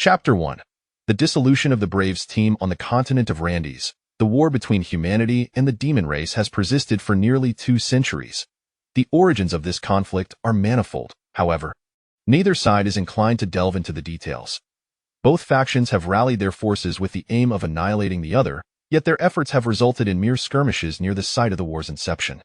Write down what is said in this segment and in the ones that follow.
Chapter 1. The dissolution of the Braves team on the continent of Randys. The war between humanity and the demon race has persisted for nearly 2 centuries. The origins of this conflict are manifold, however. Neither side is inclined to delve into the details. Both factions have rallied their forces with the aim of annihilating the other, yet their efforts have resulted in mere skirmishes near the site of the war's inception.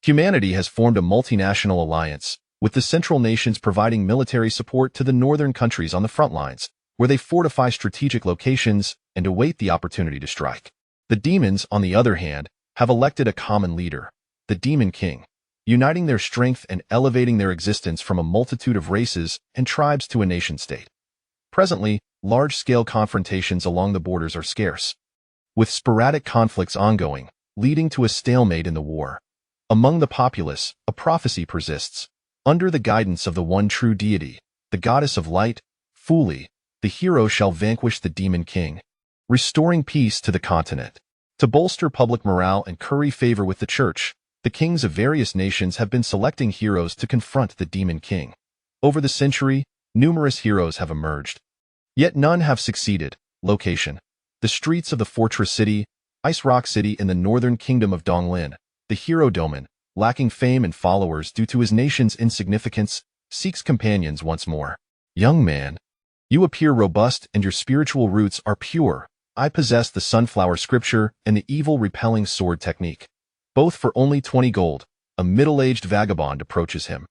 Humanity has formed a multinational alliance, with the Central Nations providing military support to the northern countries on the front lines, where they fortify strategic locations and await the opportunity to strike. The demons, on the other hand, have elected a common leader, the Demon King, uniting their strength and elevating their existence from a multitude of races and tribes to a nation-state. Presently, large-scale confrontations along the borders are scarce, with sporadic conflicts ongoing, leading to a stalemate in the war. Among the populace, a prophecy persists. Under the guidance of the one true deity, the goddess of light, Fuli, the hero shall vanquish the Demon King, restoring peace to the continent. To bolster public morale and curry favor with the church, the kings of various nations have been selecting heroes to confront the Demon King. Over the century, numerous heroes have emerged, yet none have succeeded. Location: the streets of the fortress city, Ice Rock City in the northern kingdom of Donglin. The hero Domin, lacking fame and followers due to his nation's insignificance, seeks companions once more. Young man, you appear robust and your spiritual roots are pure. I possess the sunflower scripture and the evil repelling sword technique. Both for only 20 gold, a middle-aged vagabond approaches him.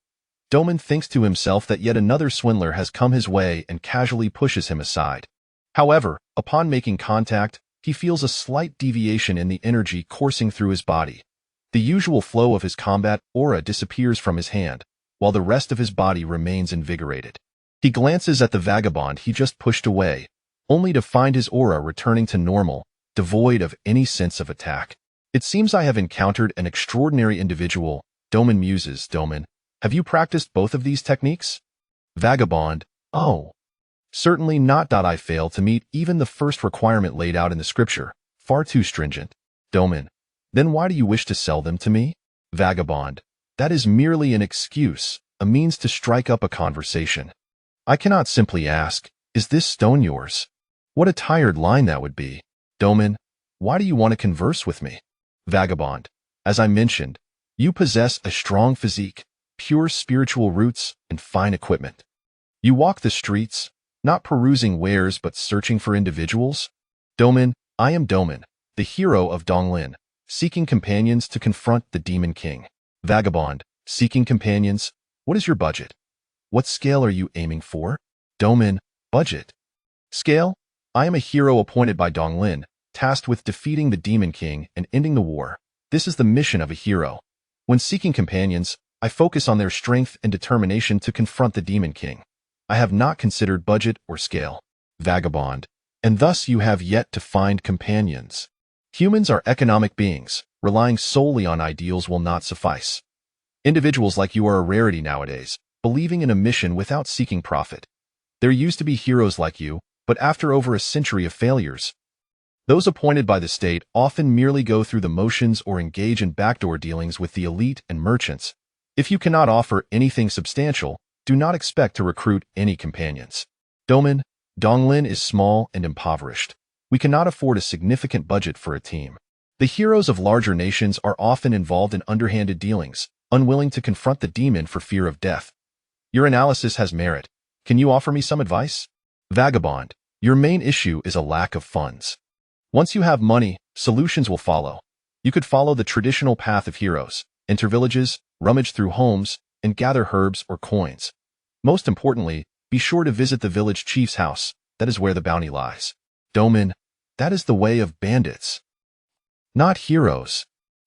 Domin thinks to himself that yet another swindler has come his way and casually pushes him aside. However, upon making contact, he feels a slight deviation in the energy coursing through his body. The usual flow of his combat aura disappears from his hand, while the rest of his body remains invigorated. He glances at the vagabond he just pushed away, only to find his aura returning to normal, devoid of any sense of attack. It seems I have encountered an extraordinary individual, Domin muses. Domin, have you practiced both of these techniques? Vagabond, oh. Certainly not. I fail to meet even the first requirement laid out in the scripture, far too stringent. Domin, then why do you wish to sell them to me? Vagabond, that is merely an excuse, a means to strike up a conversation. I cannot simply ask, is this stone yours? What a tired line that would be. Domin, why do you want to converse with me? Vagabond, as I mentioned, you possess a strong physique, pure spiritual roots, and fine equipment. You walk the streets, not perusing wares but searching for individuals. Domin, I am Domin, the hero of Donglin, seeking companions to confront the Demon King. Vagabond, seeking companions, what is your budget? What scale are you aiming for? Domin, budget. Scale? I am a hero appointed by Donglin, tasked with defeating the Demon King and ending the war. This is the mission of a hero. When seeking companions, I focus on their strength and determination to confront the Demon King. I have not considered budget or scale. Vagabond, and thus you have yet to find companions. Humans are economic beings. Relying solely on ideals will not suffice. Individuals like you are a rarity nowadays, believing in a mission without seeking profit. There used to be heroes like you, but after over a century of failures, those appointed by the state often merely go through the motions or engage in backdoor dealings with the elite and merchants. If you cannot offer anything substantial, do not expect to recruit any companions. Domin, Donglin is small and impoverished. We cannot afford a significant budget for a team. The heroes of larger nations are often involved in underhanded dealings, unwilling to confront the demon for fear of death. Your analysis has merit. Can you offer me some advice? Vagabond, your main issue is a lack of funds. Once you have money, solutions will follow. You could follow the traditional path of heroes, enter villages, rummage through homes, and gather herbs or coins. Most importantly, be sure to visit the village chief's house. That is where the bounty lies. Domin, that is the way of bandits, not heroes.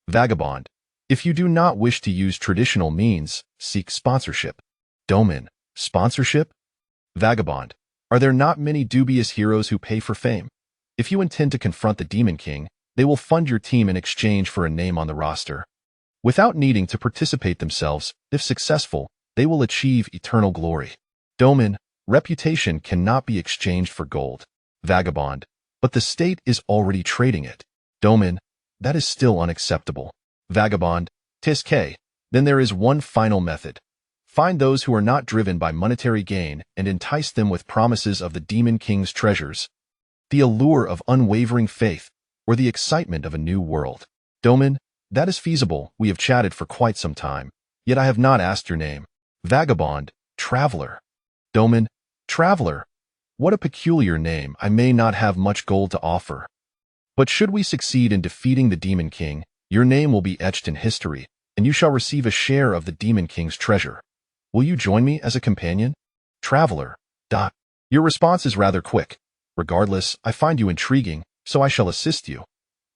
Vagabond, if you do not wish to use traditional means, seek sponsorship. Domin, sponsorship? Vagabond, are there not many dubious heroes who pay for fame? If you intend to confront the Demon King, they will fund your team in exchange for a name on the roster. Without needing to participate themselves, if successful, they will achieve eternal glory. Domin, reputation cannot be exchanged for gold. Vagabond, but the state is already trading it. Domin, that is still unacceptable. Vagabond, Tisk, then there is one final method. Find those who are not driven by monetary gain and entice them with promises of the Demon King's treasures, the allure of unwavering faith, or the excitement of a new world. Domin, that is feasible. We have chatted for quite some time, yet I have not asked your name. Vagabond, Traveler. Domin, Traveler. What a peculiar name. I may not have much gold to offer. But should we succeed in defeating the Demon King, your name will be etched in history, and you shall receive a share of the Demon King's treasure. Will you join me as a companion? Traveler. Your response is rather quick. Regardless, I find you intriguing, so I shall assist you.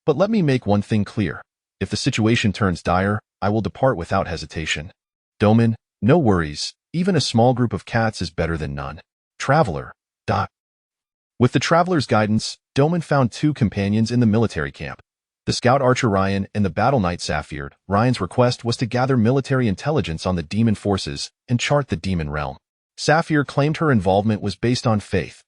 But let me make one thing clear. If the situation turns dire, I will depart without hesitation. Domin, no worries. Even a small group of cats is better than none. Traveler. With the traveler's guidance, Domin found two companions in the military camp, the scout archer Ryan and the battle knight Saphir. Ryan's request was to gather military intelligence on the demon forces and chart the demon realm. Saphir claimed her involvement was based on faith.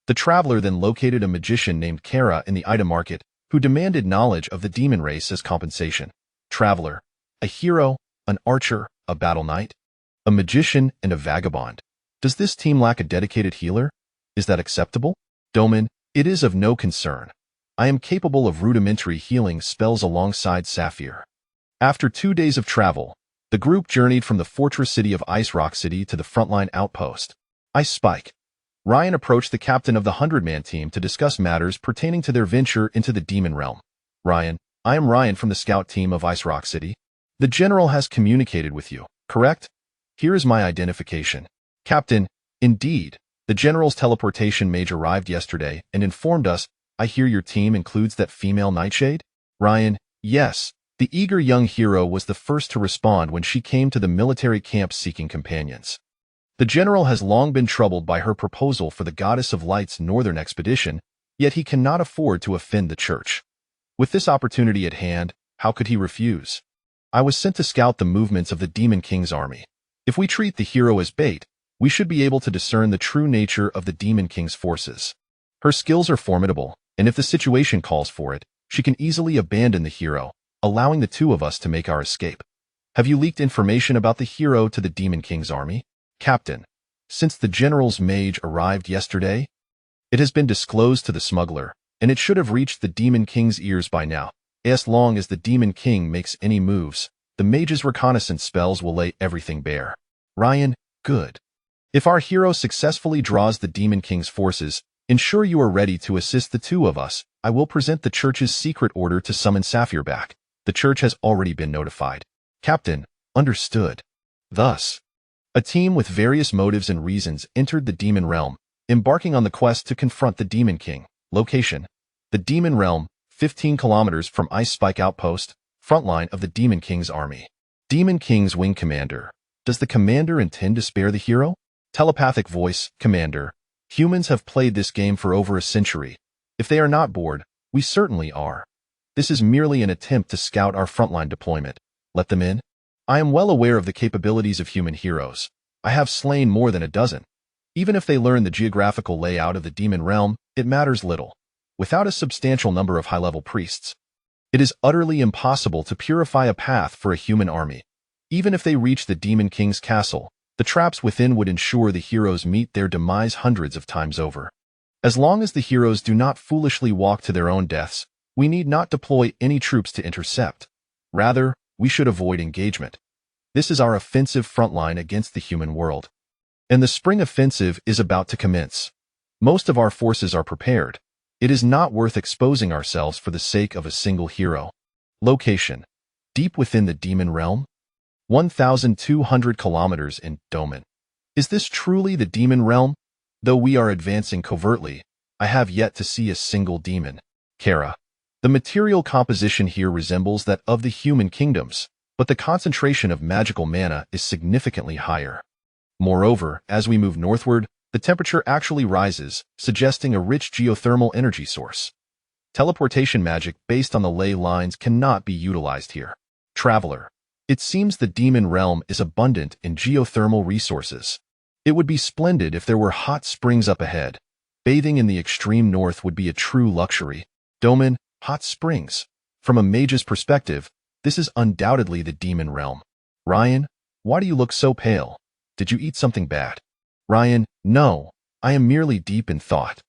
The traveler then located a magician named Kara in the item market, who demanded knowledge of the demon race as compensation. Traveler. A hero, an archer, a battle knight, a magician, and a vagabond. Does this team lack a dedicated healer? Is that acceptable? Domin, it is of no concern. I am capable of rudimentary healing spells alongside Saphir. After 2 days of travel, the group journeyed from the fortress city of Ice Rock City to the frontline outpost, Ice Spike. Ryan approached the captain of the 100-man team to discuss matters pertaining to their venture into the demon realm. Ryan, I am Ryan from the scout team of Ice Rock City. The general has communicated with you, correct? Here is my identification. Captain, indeed. The general's teleportation mage arrived yesterday and informed us. I hear your team includes that female nightshade? Ryan, yes. The eager young hero was the first to respond when she came to the military camp seeking companions. The general has long been troubled by her proposal for the Goddess of Light's northern expedition, yet he cannot afford to offend the church. With this opportunity at hand, how could he refuse? I was sent to scout the movements of the Demon King's army. If we treat the hero as bait, we should be able to discern the true nature of the Demon King's forces. Her skills are formidable, and if the situation calls for it, she can easily abandon the hero, allowing the two of us to make our escape. Have you leaked information about the hero to the Demon King's army? Captain, since the general's mage arrived yesterday, it has been disclosed to the smuggler, and it should have reached the Demon King's ears by now. As long as the Demon King makes any moves, the mage's reconnaissance spells will lay everything bare. Ryan, good. If our hero successfully draws the Demon King's forces, ensure you are ready to assist the two of us. I will present the church's secret order to summon Saphir back. The church has already been notified. Captain, understood. Thus, a team with various motives and reasons entered the demon realm, embarking on the quest to confront the Demon King. Location: the demon realm, 15 kilometers from Ice Spike Outpost, frontline of the Demon King's army. Demon King's wing commander. Does the commander intend to spare the hero? Telepathic voice, Commander. Humans have played this game for over a century. If they are not bored, we certainly are. This is merely an attempt to scout our frontline deployment. Let them in. I am well aware of the capabilities of human heroes. I have slain more than a dozen. Even if they learn the geographical layout of the demon realm, it matters little. Without a substantial number of high-level priests, it is utterly impossible to purify a path for a human army. Even if they reach the Demon King's castle, the traps within would ensure the heroes meet their demise hundreds of times over. As long as the heroes do not foolishly walk to their own deaths, we need not deploy any troops to intercept. Rather, we should avoid engagement. This is our offensive frontline against the human world. And the spring offensive is about to commence. Most of our forces are prepared. It is not worth exposing ourselves for the sake of a single hero. Location: deep within the demon realm, 1,200 kilometers in Domin. Is this truly the demon realm? Though we are advancing covertly, I have yet to see a single demon. Kara. The material composition here resembles that of the human kingdoms, but the concentration of magical mana is significantly higher. Moreover, as we move northward, the temperature actually rises, suggesting a rich geothermal energy source. Teleportation magic based on the ley lines cannot be utilized here. Traveler. It seems the demon realm is abundant in geothermal resources. It would be splendid if there were hot springs up ahead. Bathing in the extreme north would be a true luxury. Domin, hot springs. From a mage's perspective, this is undoubtedly the demon realm. Ryan, why do you look so pale? Did you eat something bad? Ryan, no. I am merely deep in thought.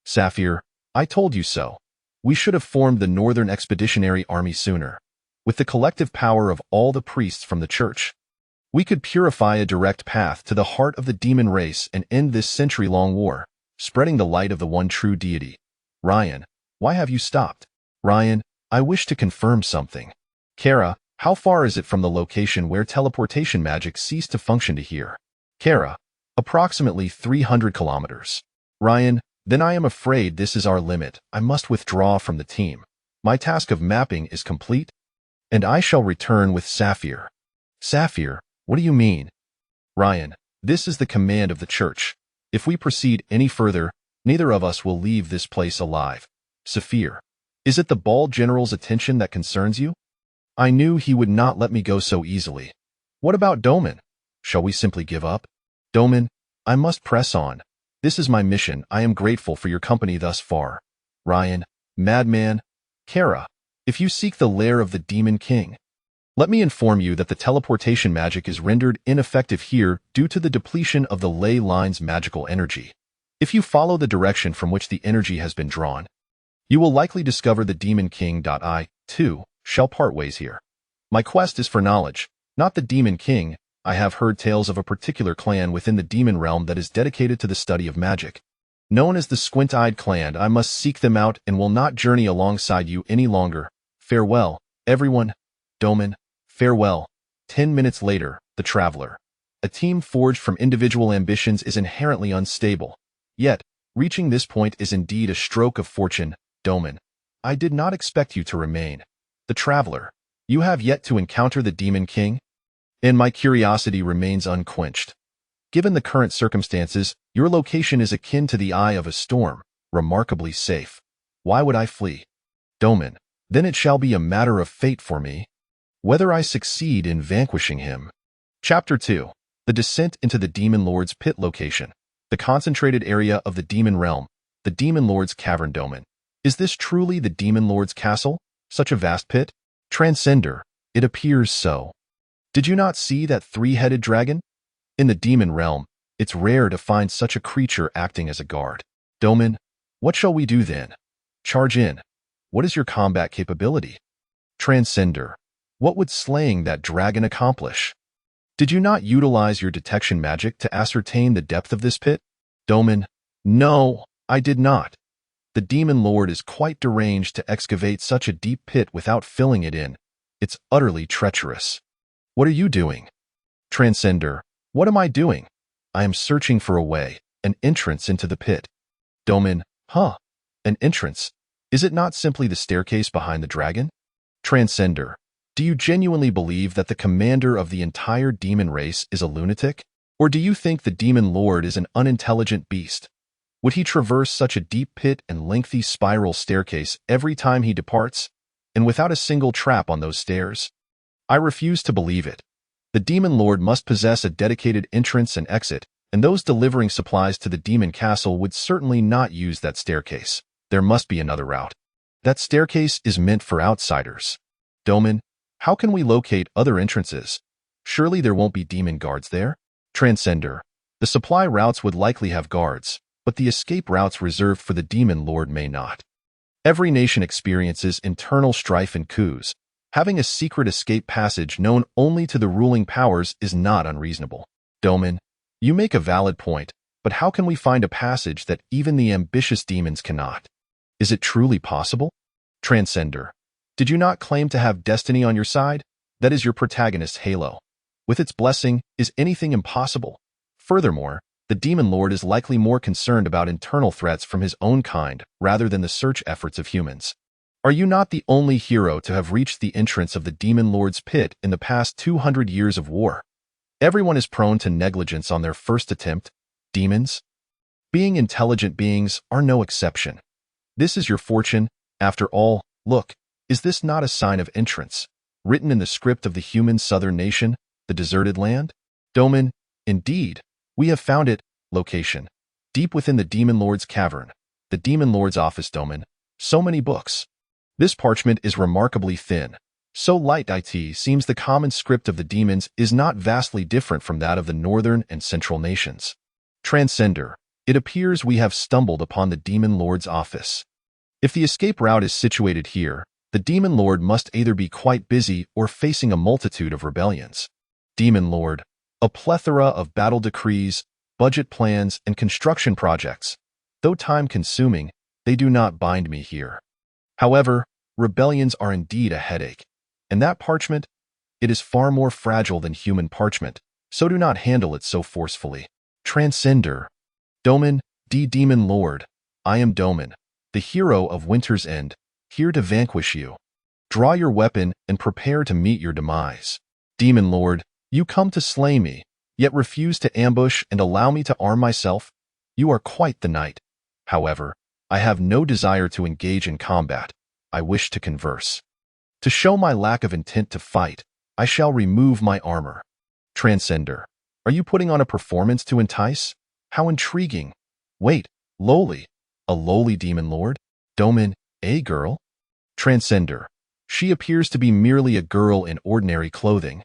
Sapphire, I told you so. We should have formed the Northern Expeditionary Army sooner. With the collective power of all the priests from the church, we could purify a direct path to the heart of the demon race and end this century-long war, spreading the light of the one true deity. Ryan, why have you stopped? Ryan, I wish to confirm something. Kara, how far is it from the location where teleportation magic ceased to function to here? Kara, approximately 300 kilometers. Ryan, then I am afraid this is our limit. I must withdraw from the team. My task of mapping is complete, and I shall return with Sapphire. Sapphire, what do you mean? Ryan, this is the command of the church. If we proceed any further, neither of us will leave this place alive. Sapphire, is it the bald general's attention that concerns you? I knew he would not let me go so easily. What about Doman? Shall we simply give up? Doman, I must press on. This is my mission. I am grateful for your company thus far. Ryan, madman. Kara, if you seek the lair of the Demon King, let me inform you that the teleportation magic is rendered ineffective here due to the depletion of the ley line's magical energy. If you follow the direction from which the energy has been drawn, you will likely discover the Demon King. I, too, shall part ways here. My quest is for knowledge, not the Demon King. I have heard tales of a particular clan within the demon realm that is dedicated to the study of magic. Known as the Squint-Eyed Clan, I must seek them out and will not journey alongside you any longer. Farewell, everyone. Doman, farewell. 10 minutes later, the Traveler. A team forged from individual ambitions is inherently unstable. Yet, reaching this point is indeed a stroke of fortune. Doman, I did not expect you to remain. The Traveler, you have yet to encounter the Demon King? And my curiosity remains unquenched. Given the current circumstances, your location is akin to the eye of a storm, remarkably safe. Why would I flee? Doman, then it shall be a matter of fate for me, whether I succeed in vanquishing him. Chapter 2. The Descent into the Demon Lord's Pit Location. The concentrated area of the Demon Realm, the Demon Lord's Cavern. Doman, is this truly the Demon Lord's castle? Such a vast pit? Transcender, it appears so. Did you not see that three-headed dragon? In the demon realm, it's rare to find such a creature acting as a guard. Doman, what shall we do then? Charge in. What is your combat capability? Transcender, what would slaying that dragon accomplish? Did you not utilize your detection magic to ascertain the depth of this pit? Doman, no, I did not. The Demon Lord is quite deranged to excavate such a deep pit without filling it in. It's utterly treacherous. What are you doing? Transcender, what am I doing? I am searching for a way, an entrance into the pit. Doman, an entrance? Is it not simply the staircase behind the dragon? Transcender, do you genuinely believe that the commander of the entire demon race is a lunatic? Or do you think the Demon Lord is an unintelligent beast? Would he traverse such a deep pit and lengthy spiral staircase every time he departs, and without a single trap on those stairs? I refuse to believe it. The Demon Lord must possess a dedicated entrance and exit, and those delivering supplies to the Demon Castle would certainly not use that staircase. There must be another route. That staircase is meant for outsiders. Doman, how can we locate other entrances? Surely there won't be demon guards there? Transcender, the supply routes would likely have guards, but the escape routes reserved for the Demon Lord may not. Every nation experiences internal strife and coups. Having a secret escape passage known only to the ruling powers is not unreasonable. Doman, you make a valid point, but how can we find a passage that even the ambitious demons cannot? Is it truly possible? Transcender, did you not claim to have destiny on your side? That is your protagonist's halo. With its blessing, is anything impossible? Furthermore, the Demon Lord is likely more concerned about internal threats from his own kind rather than the search efforts of humans. Are you not the only hero to have reached the entrance of the Demon Lord's pit in the past 200 years of war? Everyone is prone to negligence on their first attempt. Demons, being intelligent beings, are no exception. This is your fortune. After all, look, is this not a sign of entrance, written in the script of the human southern nation, the deserted land? Doman, indeed, we have found it. Location, deep within the Demon Lord's cavern, the Demon Lord's office. Doman, so many books. This parchment is remarkably thin. So light it seems the common script of the demons is not vastly different from that of the northern and central nations. Transcender. It appears we have stumbled upon the Demon Lord's office. If the escape route is situated here, the Demon Lord must either be quite busy or facing a multitude of rebellions. Demon Lord. A plethora of battle decrees, budget plans, and construction projects. Though time-consuming, they do not bind me here. However, rebellions are indeed a headache. And that parchment? It is far more fragile than human parchment, so do not handle it so forcefully. Transcender. Domin, Demon Lord. I am Domin, the hero of Winter's End, here to vanquish you. Draw your weapon and prepare to meet your demise. Demon Lord, you come to slay me, yet refuse to ambush and allow me to arm myself? You are quite the knight. However, I have no desire to engage in combat. I wish to converse. To show my lack of intent to fight, I shall remove my armor. Transcender. Are you putting on a performance to entice? How intriguing. Wait, lowly. A lowly demon lord? Domin, a girl? Transcender. She appears to be merely a girl in ordinary clothing.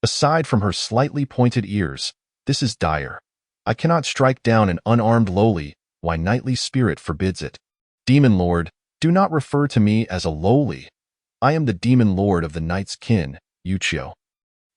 Aside from her slightly pointed ears, this is dire. I cannot strike down an unarmed lowly, why knightly spirit forbids it. Demon Lord, do not refer to me as a lowly. I am the Demon Lord of the Knight's Kin, Yuchio.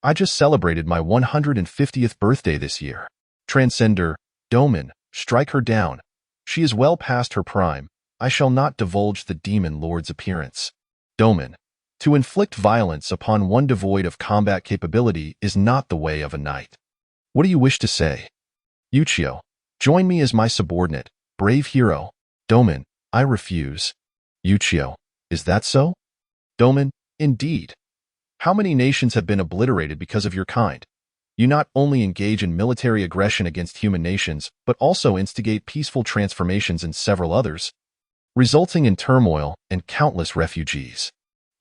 I just celebrated my 150th birthday this year. Transcender. Domin, strike her down. She is well past her prime. I shall not divulge the Demon Lord's appearance. Domin. To inflict violence upon one devoid of combat capability is not the way of a knight. What do you wish to say? Yuchio. Join me as my subordinate, brave hero. Domin. I refuse. Yuchio. Is that so? Domin. Indeed. How many nations have been obliterated because of your kind? You not only engage in military aggression against human nations, but also instigate peaceful transformations in several others, resulting in turmoil and countless refugees.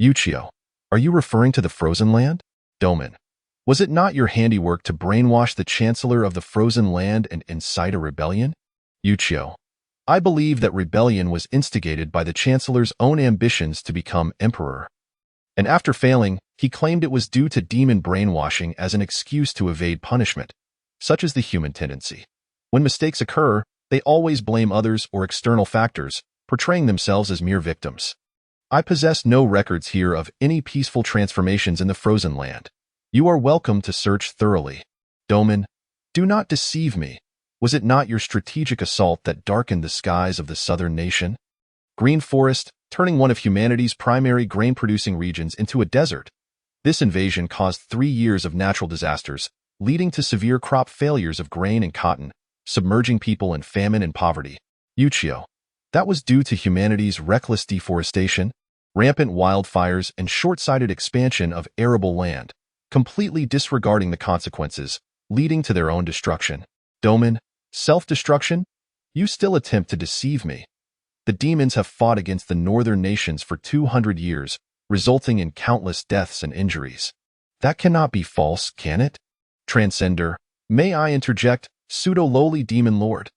Yuchio. Are you referring to the Frozen Land? Domin. Was it not your handiwork to brainwash the Chancellor of the Frozen Land and incite a rebellion? Yuchio. I believe that rebellion was instigated by the Chancellor's own ambitions to become emperor. And after failing, he claimed it was due to demon brainwashing as an excuse to evade punishment. Such is the human tendency. When mistakes occur, they always blame others or external factors, portraying themselves as mere victims. I possess no records here of any peaceful transformations in the Frozen Land. You are welcome to search thoroughly. Domin, do not deceive me. Was it not your strategic assault that darkened the skies of the southern nation? Green Forest, turning one of humanity's primary grain-producing regions into a desert. This invasion caused 3 years of natural disasters, leading to severe crop failures of grain and cotton, submerging people in famine and poverty. Yuchio. That was due to humanity's reckless deforestation, rampant wildfires, and short-sighted expansion of arable land, completely disregarding the consequences, leading to their own destruction. Domin, self-destruction? You still attempt to deceive me. The demons have fought against the northern nations for 200 years, resulting in countless deaths and injuries. That cannot be false, can it? Transcender, may I interject, pseudo-lowly demon lord?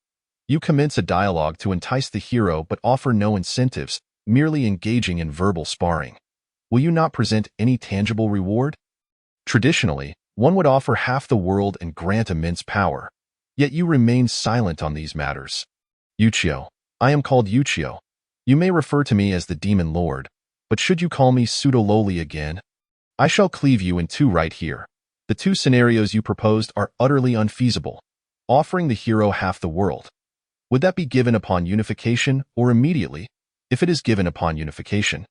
You commence a dialogue to entice the hero but offer no incentives, merely engaging in verbal sparring. Will you not present any tangible reward? Traditionally, one would offer half the world and grant immense power. Yet you remain silent on these matters. Yuchio. I am called Yuchio. You may refer to me as the Demon Lord, but should you call me pseudo-lowly again? I shall cleave you in two right here. The two scenarios you proposed are utterly unfeasible, offering the hero half the world. Would that be given upon unification or immediately? If it is given upon unification,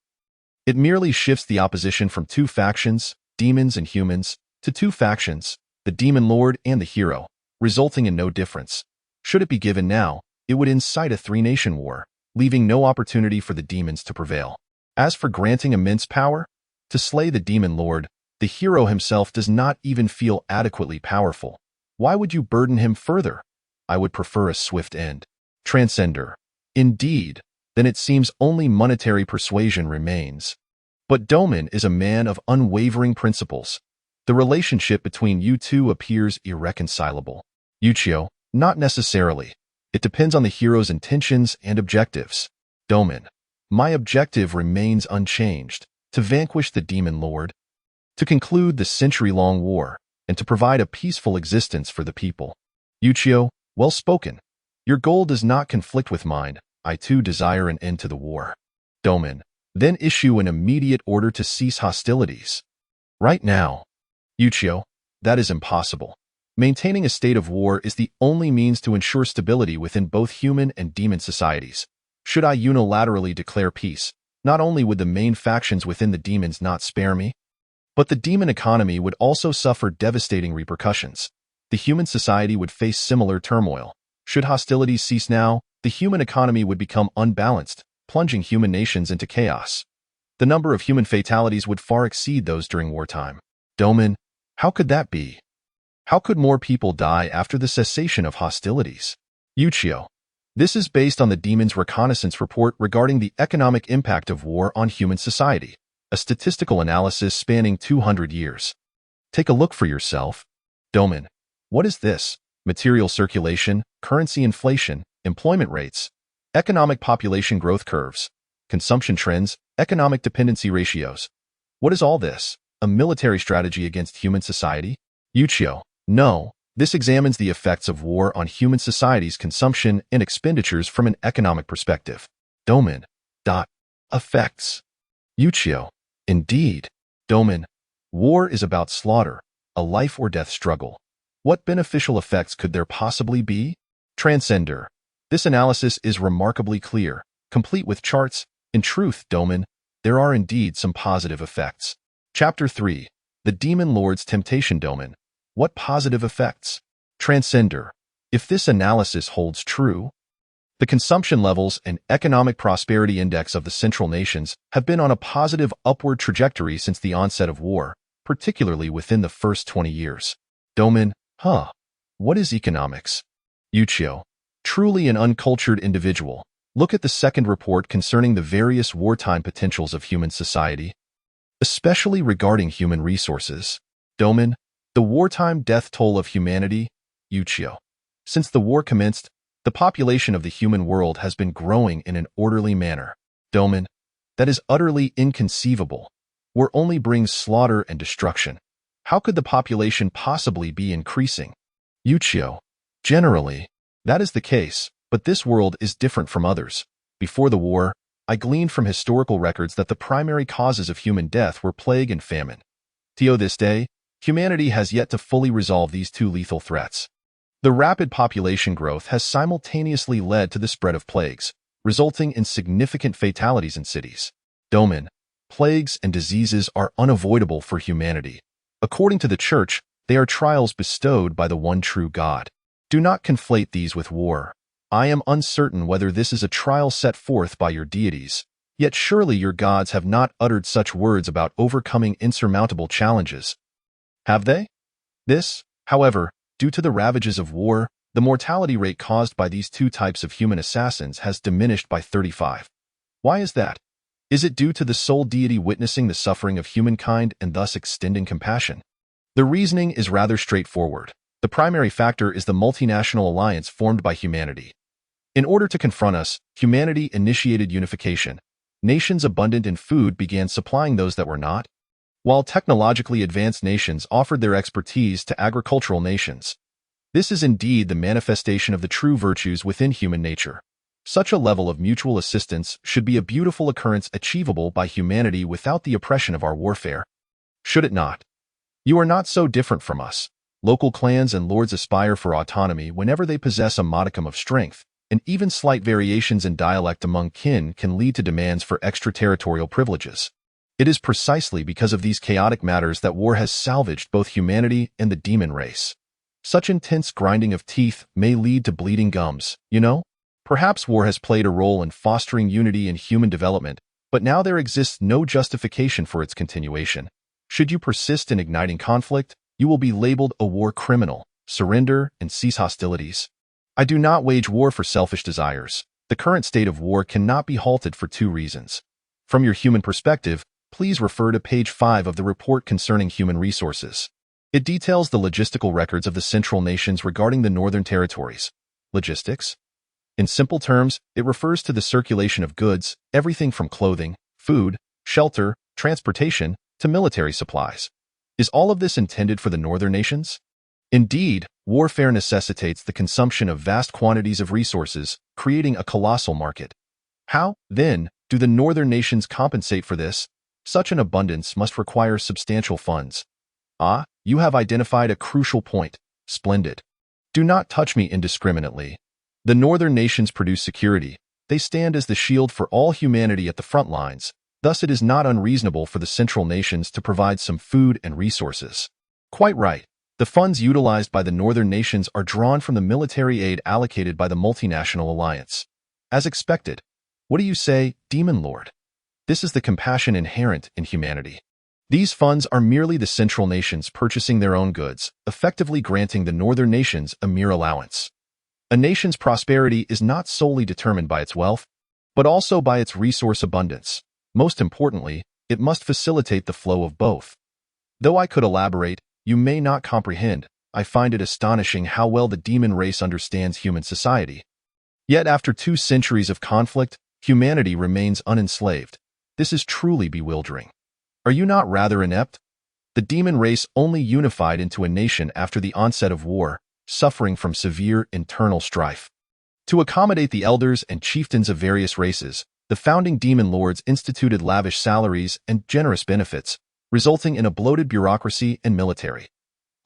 it merely shifts the opposition from two factions, demons and humans, to two factions, the Demon Lord and the hero, resulting in no difference. Should it be given now, it would incite a three-nation war, leaving no opportunity for the demons to prevail. As for granting immense power, to slay the Demon Lord, the hero himself does not even feel adequately powerful. Why would you burden him further? I would prefer a swift end. Transcender. Indeed, then it seems only monetary persuasion remains. But Domin is a man of unwavering principles. The relationship between you two appears irreconcilable. Yuchio, not necessarily. It depends on the hero's intentions and objectives. Domin. My objective remains unchanged. to vanquish the demon lord, to conclude the century-long war, and to provide a peaceful existence for the people. Yuchio, well spoken. Your goal does not conflict with mine. I too desire an end to the war. Domin, then issue an immediate order to cease hostilities. Right now. Yuchio, that is impossible. Maintaining a state of war is the only means to ensure stability within both human and demon societies. Should I unilaterally declare peace, not only would the main factions within the demons not spare me, but the demon economy would also suffer devastating repercussions. The human society would face similar turmoil. Should hostilities cease now, the human economy would become unbalanced, plunging human nations into chaos. The number of human fatalities would far exceed those during wartime. Domin, how could that be? How could more people die after the cessation of hostilities? Yuchio, this is based on the demon's reconnaissance report regarding the economic impact of war on human society, a statistical analysis spanning 200 years. Take a look for yourself. Domin, what is this? Material circulation, currency inflation, employment rates, economic population growth curves, consumption trends, economic dependency ratios. What is all this? A military strategy against human society? Yuchio, no. This examines the effects of war on human society's consumption and expenditures from an economic perspective. Domin. Effects. Yuchio, indeed. Domin, war is about slaughter, a life or death struggle. What beneficial effects could there possibly be? Transcender. This analysis is remarkably clear, complete with charts. In truth, Domin, there are indeed some positive effects. Chapter 3. The Demon Lord's Temptation. Domin. What positive effects? Transcender. If this analysis holds true, the consumption levels and economic prosperity index of the central nations have been on a positive upward trajectory since the onset of war, particularly within the first 20 years. Domin. What is economics? Yuchio. Truly an uncultured individual. Look at the second report concerning the various wartime potentials of human society, especially regarding human resources. Domin. The wartime death toll of humanity. Yuchio. Since the war commenced, the population of the human world has been growing in an orderly manner. Domin. That is utterly inconceivable. War only brings slaughter and destruction. How could the population possibly be increasing? Yuchio. Generally, that is the case, but this world is different from others. Before the war, I gleaned from historical records that the primary causes of human death were plague and famine. To this day, humanity has yet to fully resolve these two lethal threats. The rapid population growth has simultaneously led to the spread of plagues, resulting in significant fatalities in cities. Domin. Plagues and diseases are unavoidable for humanity. According to the Church, they are trials bestowed by the one true God. Do not conflate these with war. I am uncertain whether this is a trial set forth by your deities, yet surely your gods have not uttered such words about overcoming insurmountable challenges. Have they? This, however, due to the ravages of war, the mortality rate caused by these two types of human assassins has diminished by 35. Why is that? Is it due to the sole deity witnessing the suffering of humankind and thus extending compassion? The reasoning is rather straightforward. The primary factor is the multinational alliance formed by humanity. In order to confront us, humanity initiated unification. Nations abundant in food began supplying those that were not, while technologically advanced nations offered their expertise to agricultural nations. This is indeed the manifestation of the true virtues within human nature. Such a level of mutual assistance should be a beautiful occurrence achievable by humanity without the oppression of our warfare. Should it not? You are not so different from us. Local clans and lords aspire for autonomy whenever they possess a modicum of strength, and even slight variations in dialect among kin can lead to demands for extraterritorial privileges. It is precisely because of these chaotic matters that war has salvaged both humanity and the demon race. Such intense grinding of teeth may lead to bleeding gums, you know? Perhaps war has played a role in fostering unity in human development, but now there exists no justification for its continuation. Should you persist in igniting conflict, you will be labeled a war criminal. Surrender and cease hostilities. I do not wage war for selfish desires. The current state of war cannot be halted for two reasons. From your human perspective, please refer to page 5 of the report concerning human resources. It details the logistical records of the central nations regarding the northern territories. Logistics? In simple terms, it refers to the circulation of goods, everything from clothing, food, shelter, transportation, to military supplies. Is all of this intended for the northern nations? Indeed, warfare necessitates the consumption of vast quantities of resources, creating a colossal market. How, then, do the northern nations compensate for this? Such an abundance must require substantial funds. Ah, you have identified a crucial point. Splendid. Do not touch me indiscriminately. The northern nations produce security. They stand as the shield for all humanity at the front lines. Thus, it is not unreasonable for the central nations to provide some food and resources. Quite right. The funds utilized by the northern nations are drawn from the military aid allocated by the multinational alliance. As expected. What do you say, Demon Lord? This is the compassion inherent in humanity. These funds are merely the central nations purchasing their own goods, effectively granting the northern nations a mere allowance. A nation's prosperity is not solely determined by its wealth, but also by its resource abundance. Most importantly, it must facilitate the flow of both. Though I could elaborate, you may not comprehend. I find it astonishing how well the demon race understands human society. Yet after 2 centuries of conflict, humanity remains unenslaved. This is truly bewildering. Are you not rather inept? The demon race only unified into a nation after the onset of war, suffering from severe internal strife. To accommodate the elders and chieftains of various races, the founding demon lords instituted lavish salaries and generous benefits, resulting in a bloated bureaucracy and military.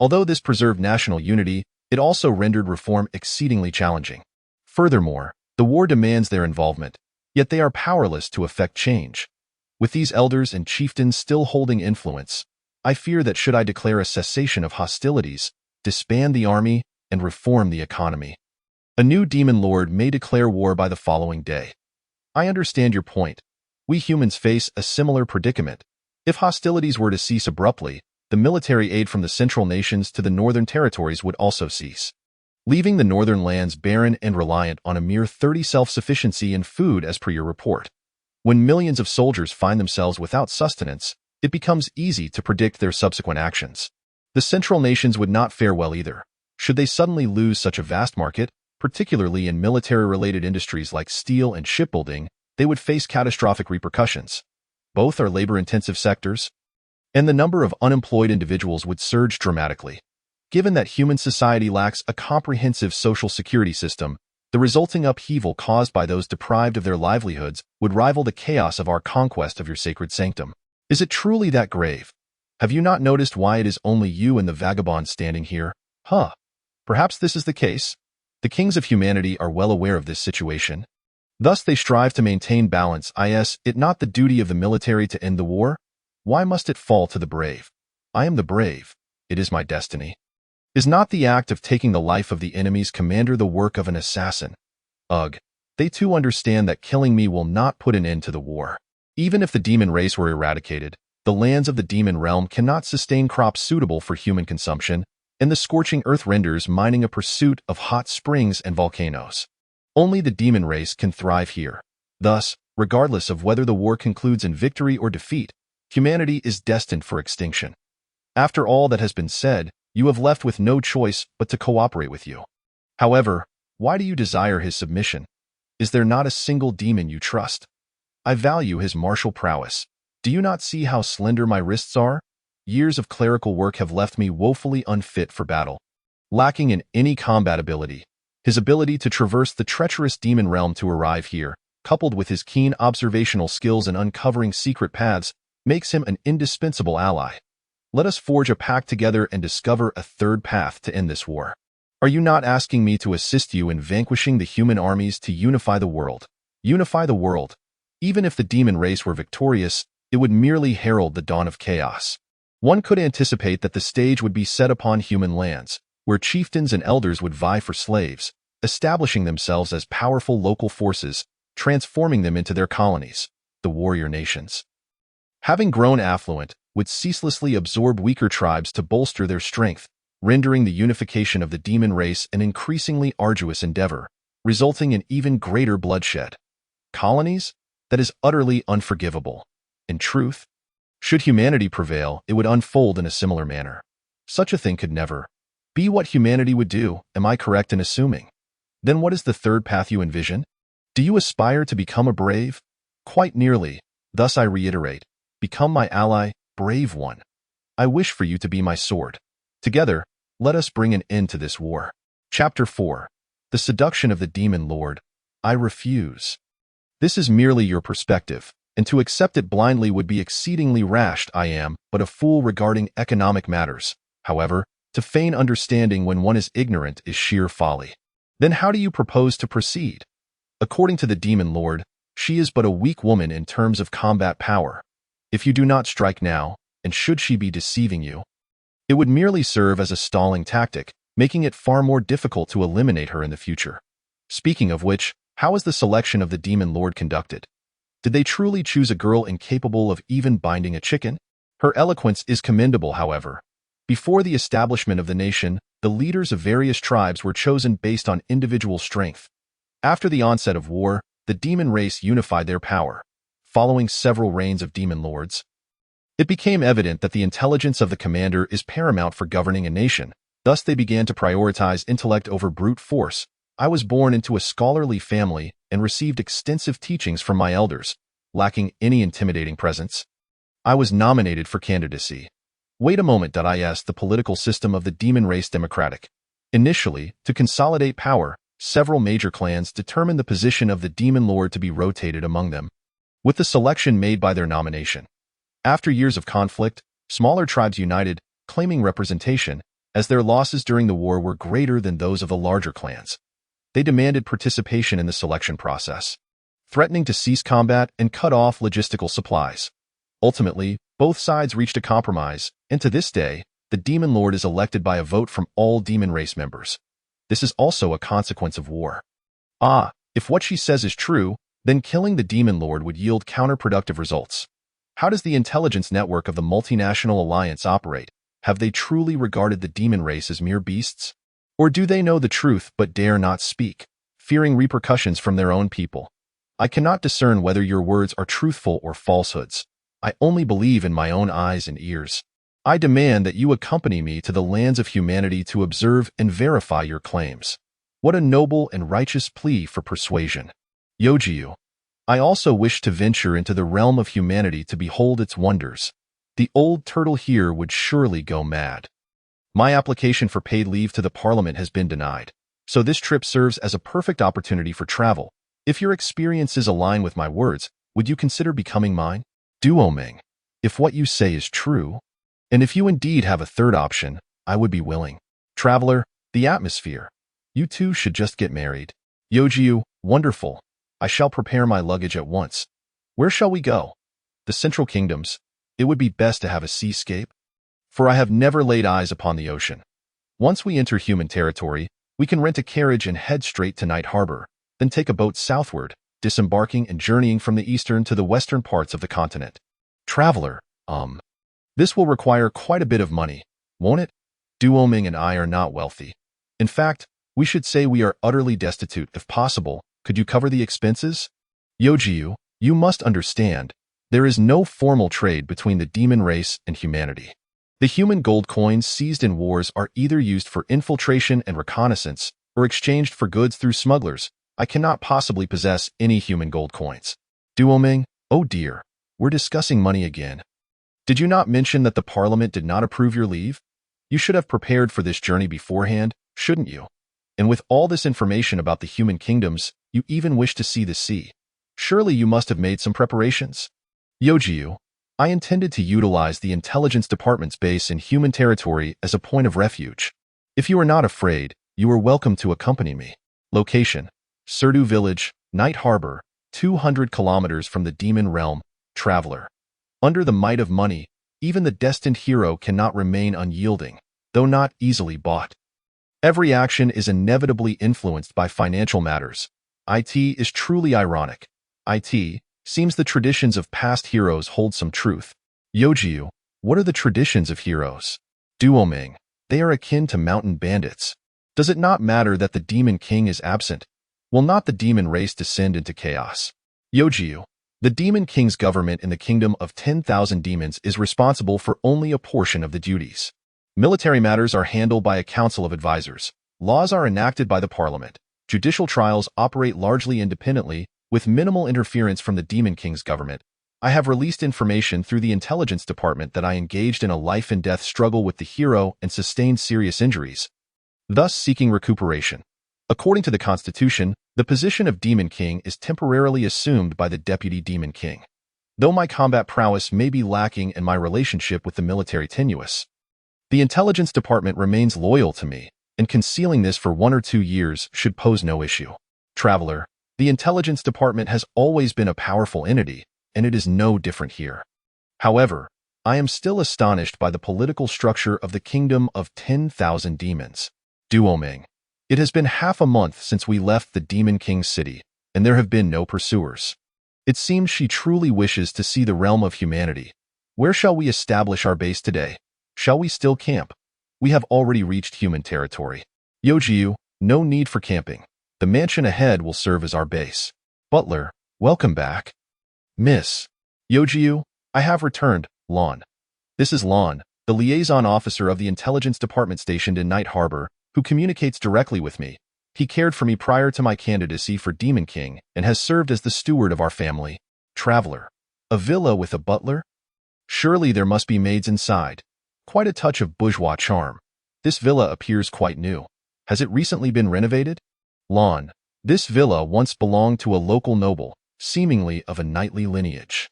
Although this preserved national unity, it also rendered reform exceedingly challenging. Furthermore, the war demands their involvement, yet they are powerless to effect change. With these elders and chieftains still holding influence, I fear that should I declare a cessation of hostilities, disband the army, and reform the economy, a new demon lord may declare war by the following day. I understand your point. We humans face a similar predicament. If hostilities were to cease abruptly, the military aid from the central nations to the northern territories would also cease, leaving the northern lands barren and reliant on a mere 30% self-sufficiency in food as per your report. When millions of soldiers find themselves without sustenance, it becomes easy to predict their subsequent actions. The central nations would not fare well either. Should they suddenly lose such a vast market, particularly in military-related industries like steel and shipbuilding, they would face catastrophic repercussions. Both are labor-intensive sectors, and the number of unemployed individuals would surge dramatically. Given that human society lacks a comprehensive social security system, the resulting upheaval caused by those deprived of their livelihoods would rival the chaos of our conquest of your sacred sanctum. Is it truly that grave? Have you not noticed why it is only you and the vagabond standing here? Perhaps this is the case. The kings of humanity are well aware of this situation. Thus they strive to maintain balance. Is it not the duty of the military to end the war? Why must it fall to the brave? I am the brave. It is my destiny. Is not the act of taking the life of the enemy's commander the work of an assassin? Ugh. They too understand that killing me will not put an end to the war. Even if the demon race were eradicated, the lands of the demon realm cannot sustain crops suitable for human consumption, and the scorching earth renders mining a pursuit of hot springs and volcanoes. Only the demon race can thrive here. Thus, regardless of whether the war concludes in victory or defeat, humanity is destined for extinction. After all that has been said, you have left with no choice but to cooperate with you. However, why do you desire his submission? Is there not a single demon you trust? I value his martial prowess. Do you not see how slender my wrists are? Years of clerical work have left me woefully unfit for battle. Lacking in any combat ability, his ability to traverse the treacherous demon realm to arrive here, coupled with his keen observational skills in uncovering secret paths, makes him an indispensable ally. Let us forge a pact together and discover a third path to end this war. Are you not asking me to assist you in vanquishing the human armies to unify the world? Unify the world. Even if the demon race were victorious, it would merely herald the dawn of chaos. One could anticipate that the stage would be set upon human lands, where chieftains and elders would vie for slaves, establishing themselves as powerful local forces, transforming them into their colonies, the warrior nations. Having grown affluent, would ceaselessly absorb weaker tribes to bolster their strength, rendering the unification of the demon race an increasingly arduous endeavor, resulting in even greater bloodshed. Colonies? That is utterly unforgivable. In truth, should humanity prevail, it would unfold in a similar manner. Such a thing could never be what humanity would do, am I correct in assuming? Then what is the third path you envision? Do you aspire to become a brave? Quite nearly. Thus I reiterate, Become my ally, brave one. I wish for you to be my sword. Together, let us bring an end to this war. Chapter 4. The Seduction of the Demon Lord. I refuse. This is merely your perspective, and to accept it blindly would be exceedingly rash. I am but a fool regarding economic matters. However, to feign understanding when one is ignorant is sheer folly. Then how do you propose to proceed? According to the Demon Lord, she is but a weak woman in terms of combat power. If you do not strike now, and should she be deceiving you, it would merely serve as a stalling tactic, making it far more difficult to eliminate her in the future. Speaking of which, how is the selection of the Demon Lord conducted? Did they truly choose a girl incapable of even binding a chicken? Her eloquence is commendable, however. Before the establishment of the nation, the leaders of various tribes were chosen based on individual strength. After the onset of war, the demon race unified their power. Following several reigns of demon lords, it became evident that the intelligence of the commander is paramount for governing a nation. Thus they began to prioritize intellect over brute force. I was born into a scholarly family and received extensive teachings from my elders, lacking any intimidating presence. I was nominated for candidacy. Wait a moment. Is the political system of the demon race democratic? Initially, to consolidate power, several major clans determined the position of the demon lord to be rotated among them, with the selection made by their nomination. After years of conflict, smaller tribes united, claiming representation, as their losses during the war were greater than those of the larger clans. They demanded participation in the selection process, threatening to cease combat and cut off logistical supplies. Ultimately, both sides reached a compromise, and to this day, the Demon Lord is elected by a vote from all demon race members. This is also a consequence of war. If what she says is true, then killing the Demon Lord would yield counterproductive results. How does the intelligence network of the multinational alliance operate? Have they truly regarded the demon race as mere beasts? Or do they know the truth but dare not speak, fearing repercussions from their own people? I cannot discern whether your words are truthful or falsehoods. I only believe in my own eyes and ears. I demand that you accompany me to the lands of humanity to observe and verify your claims. What a noble and righteous plea for persuasion. Yojiu, I also wish to venture into the realm of humanity to behold its wonders. The old turtle here would surely go mad. My application for paid leave to the Parliament has been denied, so this trip serves as a perfect opportunity for travel. If your experiences align with my words, would you consider becoming mine? Duoming, if what you say is true, and if you indeed have a third option, I would be willing. Traveler, the atmosphere. You two should just get married. Yojiu, wonderful. I shall prepare my luggage at once. Where shall we go? The Central Kingdoms. It would be best to have a seascape, for I have never laid eyes upon the ocean. Once we enter human territory, we can rent a carriage and head straight to Night Harbor, then take a boat southward, disembarking and journeying from the eastern to the western parts of the continent. Traveler, this will require quite a bit of money, won't it? Duoming and I are not wealthy. In fact, we should say we are utterly destitute. If possible, could you cover the expenses? Yojiu, you must understand, there is no formal trade between the demon race and humanity. The human gold coins seized in wars are either used for infiltration and reconnaissance or exchanged for goods through smugglers. I cannot possibly possess any human gold coins. Duoming, oh dear, we're discussing money again. Did you not mention that the Parliament did not approve your leave? You should have prepared for this journey beforehand, shouldn't you? And with all this information about the human kingdoms, you even wish to see the sea. Surely you must have made some preparations. Yojiu, I intended to utilize the intelligence department's base in human territory as a point of refuge. If you are not afraid, you are welcome to accompany me. Location: Surdu Village, Night Harbor, 200 kilometers from the demon realm. Traveler, under the might of money, even the destined hero cannot remain unyielding, though not easily bought. Every action is inevitably influenced by financial matters. It is truly ironic. It seems the traditions of past heroes hold some truth. Yojiu, what are the traditions of heroes? Duoming, they are akin to mountain bandits. Does it not matter that the demon king is absent? Will not the demon race descend into chaos? Yojiu, the demon king's government in the kingdom of 10,000 demons is responsible for only a portion of the duties. Military matters are handled by a council of advisors. Laws are enacted by the parliament. Judicial trials operate largely independently, with minimal interference from the demon king's government. I have released information through the intelligence department that I engaged in a life-and-death struggle with the hero and sustained serious injuries, thus seeking recuperation. According to the Constitution, the position of Demon King is temporarily assumed by the Deputy Demon King. Though my combat prowess may be lacking and my relationship with the military tenuous, the intelligence department remains loyal to me, and concealing this for 1 or 2 years should pose no issue. Traveler, the intelligence department has always been a powerful entity, and it is no different here. However, I am still astonished by the political structure of the kingdom of 10,000 demons. Duoming. It has been half a month since we left the Demon King's city, and there have been no pursuers. It seems she truly wishes to see the realm of humanity. Where shall we establish our base today? Shall we still camp? We have already reached human territory. Yojiu, no need for camping. The mansion ahead will serve as our base. Butler, welcome back. Miss Yojiu, I have returned, Lon. This is Lon, the liaison officer of the intelligence department stationed in Night Harbor, who communicates directly with me. He cared for me prior to my candidacy for Demon King and has served as the steward of our family. Traveler, a villa with a butler? Surely there must be maids inside. Quite a touch of bourgeois charm. This villa appears quite new. Has it recently been renovated? Lon, this villa once belonged to a local noble, seemingly of a knightly lineage.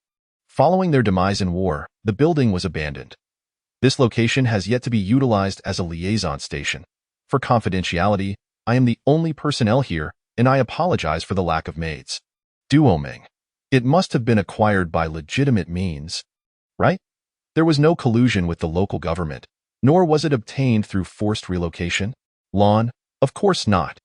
Following their demise in war, the building was abandoned. This location has yet to be utilized as a liaison station. For confidentiality, I am the only personnel here, and I apologize for the lack of maids. Duoming. It must have been acquired by legitimate means, right? There was no collusion with the local government, nor was it obtained through forced relocation. Lon, of course not.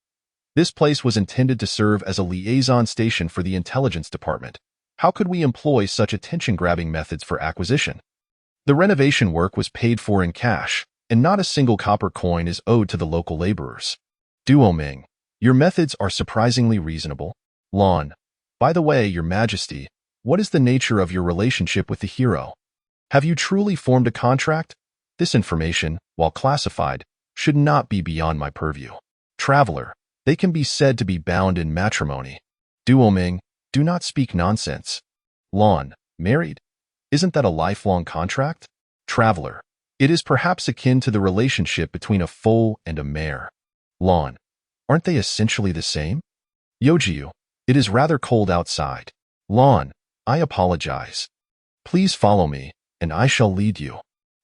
This place was intended to serve as a liaison station for the intelligence department. How could we employ such attention-grabbing methods for acquisition? The renovation work was paid for in cash, and not a single copper coin is owed to the local laborers. Duoming, your methods are surprisingly reasonable. Lon, by the way, Your Majesty, what is the nature of your relationship with the hero? Have you truly formed a contract? This information, while classified, should not be beyond my purview. Traveler, they can be said to be bound in matrimony. Duoming, do not speak nonsense. Lon, married? Isn't that a lifelong contract? Traveler, it is perhaps akin to the relationship between a foal and a mare. Lon, aren't they essentially the same? Yojiu, it is rather cold outside. Lon, I apologize. Please follow me, and I shall lead you.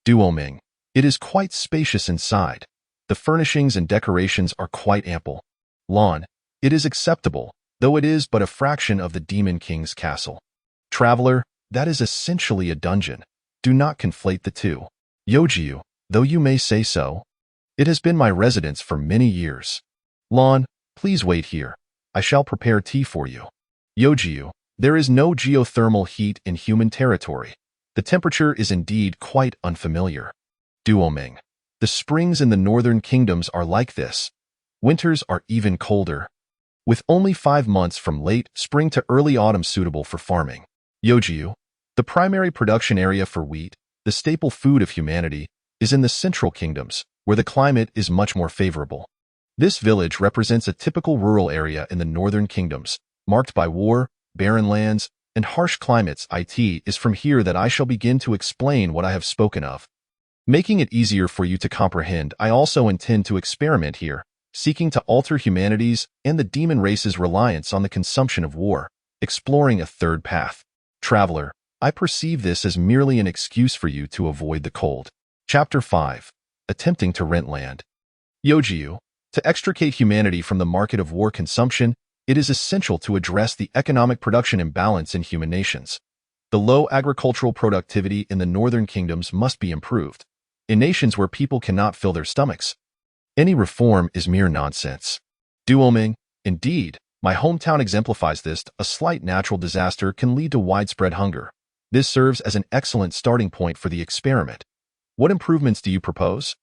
Duoming, it is quite spacious inside. The furnishings and decorations are quite ample. Lon, it is acceptable, though it is but a fraction of the Demon King's castle. Traveler, that is essentially a dungeon. Do not conflate the two. Yojiu, though you may say so, it has been my residence for many years. Lon, please wait here. I shall prepare tea for you. Yojiu, there is no geothermal heat in human territory. The temperature is indeed quite unfamiliar. Duoming, the springs in the northern kingdoms are like this. Winters are even colder, with only 5 months from late spring to early autumn suitable for farming. Yojiu, the primary production area for wheat, the staple food of humanity, is in the central kingdoms, where the climate is much more favorable. This village represents a typical rural area in the northern kingdoms, marked by war, barren lands, and harsh climates. It is from here that I shall begin to explain what I have spoken of. Making it easier for you to comprehend, I also intend to experiment here, seeking to alter humanity's and the demon race's reliance on the consumption of war, exploring a third path. Traveler, I perceive this as merely an excuse for you to avoid the cold. Chapter 5. Attempting to rent land. Yojiu, to extricate humanity from the market of war consumption, it is essential to address the economic production imbalance in human nations. The low agricultural productivity in the northern kingdoms must be improved. In nations where people cannot fill their stomachs, any reform is mere nonsense. Duoming, indeed, my hometown exemplifies this. A slight natural disaster can lead to widespread hunger. This serves as an excellent starting point for the experiment. What improvements do you propose?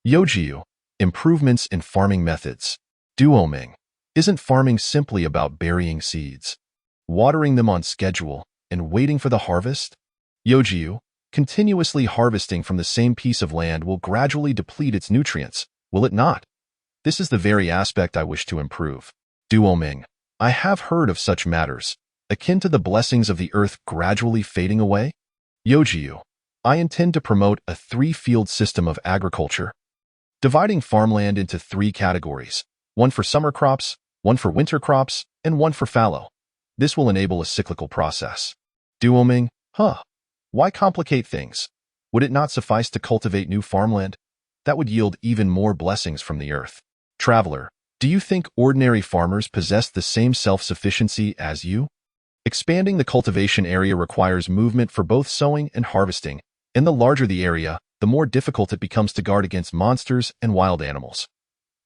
Yojiu, improvements in farming methods. Duoming, isn't farming simply about burying seeds, watering them on schedule, and waiting for the harvest? Yojiu, continuously harvesting from the same piece of land will gradually deplete its nutrients, will it not? This is the very aspect I wish to improve. Duoming, I have heard of such matters. akin to the blessings of the earth gradually fading away? Yojiu, I intend to promote a three-field system of agriculture, dividing farmland into three categories, one for summer crops, one for winter crops, and one for fallow. This will enable a cyclical process. Duoming, why complicate things? Would it not suffice to cultivate new farmland? That would yield even more blessings from the earth. Traveler, do you think ordinary farmers possess the same self-sufficiency as you? Expanding the cultivation area requires movement for both sowing and harvesting, and the larger the area, the more difficult it becomes to guard against monsters and wild animals.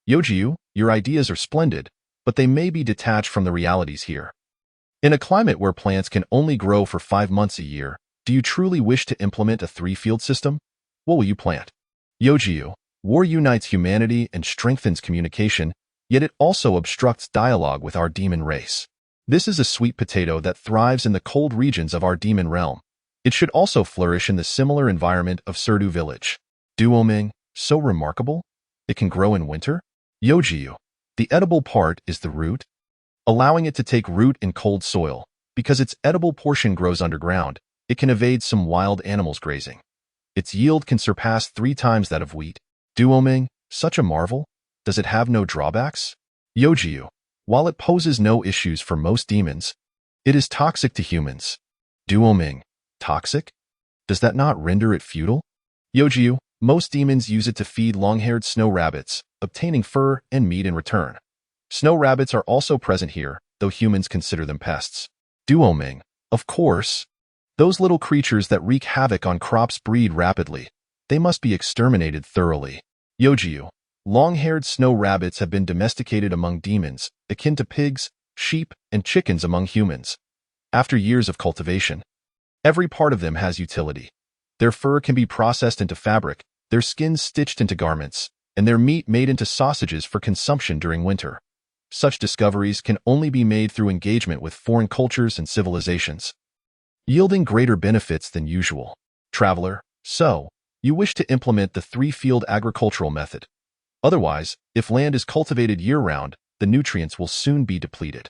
Yojiu, your ideas are splendid, but they may be detached from the realities here. In a climate where plants can only grow for 5 months a year, do you truly wish to implement a three-field system? What will you plant? Yojiu, war unites humanity and strengthens communication, yet it also obstructs dialogue with our demon race. This is a sweet potato that thrives in the cold regions of our demon realm. It should also flourish in the similar environment of Surdu village. Duoming, so remarkable? It can grow in winter? Yojiu, the edible part is the root, allowing it to take root in cold soil. Because its edible portion grows underground, it can evade some wild animals grazing. Its yield can surpass 3 times that of wheat. Duoming, such a marvel? Does it have no drawbacks? Yojiu, while it poses no issues for most demons, it is toxic to humans. Duoming, toxic? Does that not render it futile? Yojiu, most demons use it to feed long-haired snow rabbits, obtaining fur and meat in return. Snow rabbits are also present here, though humans consider them pests. Duoming, of course. Those little creatures that wreak havoc on crops breed rapidly. They must be exterminated thoroughly. Yojiu, long-haired snow rabbits have been domesticated among demons, akin to pigs, sheep, and chickens among humans. After years of cultivation, every part of them has utility. Their fur can be processed into fabric, their skins stitched into garments, and their meat made into sausages for consumption during winter. Such discoveries can only be made through engagement with foreign cultures and civilizations, yielding greater benefits than usual. Traveler, so, you wish to implement the three-field agricultural method. Otherwise, if land is cultivated year-round, the nutrients will soon be depleted.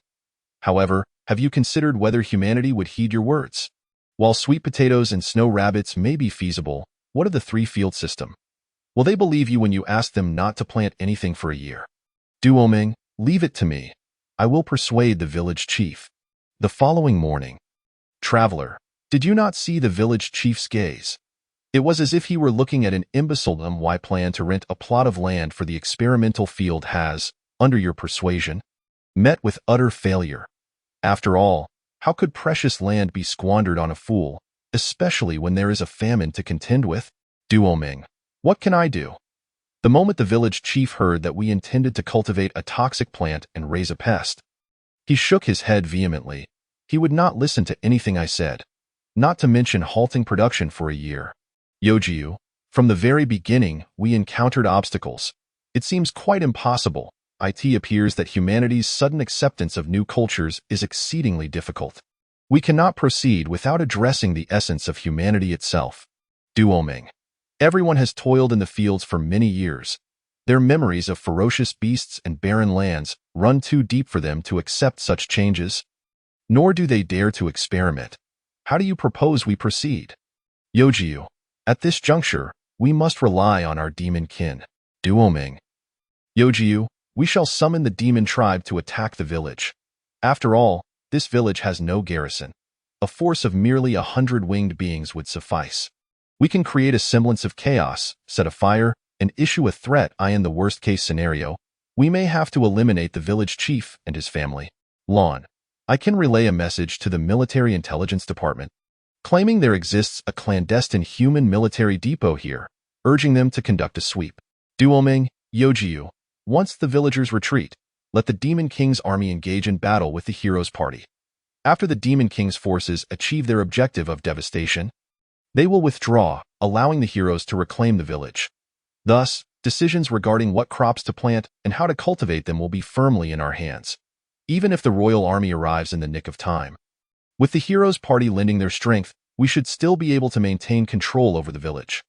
However, have you considered whether humanity would heed your words? While sweet potatoes and snow rabbits may be feasible, what of the three-field system? Will they believe you when you ask them not to plant anything for a year? Duoming, leave it to me. I will persuade the village chief. The following morning. Traveler, did you not see the village chief's gaze? It was as if he were looking at an imbecile why plan to rent a plot of land for the experimental field has, under your persuasion, met with utter failure. After all, how could precious land be squandered on a fool, especially when there is a famine to contend with? Duoming, what can I do? The moment the village chief heard that we intended to cultivate a toxic plant and raise a pest, he shook his head vehemently. He would not listen to anything I said, not to mention halting production for a year. Yojiu, from the very beginning, we encountered obstacles. It seems quite impossible. It appears that humanity's sudden acceptance of new cultures is exceedingly difficult. We cannot proceed without addressing the essence of humanity itself. Duoming, everyone has toiled in the fields for many years. Their memories of ferocious beasts and barren lands run too deep for them to accept such changes. Nor do they dare to experiment. How do you propose we proceed? Yojiu, at this juncture, we must rely on our demon kin. Duoming, Yojiu, we shall summon the demon tribe to attack the village. After all, this village has no garrison. A force of merely 100 winged beings would suffice. We can create a semblance of chaos, set a fire, and issue a threat. In the worst-case scenario, we may have to eliminate the village chief and his family. Lawn, I can relay a message to the military intelligence department, claiming there exists a clandestine human military depot here, urging them to conduct a sweep. Duoming, Yojiu, once the villagers retreat, let the Demon King's army engage in battle with the hero's party. After the Demon King's forces achieve their objective of devastation, they will withdraw, allowing the heroes to reclaim the village. Thus, decisions regarding what crops to plant and how to cultivate them will be firmly in our hands, even if the royal army arrives in the nick of time. With the hero's party lending their strength, we should still be able to maintain control over the village.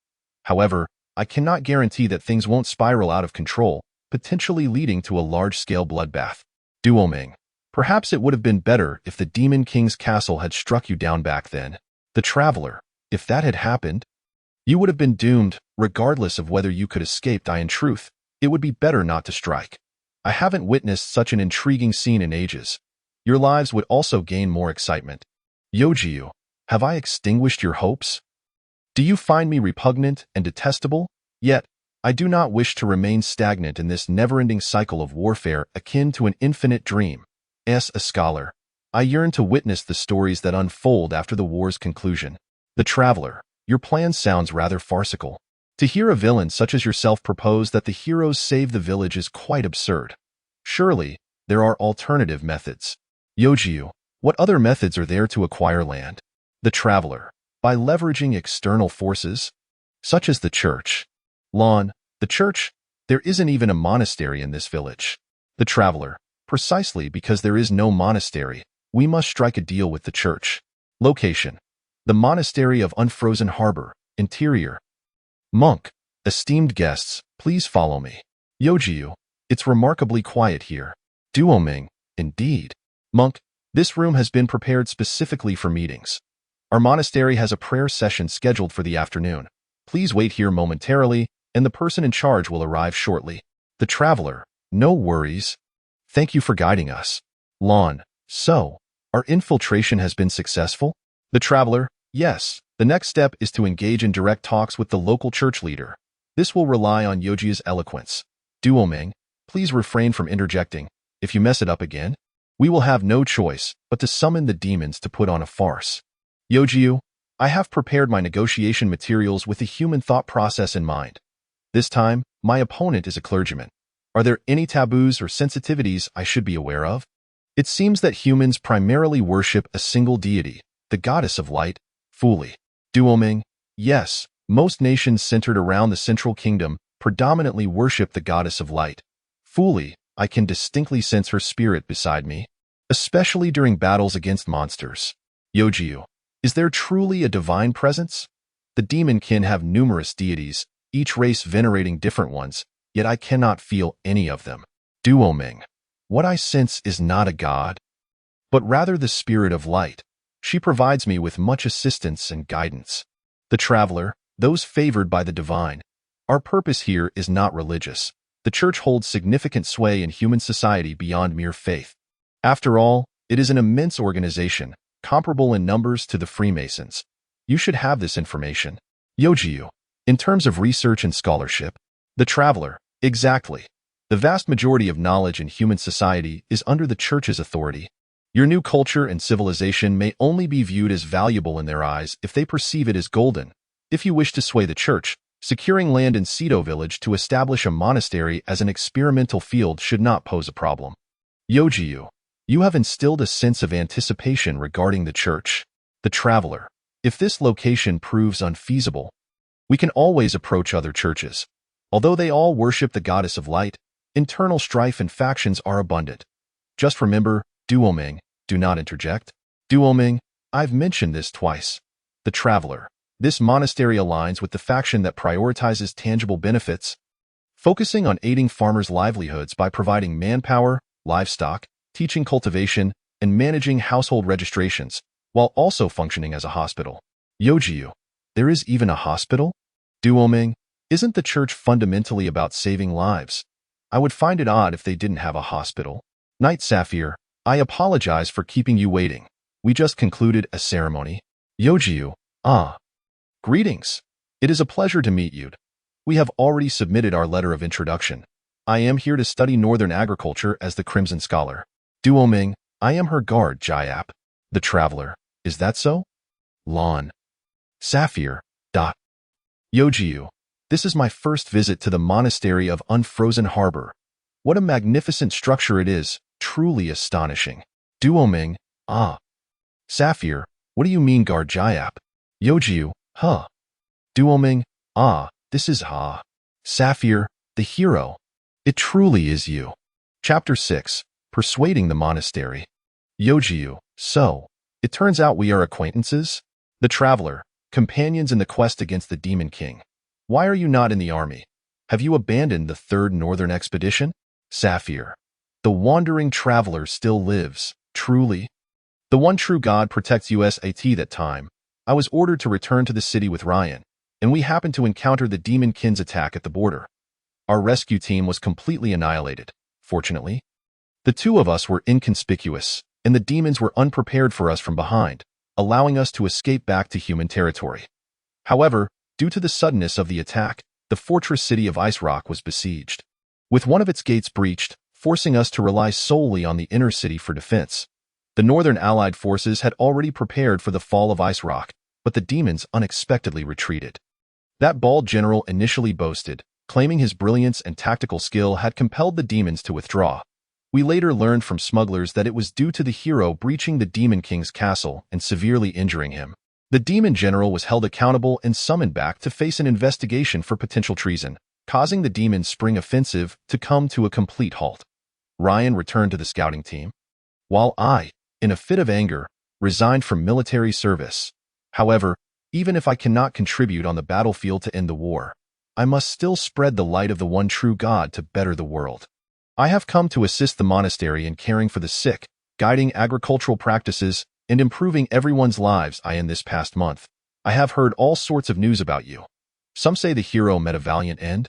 However, I cannot guarantee that things won't spiral out of control, potentially leading to a large-scale bloodbath. Duoming, Perhaps it would have been better if the Demon King's castle had struck you down back then. The Traveler, if that had happened, you would have been doomed, regardless of whether you could escape. In truth, it would be better not to strike. I haven't witnessed such an intriguing scene in ages. Your lives would also gain more excitement. Yojiu, have I extinguished your hopes? Do you find me repugnant and detestable? Yet, I do not wish to remain stagnant in this never-ending cycle of warfare akin to an infinite dream. As a scholar, I yearn to witness the stories that unfold after the war's conclusion. The Traveler, your plan sounds rather farcical. To hear a villain such as yourself propose that the heroes save the village is quite absurd. Surely, there are alternative methods. Yojiu, what other methods are there to acquire land? The Traveler, by leveraging external forces, such as the church. Lon, the church? There isn't even a monastery in this village. The Traveler, precisely because there is no monastery, we must strike a deal with the church. Location: the Monastery of Unfrozen Harbor. Interior: monk, esteemed guests, please follow me. Yojiu, it's remarkably quiet here. Duoming, indeed. Monk, this room has been prepared specifically for meetings. Our monastery has a prayer session scheduled for the afternoon. Please wait here momentarily, and the person in charge will arrive shortly. The Traveler, no worries. Thank you for guiding us. Lon, so, our infiltration has been successful? The Traveler, yes. The next step is to engage in direct talks with the local church leader. This will rely on Yojiu's eloquence. Duoming, please refrain from interjecting. If you mess it up again, we will have no choice but to summon the demons to put on a farce. Yojiu, I have prepared my negotiation materials with the human thought process in mind. This time, my opponent is a clergyman. Are there any taboos or sensitivities I should be aware of? It seems that humans primarily worship a single deity, the goddess of light, Fuli. Duoming, yes, most nations centered around the Central Kingdom predominantly worship the goddess of light. Fuli, I can distinctly sense her spirit beside me, especially during battles against monsters. Yojiu, is there truly a divine presence? The demon kin have numerous deities, each race venerating different ones, yet I cannot feel any of them. Duoming, what I sense is not a god, but rather the spirit of light. She provides me with much assistance and guidance. The Traveler, those favored by the divine. Our purpose here is not religious. The church holds significant sway in human society beyond mere faith. After all, it is an immense organization, comparable in numbers to the Freemasons. You should have this information. Yojiu, in terms of research and scholarship. The Traveler, exactly. The vast majority of knowledge in human society is under the church's authority. Your new culture and civilization may only be viewed as valuable in their eyes if they perceive it as golden. If you wish to sway the church, securing land in Cedo village to establish a monastery as an experimental field should not pose a problem. Yojiu, you have instilled a sense of anticipation regarding the church. The Traveler, if this location proves unfeasible, we can always approach other churches. Although they all worship the goddess of light, internal strife and factions are abundant. Just remember, Duoming, do not interject. Duoming, I've mentioned this twice. The Traveler, this monastery aligns with the faction that prioritizes tangible benefits, focusing on aiding farmers' livelihoods by providing manpower, livestock, teaching cultivation, and managing household registrations, while also functioning as a hospital. Yojiu, there is even a hospital? Duoming, isn't the church fundamentally about saving lives? I would find it odd if they didn't have a hospital. Knight Sapphire, I apologize for keeping you waiting. We just concluded a ceremony. Yojiu, greetings. It is a pleasure to meet you. We have already submitted our letter of introduction. I am here to study northern agriculture as the Crimson Scholar. Duoming, I am her guard, Jayap. The Traveler, is that so? Lon. Sapphire. Yojiu, this is my first visit to the Monastery of Unfrozen Harbor. What a magnificent structure it is, truly astonishing. Duoming, Sapphire, what do you mean, guard Jayap? Yojiu, Duoming, this is Sapphire, the hero. It truly is you. Chapter 6, Persuading the Monastery. Yojiu, so, it turns out we are acquaintances? The Traveler, companions in the quest against the Demon King. Why are you not in the army? Have you abandoned the Third Northern Expedition? Sapphire, The wandering traveler still lives, truly. The one true God protects us. At that time, I was ordered to return to the city with Ryan, and we happened to encounter the demon kin's attack at the border. Our rescue team was completely annihilated, fortunately. The two of us were inconspicuous, and the demons were unprepared for us from behind, allowing us to escape back to human territory. However, due to the suddenness of the attack, the fortress city of Ice Rock was besieged, with one of its gates breached, forcing us to rely solely on the inner city for defense. The Northern Allied forces had already prepared for the fall of Ice Rock, but the demons unexpectedly retreated. That bald general initially boasted, claiming his brilliance and tactical skill had compelled the demons to withdraw. We later learned from smugglers that it was due to the hero breaching the Demon King's castle and severely injuring him. The demon general was held accountable and summoned back to face an investigation for potential treason, causing the demon's spring offensive to come to a complete halt. Ryan returned to the scouting team, while I, in a fit of anger, resigned from military service. However, even if I cannot contribute on the battlefield to end the war, I must still spread the light of the one true God to better the world. I have come to assist the monastery in caring for the sick, guiding agricultural practices, and improving everyone's lives. In this past month, I have heard all sorts of news about you. Some say the hero met a valiant end.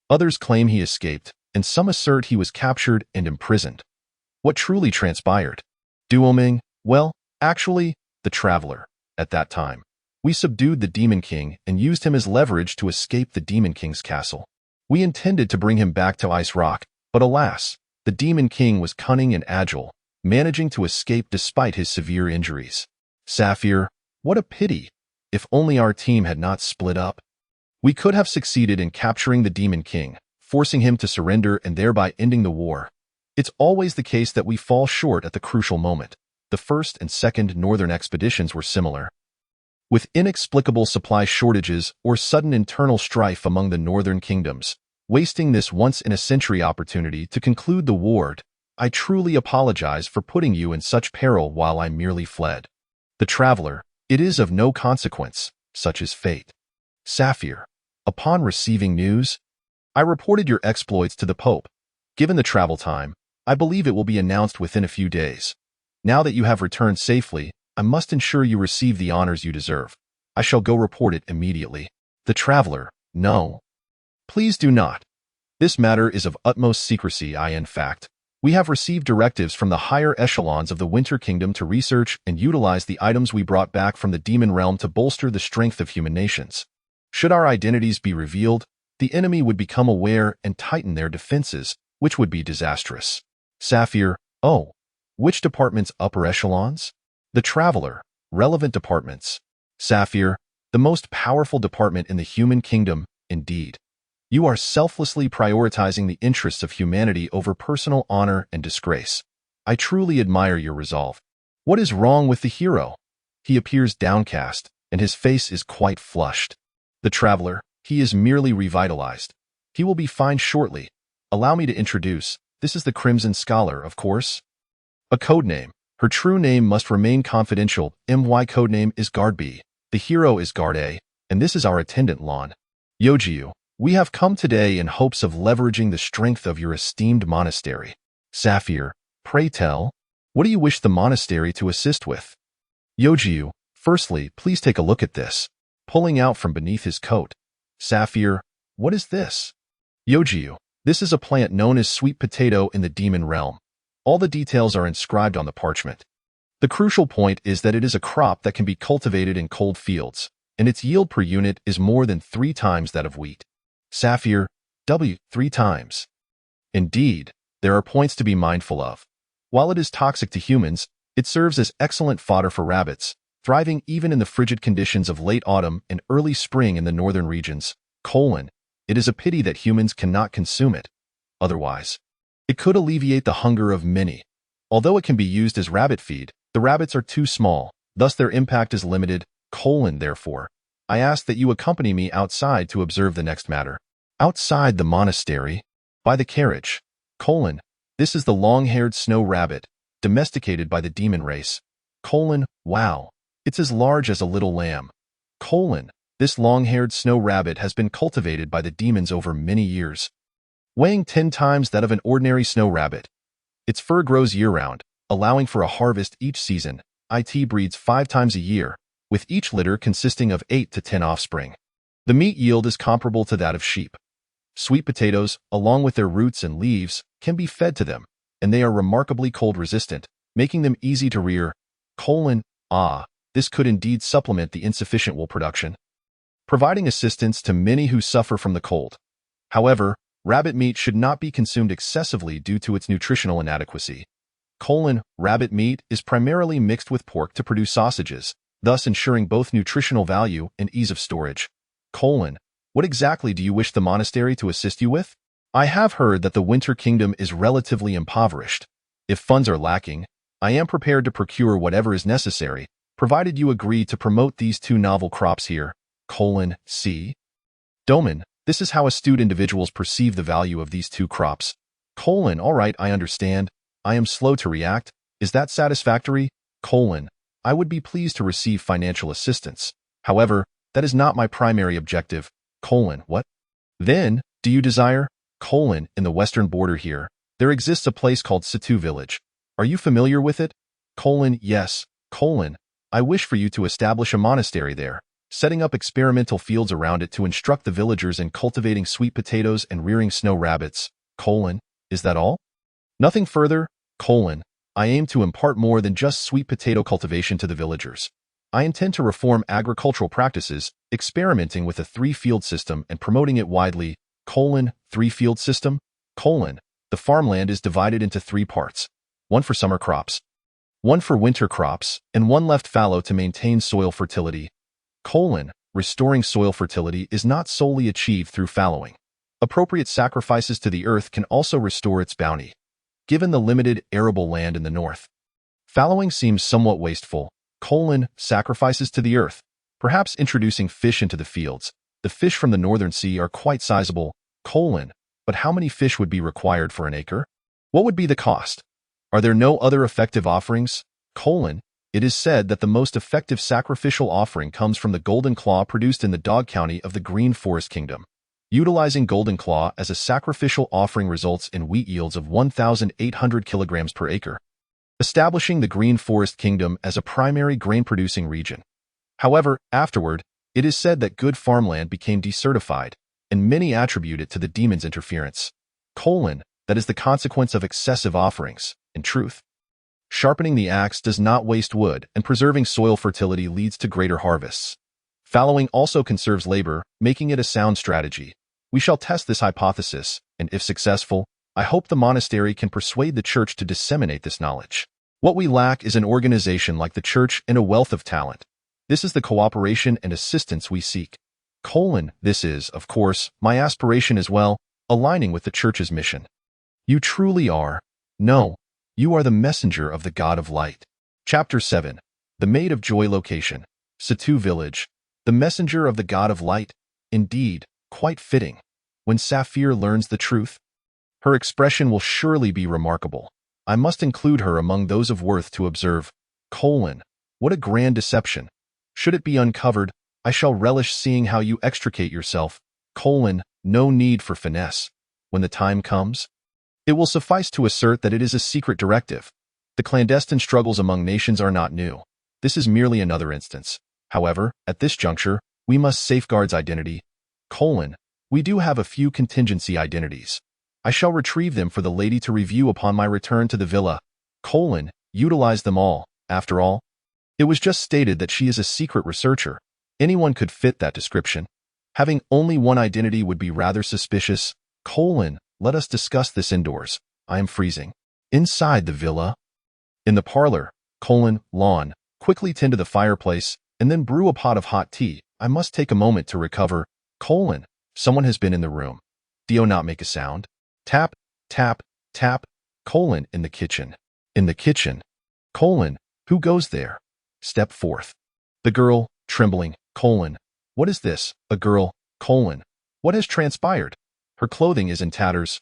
Others claim he escaped, and some assert he was captured and imprisoned. What truly transpired? Duoming, well, actually, the traveler. At that time, we subdued the Demon King and used him as leverage to escape the Demon King's castle. We intended to bring him back to Ice Rock, but alas, the Demon King was cunning and agile, managing to escape despite his severe injuries. Sapphire, what a pity. If only our team had not split up. We could have succeeded in capturing the Demon King, forcing him to surrender and thereby ending the war. It's always the case that we fall short at the crucial moment. The first and second northern expeditions were similar, with inexplicable supply shortages or sudden internal strife among the northern kingdoms, wasting this once-in-a-century opportunity to conclude the war. I truly apologize for putting you in such peril while I merely fled. The traveler, it is of no consequence, such is fate. Sapphire, upon receiving news, I reported your exploits to the Pope. Given the travel time, I believe it will be announced within a few days. Now that you have returned safely, I must ensure you receive the honors you deserve. I shall go report it immediately. The traveler, no. Please do not. This matter is of utmost secrecy. In fact, we have received directives from the higher echelons of the Winter Kingdom to research and utilize the items we brought back from the demon realm to bolster the strength of human nations. Should our identities be revealed, the enemy would become aware and tighten their defenses, which would be disastrous. Sapphire, oh. Which department's upper echelons? The traveler, relevant departments. Sapphire, the most powerful department in the human kingdom, indeed. You are selflessly prioritizing the interests of humanity over personal honor and disgrace. I truly admire your resolve. What is wrong with the hero? He appears downcast, and his face is quite flushed. The traveler, he is merely revitalized. He will be fine shortly. Allow me to introduce, this is the Crimson Scholar, of course. A codename. Her true name must remain confidential. My codename is Guard B. The hero is Guard A, and this is our attendant Lon. Yojiu, we have come today in hopes of leveraging the strength of your esteemed monastery. Sapphire, pray tell, what do you wish the monastery to assist with? Yojiu, firstly, please take a look at this. Pulling out from beneath his coat. Sapphire, what is this? Yojiu, this is a plant known as sweet potato in the demon realm. All the details are inscribed on the parchment. The crucial point is that it is a crop that can be cultivated in cold fields, and its yield per unit is more than 3 times that of wheat. Sapphire, 3 times. Indeed, there are points to be mindful of. While it is toxic to humans, it serves as excellent fodder for rabbits, thriving even in the frigid conditions of late autumn and early spring in the northern regions. It is a pity that humans cannot consume it. Otherwise, it could alleviate the hunger of many. Although it can be used as rabbit feed, the rabbits are too small, thus their impact is limited. Therefore, I ask that you accompany me outside to observe the next matter. Outside the monastery, by the carriage. This is the long-haired snow rabbit, domesticated by the demon race. Wow, it's as large as a little lamb. This long-haired snow rabbit has been cultivated by the demons over many years, weighing 10 times that of an ordinary snow rabbit. Its fur grows year-round, allowing for a harvest each season. It breeds 5 times a year, with each litter consisting of 8 to 10 offspring. The meat yield is comparable to that of sheep. Sweet potatoes, along with their roots and leaves, can be fed to them, and they are remarkably cold-resistant, making them easy to rear. This could indeed supplement the insufficient wool production, providing assistance to many who suffer from the cold. However, rabbit meat should not be consumed excessively due to its nutritional inadequacy. Rabbit meat is primarily mixed with pork to produce sausages, thus ensuring both nutritional value and ease of storage. What exactly do you wish the monastery to assist you with? I have heard that the Winter Kingdom is relatively impoverished. If funds are lacking, I am prepared to procure whatever is necessary, provided you agree to promote these 2 novel crops here. C. Doman, this is how astute individuals perceive the value of these 2 crops. All right, I understand. I am slow to react. Is that satisfactory? I would be pleased to receive financial assistance. However, that is not my primary objective. What? Then, do you desire? In the western border here, there exists a place called Situ Village. Are you familiar with it? Yes. I wish for you to establish a monastery there, setting up experimental fields around it to instruct the villagers in cultivating sweet potatoes and rearing snow rabbits. Is that all? Nothing further. I aim to impart more than just sweet potato cultivation to the villagers. I intend to reform agricultural practices, experimenting with a 3-field system and promoting it widely. 3-field system? The farmland is divided into 3 parts. 1 for summer crops, 1 for winter crops, and 1 left fallow to maintain soil fertility. Restoring soil fertility is not solely achieved through fallowing. Appropriate sacrifices to the earth can also restore its bounty. Given the limited arable land in the north, fallowing seems somewhat wasteful. Sacrifices to the earth. Perhaps introducing fish into the fields. The fish from the northern sea are quite sizable. But how many fish would be required for an acre? What would be the cost? Are there no other effective offerings? It is said that the most effective sacrificial offering comes from the golden claw produced in the Dog County of the Green Forest Kingdom. Utilizing golden claw as a sacrificial offering results in wheat yields of 1,800 kilograms per acre, establishing the Green Forest Kingdom as a primary grain-producing region. However, afterward, it is said that good farmland became desertified, and many attribute it to the demon's interference. That is the consequence of excessive offerings. In truth, sharpening the axe does not waste wood, and preserving soil fertility leads to greater harvests. Fallowing also conserves labor, making it a sound strategy. We shall test this hypothesis, and if successful, I hope the monastery can persuade the church to disseminate this knowledge. What we lack is an organization like the church and a wealth of talent. This is the cooperation and assistance we seek. This is, of course, my aspiration as well, aligning with the church's mission. You truly are. No, you are the messenger of the God of Light. Chapter 7. The Maid of Joy Location. Situ Village. The messenger of the God of Light. Indeed, quite fitting. When Saphir learns the truth, her expression will surely be remarkable. I must include her among those of worth to observe. What a grand deception. Should it be uncovered, I shall relish seeing how you extricate yourself. No need for finesse. When the time comes, it will suffice to assert that it is a secret directive. The clandestine struggles among nations are not new. This is merely another instance. However, at this juncture, we must safeguard identity. We do have a few contingency identities. I shall retrieve them for the lady to review upon my return to the villa. Utilize them all. After all, it was just stated that she is a secret researcher. Anyone could fit that description. Having only one identity would be rather suspicious. Let us discuss this indoors. I am freezing. Inside the villa. In the parlor, lawn, quickly tend to the fireplace, and then brew a pot of hot tea. I must take a moment to recover. Someone has been in the room. Dio not make a sound. Tap, tap, tap. In the kitchen. In the kitchen. Who goes there? Step forth. The girl, trembling. What is this? A girl. What has transpired? Her clothing is in tatters.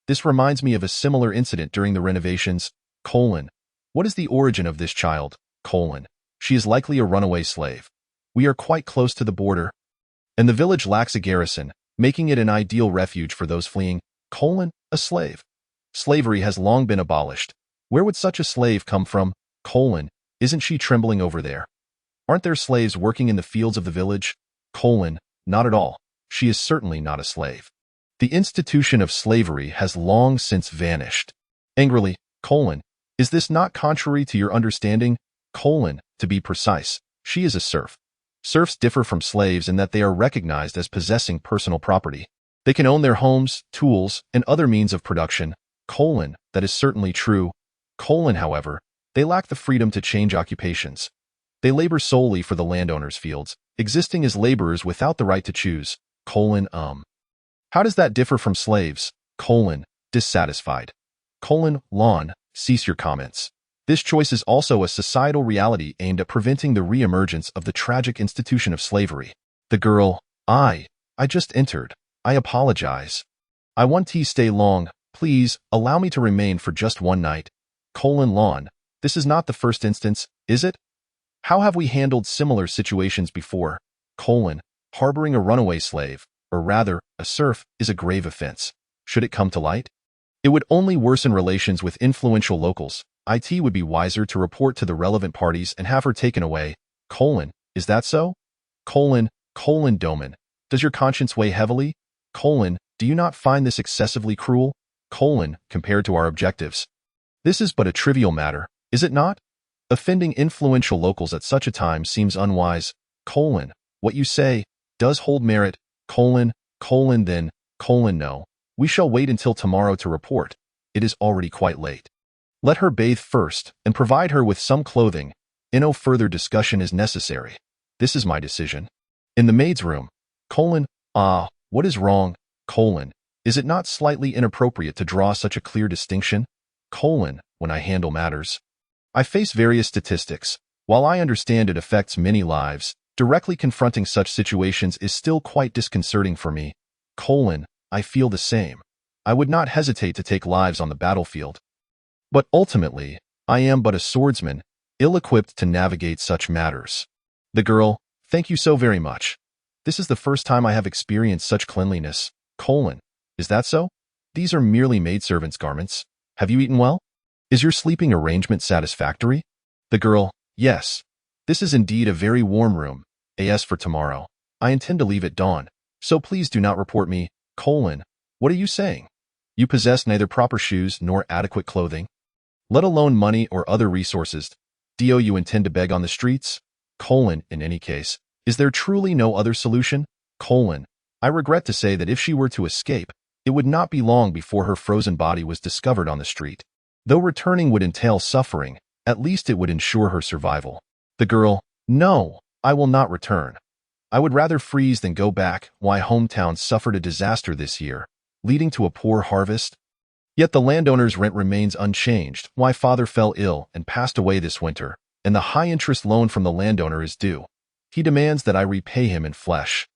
This reminds me of a similar incident during the renovations. What is the origin of this child? She is likely a runaway slave. We are quite close to the border, and the village lacks a garrison, making it an ideal refuge for those fleeing. A slave. Slavery has long been abolished. Where would such a slave come from? Isn't she trembling over there? Aren't there slaves working in the fields of the village? Not at all. She is certainly not a slave. The institution of slavery has long since vanished. Angrily, is this not contrary to your understanding? To be precise, she is a serf. Serfs differ from slaves in that they are recognized as possessing personal property. They can own their homes, tools, and other means of production. That is certainly true. However, they lack the freedom to change occupations. They labor solely for the landowner's fields, existing as laborers without the right to choose. How does that differ from slaves? Dissatisfied. Lawn, cease your comments. This choice is also a societal reality aimed at preventing the re-emergence of the tragic institution of slavery. The girl, I just entered. I apologize. I want to stay long. Please, allow me to remain for just one night. Lawn, this is not the first instance, is it? How have we handled similar situations before? Harboring a runaway slave, or rather, a serf, is a grave offense. Should it come to light? It would only worsen relations with influential locals. It would be wiser to report to the relevant parties and have her taken away. Is that so? Doman. Does your conscience weigh heavily? Do you not find this excessively cruel? Compared to our objectives. This is but a trivial matter, is it not? Offending influential locals at such a time seems unwise. What you say does hold merit. Then, no. We shall wait until tomorrow to report. It is already quite late. Let her bathe first and provide her with some clothing. No further discussion is necessary. This is my decision. In the maid's room. What is wrong? Is it not slightly inappropriate to draw such a clear distinction? When I handle matters. I face various statistics. While I understand it affects many lives, directly confronting such situations is still quite disconcerting for me. I feel the same. I would not hesitate to take lives on the battlefield. But ultimately, I am but a swordsman, ill-equipped to navigate such matters. The girl, thank you so very much. This is the first time I have experienced such cleanliness. Is that so? These are merely maidservant's garments. Have you eaten well? Is your sleeping arrangement satisfactory? The girl, yes. This is indeed a very warm room. As for tomorrow, I intend to leave at dawn, so please do not report me. What are you saying? You possess neither proper shoes nor adequate clothing, let alone money or other resources. Do you intend to beg on the streets? In any case, is there truly no other solution? I regret to say that if she were to escape, it would not be long before her frozen body was discovered on the street. Though returning would entail suffering, at least it would ensure her survival. The girl, no, I will not return. I would rather freeze than go back. My hometown suffered a disaster this year, leading to a poor harvest. Yet the landowner's rent remains unchanged. My father fell ill and passed away this winter, and the high-interest loan from the landowner is due. He demands that I repay him in flesh.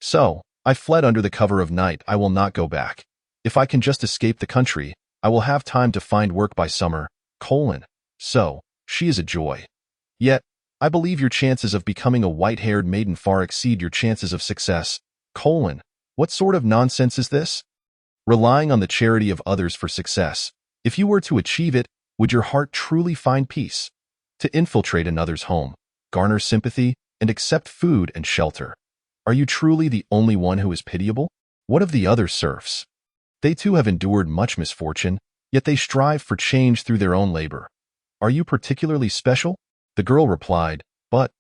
So, I fled under the cover of night. I will not go back. If I can just escape the country, I will have time to find work by summer. So, she is a joy. Yet, I believe your chances of becoming a white-haired maiden far exceed your chances of success. What sort of nonsense is this? Relying on the charity of others for success. If you were to achieve it, would your heart truly find peace? To infiltrate another's home, garner sympathy, and accept food and shelter. Are you truly the only one who is pitiable? What of the other serfs? They too have endured much misfortune, yet they strive for change through their own labor. Are you particularly special? The girl replied, but.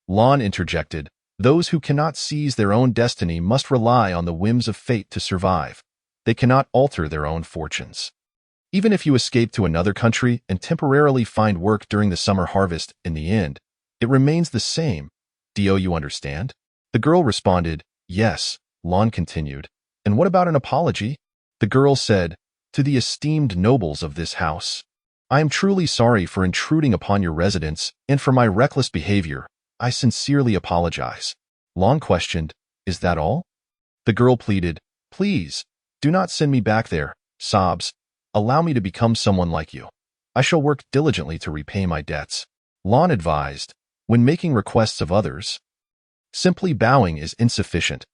Lon interjected, those who cannot seize their own destiny must rely on the whims of fate to survive. They cannot alter their own fortunes. Even if you escape to another country and temporarily find work during the summer harvest, in the end, it remains the same. Do you understand? The girl responded, yes. Lon continued, and what about an apology? The girl said, to the esteemed nobles of this house. I am truly sorry for intruding upon your residence, and for my reckless behavior. I sincerely apologize. Lon questioned, is that all? The girl pleaded, please, do not send me back there. Sobs, allow me to become someone like you. I shall work diligently to repay my debts. Lon advised, when making requests of others, simply bowing is insufficient.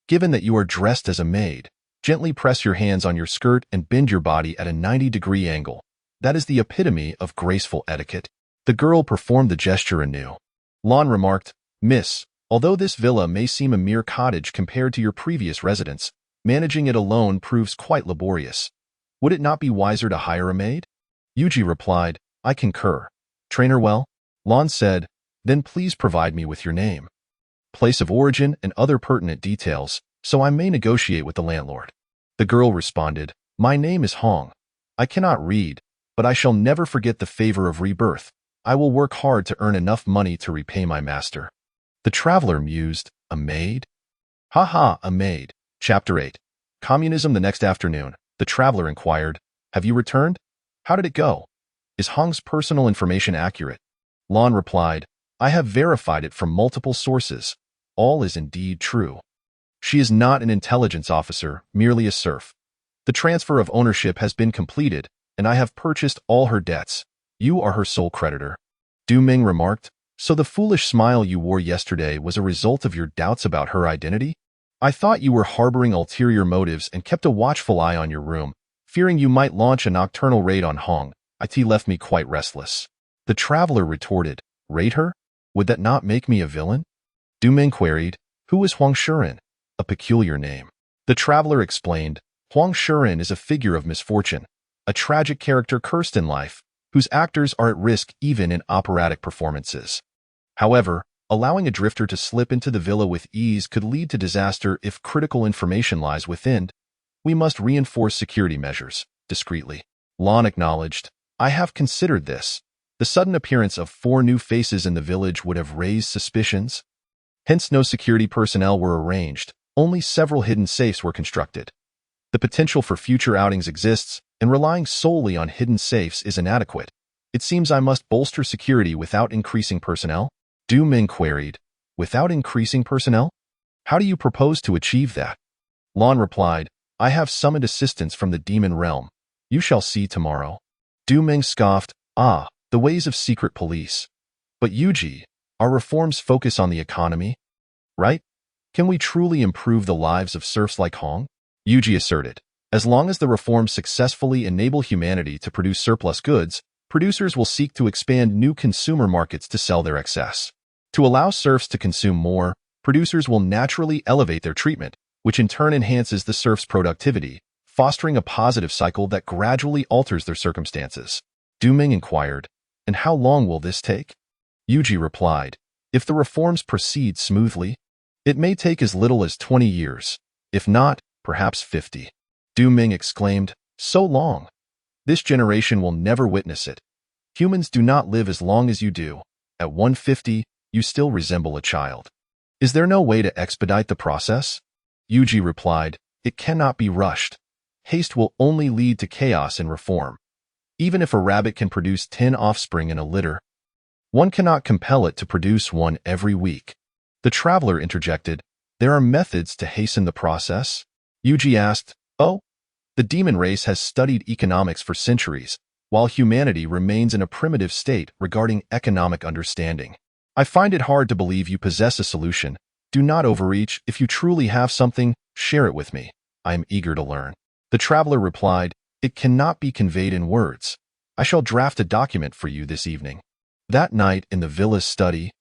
Given that you are dressed as a maid, Gently press your hands on your skirt and bend your body at a 90-degree angle. That is the epitome of graceful etiquette. The girl performed the gesture anew. Lon remarked, Miss, although this villa may seem a mere cottage compared to your previous residence, managing it alone proves quite laborious. Would it not be wiser to hire a maid? Yuji replied, I concur. Train her well? Lon said, then please provide me with your name, place of origin, and other pertinent details, so I may negotiate with the landlord. The girl responded, My name is Hong. I cannot read, but I shall never forget the favor of rebirth. I will work hard to earn enough money to repay my master. The traveler mused, A maid? Ha ha, a maid. Chapter 8. Communism. The next afternoon, the traveler inquired, Have you returned? How did it go? Is Hong's personal information accurate? Lon replied, I have verified it from multiple sources. All is indeed true. She is not an intelligence officer, merely a serf. The transfer of ownership has been completed, and I have purchased all her debts. You are her sole creditor. Du Ming remarked, So the foolish smile you wore yesterday was a result of your doubts about her identity? I thought you were harboring ulterior motives and kept a watchful eye on your room, fearing you might launch a nocturnal raid on Hong. It left me quite restless. The traveler retorted, Raid her? Would that not make me a villain? Du Ming queried, Who is Huang Shiren? A peculiar name. The traveler explained, Huang Shiren is a figure of misfortune, a tragic character cursed in life, whose actors are at risk even in operatic performances. However, allowing a drifter to slip into the villa with ease could lead to disaster if critical information lies within. We must reinforce security measures, discreetly. Lon acknowledged, I have considered this. The sudden appearance of 4 new faces in the village would have raised suspicions. Hence no security personnel were arranged, only several hidden safes were constructed. The potential for future outings exists, and relying solely on hidden safes is inadequate. It seems I must bolster security without increasing personnel? Du Ming queried, Without increasing personnel? How do you propose to achieve that? Lon replied, I have summoned assistance from the demon realm. You shall see tomorrow. Du Ming scoffed, the ways of secret police. But Yuji, our reforms focus on the economy, right? Can we truly improve the lives of serfs like Hong? Yuji asserted, as long as the reforms successfully enable humanity to produce surplus goods, producers will seek to expand new consumer markets to sell their excess. To allow serfs to consume more, producers will naturally elevate their treatment, which in turn enhances the serfs' productivity, fostering a positive cycle that gradually alters their circumstances. Du Ming inquired, And how long will this take? Yuji replied, If the reforms proceed smoothly, it may take as little as 20 years. If not, perhaps 50. Du Ming exclaimed, So long. This generation will never witness it. Humans do not live as long as you do. At 150, you still resemble a child. Is there no way to expedite the process? Yuji replied, It cannot be rushed. Haste will only lead to chaos and reform. Even if a rabbit can produce 10 offspring in a litter, one cannot compel it to produce one every week. The traveler interjected, There are methods to hasten the process? Yuji asked, Oh, the demon race has studied economics for centuries, while humanity remains in a primitive state regarding economic understanding. I find it hard to believe you possess a solution. Do not overreach. If you truly have something, share it with me. I am eager to learn. The traveler replied, It cannot be conveyed in words. I shall draft a document for you this evening. That night in the villa's study,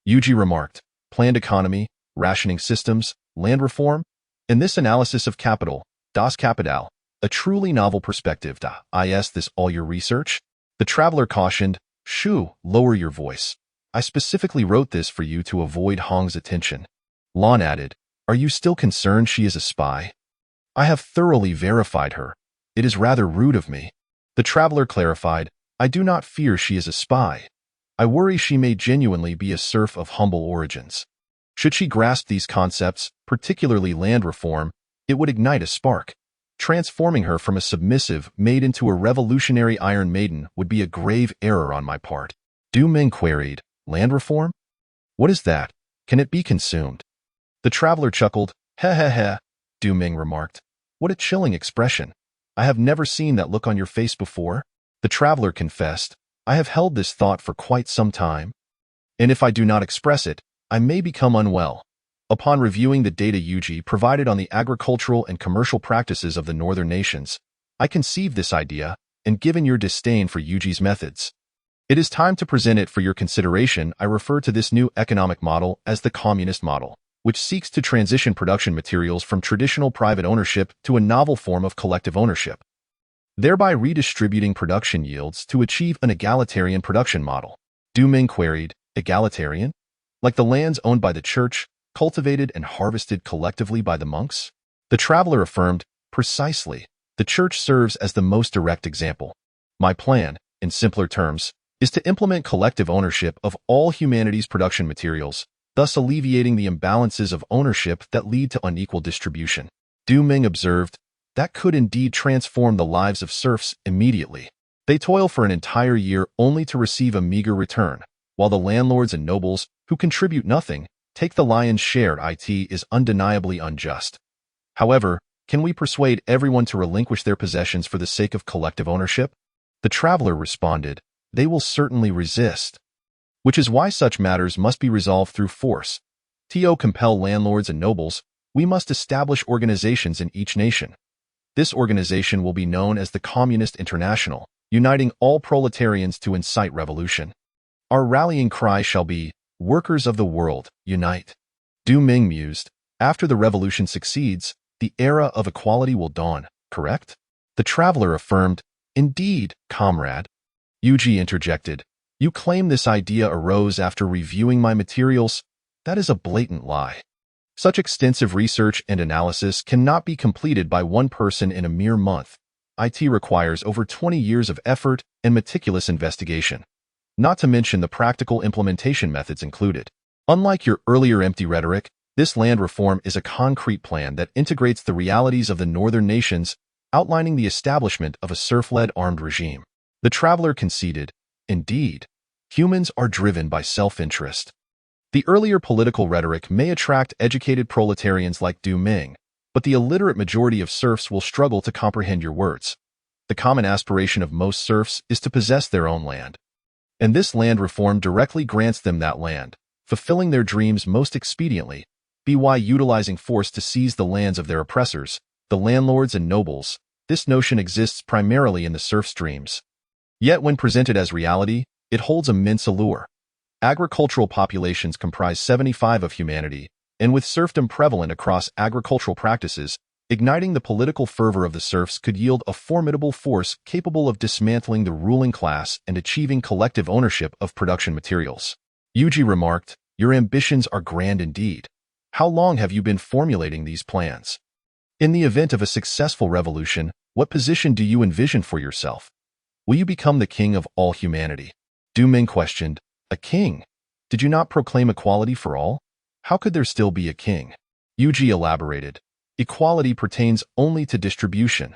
Yuji remarked, Planned economy, rationing systems, land reform, and this analysis of capital, Das Kapital, a truly novel perspective. Is this all your research? The traveler cautioned, Shoo, lower your voice. I specifically wrote this for you to avoid Hong's attention. Lon added, Are you still concerned she is a spy? I have thoroughly verified her. It is rather rude of me. The traveler clarified, I do not fear she is a spy. I worry she may genuinely be a serf of humble origins. Should she grasp these concepts, particularly land reform, it would ignite a spark. Transforming her from a submissive maid into a revolutionary Iron Maiden would be a grave error on my part. Du Ming queried, Land reform? What is that? Can it be consumed? The traveler chuckled, Heh. Du Ming remarked, What a chilling expression. I have never seen that look on your face before. The traveler confessed, I have held this thought for quite some time. And if I do not express it, I may become unwell. Upon reviewing the data Yuji provided on the agricultural and commercial practices of the northern nations, I conceived this idea, and given your disdain for Yuji's methods, it is time to present it for your consideration. I refer to this new economic model as the communist model, which seeks to transition production materials from traditional private ownership to a novel form of collective ownership, thereby redistributing production yields to achieve an egalitarian production model. Du Ming queried, egalitarian? Like the lands owned by the church, cultivated and harvested collectively by the monks? The traveler affirmed, precisely. The church serves as the most direct example. My plan, in simpler terms, is to implement collective ownership of all humanity's production materials, thus alleviating the imbalances of ownership that lead to unequal distribution. Du Ming observed, that could indeed transform the lives of serfs immediately. They toil for an entire year only to receive a meager return, while the landlords and nobles, who contribute nothing, take the lion's share. It is undeniably unjust. However, can we persuade everyone to relinquish their possessions for the sake of collective ownership? The traveler responded, they will certainly resist, which is why such matters must be resolved through force. To compel landlords and nobles, we must establish organizations in each nation. This organization will be known as the Communist International, uniting all proletarians to incite revolution. Our rallying cry shall be, Workers of the world, unite. Du Ming mused, after the revolution succeeds, the era of equality will dawn, correct? The traveler affirmed, indeed, comrade. Yuji interjected, you claim this idea arose after reviewing my materials? That is a blatant lie. Such extensive research and analysis cannot be completed by one person in a mere month. It requires over 20 years of effort and meticulous investigation, not to mention the practical implementation methods included. Unlike your earlier empty rhetoric, this land reform is a concrete plan that integrates the realities of the northern nations, outlining the establishment of a serf-led armed regime. The traveler conceded, indeed, humans are driven by self-interest. The earlier political rhetoric may attract educated proletarians like Du Ming, but the illiterate majority of serfs will struggle to comprehend your words. The common aspiration of most serfs is to possess their own land, and this land reform directly grants them that land, fulfilling their dreams most expediently, by utilizing force to seize the lands of their oppressors, the landlords and nobles. This notion exists primarily in the serfs' dreams. Yet when presented as reality, it holds immense allure. Agricultural populations comprise 75% of humanity, and with serfdom prevalent across agricultural practices, igniting the political fervor of the serfs could yield a formidable force capable of dismantling the ruling class and achieving collective ownership of production materials. Yuji remarked, your ambitions are grand indeed. How long have you been formulating these plans? In the event of a successful revolution, what position do you envision for yourself? Will you become the king of all humanity? Du Ming questioned, a king? Did you not proclaim equality for all? How could there still be a king? Yuji elaborated, equality pertains only to distribution.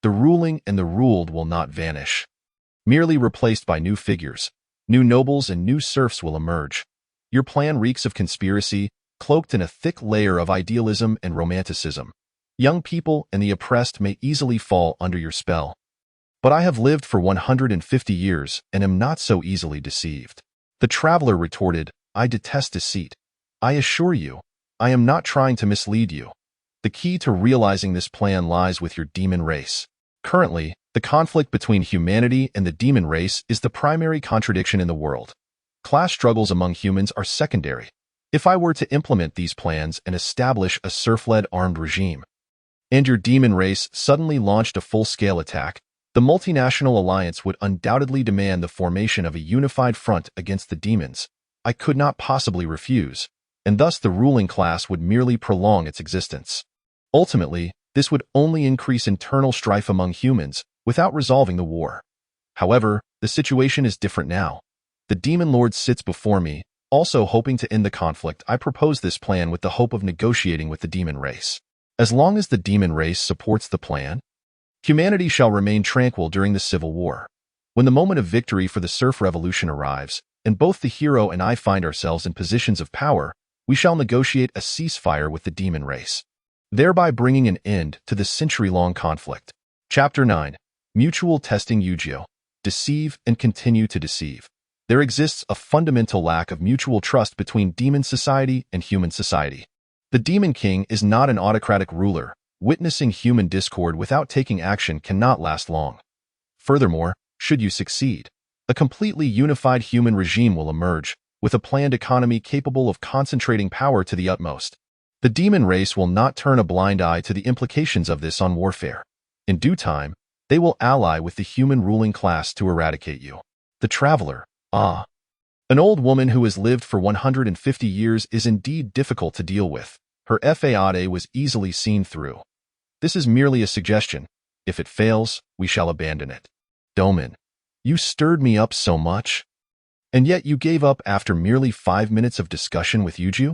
The ruling and the ruled will not vanish, merely replaced by new figures. New nobles and new serfs will emerge. Your plan reeks of conspiracy, cloaked in a thick layer of idealism and romanticism. Young people and the oppressed may easily fall under your spell. But I have lived for 150 years and am not so easily deceived. The traveler retorted, I detest deceit. I assure you, I am not trying to mislead you. The key to realizing this plan lies with your demon race. Currently, the conflict between humanity and the demon race is the primary contradiction in the world. Class struggles among humans are secondary. If I were to implement these plans and establish a serf-led armed regime, and your demon race suddenly launched a full-scale attack, the multinational alliance would undoubtedly demand the formation of a unified front against the demons. I could not possibly refuse, and thus the ruling class would merely prolong its existence. Ultimately, this would only increase internal strife among humans without resolving the war. However, the situation is different now. The demon lord sits before me, also hoping to end the conflict. I propose this plan with the hope of negotiating with the demon race. As long as the demon race supports the plan, humanity shall remain tranquil during the civil war. When the moment of victory for the serf revolution arrives, and both the hero and I find ourselves in positions of power, we shall negotiate a ceasefire with the demon race, thereby bringing an end to the century-long conflict. Chapter 9. Mutual Testing. Yu-Gi-Oh! Deceive and continue to deceive. There exists a fundamental lack of mutual trust between demon society and human society. The Demon King is not an autocratic ruler. Witnessing human discord without taking action cannot last long. Furthermore, should you succeed, a completely unified human regime will emerge, with a planned economy capable of concentrating power to the utmost. The demon race will not turn a blind eye to the implications of this on warfare. In due time, they will ally with the human ruling class to eradicate you. The Traveler. An old woman who has lived for 150 years is indeed difficult to deal with. Her faade was easily seen through. This is merely a suggestion. If it fails, we shall abandon it. Domin, you stirred me up so much. And yet you gave up after merely 5 minutes of discussion with Yuju?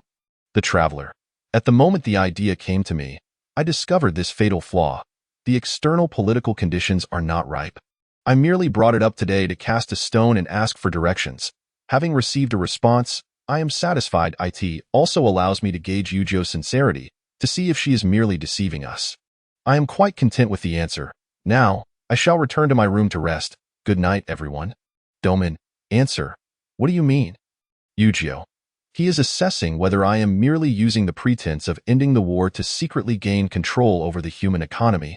The Traveler. At the moment the idea came to me, I discovered this fatal flaw. The external political conditions are not ripe. I merely brought it up today to cast a stone and ask for directions. Having received a response, I am satisfied. It also allows me to gauge Yuju's sincerity, to see if she is merely deceiving us. I am quite content with the answer. Now, I shall return to my room to rest. Good night, everyone. Domin, answer. What do you mean? Yuju. He is assessing whether I am merely using the pretense of ending the war to secretly gain control over the human economy,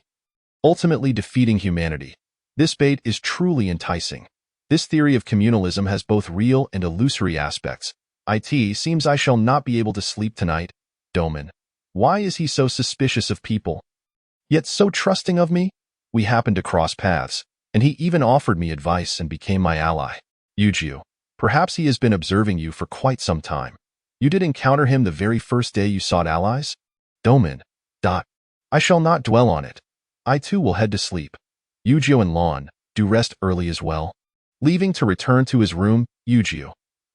ultimately defeating humanity. This bait is truly enticing. This theory of communalism has both real and illusory aspects. It seems I shall not be able to sleep tonight. Domin. Why is he so suspicious of people? Yet so trusting of me? We happened to cross paths, and he even offered me advice and became my ally. Yuju. Perhaps he has been observing you for quite some time. You did encounter him the very first day you sought allies? Domin. I shall not dwell on it. I too will head to sleep. Yuju and Lon, do rest early as well. Leaving to return to his room, Yuju.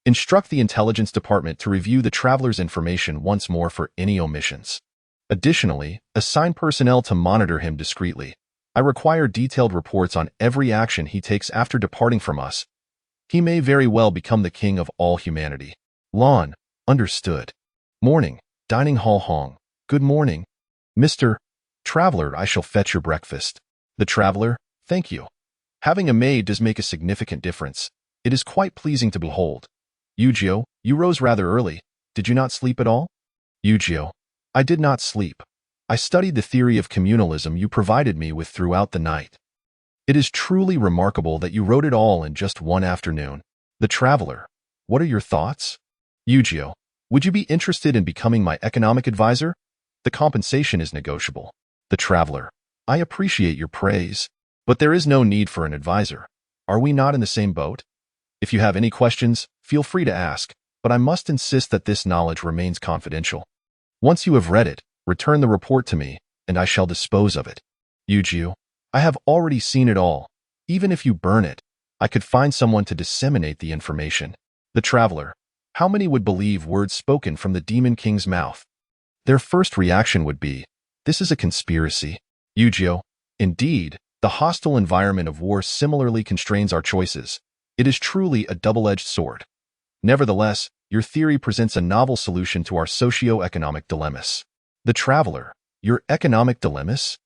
Instruct the intelligence department to review the traveler's information once more for any omissions. Additionally, assign personnel to monitor him discreetly. I require detailed reports on every action he takes after departing from us. He may very well become the king of all humanity. Lon, understood. Morning, dining hall Hong. Good morning. Mr. Traveler, I shall fetch your breakfast. The Traveler, thank you. Having a maid does make a significant difference. It is quite pleasing to behold. Yuju, you rose rather early. Did you not sleep at all? Yuju, I did not sleep. I studied the theory of communalism you provided me with throughout the night. It is truly remarkable that you wrote it all in just one afternoon. The Traveler, what are your thoughts? Yuju, would you be interested in becoming my economic advisor? The compensation is negotiable. The Traveler, I appreciate your praise, but there is no need for an advisor. Are we not in the same boat? If you have any questions, feel free to ask, but I must insist that this knowledge remains confidential. Once you have read it, return the report to me, and I shall dispose of it. Yuju, I have already seen it all. Even if you burn it, I could find someone to disseminate the information. The Traveler, how many would believe words spoken from the Demon King's mouth? Their first reaction would be, this is a conspiracy. Yuju, indeed, the hostile environment of war similarly constrains our choices. It is truly a double-edged sword. Nevertheless, your theory presents a novel solution to our socio-economic dilemmas. The Traveler, your economic dilemmas?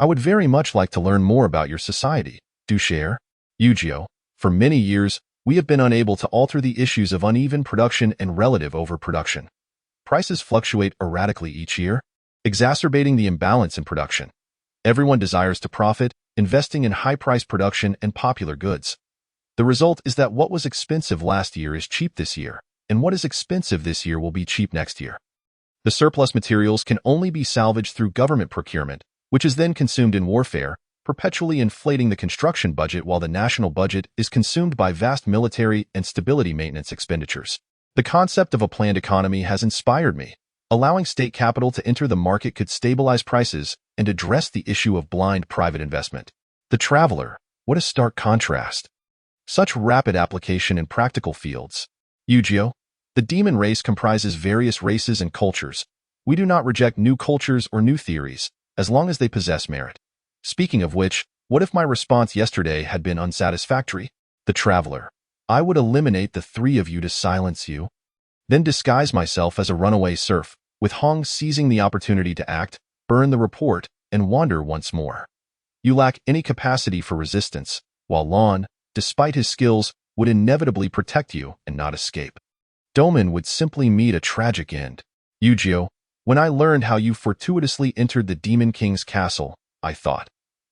I would very much like to learn more about your society. Do share? Yuju, for many years, we have been unable to alter the issues of uneven production and relative overproduction. Prices fluctuate erratically each year, exacerbating the imbalance in production. Everyone desires to profit, investing in high-priced production and popular goods. The result is that what was expensive last year is cheap this year, and what is expensive this year will be cheap next year. The surplus materials can only be salvaged through government procurement, which is then consumed in warfare, perpetually inflating the construction budget while the national budget is consumed by vast military and stability maintenance expenditures. The concept of a planned economy has inspired me. Allowing state capital to enter the market could stabilize prices and address the issue of blind private investment. The Traveler, what a stark contrast. Such rapid application in practical fields. Yuju, the demon race comprises various races and cultures. We do not reject new cultures or new theories, as long as they possess merit. Speaking of which, what if my response yesterday had been unsatisfactory? The Traveler, I would eliminate the three of you to silence you, then disguise myself as a runaway serf, with Hong seizing the opportunity to act, burn the report, and wander once more. You lack any capacity for resistance, while Lon, despite his skills, would inevitably protect you and not escape. Domin would simply meet a tragic end. Yuju, When I learned how you fortuitously entered the Demon King's castle, I thought,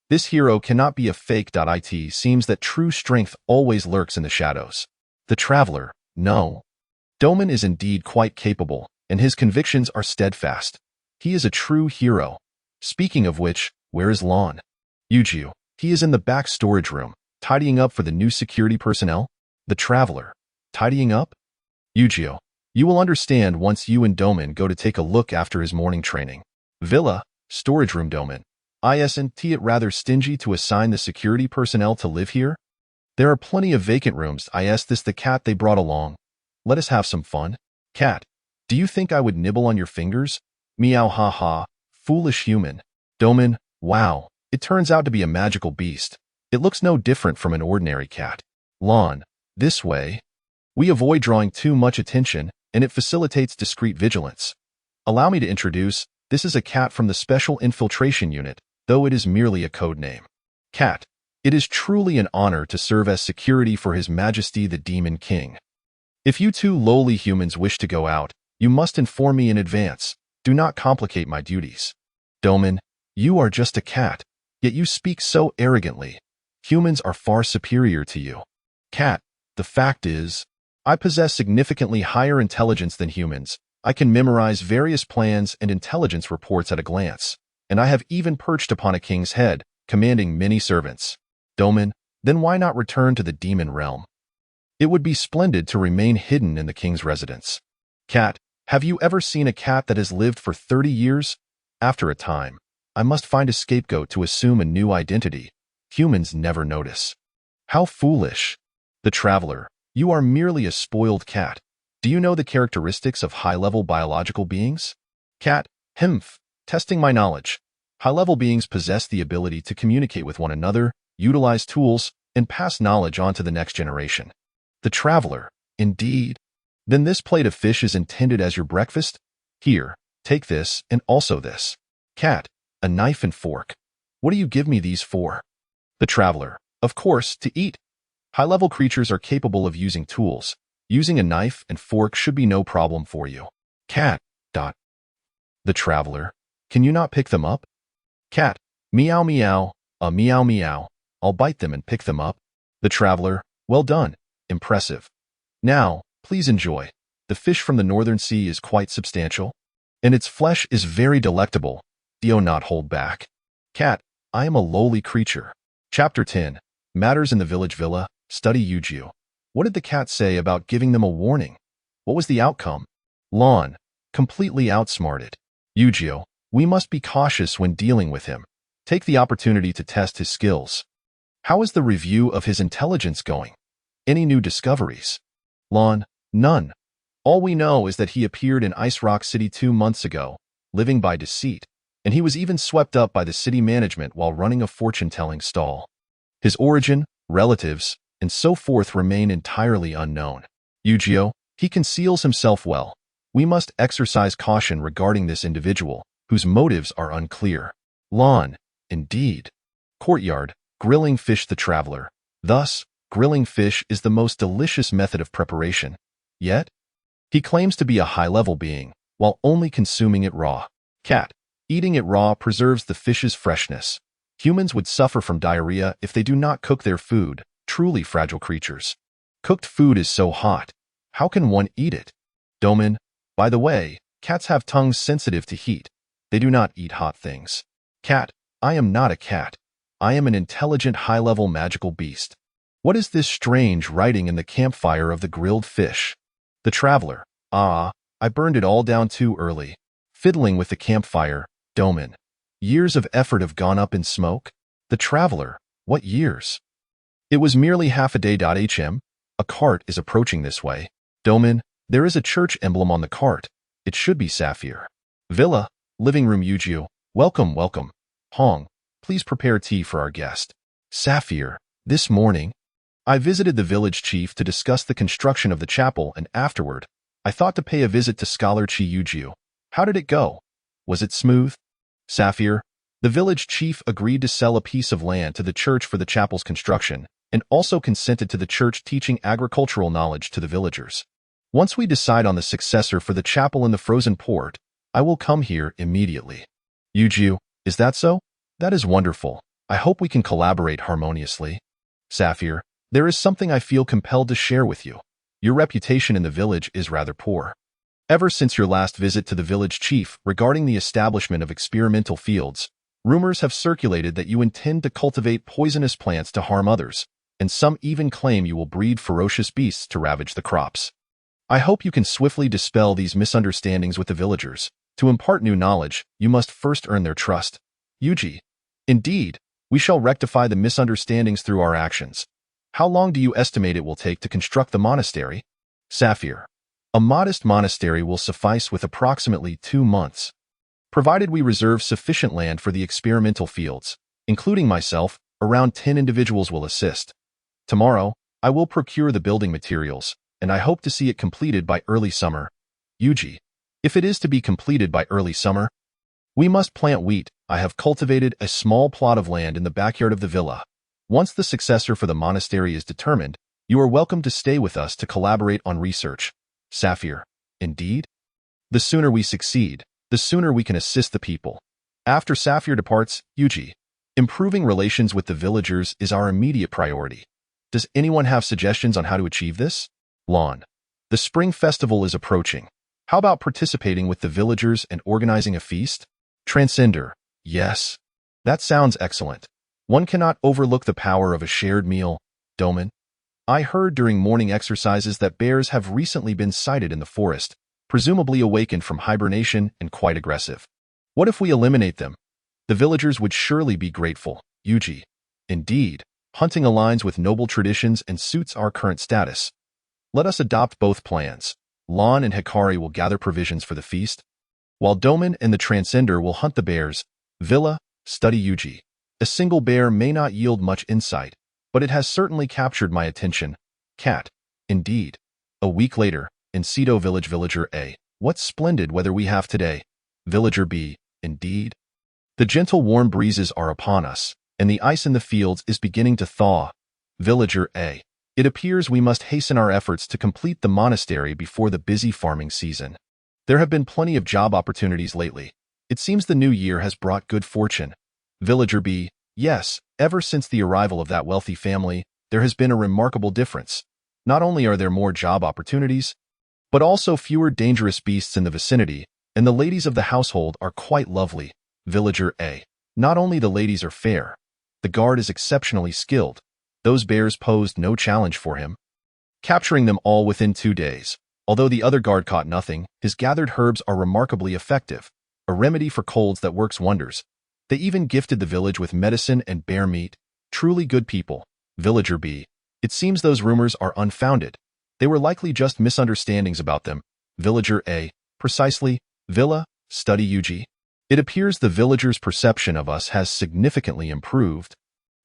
this hero cannot be a fake. It seems that true strength always lurks in the shadows. The Traveler, no. Doman is indeed quite capable, and his convictions are steadfast. He is a true hero. Speaking of which, where is Lon? Yujio, he is in the back storage room, tidying up for the new security personnel. The Traveler, tidying up? Yujio, you will understand once you and Doman go to take a look after his morning training. Villa, storage room. Doman, isn't it rather stingy to assign the security personnel to live here? There are plenty of vacant rooms. This the cat they brought along. Let us have some fun. Cat, do you think I would nibble on your fingers? Meow, ha ha, foolish human. Doman, wow, it turns out to be a magical beast. It looks no different from an ordinary cat. Lon, this way. We avoid drawing too much attention, and it facilitates discreet vigilance. Allow me to introduce, this is a cat from the Special Infiltration Unit, though it is merely a code name. Cat, it is truly an honor to serve as security for His Majesty the Demon King. If you two lowly humans wish to go out, you must inform me in advance. Do not complicate my duties. Doman, you are just a cat, yet you speak so arrogantly. Humans are far superior to you. Cat, the fact is, I possess significantly higher intelligence than humans. I can memorize various plans and intelligence reports at a glance, and I have even perched upon a king's head, commanding many servants. Doman, then why not return to the demon realm? It would be splendid to remain hidden in the king's residence. Cat, have you ever seen a cat that has lived for 30 years? After a time, I must find a scapegoat to assume a new identity. Humans never notice. How foolish. The Traveler, you are merely a spoiled cat. Do you know the characteristics of high-level biological beings? Cat, testing my knowledge. High-level beings possess the ability to communicate with one another, utilize tools, and pass knowledge on to the next generation. The Traveler, indeed. Then this plate of fish is intended as your breakfast? Here, take this and also this. Cat, a knife and fork. What do you give me these for? The Traveler, of course, to eat. High-level creatures are capable of using tools. Using a knife and fork should be no problem for you. Cat, The Traveler, can you not pick them up? Cat, meow meow, meow meow. I'll bite them and pick them up. The Traveler, well done, impressive. Now, please enjoy. The fish from the northern sea is quite substantial, and its flesh is very delectable. Do not hold back. Cat, I am a lowly creature. Chapter 10, Matters in the Village. Villa, study Yujio. What did the cat say about giving them a warning? What was the outcome? Lon, completely outsmarted. Yujio, we must be cautious when dealing with him. Take the opportunity to test his skills. How is the review of his intelligence going? Any new discoveries? Lon, none. All we know is that he appeared in Ice Rock City 2 months ago, living by deceit, and he was even swept up by the city management while running a fortune-telling stall. His origin, relatives, and so forth remain entirely unknown. Yujio, he conceals himself well. We must exercise caution regarding this individual, whose motives are unclear. Lon, indeed. Courtyard, grilling fish. The Traveler. Thus, grilling fish is the most delicious method of preparation. Yet, he claims to be a high-level being, while only consuming it raw. Cat, eating it raw preserves the fish's freshness. Humans would suffer from diarrhea if they do not cook their food. Truly fragile creatures. Cooked food is so hot. How can one eat it? Doman, by the way, cats have tongues sensitive to heat. They do not eat hot things. Cat, I am not a cat. I am an intelligent high-level magical beast. What is this strange writing in the campfire of the grilled fish? The Traveler, I burned it all down too early. Fiddling with the campfire, Doman. Years of effort have gone up in smoke? The Traveler, what years? It was merely half a day. A cart is approaching this way. Doman, there is a church emblem on the cart. It should be sapphire. Villa, living room. Yujio, welcome, welcome. Hong, please prepare tea for our guest. Sapphire, this morning, I visited the village chief to discuss the construction of the chapel, and afterward, I thought to pay a visit to Scholar Chi. Yujio. How did it go? Was it smooth? Sapphire, the village chief agreed to sell a piece of land to the church for the chapel's construction, and also consented to the church teaching agricultural knowledge to the villagers. Once we decide on the successor for the chapel in the frozen port, I will come here immediately. Yuji, is that so? That is wonderful. I hope we can collaborate harmoniously. Sapphire, there is something I feel compelled to share with you. Your reputation in the village is rather poor. Ever since your last visit to the village chief regarding the establishment of experimental fields, rumors have circulated that you intend to cultivate poisonous plants to harm others, and some even claim you will breed ferocious beasts to ravage the crops. I hope you can swiftly dispel these misunderstandings with the villagers. To impart new knowledge, you must first earn their trust. Yuji, indeed, we shall rectify the misunderstandings through our actions. How long do you estimate it will take to construct the monastery? Sapphire, a modest monastery will suffice with approximately 2 months. Provided we reserve sufficient land for the experimental fields, including myself, around 10 individuals will assist. Tomorrow, I will procure the building materials, and I hope to see it completed by early summer. Yuji, if it is to be completed by early summer, we must plant wheat. I have cultivated a small plot of land in the backyard of the villa. Once the successor for the monastery is determined, you are welcome to stay with us to collaborate on research. Sapphire, indeed? The sooner we succeed, the sooner we can assist the people. After Sapphire departs, Yuji, improving relations with the villagers is our immediate priority. Does anyone have suggestions on how to achieve this? Lawn. The spring festival is approaching. How about participating with the villagers and organizing a feast? Transcender. Yes. That sounds excellent. One cannot overlook the power of a shared meal. Doman. I heard during morning exercises that bears have recently been sighted in the forest, presumably awakened from hibernation and quite aggressive. What if we eliminate them? The villagers would surely be grateful. Yuji. Indeed, hunting aligns with noble traditions and suits our current status. Let us adopt both plans. Lon and Hikari will gather provisions for the feast, while Doman and the Transcender will hunt the bears. Villa, study Yuji. A single bear may not yield much insight, but it has certainly captured my attention. Cat. Indeed. A week later, in Cedo Village, Villager A. What splendid weather we have today. Villager B. Indeed. The gentle warm breezes are upon us, and the ice in the fields is beginning to thaw. Villager A. It appears we must hasten our efforts to complete the monastery before the busy farming season. There have been plenty of job opportunities lately. It seems the new year has brought good fortune. Villager B. Yes, ever since the arrival of that wealthy family, there has been a remarkable difference. Not only are there more job opportunities, but also fewer dangerous beasts in the vicinity, and the ladies of the household are quite lovely. Villager A. Not only the ladies are fair, the guard is exceptionally skilled. Those bears posed no challenge for him, capturing them all within 2 days. Although the other guard caught nothing, his gathered herbs are remarkably effective, a remedy for colds that works wonders. They even gifted the village with medicine and bear meat. Truly good people. Villager B. It seems those rumors are unfounded. They were likely just misunderstandings about them. Villager A. Precisely. Villa, study Yuji. It appears the villagers' perception of us has significantly improved.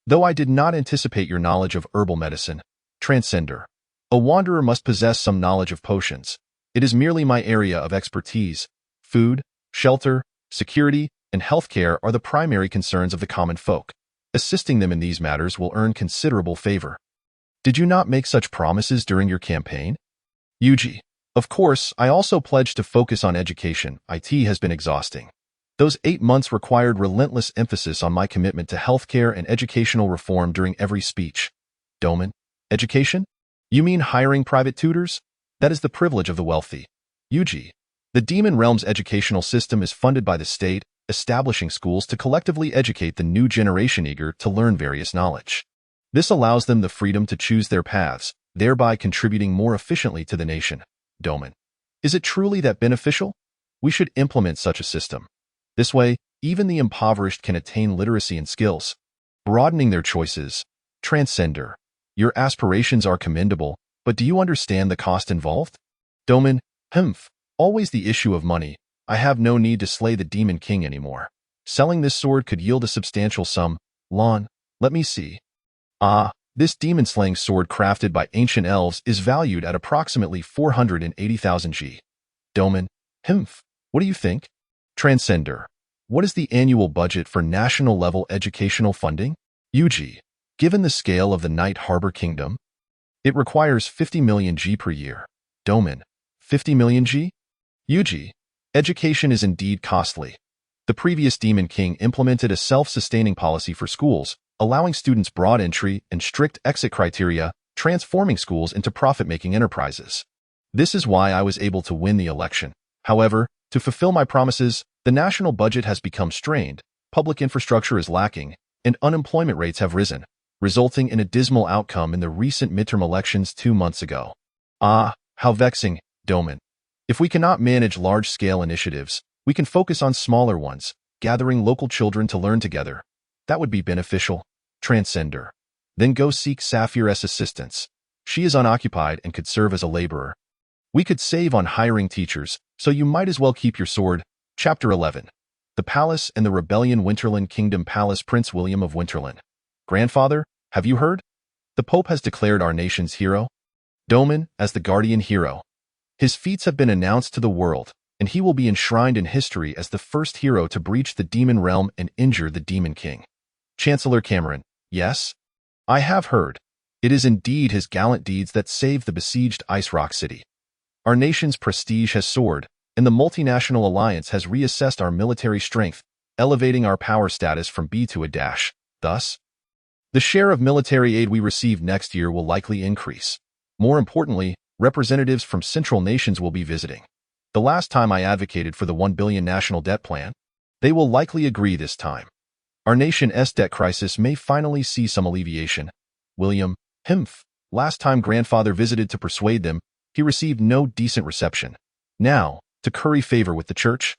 Though I did not anticipate your knowledge of herbal medicine. Transcender. A wanderer must possess some knowledge of potions. It is merely my area of expertise. Food, shelter, security, and healthcare are the primary concerns of the common folk. Assisting them in these matters will earn considerable favor. Did you not make such promises during your campaign? Yuji. Of course, I also pledged to focus on education. IT has been exhausting. Those 8 months required relentless emphasis on my commitment to healthcare and educational reform during every speech. Doman. Education? You mean hiring private tutors? That is the privilege of the wealthy. Yuji. The Demon Realm's educational system is funded by the state, establishing schools to collectively educate the new generation eager to learn various knowledge. This allows them the freedom to choose their paths, thereby contributing more efficiently to the nation. Doman. Is it truly that beneficial? We should implement such a system. This way, even the impoverished can attain literacy and skills, broadening their choices. Transcender. Your aspirations are commendable, but do you understand the cost involved? Doman. Always the issue of money. I have no need to slay the Demon King anymore. Selling this sword could yield a substantial sum. Lon, let me see. This demon-slaying sword crafted by ancient elves is valued at approximately 480,000 G. Doman. What do you think? Transcender. What is the annual budget for national-level educational funding? Yuji. Given the scale of the Night Harbor Kingdom, it requires 50 million G per year. Doman. 50 million G? Yuji. Education is indeed costly. The previous Demon King implemented a self-sustaining policy for schools, allowing students broad entry and strict exit criteria, transforming schools into profit-making enterprises. This is why I was able to win the election. However, to fulfill my promises, the national budget has become strained, public infrastructure is lacking, and unemployment rates have risen, resulting in a dismal outcome in the recent midterm elections 2 months ago. Ah, how vexing, Doman. If we cannot manage large-scale initiatives, we can focus on smaller ones, gathering local children to learn together. That would be beneficial. Transcender. Then go seek Saphir's assistance. She is unoccupied and could serve as a laborer. We could save on hiring teachers, so you might as well keep your sword. Chapter 11. The Palace and the Rebellion. Winterland Kingdom Palace. Prince William of Winterland. Grandfather, have you heard? The Pope has declared our nation's hero, Doman, as the guardian hero. His feats have been announced to the world, and he will be enshrined in history as the first hero to breach the demon realm and injure the Demon King. Chancellor Cameron. Yes? I have heard. It is indeed his gallant deeds that saved the besieged Ice Rock City. Our nation's prestige has soared, and the multinational alliance has reassessed our military strength, elevating our power status from B to a dash. Thus, the share of military aid we receive next year will likely increase. More importantly, representatives from central nations will be visiting. The last time I advocated for the $1 billion national debt plan, they will likely agree this time. Our nation's debt crisis may finally see some alleviation. William, last time grandfather visited to persuade them, he received no decent reception. Now, to curry favor with the church?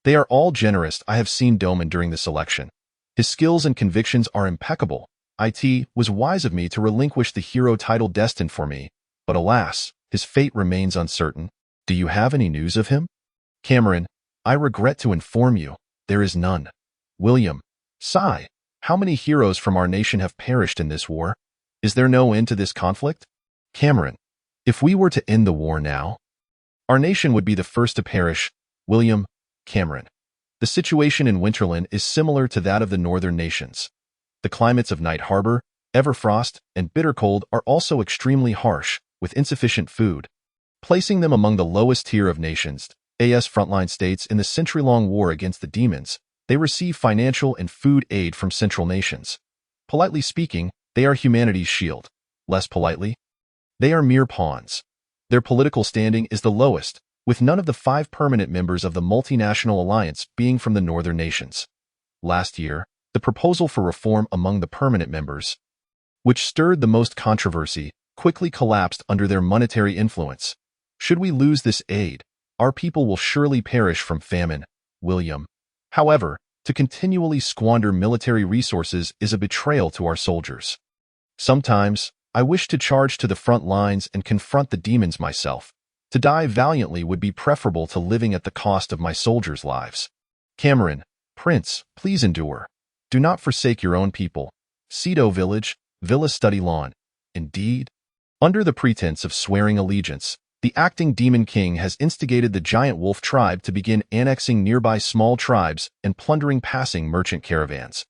They are all generous. I have seen Doman during this election. His skills and convictions are impeccable. It was wise of me to relinquish the hero title destined for me, but alas, his fate remains uncertain. Do you have any news of him? Cameron, I regret to inform you, there is none. William, sigh. How many heroes from our nation have perished in this war? Is there no end to this conflict? Cameron, if we were to end the war now, our nation would be the first to perish. William, Cameron, the situation in Winterland is similar to that of the northern nations. The climates of Night Harbor, Everfrost, and Bittercold are also extremely harsh, with insufficient food, placing them among the lowest tier of nations. As frontline states in the century-long war against the demons, they receive financial and food aid from central nations. Politely speaking, they are humanity's shield. Less politely, they are mere pawns. Their political standing is the lowest, with none of the 5 permanent members of the multinational alliance being from the northern nations. Last year, the proposal for reform among the permanent members, which stirred the most controversy, quickly collapsed under their monetary influence. Should we lose this aid, our people will surely perish from famine. William. However, to continually squander military resources is a betrayal to our soldiers. Sometimes, I wish to charge to the front lines and confront the demons myself. To die valiantly would be preferable to living at the cost of my soldiers' lives. Cameron, Prince, please endure. Do not forsake your own people. Cedo Village, Villa Study Lawn. Indeed, under the pretense of swearing allegiance, the acting Demon King has instigated the Giant Wolf tribe to begin annexing nearby small tribes and plundering passing merchant caravans.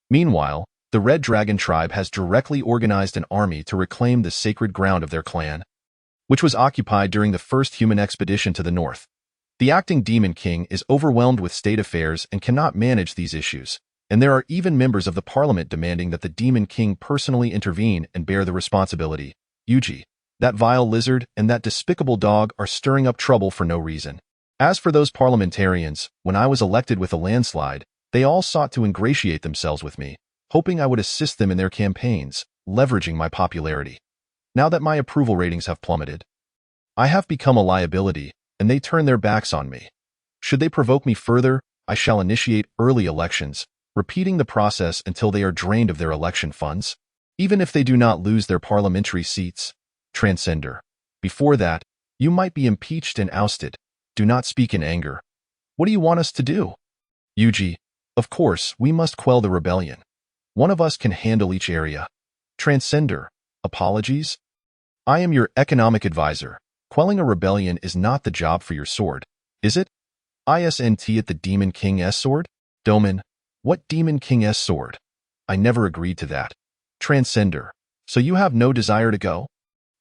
Meanwhile, the Red Dragon tribe has directly organized an army to reclaim the sacred ground of their clan, which was occupied during the first human expedition to the north. The acting Demon King is overwhelmed with state affairs and cannot manage these issues, and there are even members of the parliament demanding that the Demon King personally intervene and bear the responsibility. Yuji, that vile lizard and that despicable dog are stirring up trouble for no reason. As for those parliamentarians, when I was elected with a landslide, they all sought to ingratiate themselves with me, hoping I would assist them in their campaigns, leveraging my popularity. Now that my approval ratings have plummeted, I have become a liability, and they turn their backs on me. Should they provoke me further, I shall initiate early elections, repeating the process until they are drained of their election funds, even if they do not lose their parliamentary seats. Transcender. Before that, you might be impeached and ousted. Do not speak in anger. What do you want us to do? Yuji, of course, we must quell the rebellion. One of us can handle each area. Transcender. Apologies? I am your economic advisor. Quelling a rebellion is not the job for your sword, is it? Isn't at the Demon King's sword? Doman. What Demon King's sword? I never agreed to that. Transcender. So you have no desire to go?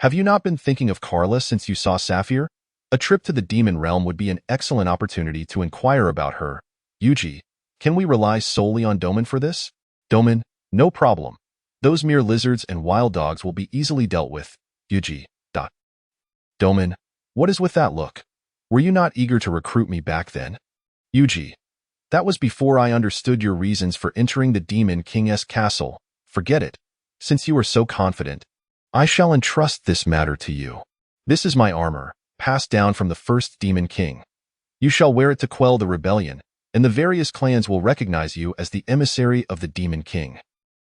Have you not been thinking of Carla since you saw Saphir? A trip to the demon realm would be an excellent opportunity to inquire about her. Yuji, can we rely solely on Doman for this? Doman, no problem. Those mere lizards and wild dogs will be easily dealt with. Yuji. Doman, what is with that look? Were you not eager to recruit me back then? Yuji, that was before I understood your reasons for entering the Demon King's castle. Forget it. Since you are so confident, I shall entrust this matter to you. This is my armor, passed down from the first Demon King. You shall wear it to quell the rebellion, and the various clans will recognize you as the emissary of the Demon King.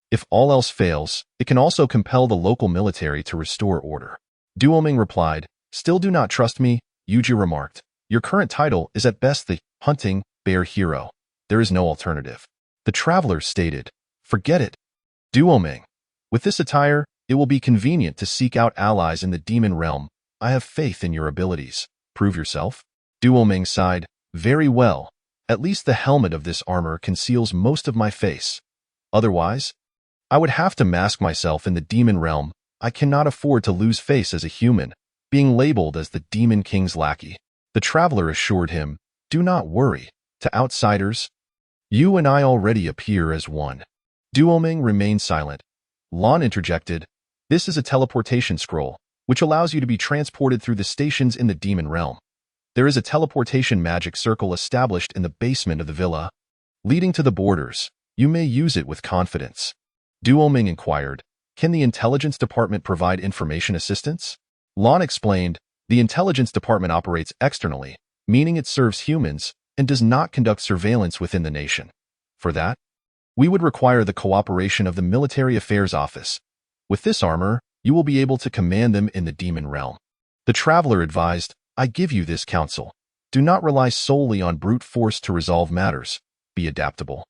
If all else fails, it can also compel the local military to restore order. Duoming replied, Still do not trust me, Yuji remarked. Your current title is at best the hunting bear hero. There is no alternative. The traveler stated, Forget it. Duoming. With this attire, it will be convenient to seek out allies in the demon realm. I have faith in your abilities. Prove yourself. Duoming sighed, Very well. At least the helmet of this armor conceals most of my face. Otherwise, I would have to mask myself in the demon realm. I cannot afford to lose face as a human, being labeled as the Demon King's lackey. The traveler assured him, Do not worry. To outsiders, you and I already appear as one. Duoming remained silent. Lon interjected, This is a teleportation scroll, which allows you to be transported through the stations in the demon realm. There is a teleportation magic circle established in the basement of the villa, leading to the borders. You may use it with confidence. Duoming inquired, Can the intelligence department provide information assistance? Lon explained, The intelligence department operates externally, meaning it serves humans and does not conduct surveillance within the nation. For that, we would require the cooperation of the Military Affairs Office. With this armor, you will be able to command them in the demon realm. The traveler advised, I give you this counsel. Do not rely solely on brute force to resolve matters. Be adaptable.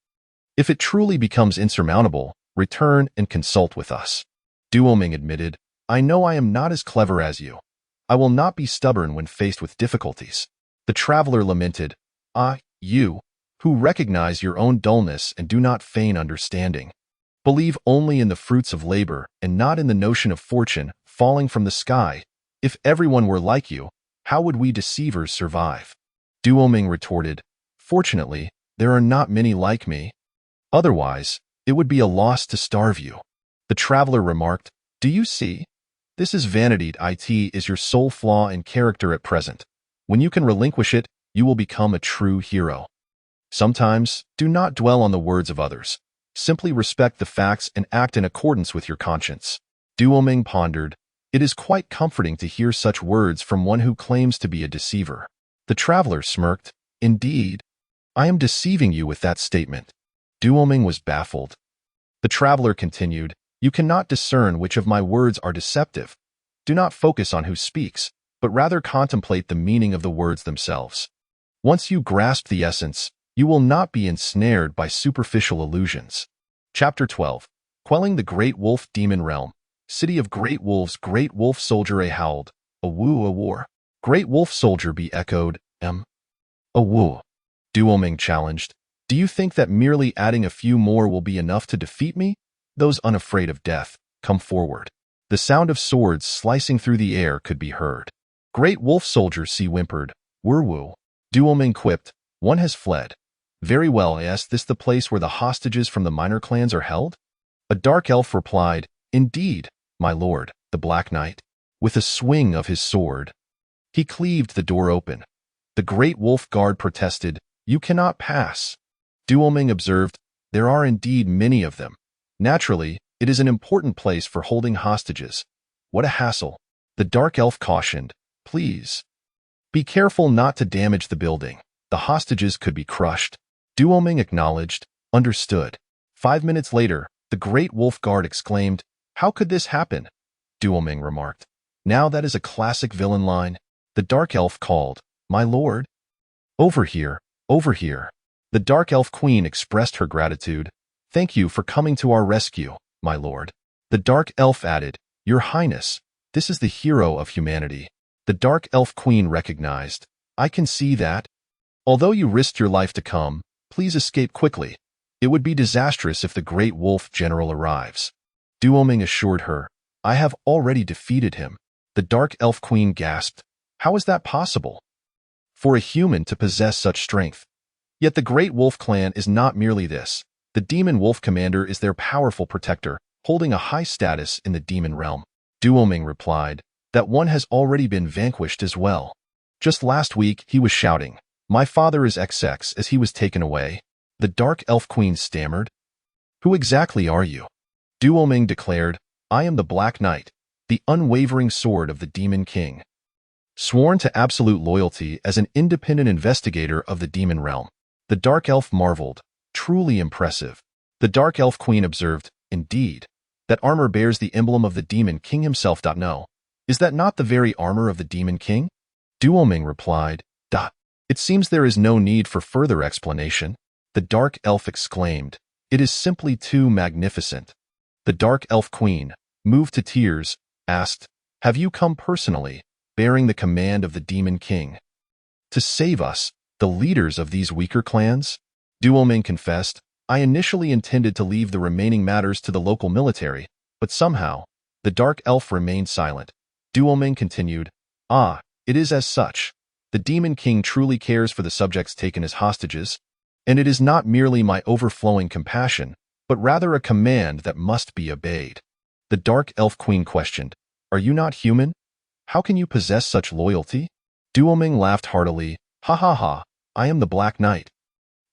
If it truly becomes insurmountable, return and consult with us. Duoming admitted, I know I am not as clever as you. I will not be stubborn when faced with difficulties. The traveler lamented, you, who recognize your own dullness and do not feign understanding. Believe only in the fruits of labor and not in the notion of fortune falling from the sky. If everyone were like you, how would we deceivers survive? Duoming retorted, Fortunately, there are not many like me. Otherwise, it would be a loss to starve you. The traveler remarked, Do you see? This is vanity. It is your sole flaw in character at present. When you can relinquish it, you will become a true hero. Sometimes, do not dwell on the words of others. Simply respect the facts and act in accordance with your conscience. Duoming pondered, It is quite comforting to hear such words from one who claims to be a deceiver. The traveler smirked, Indeed, I am deceiving you with that statement. Duoming was baffled. The traveler continued, You cannot discern which of my words are deceptive. Do not focus on who speaks, but rather contemplate the meaning of the words themselves. Once you grasp the essence, you will not be ensnared by superficial illusions. Chapter 12. Quelling the Great Wolf Demon Realm. City of Great Wolves. Great Wolf Soldier A howled. A woo a war. Great Wolf Soldier B echoed. A woo. Duoming challenged. Do you think that merely adding a few more will be enough to defeat me? Those unafraid of death, come forward. The sound of swords slicing through the air could be heard. Great Wolf Soldier C whimpered. Woo. Duoming quipped, One has fled. Very well, is this the place where the hostages from the minor clans are held? A dark elf replied, Indeed, my lord, the Black Knight. With a swing of his sword, he cleaved the door open. The Great Wolf Guard protested, You cannot pass. Duoming observed, There are indeed many of them. Naturally, it is an important place for holding hostages. What a hassle. The dark elf cautioned, Please. Be careful not to damage the building. The hostages could be crushed. Duoming acknowledged, Understood. 5 minutes later, the Great Wolf Guard exclaimed, How could this happen? Duoming remarked, Now that is a classic villain line. The dark elf called, My lord? Over here, over here. The dark elf queen expressed her gratitude. Thank you for coming to our rescue, my lord. The dark elf added, Your Highness, this is the hero of humanity. The dark elf queen recognized, I can see that. Although you risked your life to come, please escape quickly. It would be disastrous if the Great Wolf General arrives. Duoming assured her, I have already defeated him. The dark elf queen gasped, How is that possible? For a human to possess such strength. Yet the Great Wolf clan is not merely this. The Demon Wolf Commander is their powerful protector, holding a high status in the demon realm. Duoming replied, that one has already been vanquished as well. Just last week, he was shouting, "My father is XX," as he was taken away. The Dark Elf Queen stammered. Who exactly are you? Duoming declared, I am the Black Knight, the unwavering sword of the Demon King. Sworn to absolute loyalty as an independent investigator of the demon realm. The Dark Elf marveled, truly impressive. The Dark Elf Queen observed, indeed, that armor bears the emblem of the Demon King himself. No, is that not the very armor of the Demon King? Duoming replied, It seems there is no need for further explanation. The Dark Elf exclaimed, it is simply too magnificent. The Dark Elf Queen, moved to tears, asked, have you come personally, bearing the command of the Demon King, to save us, the leaders of these weaker clans? Duoming confessed, I initially intended to leave the remaining matters to the local military, but somehow, the Dark Elf remained silent. Duoming continued, it is as such. The Demon King truly cares for the subjects taken as hostages, and it is not merely my overflowing compassion, but rather a command that must be obeyed. The Dark Elf Queen questioned, are you not human? How can you possess such loyalty? Duoming laughed heartily, ha ha ha, I am the Black Knight,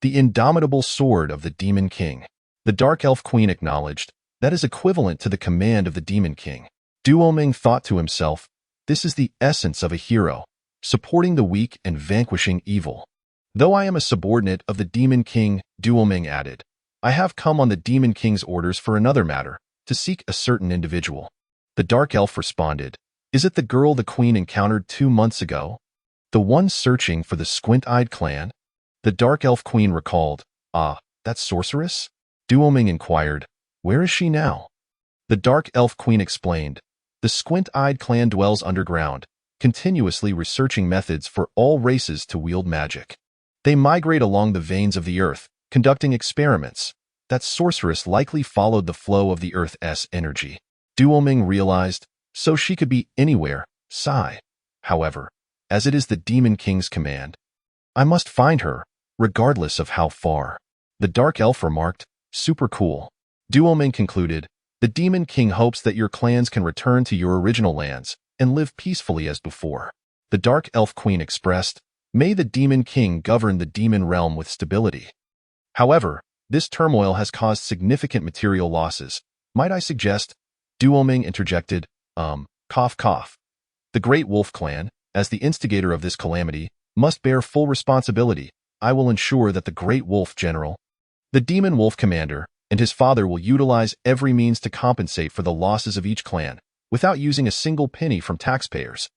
the indomitable sword of the Demon King. The Dark Elf Queen acknowledged, that is equivalent to the command of the Demon King. Duoming thought to himself, this is the essence of a hero, supporting the weak and vanquishing evil. Though I am a subordinate of the Demon King, Duoming added, I have come on the Demon King's orders for another matter, to seek a certain individual. The Dark Elf responded, is it the girl the Queen encountered 2 months ago? The one searching for the Squint-Eyed clan? The Dark Elf Queen recalled, that sorceress? Duoming inquired, where is she now? The Dark Elf Queen explained, the Squint-Eyed clan dwells underground, continuously researching methods for all races to wield magic. They migrate along the veins of the earth, conducting experiments. That sorceress likely followed the flow of the Earth's energy. Duoming realized, so she could be anywhere, sigh. However, as it is the Demon King's command, I must find her, regardless of how far. The Dark Elf remarked, super cool. Duoming concluded, the Demon King hopes that your clans can return to your original lands and live peacefully as before. The Dark Elf Queen expressed, may the Demon King govern the demon realm with stability. However, this turmoil has caused significant material losses. Might I suggest? Duoming interjected, cough cough. The Great Wolf clan, as the instigator of this calamity, must bear full responsibility. I will ensure that the Great Wolf General, the Demon Wolf Commander, and his father will utilize every means to compensate for the losses of each clan, without using a single penny from taxpayers.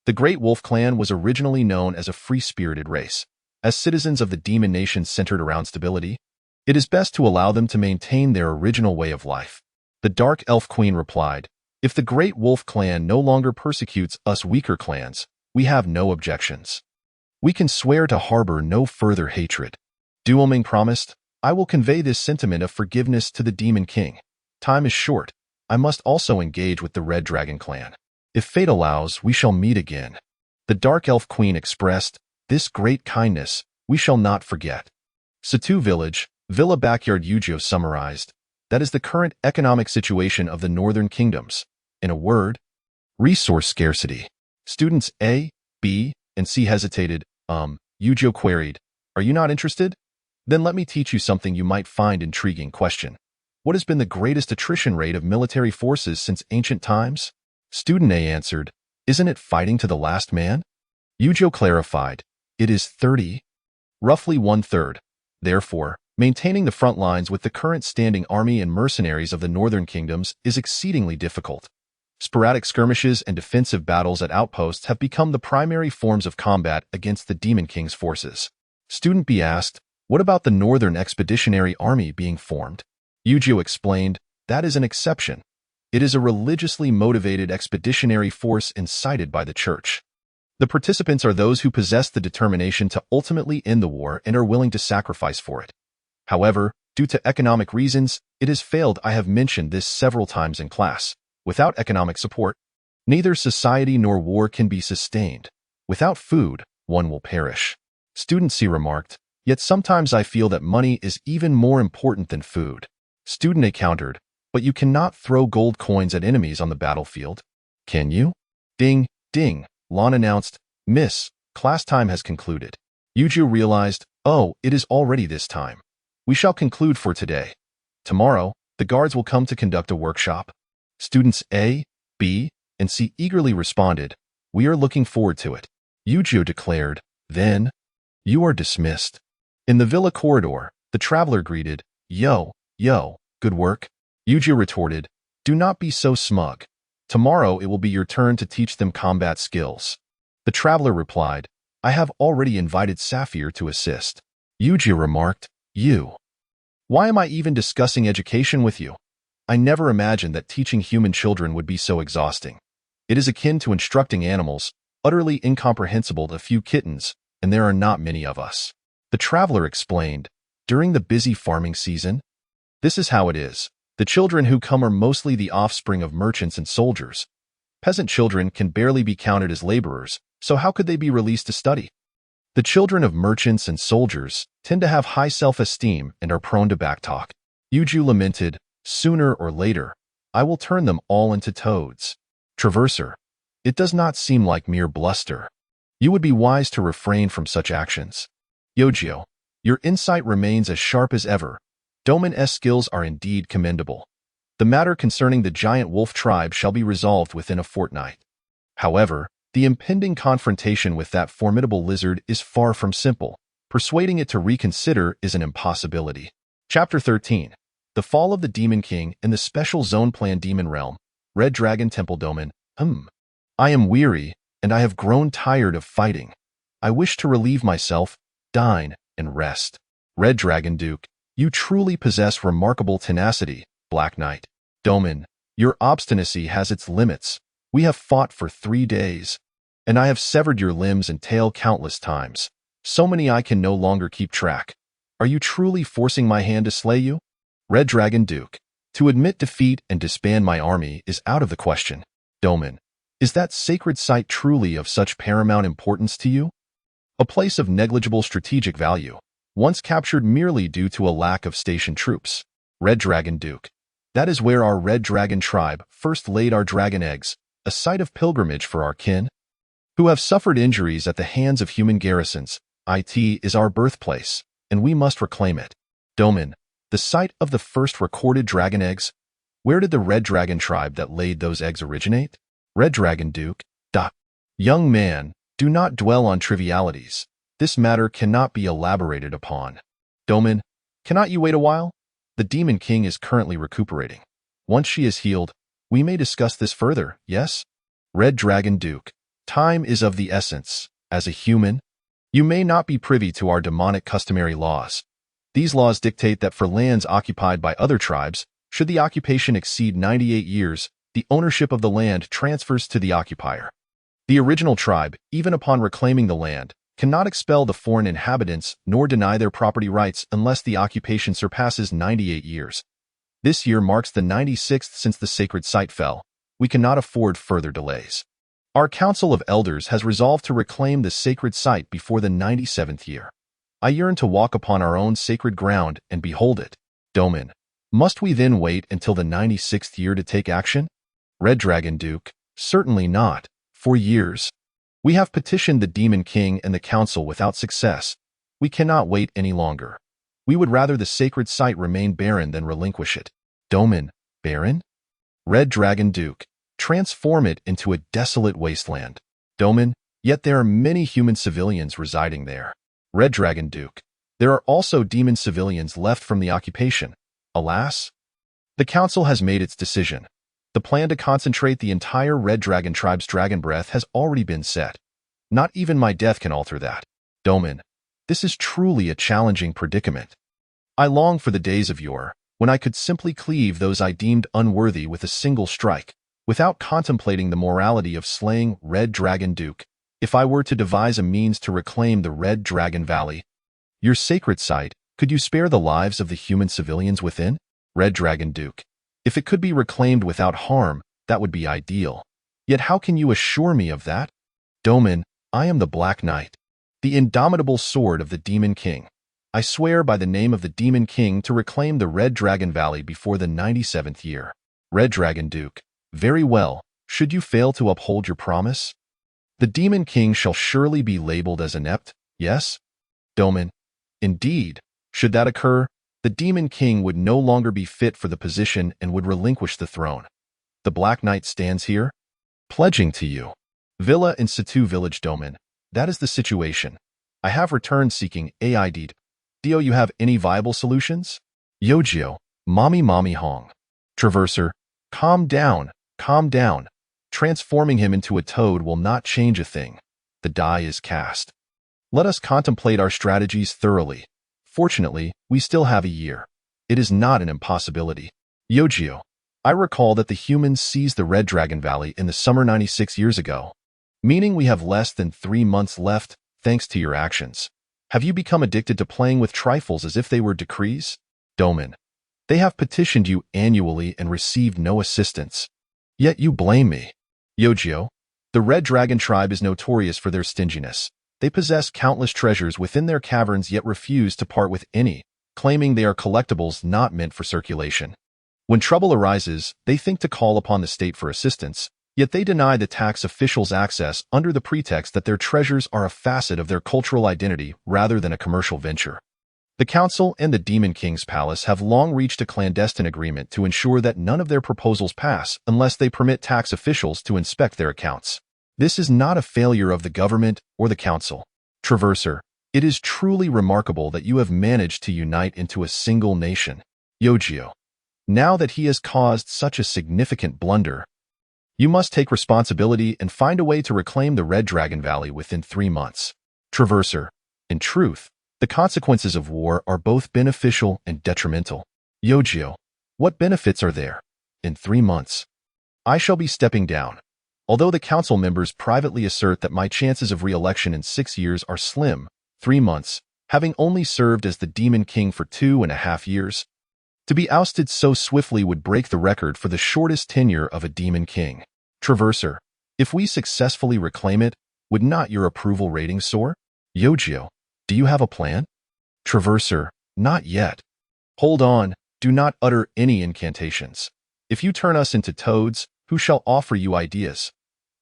The Great Wolf clan was originally known as a free-spirited race. As citizens of the demon nation centered around stability, it is best to allow them to maintain their original way of life. The Dark Elf Queen replied, if the Great Wolf clan no longer persecutes us weaker clans, we have no objections. We can swear to harbor no further hatred. Duoming promised, I will convey this sentiment of forgiveness to the Demon King. Time is short. I must also engage with the Red Dragon clan. If fate allows, we shall meet again. The Dark Elf Queen expressed, this great kindness we shall not forget. Satu Village, Villa Backyard. Yu-Gi-Oh summarized, that is the current economic situation of the Northern Kingdoms. In a word, resource scarcity. Students A, B, and C hesitated. Yu-Gi-Oh queried, are you not interested? Then let me teach you something you might find intriguing. Question. What has been the greatest attrition rate of military forces since ancient times? Student A answered, isn't it fighting to the last man? Yu-Gi-Oh clarified, it is 30, roughly 1/3. Therefore, maintaining the front lines with the current standing army and mercenaries of the Northern Kingdoms is exceedingly difficult. Sporadic skirmishes and defensive battles at outposts have become the primary forms of combat against the Demon King's forces. Student B asked, what about the Northern Expeditionary Army being formed? Yu-Gi-Oh explained, that is an exception. It is a religiously motivated expeditionary force incited by the Church. The participants are those who possess the determination to ultimately end the war and are willing to sacrifice for it. However, due to economic reasons, it has failed. I have mentioned this several times in class. Without economic support, neither society nor war can be sustained. Without food, one will perish. Student C remarked, yet sometimes I feel that money is even more important than food. Student A countered, but you cannot throw gold coins at enemies on the battlefield. Can you? Ding, ding, Lon announced, Miss, class time has concluded. Yuju realized, oh, it is already this time. We shall conclude for today. Tomorrow, the guards will come to conduct a workshop. Students A, B, and C eagerly responded, we are looking forward to it. Yuju declared, then, you are dismissed. In the villa corridor, the traveler greeted, yo, good work. Yuju retorted, do not be so smug. Tomorrow it will be your turn to teach them combat skills. The traveler replied, I have already invited Sapphire to assist. Yuju remarked, you. Why am I even discussing education with you? I never imagined that teaching human children would be so exhausting. It is akin to instructing animals, utterly incomprehensible to few kittens, and there are not many of us. The traveler explained, during the busy farming season, this is how it is. The children who come are mostly the offspring of merchants and soldiers. Peasant children can barely be counted as laborers, so how could they be released to study? The children of merchants and soldiers tend to have high self-esteem and are prone to backtalk. Yuju lamented, sooner or later, I will turn them all into toads. Traverser, it does not seem like mere bluster. You would be wise to refrain from such actions. Yojio, your insight remains as sharp as ever. Domin's skills are indeed commendable. The matter concerning the giant wolf tribe shall be resolved within a fortnight. However, the impending confrontation with that formidable lizard is far from simple. Persuading it to reconsider is an impossibility. Chapter 13. The Fall of the Demon King in the Special Zone Plan Demon Realm. Red Dragon Temple Domain. I am weary, and I have grown tired of fighting. I wish to relieve myself, dine, and rest. Red Dragon Duke, you truly possess remarkable tenacity, Black Knight. Domin, your obstinacy has its limits. We have fought for 3 days, and I have severed your limbs and tail countless times. So many I can no longer keep track. Are you truly forcing my hand to slay you? Red Dragon Duke, to admit defeat and disband my army is out of the question. Domin, is that sacred site truly of such paramount importance to you? A place of negligible strategic value, once captured merely due to a lack of stationed troops. Red Dragon Duke, that is where our Red Dragon tribe first laid our dragon eggs, a site of pilgrimage for our kin, who have suffered injuries at the hands of human garrisons. It is our birthplace, and we must reclaim it. Domin, the site of the first recorded dragon eggs, where did the Red Dragon tribe that laid those eggs originate? Red Dragon Duke, Young man, do not dwell on trivialities. This matter cannot be elaborated upon. Domin, cannot you wait a while? The Demon King is currently recuperating. Once she is healed, we may discuss this further, yes? Red Dragon Duke, time is of the essence. As a human, you may not be privy to our demonic customary laws. These laws dictate that for lands occupied by other tribes, should the occupation exceed 98 years, the ownership of the land transfers to the occupier. The original tribe, even upon reclaiming the land, cannot expel the foreign inhabitants nor deny their property rights unless the occupation surpasses 98 years. This year marks the 96th since the sacred site fell. We cannot afford further delays. Our Council of Elders has resolved to reclaim the sacred site before the 97th year. I yearn to walk upon our own sacred ground and behold it. Domin, must we then wait until the 96th year to take action? Red Dragon Duke, certainly not. For years, we have petitioned the Demon King and the Council without success. We cannot wait any longer. We would rather the sacred site remain barren than relinquish it. Domin, barren? Red Dragon Duke, transform it into a desolate wasteland. Domin, yet there are many human civilians residing there. Red Dragon Duke, there are also demon civilians left from the occupation. Alas, the Council has made its decision. The plan to concentrate the entire Red Dragon tribe's dragon breath has already been set. Not even my death can alter that. Domin, this is truly a challenging predicament. I long for the days of yore, when I could simply cleave those I deemed unworthy with a single strike, without contemplating the morality of slaying Red Dragon Duke. If I were to devise a means to reclaim the Red Dragon Valley, your sacred site, could you spare the lives of the human civilians within? Red Dragon Duke, if it could be reclaimed without harm, that would be ideal. Yet how can you assure me of that? Domin, I am the Black Knight, the indomitable sword of the Demon King. I swear by the name of the Demon King to reclaim the Red Dragon Valley before the 97th year. Red Dragon Duke. Very well. Should you fail to uphold your promise, the Demon King shall surely be labeled as inept, yes? Domin. Indeed. Should that occur, the Demon King would no longer be fit for the position and would relinquish the throne. The Black Knight stands here, pledging to you. Villa in situ village Domin. That is the situation. I have returned seeking aid. Do you have any viable solutions? Yojio. Mommy Hong. Traverser. Calm down. Calm down. Transforming him into a toad will not change a thing. The die is cast. Let us contemplate our strategies thoroughly. Fortunately, we still have a year. It is not an impossibility. Yojio. I recall that the humans seized the Red Dragon Valley in the summer 96 years ago, meaning we have less than 3 months left thanks to your actions. Have you become addicted to playing with trifles as if they were decrees? Domin. They have petitioned you annually and received no assistance. Yet you blame me. Yojio. The Red Dragon tribe is notorious for their stinginess. They possess countless treasures within their caverns yet refuse to part with any, claiming they are collectibles not meant for circulation. When trouble arises, they think to call upon the state for assistance, yet they deny the tax officials access under the pretext that their treasures are a facet of their cultural identity rather than a commercial venture. The Council and the Demon King's Palace have long reached a clandestine agreement to ensure that none of their proposals pass unless they permit tax officials to inspect their accounts. This is not a failure of the government or the Council. Traverser, it is truly remarkable that you have managed to unite into a single nation. Yojio, now that he has caused such a significant blunder, you must take responsibility and find a way to reclaim the Red Dragon Valley within 3 months. Traverser, in truth, the consequences of war are both beneficial and detrimental. Yojio, what benefits are there? In 3 months, I shall be stepping down. Although the council members privately assert that my chances of re-election in 6 years are slim, 3 months, having only served as the Demon King for 2.5 years, to be ousted so swiftly would break the record for the shortest tenure of a Demon King. Traverser, if we successfully reclaim it, would not your approval rating soar? Yojio, do you have a plan? Traverser, not yet. Hold on, do not utter any incantations. If you turn us into toads, who shall offer you ideas?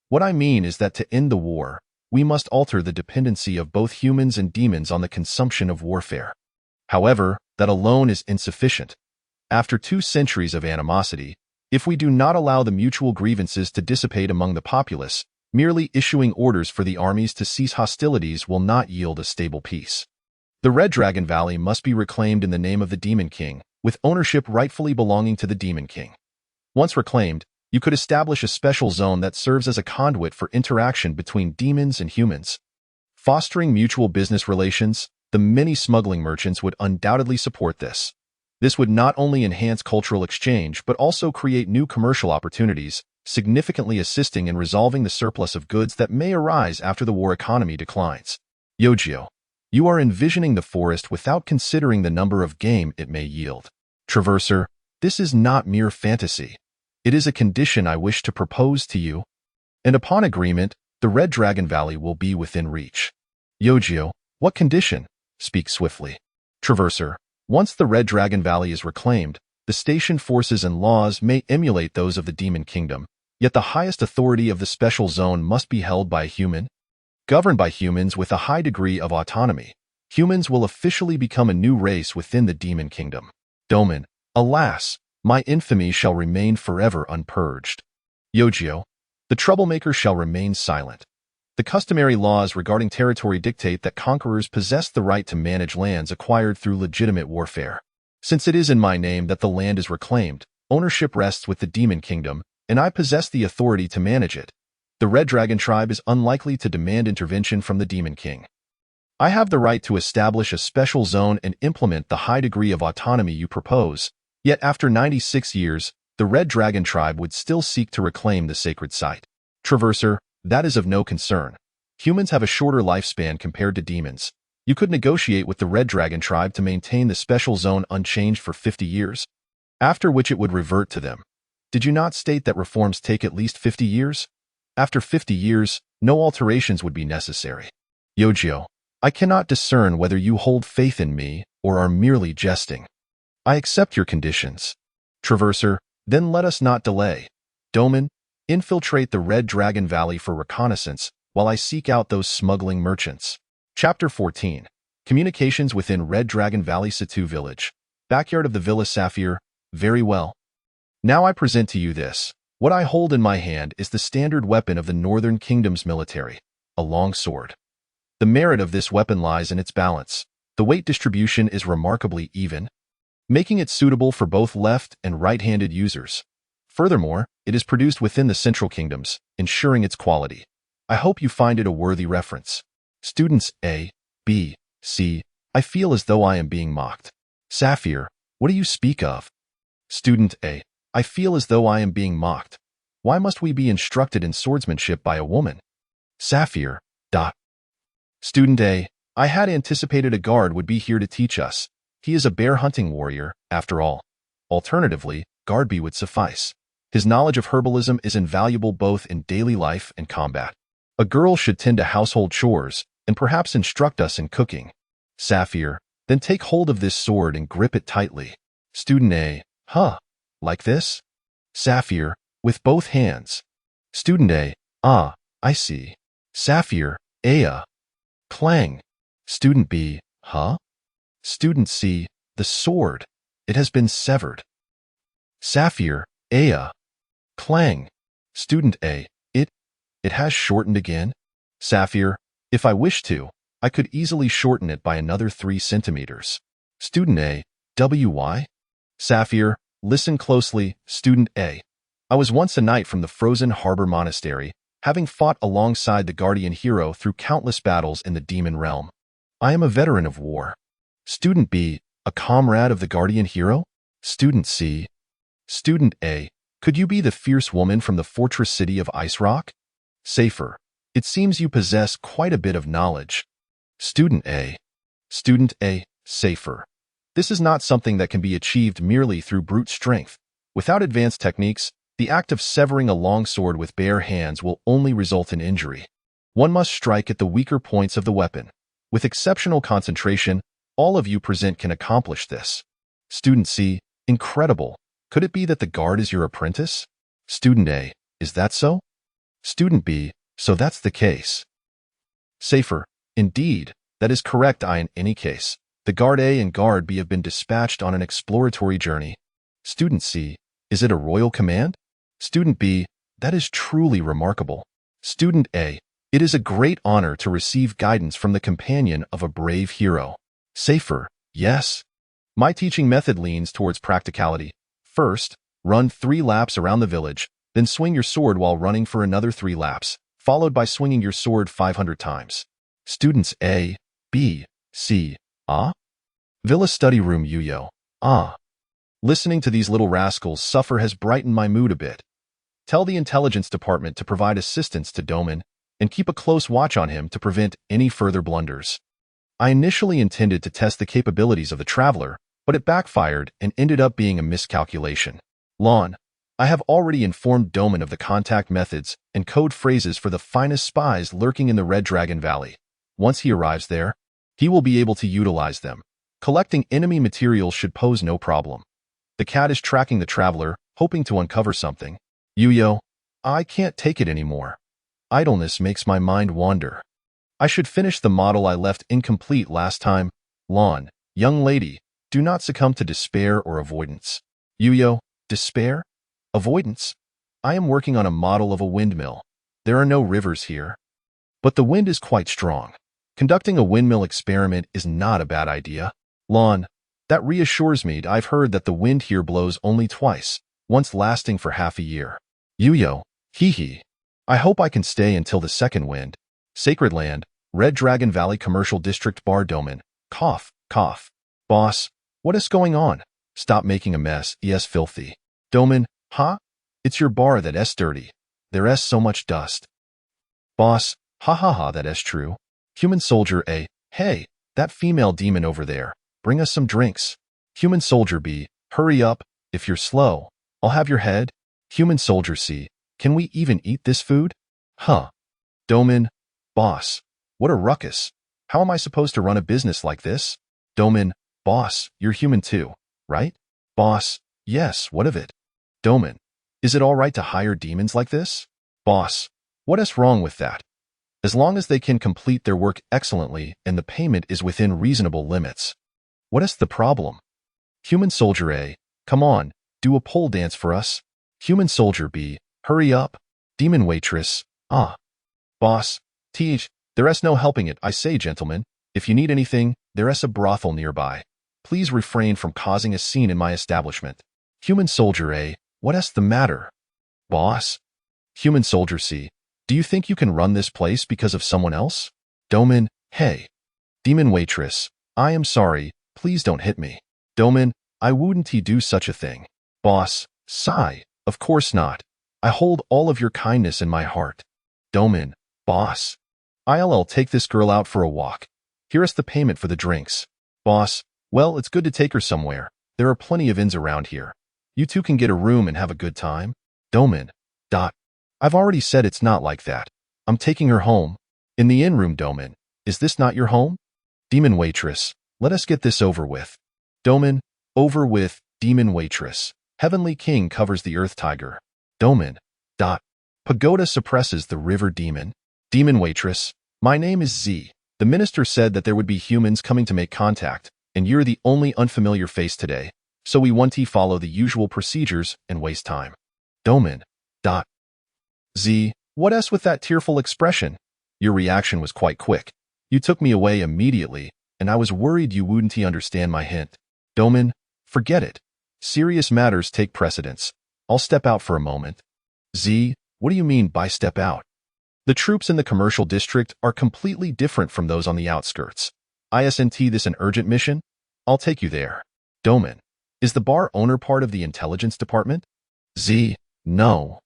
What I mean is that to end the war, we must alter the dependency of both humans and demons on the consumption of warfare. However, that alone is insufficient. After 2 centuries of animosity, if we do not allow the mutual grievances to dissipate among the populace, merely issuing orders for the armies to cease hostilities will not yield a stable peace. The Red Dragon Valley must be reclaimed in the name of the Demon King, with ownership rightfully belonging to the Demon King. Once reclaimed, you could establish a special zone that serves as a conduit for interaction between demons and humans. Fostering mutual business relations, the many smuggling merchants would undoubtedly support this. This would not only enhance cultural exchange but also create new commercial opportunities, significantly assisting in resolving the surplus of goods that may arise after the war economy declines. Yojio, you are envisioning the forest without considering the number of game it may yield. Traverser, this is not mere fantasy. It is a condition I wish to propose to you, and upon agreement, the Red Dragon Valley will be within reach. Yojio, what condition? Speak swiftly. Traverser, once the Red Dragon Valley is reclaimed, the station forces and laws may emulate those of the Demon Kingdom, yet the highest authority of the special zone must be held by a human. Governed by humans with a high degree of autonomy, humans will officially become a new race within the Demon Kingdom. Domin, alas, my infamy shall remain forever unpurged. Yojio, the troublemaker shall remain silent. The customary laws regarding territory dictate that conquerors possess the right to manage lands acquired through legitimate warfare. Since it is in my name that the land is reclaimed, ownership rests with the Demon Kingdom, and I possess the authority to manage it. The Red Dragon tribe is unlikely to demand intervention from the Demon King. I have the right to establish a special zone and implement the high degree of autonomy you propose, yet after 96 years, the Red Dragon tribe would still seek to reclaim the sacred site. Traverser, that is of no concern. Humans have a shorter lifespan compared to demons. You could negotiate with the Red Dragon tribe to maintain the special zone unchanged for 50 years, after which it would revert to them. Did you not state that reforms take at least 50 years? After 50 years, no alterations would be necessary. Yojo, I cannot discern whether you hold faith in me or are merely jesting. I accept your conditions. Traverser, then let us not delay. Doman, infiltrate the Red Dragon Valley for reconnaissance while I seek out those smuggling merchants. Chapter 14. Communications within Red Dragon Valley Situ Village. Backyard of the Villa Sapphire. Very well. Now I present to you this. What I hold in my hand is the standard weapon of the Northern Kingdom's military, a long sword. The merit of this weapon lies in its balance. The weight distribution is remarkably even, making it suitable for both left and right-handed users. Furthermore, it is produced within the Central Kingdoms, ensuring its quality. I hope you find it a worthy reference. Students A, B, C, I feel as though I am being mocked. Sapphire, what do you speak of? Student A, I feel as though I am being mocked. Why must we be instructed in swordsmanship by a woman? Sapphire, dot. Student A, I had anticipated a guard would be here to teach us. He is a bear hunting warrior, after all. Alternatively, guard B would suffice. His knowledge of herbalism is invaluable both in daily life and combat. A girl should tend to household chores and perhaps instruct us in cooking. Sapphire, then take hold of this sword and grip it tightly. Student A, huh, like this? Sapphire, with both hands. Student A, ah, I see. Sapphire, Aya. Clang. Student B, huh? Student C, the sword. It has been severed. Sapphire, Aya. Clang. Student A, it has shortened again? Sapphire, if I wish to, I could easily shorten it by another 3 centimeters. Student A, WY? Sapphire, listen closely, Student A. I was once a knight from the Frozen Harbor Monastery, having fought alongside the guardian hero through countless battles in the demon realm. I am a veteran of war. Student B, a comrade of the guardian hero? Student C. Student A, could you be the fierce woman from the fortress city of Ice Rock? Safer. It seems you possess quite a bit of knowledge. Student A. Student A, safer. This is not something that can be achieved merely through brute strength. Without advanced techniques, the act of severing a long sword with bare hands will only result in injury. One must strike at the weaker points of the weapon. With exceptional concentration, all of you present can accomplish this. Student C, incredible. Could it be that the guard is your apprentice? Student A, is that so? Student B, so that's the case. Safer, indeed, that is correct. In any case, the guard A and guard B have been dispatched on an exploratory journey. Student C, is it a royal command? Student B, that is truly remarkable. Student A, it is a great honor to receive guidance from the companion of a brave hero. Safer, yes. My teaching method leans towards practicality. First, run 3 laps around the village, then swing your sword while running for another 3 laps, followed by swinging your sword 500 times. Students A, B, C, ah? Villa study room Yuyo, ah. Listening to these little rascals suffer has brightened my mood a bit. Tell the intelligence department to provide assistance to Doman and keep a close watch on him to prevent any further blunders. I initially intended to test the capabilities of the traveler, but it backfired and ended up being a miscalculation. Lon, I have already informed Doman of the contact methods and code phrases for the finest spies lurking in the Red Dragon Valley. Once he arrives there, he will be able to utilize them. Collecting enemy materials should pose no problem. The cat is tracking the traveler, hoping to uncover something. Yuyo, I can't take it anymore. Idleness makes my mind wander. I should finish the model I left incomplete last time. Lon, young lady, do not succumb to despair or avoidance. Yuyo, despair? Avoidance? I am working on a model of a windmill. There are no rivers here. But the wind is quite strong. Conducting a windmill experiment is not a bad idea. Lon, that reassures me. I've heard that the wind here blows only twice, once lasting for half a year. Yuyo, hee. I hope I can stay until the second wind. Sacred Land, Red Dragon Valley Commercial District Bar Doman. Cough, cough. Boss, what is going on? Stop making a mess. Yes, filthy. Doman, huh? It's your bar that is dirty. There's so much dust. Boss, ha, that is true. Human Soldier A, hey, that female demon over there. Bring us some drinks. Human Soldier B, hurry up. If you're slow, I'll have your head. Human Soldier C, can we even eat this food? Huh. Domin, boss. What a ruckus. How am I supposed to run a business like this? Domin, boss, you're human too, right? Boss, yes, what of it? Domin, is it all right to hire demons like this? Boss, what is wrong with that? As long as they can complete their work excellently and the payment is within reasonable limits. What is the problem? Human soldier A, come on, do a pole dance for us. Human soldier B, hurry up. Demon waitress, boss, there is no helping it, I say, gentlemen. If you need anything, there is a brothel nearby. Please refrain from causing a scene in my establishment. Human soldier A, what is the matter? Boss? Human soldier C, do you think you can run this place because of someone else? Domin, hey. Demon waitress, I am sorry, please don't hit me. Domin, I wouldn't do such a thing. Boss, sigh, of course not. I hold all of your kindness in my heart. Domin, boss. I'll take this girl out for a walk. Here is the payment for the drinks. Boss, well, it's good to take her somewhere. There are plenty of inns around here. You two can get a room and have a good time. Domin, I've already said it's not like that. I'm taking her home. In the inn room, Domin. Is this not your home? Demon waitress, let us get this over with. Domin, over with, demon waitress. Heavenly king covers the earth tiger. Domin, pagoda suppresses the river demon. Demon waitress, my name is Z. The minister said that there would be humans coming to make contact, and you're the only unfamiliar face today, so we want to follow the usual procedures and waste time. Domin, Z, what else with that tearful expression? Your reaction was quite quick. You took me away immediately, and I was worried you wouldn't understand my hint. Domin, forget it. Serious matters take precedence. I'll step out for a moment. Z, what do you mean by step out? The troops in the commercial district are completely different from those on the outskirts. Isn't this an urgent mission? I'll take you there. Domin, is the bar owner part of the intelligence department? Z, no.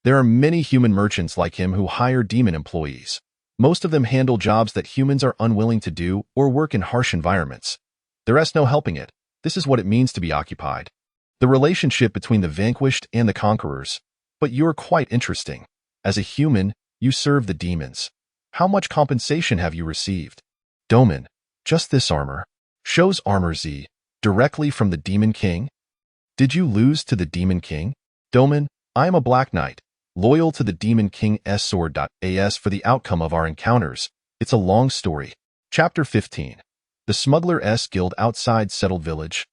There are many human merchants like him who hire demon employees. Most of them handle jobs that humans are unwilling to do or work in harsh environments. There is no helping it. This is what it means to be occupied. The relationship between the vanquished and the conquerors. But you're quite interesting. As a human, you serve the demons. How much compensation have you received? Domin, just this armor. Shows armor Z, directly from the Demon King. Did you lose to the Demon King? Domin, I am a Black Knight, loyal to the Demon King's sword. As for the outcome of our encounters, it's a long story. Chapter 15. The Smuggler's Guild outside Settled Village.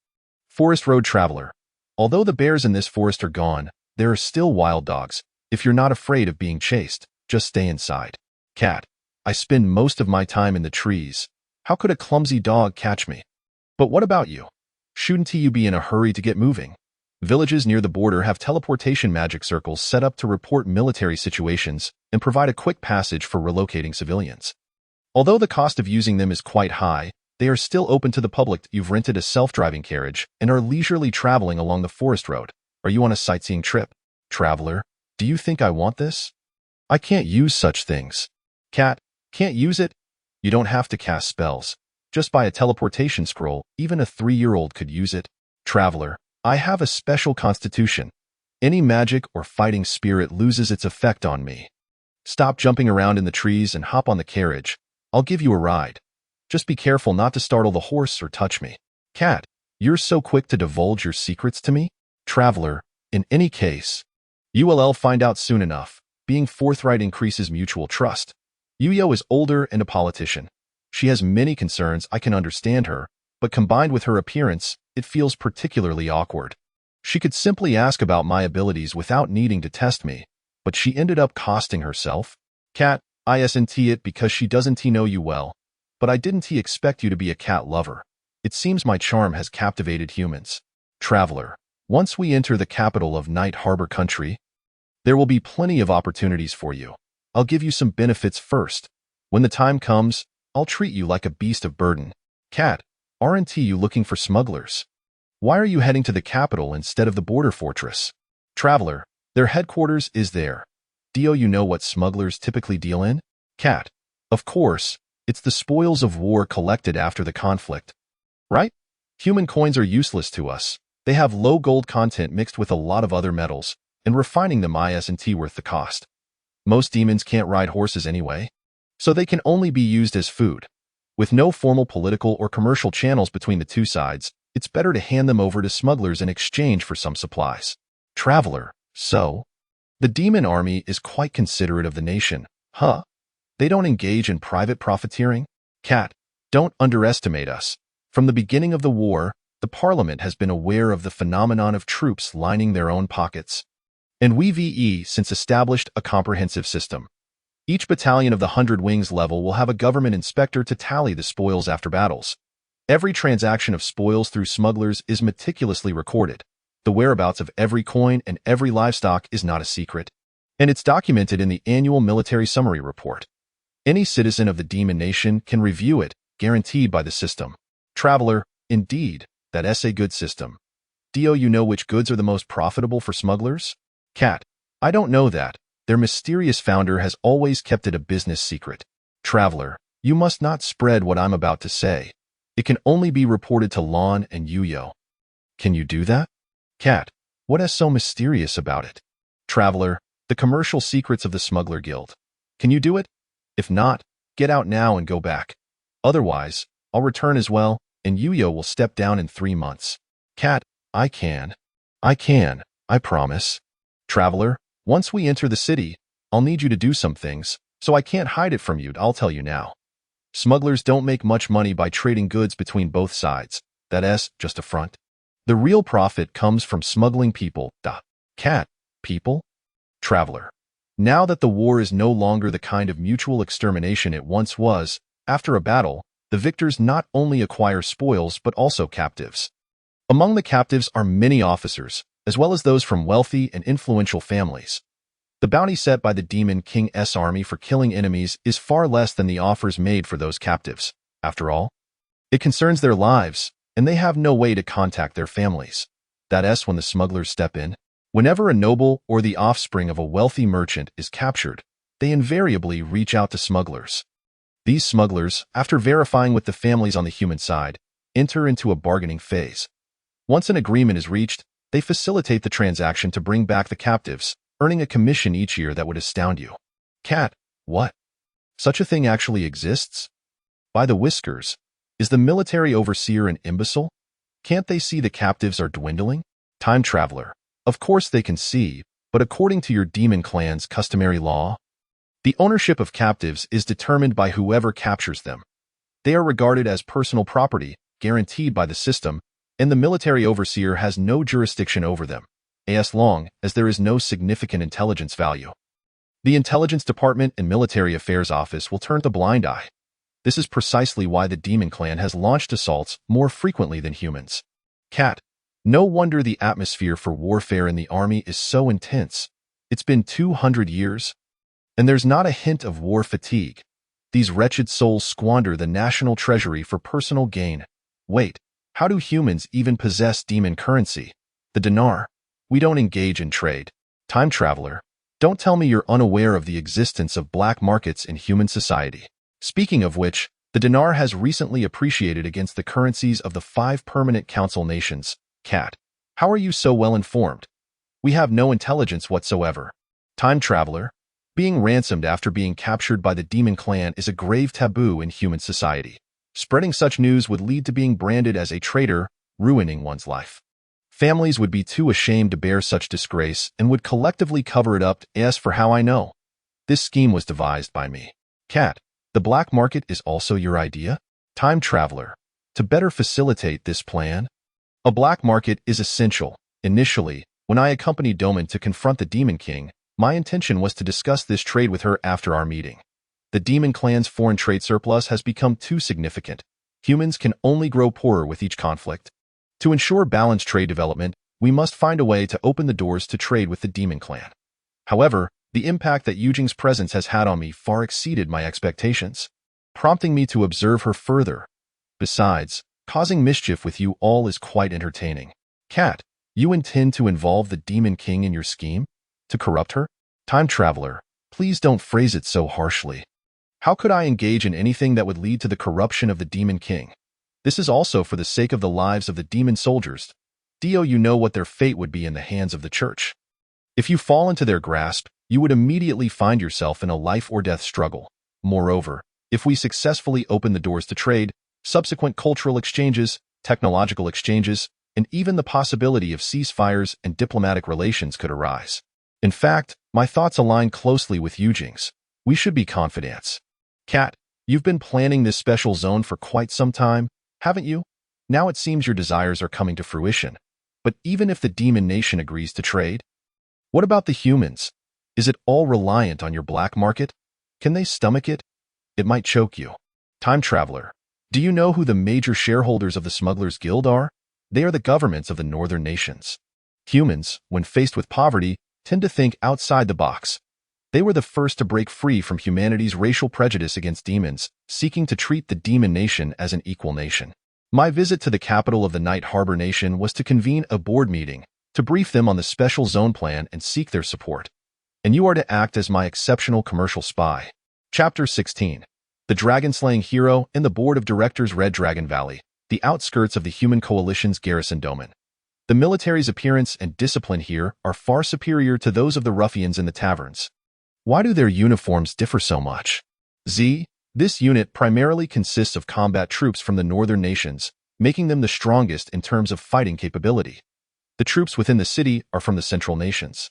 Forest Road Traveler. Although the bears in this forest are gone, there are still wild dogs. If you're not afraid of being chased, just stay inside. Cat. I spend most of my time in the trees. How could a clumsy dog catch me? But what about you? Shouldn't you be in a hurry to get moving? Villages near the border have teleportation magic circles set up to report military situations and provide a quick passage for relocating civilians. Although the cost of using them is quite high, they are still open to the public. You've rented a self-driving carriage and are leisurely traveling along the forest road. Are you on a sightseeing trip? Traveler, do you think I want this? I can't use such things. Cat, can't use it? You don't have to cast spells. Just buy a teleportation scroll. Even a 3-year-old could use it. Traveler, I have a special constitution. Any magic or fighting spirit loses its effect on me. Stop jumping around in the trees and hop on the carriage. I'll give you a ride. Just be careful not to startle the horse or touch me. Cat, you're so quick to divulge your secrets to me? Traveler, in any case, you'll find out soon enough. Being forthright increases mutual trust. Yuyo is older and a politician. She has many concerns. I can understand her, but combined with her appearance, it feels particularly awkward. She could simply ask about my abilities without needing to test me, but she ended up costing herself. Cat, isn't it because she doesn't know you well, but I didn't expect you to be a cat lover. It seems my charm has captivated humans. Traveler, once we enter the capital of Night Harbor Country, there will be plenty of opportunities for you. I'll give you some benefits first. When the time comes, I'll treat you like a beast of burden. Cat, aren't you looking for smugglers? Why are you heading to the capital instead of the border fortress? Traveler, their headquarters is there. Do you know what smugglers typically deal in? Cat, of course, it's the spoils of war collected after the conflict. Right? Human coins are useless to us. They have low gold content mixed with a lot of other metals, and refining them isn't worth the cost. Most demons can't ride horses anyway, so they can only be used as food. With no formal political or commercial channels between the two sides, it's better to hand them over to smugglers in exchange for some supplies. Traveler, so? The demon army is quite considerate of the nation, huh? They don't engage in private profiteering? Cat, don't underestimate us. From the beginning of the war, the Parliament has been aware of the phenomenon of troops lining their own pockets. And we've since established a comprehensive system. Each battalion of the 100 Wings level will have a government inspector to tally the spoils after battles. Every transaction of spoils through smugglers is meticulously recorded. The whereabouts of every coin and every livestock is not a secret, and it's documented in the annual military summary report. Any citizen of the demon nation can review it, guaranteed by the system. Traveler, indeed, that's a good system. Do you know which goods are the most profitable for smugglers? Cat, I don't know that. Their mysterious founder has always kept it a business secret. Traveler, you must not spread what I'm about to say. It can only be reported to Lon and Yuyo. Can you do that? Cat, what is so mysterious about it? Traveler, the commercial secrets of the Smuggler Guild. Can you do it? If not, get out now and go back. Otherwise, I'll return as well, and Yuyo will step down in 3 months. Cat, I can, I promise. Traveler, once we enter the city, I'll need you to do some things, so I can't hide it from you, I'll tell you now. Smugglers don't make much money by trading goods between both sides. That's just a front. The real profit comes from smuggling people. Cat, people? Traveler. Now that the war is no longer the kind of mutual extermination it once was, after a battle, the victors not only acquire spoils but also captives. Among the captives are many officers, as well as those from wealthy and influential families. The bounty set by the Demon King's army for killing enemies is far less than the offers made for those captives. After all, it concerns their lives, and they have no way to contact their families. That's when the smugglers step in. Whenever a noble or the offspring of a wealthy merchant is captured, they invariably reach out to smugglers. These smugglers, after verifying with the families on the human side, enter into a bargaining phase. Once an agreement is reached, they facilitate the transaction to bring back the captives, earning a commission each year that would astound you. Cat, what? Such a thing actually exists? By the whiskers, is the military overseer an imbecile? Can't they see the captives are dwindling? Time Traveler, of course they can see, but according to your demon clan's customary law, the ownership of captives is determined by whoever captures them. They are regarded as personal property, guaranteed by the system, and the military overseer has no jurisdiction over them, as long as there is no significant intelligence value. The Intelligence Department and Military Affairs Office will turn a blind eye. This is precisely why the Demon Clan has launched assaults more frequently than humans. Cat, no wonder the atmosphere for warfare in the army is so intense. It's been 200 years, and there's not a hint of war fatigue. These wretched souls squander the national treasury for personal gain. Wait. How do humans even possess demon currency? The dinar. We don't engage in trade. Time Traveler, don't tell me you're unaware of the existence of black markets in human society. Speaking of which, the dinar has recently appreciated against the currencies of the 5 permanent council nations. Cat, how are you so well informed? We have no intelligence whatsoever. Time Traveler, being ransomed after being captured by the Demon Clan is a grave taboo in human society. Spreading such news would lead to being branded as a traitor, ruining one's life. Families would be too ashamed to bear such disgrace and would collectively cover it up. As for how I know, this scheme was devised by me. Cat, the black market is also your idea? Time Traveler, to better facilitate this plan, a black market is essential. Initially, when I accompanied Doman to confront the Demon King, my intention was to discuss this trade with her after our meeting. The Demon Clan's foreign trade surplus has become too significant. Humans can only grow poorer with each conflict. To ensure balanced trade development, we must find a way to open the doors to trade with the Demon Clan. However, the impact that Yujing's presence has had on me far exceeded my expectations, prompting me to observe her further. Besides, causing mischief with you all is quite entertaining. Cat, you intend to involve the Demon King in your scheme? To corrupt her? Time Traveler, please don't phrase it so harshly. How could I engage in anything that would lead to the corruption of the Demon King? This is also for the sake of the lives of the demon soldiers. You know what their fate would be in the hands of the church. If you fall into their grasp, you would immediately find yourself in a life-or-death struggle. Moreover, if we successfully open the doors to trade, subsequent cultural exchanges, technological exchanges, and even the possibility of ceasefires and diplomatic relations could arise. In fact, my thoughts align closely with Euging's. We should be confidants. Cat, you've been planning this special zone for quite some time, haven't you? Now it seems your desires are coming to fruition. But even if the demon nation agrees to trade, what about the humans? Is it all reliant on your black market? Can they stomach it? It might choke you. Time traveler, do you know who the major shareholders of the Smugglers Guild are? They are the governments of the northern nations. Humans, when faced with poverty, tend to think outside the box. They were the first to break free from humanity's racial prejudice against demons, seeking to treat the demon nation as an equal nation. My visit to the capital of the Night Harbor Nation was to convene a board meeting, to brief them on the special zone plan and seek their support. And you are to act as my exceptional commercial spy. Chapter 16. The Dragon-Slaying Hero and the Board of Directors Red Dragon Valley, the outskirts of the Human Coalition's garrison domain. The military's appearance and discipline here are far superior to those of the ruffians in the taverns. Why do their uniforms differ so much? This unit primarily consists of combat troops from the northern nations, making them the strongest in terms of fighting capability. The troops within the city are from the central nations,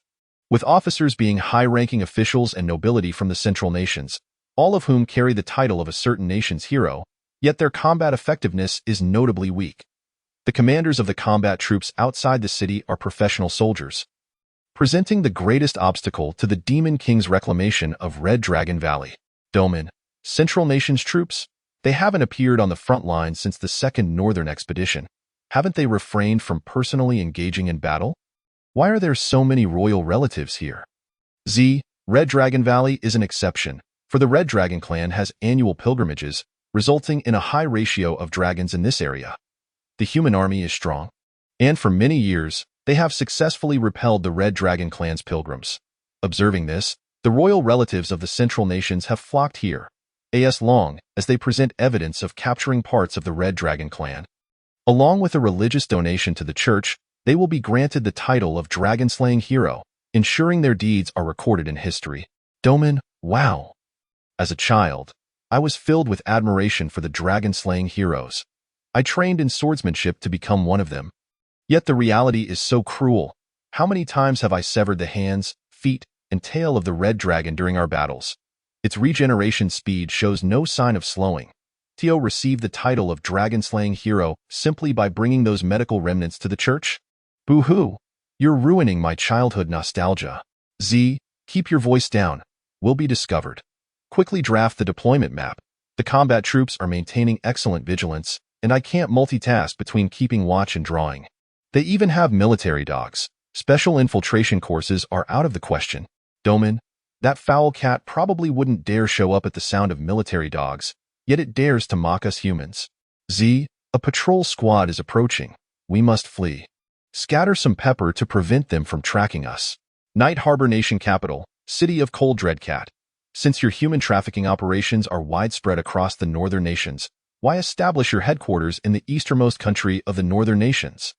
with officers being high-ranking officials and nobility from the central nations, all of whom carry the title of a certain nation's hero, yet their combat effectiveness is notably weak. The commanders of the combat troops outside the city are professional soldiers, presenting the greatest obstacle to the Demon King's reclamation of Red Dragon Valley. Domin, Central Nations troops? They haven't appeared on the front line since the Second Northern Expedition. Haven't they refrained from personally engaging in battle? Why are there so many royal relatives here? Red Dragon Valley is an exception, for the Red Dragon clan has annual pilgrimages, resulting in a high ratio of dragons in this area. The human army is strong, and for many years, they have successfully repelled the Red Dragon clan's pilgrims. Observing this, the royal relatives of the Central Nations have flocked here, as long as they present evidence of capturing parts of the Red Dragon clan. Along with a religious donation to the church, they will be granted the title of Dragon-Slaying Hero, ensuring their deeds are recorded in history. Domin, wow! As a child, I was filled with admiration for the dragon-slaying heroes. I trained in swordsmanship to become one of them. Yet the reality is so cruel. How many times have I severed the hands, feet, and tail of the red dragon during our battles? Its regeneration speed shows no sign of slowing. Tio received the title of Dragon-Slaying Hero simply by bringing those medical remnants to the church? Boo-hoo! You're ruining my childhood nostalgia. Keep your voice down. We'll be discovered. Quickly draft the deployment map. The combat troops are maintaining excellent vigilance, and I can't multitask between keeping watch and drawing. They even have military dogs. Special infiltration courses are out of the question. Domin, that foul cat probably wouldn't dare show up at the sound of military dogs, yet it dares to mock us humans. A patrol squad is approaching. We must flee. Scatter some pepper to prevent them from tracking us. Night Harbor Nation Capital, City of Cold Dreadcat. Since your human trafficking operations are widespread across the northern nations, why establish your headquarters in the easternmost country of the northern nations?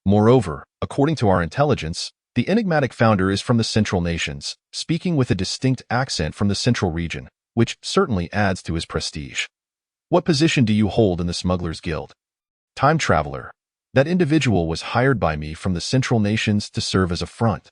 Moreover, according to our intelligence, the enigmatic founder is from the central nations, speaking with a distinct accent from the central region, which certainly adds to his prestige. What position do you hold in the Smugglers Guild? Time traveler. That individual was hired by me from the central nations to serve as a front.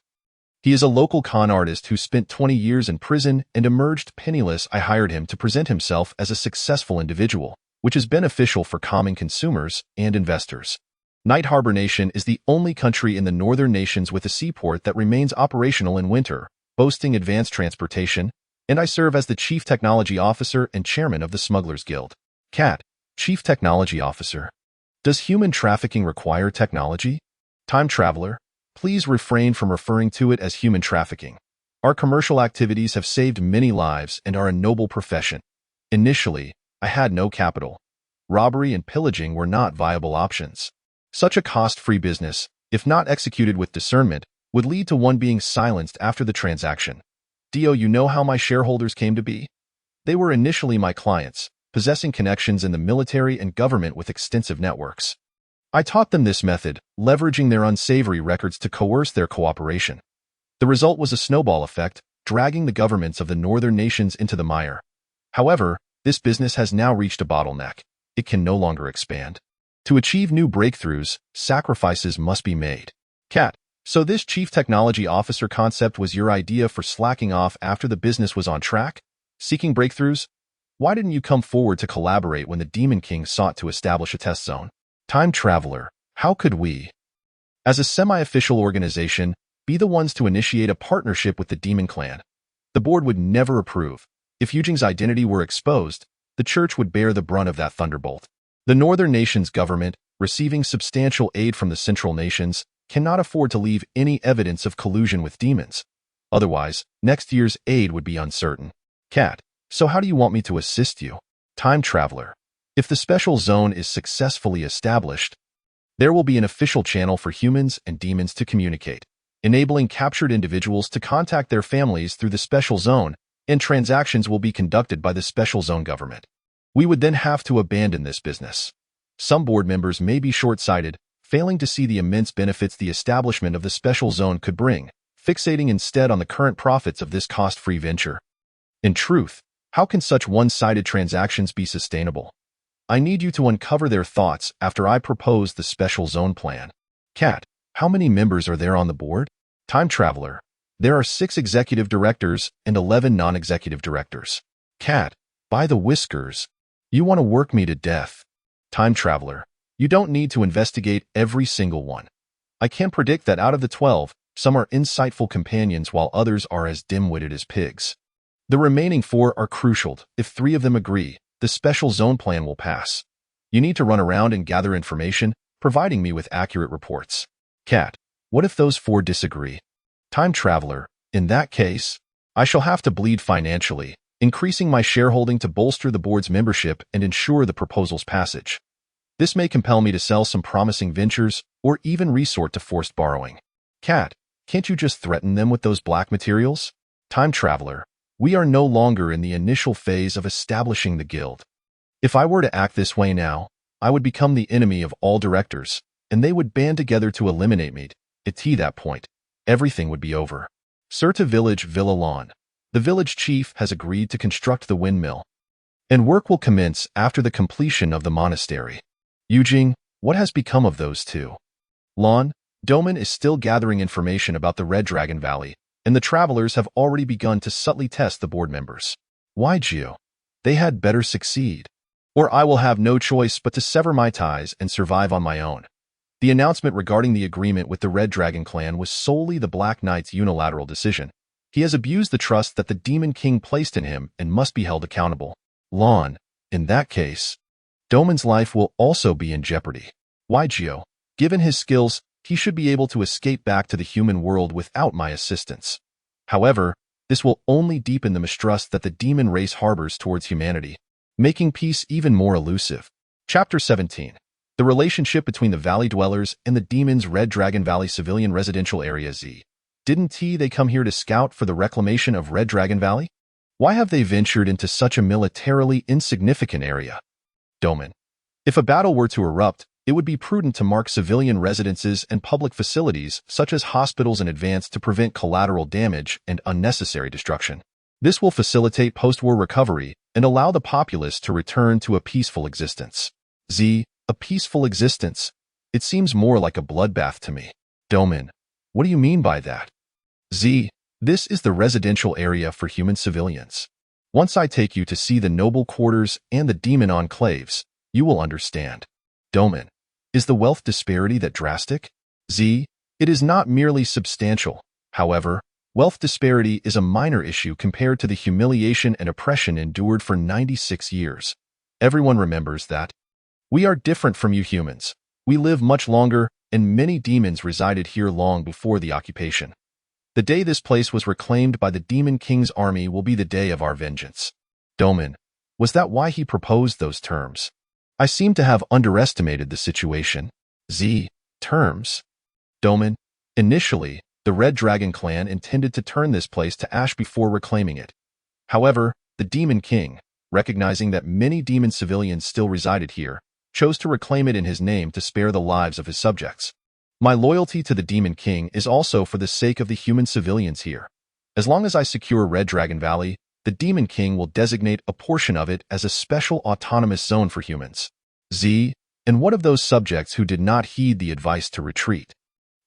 He is a local con artist who spent 20 years in prison and emerged penniless. I hired him to present himself as a successful individual, which is beneficial for common consumers and investors. Night Harbor Nation is the only country in the northern nations with a seaport that remains operational in winter, boasting advanced transportation, and I serve as the Chief Technology Officer and Chairman of the Smugglers Guild. Cat, Chief Technology Officer. Does human trafficking require technology? Time traveler, please refrain from referring to it as human trafficking. Our commercial activities have saved many lives and are a noble profession. Initially, I had no capital. Robbery and pillaging were not viable options. Such a cost-free business, if not executed with discernment, would lead to one being silenced after the transaction. You know how my shareholders came to be? They were initially my clients, possessing connections in the military and government with extensive networks. I taught them this method, leveraging their unsavory records to coerce their cooperation. The result was a snowball effect, dragging the governments of the northern nations into the mire. However, this business has now reached a bottleneck. It can no longer expand. To achieve new breakthroughs, sacrifices must be made. Cat, so this chief technology officer concept was your idea for slacking off after the business was on track? Seeking breakthroughs? Why didn't you come forward to collaborate when the Demon King sought to establish a test zone? Time Traveler, how could we, as a semi-official organization, be the ones to initiate a partnership with the Demon Clan? The board would never approve. If Yujing's identity were exposed, the church would bear the brunt of that thunderbolt. The northern nations' government, receiving substantial aid from the central nations, cannot afford to leave any evidence of collusion with demons. Otherwise, next year's aid would be uncertain. Cat, so how do you want me to assist you? Time Traveler, if the special zone is successfully established, there will be an official channel for humans and demons to communicate, enabling captured individuals to contact their families through the special zone, and transactions will be conducted by the special zone government. We would then have to abandon this business. Some board members may be short-sighted, failing to see the immense benefits the establishment of the special zone could bring, fixating instead on the current profits of this cost-free venture. In truth, how can such one-sided transactions be sustainable? I need you to uncover their thoughts after I propose the special zone plan. Cat, how many members are there on the board? Time Traveler, there are 6 executive directors and 11 non-executive directors. Cat, by the whiskers, you want to work me to death. Time Traveler, you don't need to investigate every single one. I can predict that out of the 12, some are insightful companions while others are as dim-witted as pigs. The remaining 4 are crucial. If 3 of them agree, the special zone plan will pass. You need to run around and gather information, providing me with accurate reports. Cat, what if those 4 disagree? Time Traveler, in that case, I shall have to bleed financially, increasing my shareholding to bolster the board's membership and ensure the proposal's passage. This may compel me to sell some promising ventures or even resort to forced borrowing. Cat, can't you just threaten them with those black materials? Time Traveler, we are no longer in the initial phase of establishing the guild. If I were to act this way now, I would become the enemy of all directors, and they would band together to eliminate me. At that point, everything would be over. Surta Village Villa Lawn. The village chief has agreed to construct the windmill, and work will commence after the completion of the monastery. Yujing, what has become of those 2? Lawn, Doman is still gathering information about the Red Dragon Valley, and the travelers have already begun to subtly test the board members. Why, Gio? They had better succeed, or I will have no choice but to sever my ties and survive on my own. The announcement regarding the agreement with the Red Dragon clan was solely the Black Knight's unilateral decision. He has abused the trust that the Demon King placed in him and must be held accountable. Lawn, in that case, Doman's life will also be in jeopardy. Why, Gio? Given his skills, he should be able to escape back to the human world without my assistance. However, this will only deepen the mistrust that the demon race harbors towards humanity, making peace even more elusive. Chapter 17. The relationship between the Valley Dwellers and the Demon's Red Dragon Valley Civilian Residential Area Z. Didn't they come here to scout for the reclamation of Red Dragon Valley? Why have they ventured into such a militarily insignificant area? Doman. If a battle were to erupt, it would be prudent to mark civilian residences and public facilities such as hospitals in advance to prevent collateral damage and unnecessary destruction. This will facilitate post-war recovery and allow the populace to return to a peaceful existence. Z. A peaceful existence. It seems more like a bloodbath to me. Doman. What do you mean by that? Z. This is the residential area for human civilians. Once I take you to see the noble quarters and the demon enclaves, you will understand. Doman. Is the wealth disparity that drastic? Z. It is not merely substantial. However, wealth disparity is a minor issue compared to the humiliation and oppression endured for 96 years. Everyone remembers that. We are different from you humans. We live much longer, and many demons resided here long before the occupation. The day this place was reclaimed by the Demon King's army will be the day of our vengeance. Doman. Was that why he proposed those terms? I seem to have underestimated the situation. Z. Terms. Doman. Initially, the Red Dragon clan intended to turn this place to ash before reclaiming it. However, the Demon King, recognizing that many demon civilians still resided here, chose to reclaim it in his name to spare the lives of his subjects. My loyalty to the Demon King is also for the sake of the human civilians here. As long as I secure Red Dragon Valley, the Demon King will designate a portion of it as a special autonomous zone for humans. Z. And what of those subjects who did not heed the advice to retreat?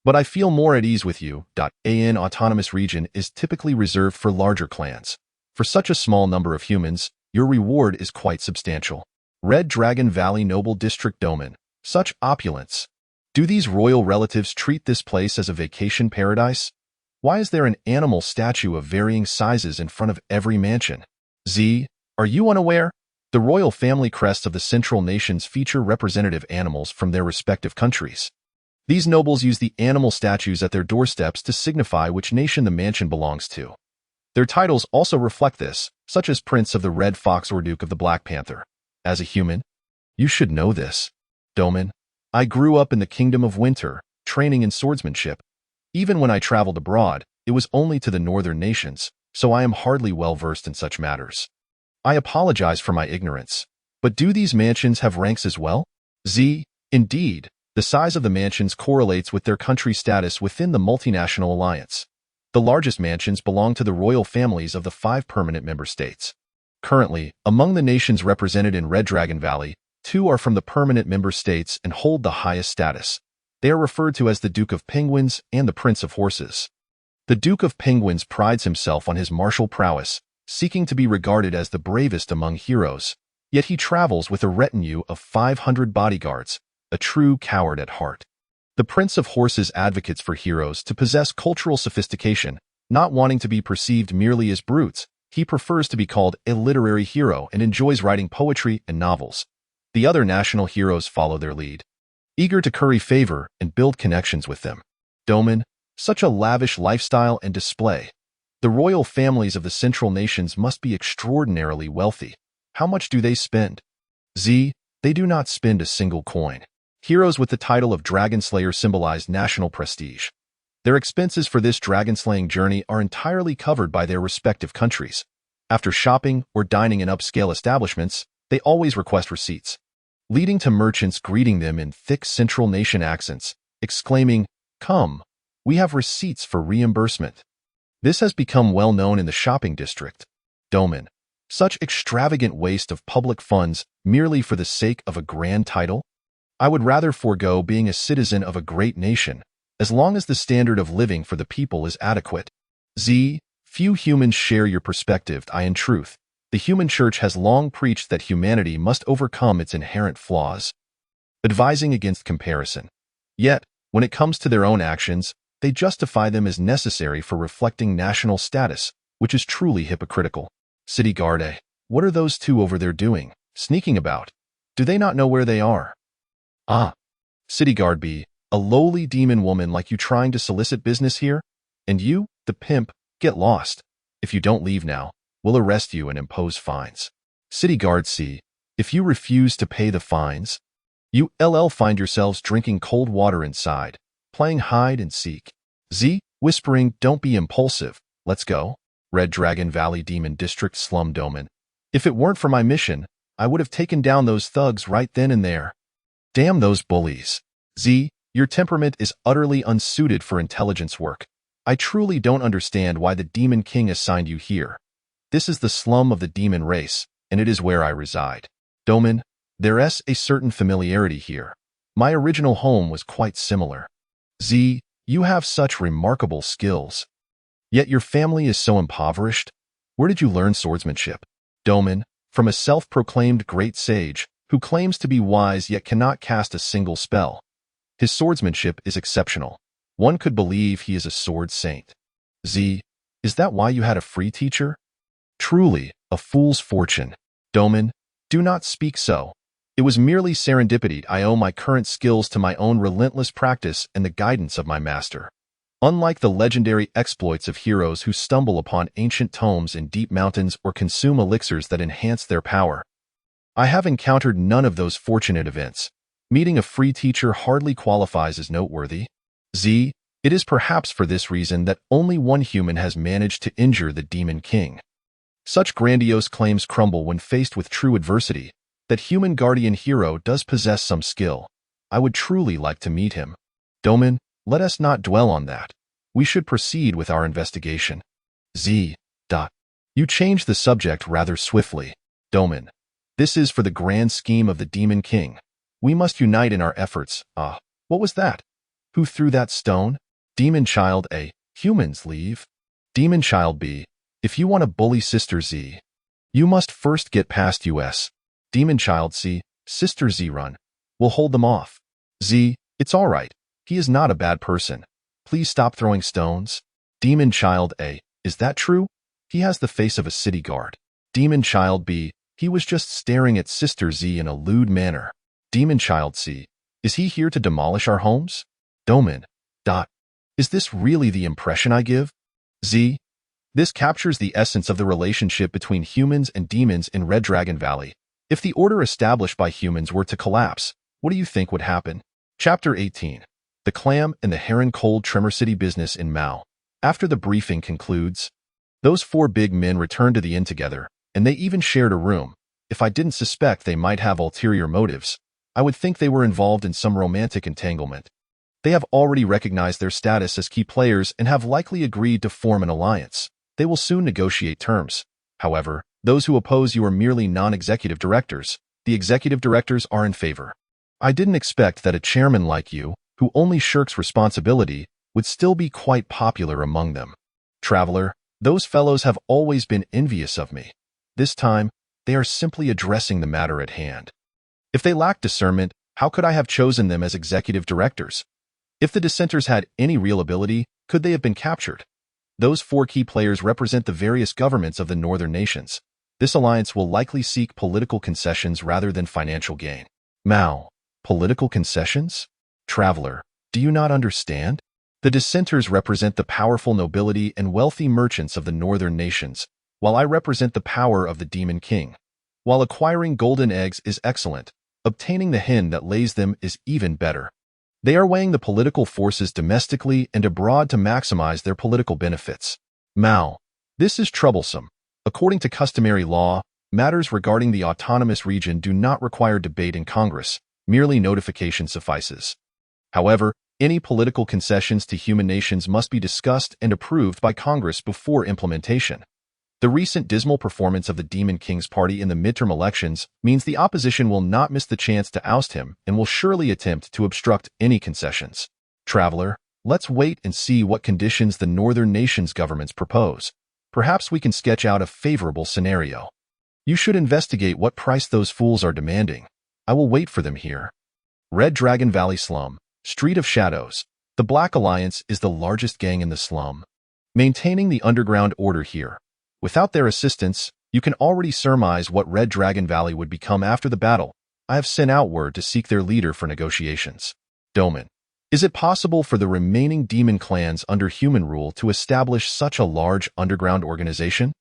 But I feel more at ease with you. An autonomous region is typically reserved for larger clans. For such a small number of humans, your reward is quite substantial. Red Dragon Valley Noble District Domain. Such opulence. Do these royal relatives treat this place as a vacation paradise? Why is there an animal statue of varying sizes in front of every mansion? Z. Are you unaware? The royal family crests of the central nations feature representative animals from their respective countries. These nobles use the animal statues at their doorsteps to signify which nation the mansion belongs to. Their titles also reflect this, such as Prince of the Red Fox or Duke of the Black Panther. As a human, you should know this. Doman, I grew up in the Kingdom of Winter, training in swordsmanship. Even when I traveled abroad, it was only to the northern nations, so I am hardly well versed in such matters. I apologize for my ignorance, but do these mansions have ranks as well? Z. Indeed, the size of the mansions correlates with their country status within the multinational alliance. The largest mansions belong to the royal families of the 5 permanent member states. Currently, among the nations represented in Red Dragon Valley, 2 are from the permanent member states and hold the highest status. They are referred to as the Duke of Penguins and the Prince of Horses. The Duke of Penguins prides himself on his martial prowess, seeking to be regarded as the bravest among heroes, yet he travels with a retinue of 500 bodyguards, a true coward at heart. The Prince of Horses advocates for heroes to possess cultural sophistication, not wanting to be perceived merely as brutes. He prefers to be called a literary hero and enjoys writing poetry and novels. The other national heroes follow their lead, eager to curry favor and build connections with them. Doman, such a lavish lifestyle and display. The royal families of the central nations must be extraordinarily wealthy. How much do they spend? Z. They do not spend a single coin. Heroes with the title of Dragon Slayer symbolize national prestige. Their expenses for this dragon-slaying journey are entirely covered by their respective countries. After shopping or dining in upscale establishments, they always request receipts, leading to merchants greeting them in thick central nation accents, exclaiming, "Come, we have receipts for reimbursement." This has become well known in the shopping district. Doman, such extravagant waste of public funds merely for the sake of a grand title? I would rather forego being a citizen of a great nation, as long as the standard of living for the people is adequate. Z. Few humans share your perspective. In truth, the human church has long preached that humanity must overcome its inherent flaws, advising against comparison. Yet, when it comes to their own actions, they justify them as necessary for reflecting national status, which is truly hypocritical. City Guard, what are those 2 over there doing, sneaking about? Do they not know where they are? City Guard B, a lowly demon woman like you trying to solicit business here? And you, the pimp, get lost. If you don't leave now, we'll arrest you and impose fines. City Guard C, if you refuse to pay the fines, you find yourselves drinking cold water inside, playing hide and seek. Z, whispering, don't be impulsive, let's go. Red Dragon Valley Demon District Slum Domain. If it weren't for my mission, I would have taken down those thugs right then and there. Damn those bullies. Z, your temperament is utterly unsuited for intelligence work. I truly don't understand why the Demon King assigned you here. This is the slum of the demon race, and it is where I reside. Doman, there's a certain familiarity here. My original home was quite similar. Z, you have such remarkable skills. Yet your family is so impoverished. Where did you learn swordsmanship? Doman, from a self-proclaimed great sage, who claims to be wise yet cannot cast a single spell. His swordsmanship is exceptional. One could believe he is a sword saint. Z, is that why you had a free teacher? Truly, a fool's fortune. Doman, do not speak so. It was merely serendipity. I owe my current skills to my own relentless practice and the guidance of my master. Unlike the legendary exploits of heroes who stumble upon ancient tomes in deep mountains or consume elixirs that enhance their power, I have encountered none of those fortunate events. Meeting a free teacher hardly qualifies as noteworthy. Z, it is perhaps for this reason that only one human has managed to injure the Demon King. Such grandiose claims crumble when faced with true adversity. That human guardian hero does possess some skill. I would truly like to meet him. Doman, let us not dwell on that. We should proceed with our investigation. Z. You change the subject rather swiftly. Domin. This is for the grand scheme of the Demon King. We must unite in our efforts. What was that? Who threw that stone? Demon Child A. Humans leave. Demon Child B. If you want to bully Sister Z, you must first get past US. Demon Child C. Sister Z run. We'll hold them off. Z. It's all right. He is not a bad person. Please stop throwing stones. Demon Child A. Is that true? He has the face of a city guard. Demon Child B. He was just staring at Sister Z in a lewd manner. Demon Child C. Is he here to demolish our homes? Domin. Is this really the impression I give? Z. This captures the essence of the relationship between humans and demons in Red Dragon Valley. If the order established by humans were to collapse, what do you think would happen? Chapter 18. The Clam and the Heron Cold Tremor City Business in Mao. After the briefing concludes, those four big men returned to the inn together, and they even shared a room. If I didn't suspect they might have ulterior motives, I would think they were involved in some romantic entanglement. They have already recognized their status as key players and have likely agreed to form an alliance. They will soon negotiate terms. However, those who oppose you are merely non-executive directors. The executive directors are in favor. I didn't expect that a chairman like you, who only shirks responsibility, would still be quite popular among them. Traveler, those fellows have always been envious of me. This time, they are simply addressing the matter at hand. If they lacked discernment, how could I have chosen them as executive directors? If the dissenters had any real ability, could they have been captured? Those four key players represent the various governments of the northern nations. This alliance will likely seek political concessions rather than financial gain. Mao. Political concessions? Traveler, do you not understand? The dissenters represent the powerful nobility and wealthy merchants of the northern nations, while I represent the power of the Demon King. While acquiring golden eggs is excellent, obtaining the hen that lays them is even better. They are weighing the political forces domestically and abroad to maximize their political benefits. Mao. This is troublesome. According to customary law, matters regarding the autonomous region do not require debate in Congress. Merely notification suffices. However, any political concessions to human nations must be discussed and approved by Congress before implementation. The recent dismal performance of the Demon King's party in the midterm elections means the opposition will not miss the chance to oust him and will surely attempt to obstruct any concessions. Traveler, let's wait and see what conditions the northern nations' governments propose. Perhaps we can sketch out a favorable scenario. You should investigate what price those fools are demanding. I will wait for them here. Red Dragon Valley Slum, Street of Shadows. The Black Alliance is the largest gang in the slum, maintaining the underground order here. Without their assistance, you can already surmise what Red Dragon Valley would become after the battle. I have sent out word to seek their leader for negotiations. Domin. Is it possible for the remaining demon clans under human rule to establish such a large underground organization?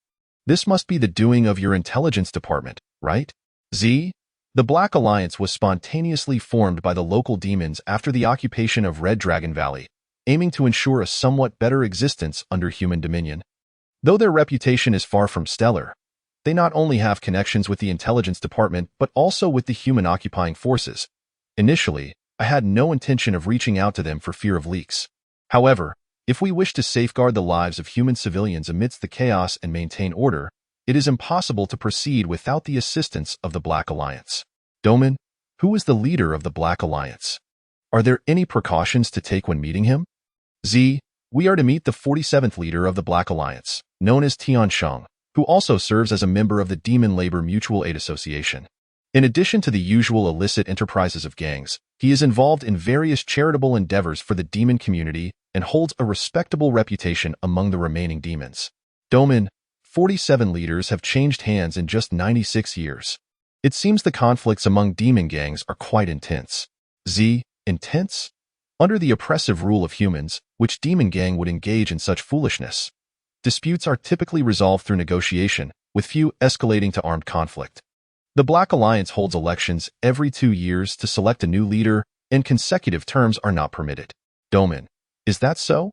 This must be the doing of your intelligence department, right? Z? The Black Alliance was spontaneously formed by the local demons after the occupation of Red Dragon Valley, aiming to ensure a somewhat better existence under human dominion. Though their reputation is far from stellar, they not only have connections with the intelligence department but also with the human occupying forces. Initially, I had no intention of reaching out to them for fear of leaks. However, if we wish to safeguard the lives of human civilians amidst the chaos and maintain order, it is impossible to proceed without the assistance of the Black Alliance. Domin, who is the leader of the Black Alliance? Are there any precautions to take when meeting him? Z. We are to meet the 47th leader of the Black Alliance, known as Tian Sheng, who also serves as a member of the Demon Labor Mutual Aid Association. In addition to the usual illicit enterprises of gangs, he is involved in various charitable endeavors for the demon community and holds a respectable reputation among the remaining demons. Domin, 47 leaders have changed hands in just 96 years. It seems the conflicts among demon gangs are quite intense. Z. Intense? Under the oppressive rule of humans, which demon gang would engage in such foolishness? Disputes are typically resolved through negotiation, with few escalating to armed conflict. The Black Alliance holds elections every 2 years to select a new leader, and consecutive terms are not permitted. Domin, is that so?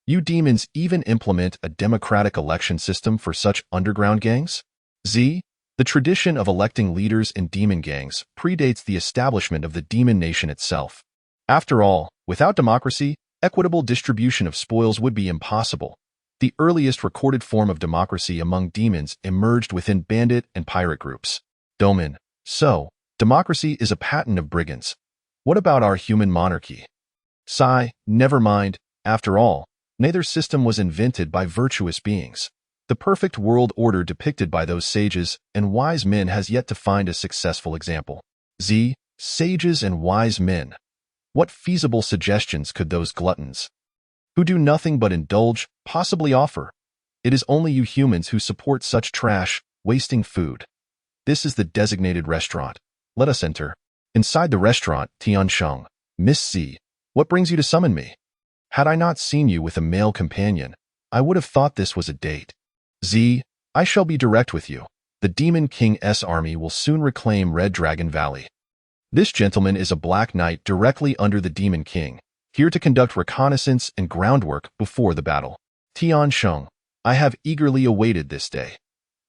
You demons even implement a democratic election system for such underground gangs? Z. The tradition of electing leaders in demon gangs predates the establishment of the demon nation itself. After all, without democracy, equitable distribution of spoils would be impossible. The earliest recorded form of democracy among demons emerged within bandit and pirate groups. Domin. So, democracy is a patent of brigands. What about our human monarchy? Sigh, never mind. After all, neither system was invented by virtuous beings. The perfect world order depicted by those sages and wise men has yet to find a successful example. Sages and wise men. What feasible suggestions could those gluttons, who do nothing but indulge, possibly offer? It is only you humans who support such trash, wasting food. This is the designated restaurant. Let us enter. Inside the restaurant, Tiansheng. Miss C, what brings you to summon me? Had I not seen you with a male companion, I would have thought this was a date. I shall be direct with you. The Demon King's army will soon reclaim Red Dragon Valley. This gentleman is a Black Knight directly under the Demon King, here to conduct reconnaissance and groundwork before the battle. Tiansheng, I have eagerly awaited this day.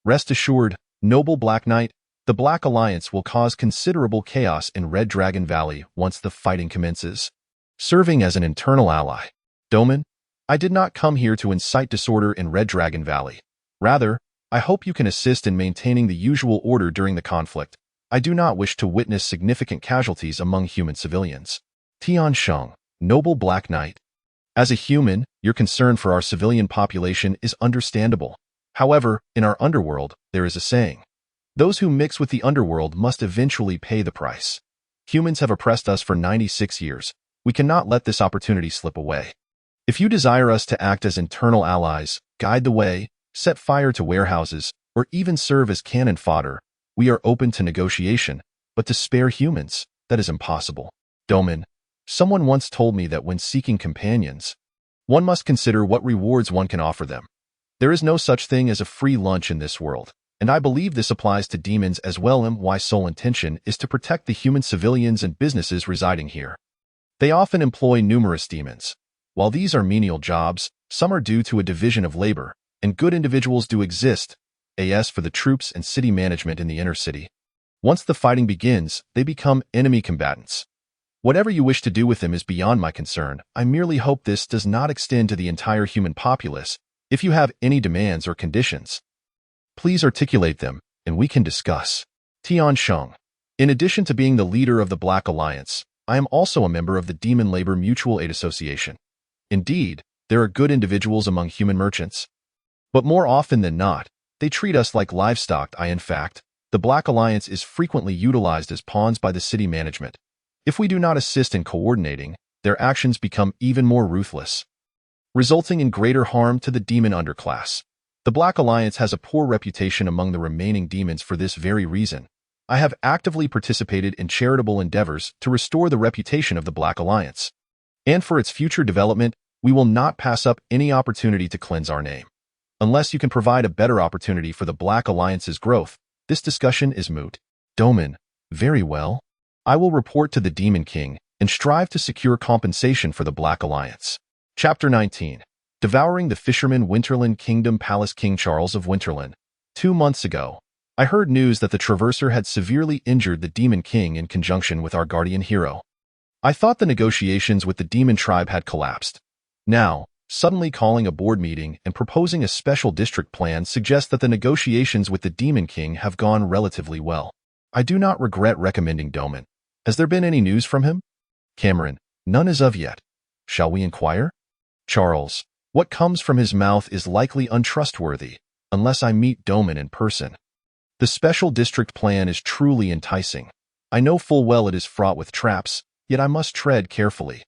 Rest assured, noble Black Knight, the Black Alliance will cause considerable chaos in Red Dragon Valley once the fighting commences. Serving as an internal ally. Domin, I did not come here to incite disorder in Red Dragon Valley. Rather, I hope you can assist in maintaining the usual order during the conflict. I do not wish to witness significant casualties among human civilians. Tiansheng, noble Black Knight. As a human, your concern for our civilian population is understandable. However, in our underworld, there is a saying. Those who mix with the underworld must eventually pay the price. Humans have oppressed us for 96 years. We cannot let this opportunity slip away. If you desire us to act as internal allies, guide the way, set fire to warehouses, or even serve as cannon fodder, we are open to negotiation, but to spare humans, that is impossible. Domin, someone once told me that when seeking companions, one must consider what rewards one can offer them. There is no such thing as a free lunch in this world, and I believe this applies to demons as well. My sole intention is to protect the human civilians and businesses residing here. They often employ numerous demons. While these are menial jobs, some are due to a division of labor, and good individuals do exist, as for the troops and city management in the inner city. Once the fighting begins, they become enemy combatants. Whatever you wish to do with them is beyond my concern. I merely hope this does not extend to the entire human populace. If you have any demands or conditions, please articulate them, and we can discuss. Tiansheng, in addition to being the leader of the Black Alliance, I am also a member of the Demon Labor Mutual Aid Association. Indeed, there are good individuals among human merchants. But more often than not, they treat us like livestock. In fact, the Black Alliance is frequently utilized as pawns by the city management. If we do not assist in coordinating, their actions become even more ruthless, resulting in greater harm to the demon underclass. The Black Alliance has a poor reputation among the remaining demons for this very reason. I have actively participated in charitable endeavors to restore the reputation of the Black Alliance. And for its future development, we will not pass up any opportunity to cleanse our name. Unless you can provide a better opportunity for the Black Alliance's growth, this discussion is moot. Domin, very well. I will report to the Demon King and strive to secure compensation for the Black Alliance. Chapter 19. Devouring the Fisherman Winterland Kingdom Palace. King Charles of Winterland. 2 months ago, I heard news that the Traverser had severely injured the Demon King in conjunction with our guardian hero. I thought the negotiations with the demon tribe had collapsed. Now, suddenly calling a board meeting and proposing a special district plan suggests that the negotiations with the Demon King have gone relatively well. I do not regret recommending Domin. Has there been any news from him? Cameron, none as of yet. Shall we inquire? Charles, what comes from his mouth is likely untrustworthy, unless I meet Domin in person. The special district plan is truly enticing. I know full well it is fraught with traps, yet I must tread carefully.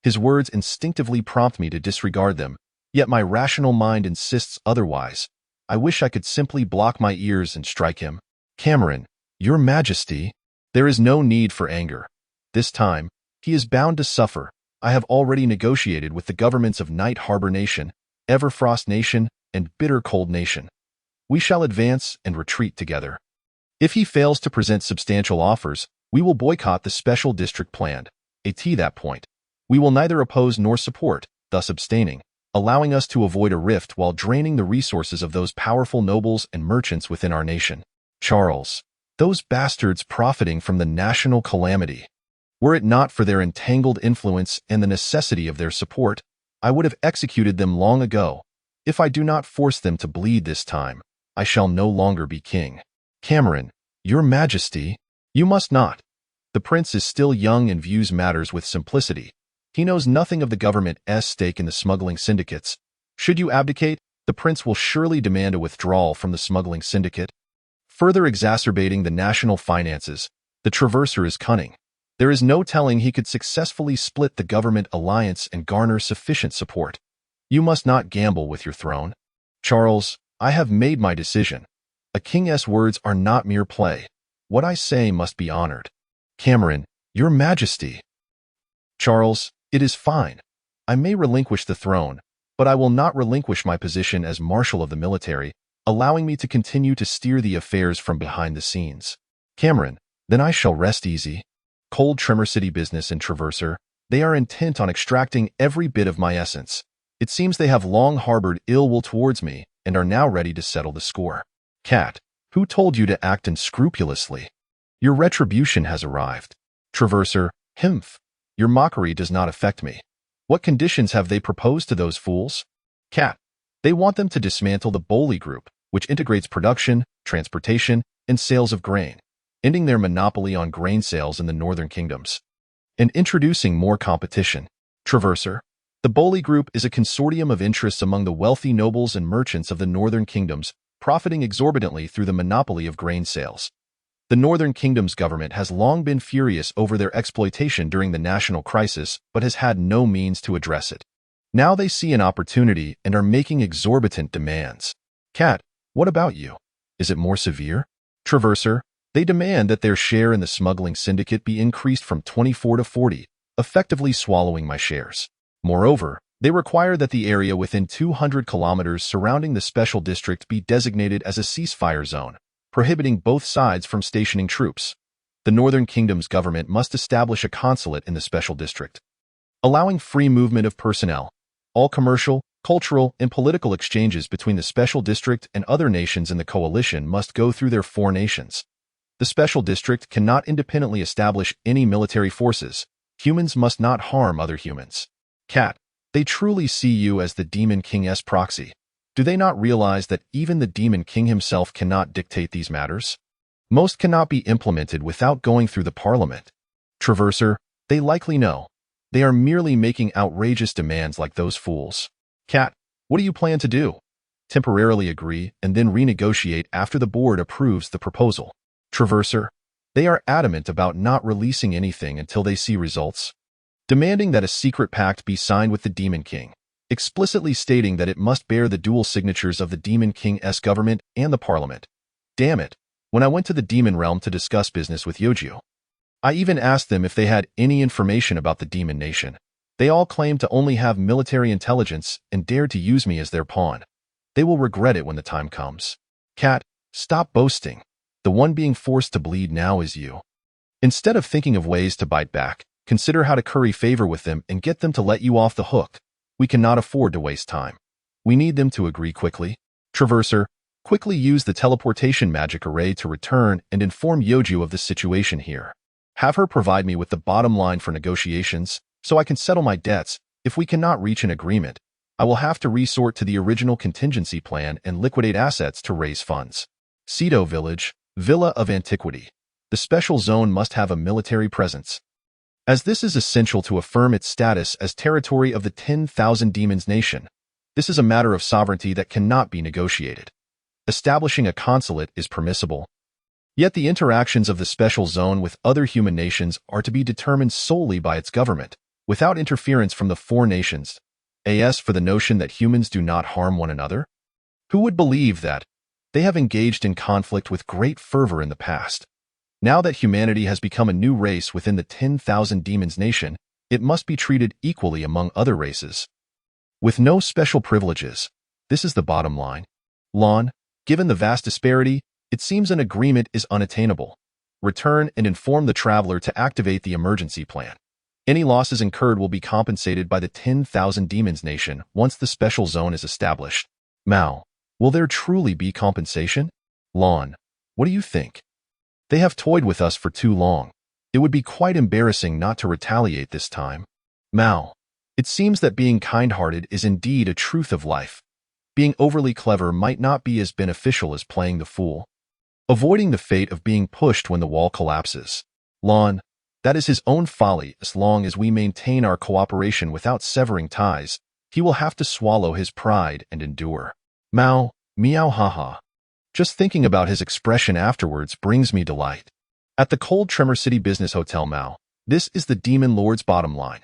His words instinctively prompt me to disregard them, yet my rational mind insists otherwise. I wish I could simply block my ears and strike him. Cameron, Your Majesty, there is no need for anger. This time, he is bound to suffer. I have already negotiated with the governments of Night Harbor Nation, Everfrost Nation, and Bitter Cold Nation. We shall advance and retreat together. If he fails to present substantial offers, we will boycott the special district planned. At that point, we will neither oppose nor support, thus abstaining, allowing us to avoid a rift while draining the resources of those powerful nobles and merchants within our nation. Charles, those bastards profiting from the national calamity. Were it not for their entangled influence and the necessity of their support, I would have executed them long ago. If I do not force them to bleed this time, I shall no longer be king. Cameron, your majesty, you must not. The prince is still young and views matters with simplicity. He knows nothing of the government's stake in the smuggling syndicates. Should you abdicate, the prince will surely demand a withdrawal from the smuggling syndicate. Further exacerbating the national finances, the Traverser is cunning. There is no telling he could successfully split the government alliance and garner sufficient support. You must not gamble with your throne. Charles, I have made my decision. A king's words are not mere play. What I say must be honored. Cameron, your majesty. Charles, it is fine. I may relinquish the throne, but I will not relinquish my position as Marshal of the military, allowing me to continue to steer the affairs from behind the scenes. Cameron, then I shall rest easy. Cold Tremor City business and Traverser, they are intent on extracting every bit of my essence. It seems they have long harbored ill will towards me and are now ready to settle the score. Cat, who told you to act unscrupulously? Your retribution has arrived. Traverser, Himph, your mockery does not affect me. What conditions have they proposed to those fools? Cat, they want them to dismantle the Boley Group, which integrates production, transportation, and sales of grain, ending their monopoly on grain sales in the northern kingdoms, and introducing more competition. Traverser, the Boley Group is a consortium of interests among the wealthy nobles and merchants of the northern kingdoms, profiting exorbitantly through the monopoly of grain sales. The northern kingdom's government has long been furious over their exploitation during the national crisis, but has had no means to address it. Now they see an opportunity and are making exorbitant demands. Cat, what about you? Is it more severe? Traverser, they demand that their share in the smuggling syndicate be increased from 24 to 40, effectively swallowing my shares. Moreover, they require that the area within 200 kilometers surrounding the special district be designated as a ceasefire zone, prohibiting both sides from stationing troops. The Northern Kingdom's government must establish a consulate in the special district, allowing free movement of personnel. All commercial, cultural, and political exchanges between the special district and other nations in the coalition must go through their four nations. The special district cannot independently establish any military forces. Humans must not harm other humans. Cat, they truly see you as the Demon King's proxy. Do they not realize that even the Demon King himself cannot dictate these matters? Most cannot be implemented without going through the Parliament. Traverser, they likely know. They are merely making outrageous demands like those fools. Cat, what do you plan to do? Temporarily agree and then renegotiate after the board approves the proposal. Traverser, they are adamant about not releasing anything until they see results, demanding that a secret pact be signed with the Demon King, explicitly stating that it must bear the dual signatures of the Demon King's government and the Parliament. Damn it, when I went to the Demon Realm to discuss business with Yoju, I even asked them if they had any information about the Demon Nation. They all claimed to only have military intelligence and dared to use me as their pawn. They will regret it when the time comes. Cat, stop boasting. The one being forced to bleed now is you. Instead of thinking of ways to bite back, consider how to curry favor with them and get them to let you off the hook. We cannot afford to waste time. We need them to agree quickly. Traverser, quickly use the teleportation magic array to return and inform Yoju of the situation here. Have her provide me with the bottom line for negotiations, so I can settle my debts. If we cannot reach an agreement, I will have to resort to the original contingency plan and liquidate assets to raise funds. Cedo Village, Villa of Antiquity. The special zone must have a military presence, as this is essential to affirm its status as territory of the 10,000 Demons Nation. This is a matter of sovereignty that cannot be negotiated. Establishing a consulate is permissible, yet the interactions of the special zone with other human nations are to be determined solely by its government, without interference from the four nations. As for the notion that humans do not harm one another, who would believe that? They have engaged in conflict with great fervor in the past. Now that humanity has become a new race within the 10,000 Demons Nation, it must be treated equally among other races, with no special privileges. This is the bottom line. Lon, given the vast disparity, it seems an agreement is unattainable. Return and inform the traveler to activate the emergency plan. Any losses incurred will be compensated by the 10,000 Demons Nation once the special zone is established. Mao, will there truly be compensation? Lon, what do you think? They have toyed with us for too long. It would be quite embarrassing not to retaliate this time. Mao, it seems that being kind-hearted is indeed a truth of life. being overly clever might not be as beneficial as playing the fool. Avoiding the fate of being pushed when the wall collapses. Lon, that is his own folly. As long as we maintain our cooperation without severing ties, he will have to swallow his pride and endure. Mao, meow haha. Just thinking about his expression afterwards brings me delight. At the Cold Tremor City Business Hotel Mao, this is the Demon Lord's bottom line.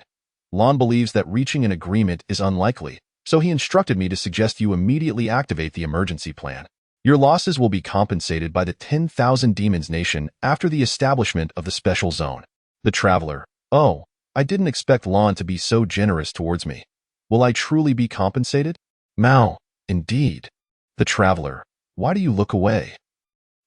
Lon believes that reaching an agreement is unlikely, so he instructed me to suggest you immediately activate the emergency plan. Your losses will be compensated by the 10,000 Demons Nation after the establishment of the special zone. The Traveler. Oh, I didn't expect Lon to be so generous towards me. Will I truly be compensated? Mao, indeed. The Traveler. Why do you look away?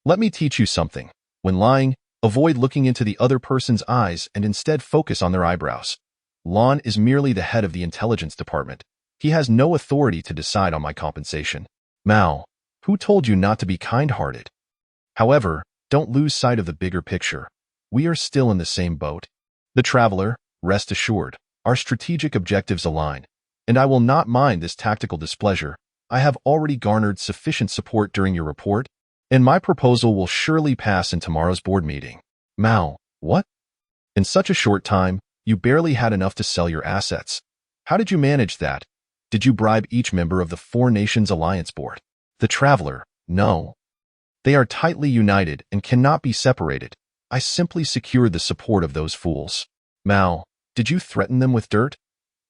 Let me teach you something. When lying, avoid looking into the other person's eyes and instead focus on their eyebrows. Lon is merely the head of the intelligence department. He has no authority to decide on my compensation. Mao, who told you not to be kind-hearted? However, don't lose sight of the bigger picture. We are still in the same boat. The Traveler, rest assured, our strategic objectives align, and I will not mind this tactical displeasure. I have already garnered sufficient support during your report, and my proposal will surely pass in tomorrow's board meeting. Mao, what? In such a short time, you barely had enough to sell your assets. How did you manage that? Did you bribe each member of the Four Nations Alliance Board? The Traveler, no. They are tightly united and cannot be separated. I simply secured the support of those fools. Mao, did you threaten them with dirt?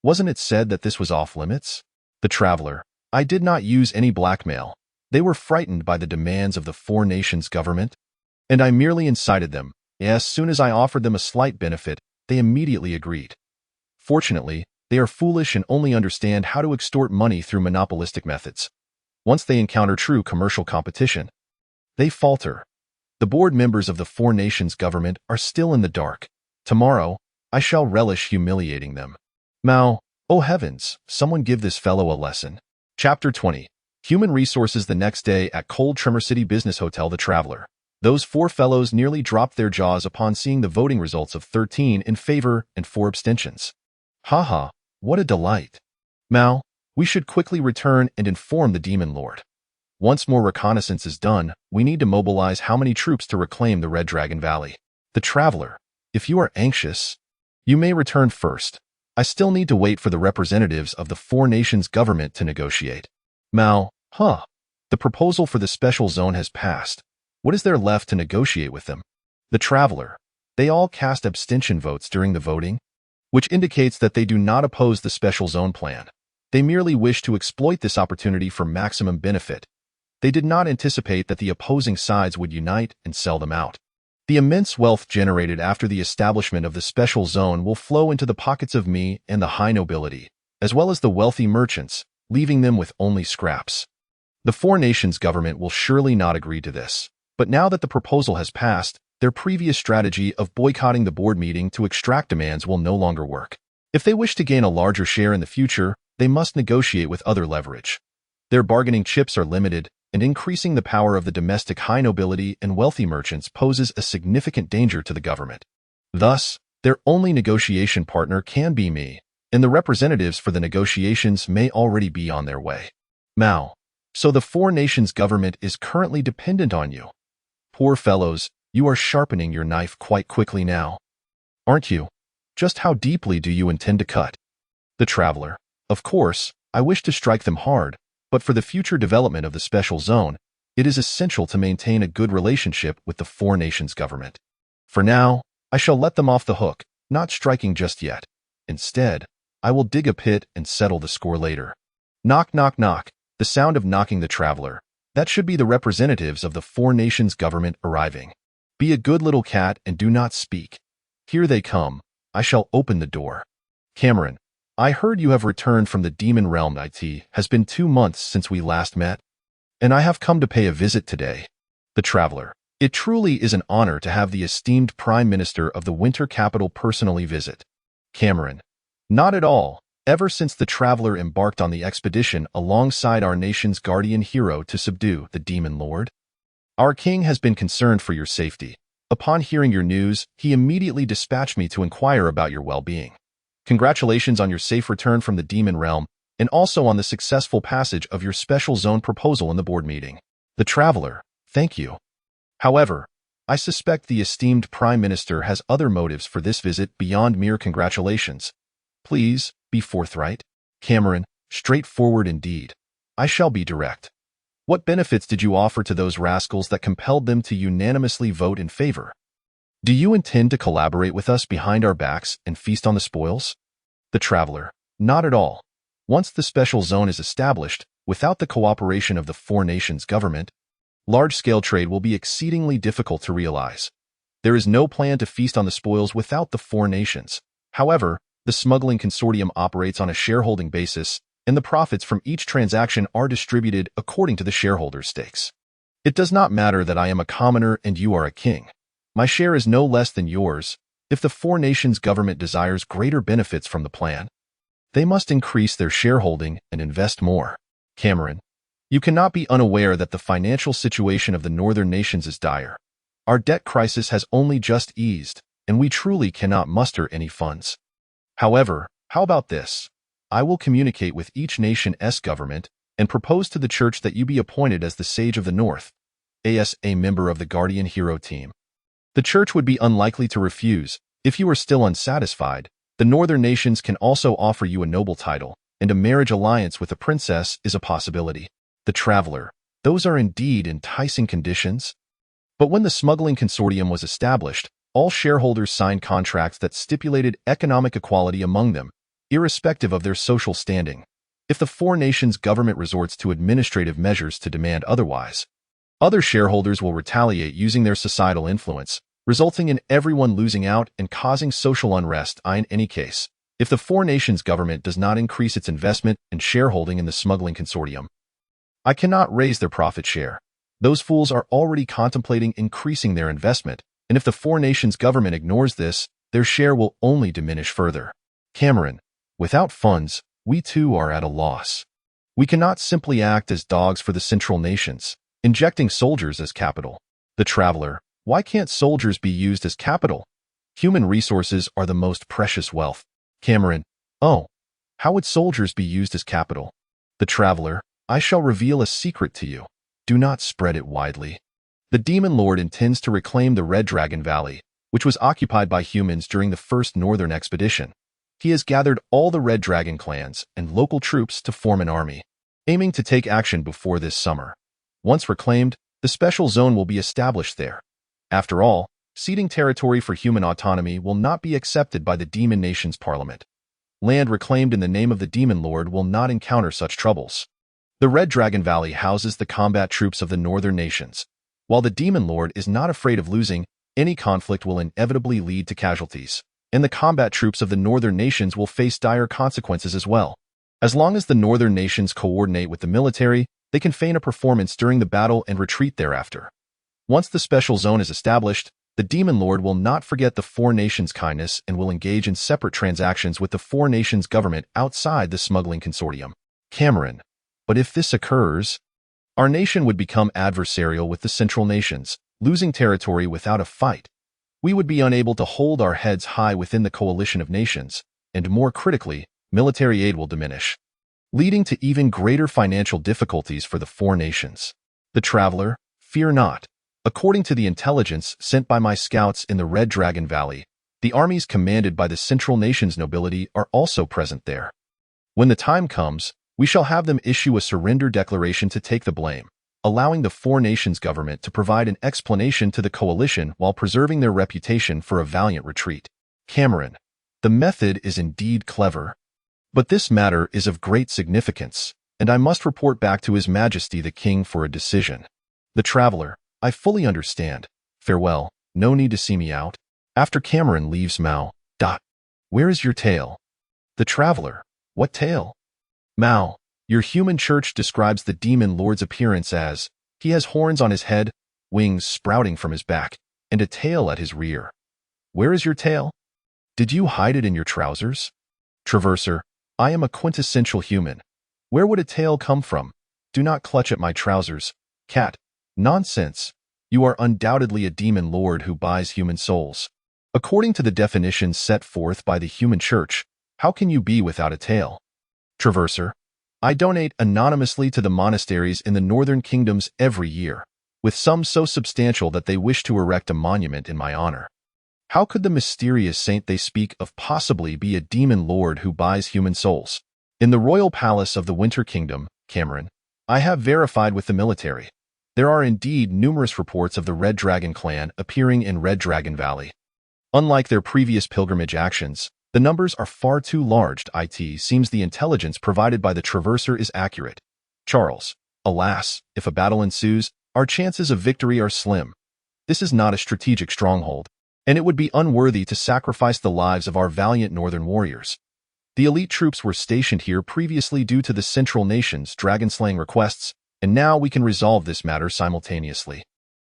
Wasn't it said that this was off limits? The Traveler, I did not use any blackmail. They were frightened by the demands of the Four Nations government, and I merely incited them. As soon as I offered them a slight benefit, they immediately agreed. Fortunately, they are foolish and only understand how to extort money through monopolistic methods. Once they encounter true commercial competition, they falter. The board members of the Four Nations government are still in the dark. Tomorrow, I shall relish humiliating them. Mao, oh heavens, someone give this fellow a lesson. Chapter 20. Human Resources. The next day at Cold Tremor City Business Hotel. The Traveler. Those four fellows nearly dropped their jaws upon seeing the voting results of 13 in favor and 4 abstentions. Haha, what a delight. Mao, we should quickly return and inform the Demon Lord. Once more reconnaissance is done, we need to mobilize how many troops to reclaim the Red Dragon Valley. The Traveler, if you are anxious, you may return first. I still need to wait for the representatives of the Four Nations government to negotiate. Mao, the proposal for the special zone has passed. What is there left to negotiate with them? The Traveler, they all cast abstention votes during the voting, which indicates that they do not oppose the special zone plan. They merely wish to exploit this opportunity for maximum benefit. They did not anticipate that the opposing sides would unite and sell them out. The immense wealth generated after the establishment of the special zone will flow into the pockets of me and the high nobility, as well as the wealthy merchants, leaving them with only scraps. The Four Nations government will surely not agree to this, but now that the proposal has passed, their previous strategy of boycotting the board meeting to extract demands will no longer work. If they wish to gain a larger share in the future, they must negotiate with other leverage. Their bargaining chips are limited, and increasing the power of the domestic high nobility and wealthy merchants poses a significant danger to the government. Thus, their only negotiation partner can be me, and the representatives for the negotiations may already be on their way. Mao, so the Four Nations government is currently dependent on you. Poor fellows, you are sharpening your knife quite quickly now, aren't you? Just how deeply do you intend to cut? The Traveler, of course, I wish to strike them hard, but for the future development of the special zone, it is essential to maintain a good relationship with the Four Nations government. For now, I shall let them off the hook, not striking just yet. Instead, I will dig a pit and settle the score later. Knock, knock, knock. The sound of knocking. The Traveler. That should be the representatives of the Four Nations government arriving. Be a good little cat and do not speak. Here they come. I shall open the door. Cameron, I heard you have returned from the Demon Realm. It has been 2 months since we last met, and I have come to pay a visit today. The Traveler. It truly is an honor to have the esteemed Prime Minister of the Winter Capital personally visit. Cameron. Not at all. Ever since the Traveler embarked on the expedition alongside our nation's guardian hero to subdue the Demon Lord, our king has been concerned for your safety. Upon hearing your news, he immediately dispatched me to inquire about your well-being. Congratulations on your safe return from the Demon Realm. and also on the successful passage of your special zone proposal in the board meeting. The Traveler, thank you. However, I suspect the esteemed Prime Minister has other motives for this visit beyond mere congratulations. Please, be forthright. Cameron, straightforward indeed. I shall be direct. What benefits did you offer to those rascals that compelled them to unanimously vote in favor? Do you intend to collaborate with us behind our backs and feast on the spoils? The Traveler, not at all. Once the special zone is established, without the cooperation of the four nations' government, large-scale trade will be exceedingly difficult to realize. There is no plan to feast on the spoils without the four nations. However, the smuggling consortium operates on a shareholding basis, and the profits from each transaction are distributed according to the shareholders' stakes. It does not matter that I am a commoner and you are a king. My share is no less than yours. If the four nations' government desires greater benefits from the plan, they must increase their shareholding and invest more. Cameron, you cannot be unaware that the financial situation of the northern nations is dire. Our debt crisis has only just eased, and we truly cannot muster any funds. However, how about this? I will communicate with each nation's government and propose to the church that you be appointed as the Sage of the North, as a member of the Guardian Hero team. The church would be unlikely to refuse. If you are still unsatisfied, the northern nations can also offer you a noble title, and a marriage alliance with a princess is a possibility. The Traveler, those are indeed enticing conditions. But when the smuggling consortium was established, all shareholders signed contracts that stipulated economic equality among them, irrespective of their social standing. If the four nations' government resorts to administrative measures to demand otherwise, other shareholders will retaliate using their societal influence, resulting in everyone losing out and causing social unrest. In any case, if the four nations' government does not increase its investment and shareholding in the smuggling consortium, I cannot raise their profit share. Those fools are already contemplating increasing their investment, and if the four nations' government ignores this, their share will only diminish further. Cameron, without funds, we too are at a loss. We cannot simply act as dogs for the central nations, injecting soldiers as capital. The Traveler, why can't soldiers be used as capital? Human resources are the most precious wealth. Cameron, oh, how would soldiers be used as capital? The Traveler, I shall reveal a secret to you. Do not spread it widely. The Demon Lord intends to reclaim the Red Dragon Valley, which was occupied by humans during the first northern expedition. He has gathered all the Red Dragon clans and local troops to form an army, aiming to take action before this summer. Once reclaimed, the special zone will be established there. After all, ceding territory for human autonomy will not be accepted by the Demon Nation's parliament. Land reclaimed in the name of the Demon Lord will not encounter such troubles. The Red Dragon Valley houses the combat troops of the northern nations. While the Demon Lord is not afraid of losing, any conflict will inevitably lead to casualties, and the combat troops of the northern nations will face dire consequences as well. As long as the northern nations coordinate with the military, they can feign a performance during the battle and retreat thereafter. Once the special zone is established, the Demon Lord will not forget the four nations' kindness and will engage in separate transactions with the four nations' government outside the smuggling consortium. Cameron, but if this occurs, our nation would become adversarial with the central nations, losing territory without a fight. We would be unable to hold our heads high within the coalition of nations, and more critically, military aid will diminish, leading to even greater financial difficulties for the four nations. The Traveler, fear not. According to the intelligence sent by my scouts in the Red Dragon Valley, the armies commanded by the central nations nobility are also present there. When the time comes, we shall have them issue a surrender declaration to take the blame, allowing the four nations government to provide an explanation to the coalition while preserving their reputation for a valiant retreat. Cameron, the method is indeed clever, but this matter is of great significance, and I must report back to His Majesty the King for a decision. The Traveler, I fully understand. Farewell, no need to see me out. After Cameron leaves Mao. Where is your tail? The Traveler, what tail? Mao, your human church describes the Demon Lord's appearance as, he has horns on his head, wings sprouting from his back, and a tail at his rear. Where is your tail? Did you hide it in your trousers? Traverser, I am a quintessential human. Where would a tail come from? Do not clutch at my trousers. Cat. Nonsense. You are undoubtedly a demon lord who buys human souls. According to the definitions set forth by the human church, how can you be without a tail? Traverser, I donate anonymously to the monasteries in the northern kingdoms every year, with some so substantial that they wish to erect a monument in my honor. How could the mysterious saint they speak of possibly be a demon lord who buys human souls? In the royal palace of the Winter Kingdom, Cameron, I have verified with the military. There are indeed numerous reports of the Red Dragon clan appearing in Red Dragon Valley. Unlike their previous pilgrimage actions, the numbers are far too large. It seems the intelligence provided by the Traverser is accurate. Charles, alas, if a battle ensues, our chances of victory are slim. This is not a strategic stronghold, and it would be unworthy to sacrifice the lives of our valiant northern warriors. The elite troops were stationed here previously due to the Central Nation's dragon-slaying requests, and now we can resolve this matter simultaneously.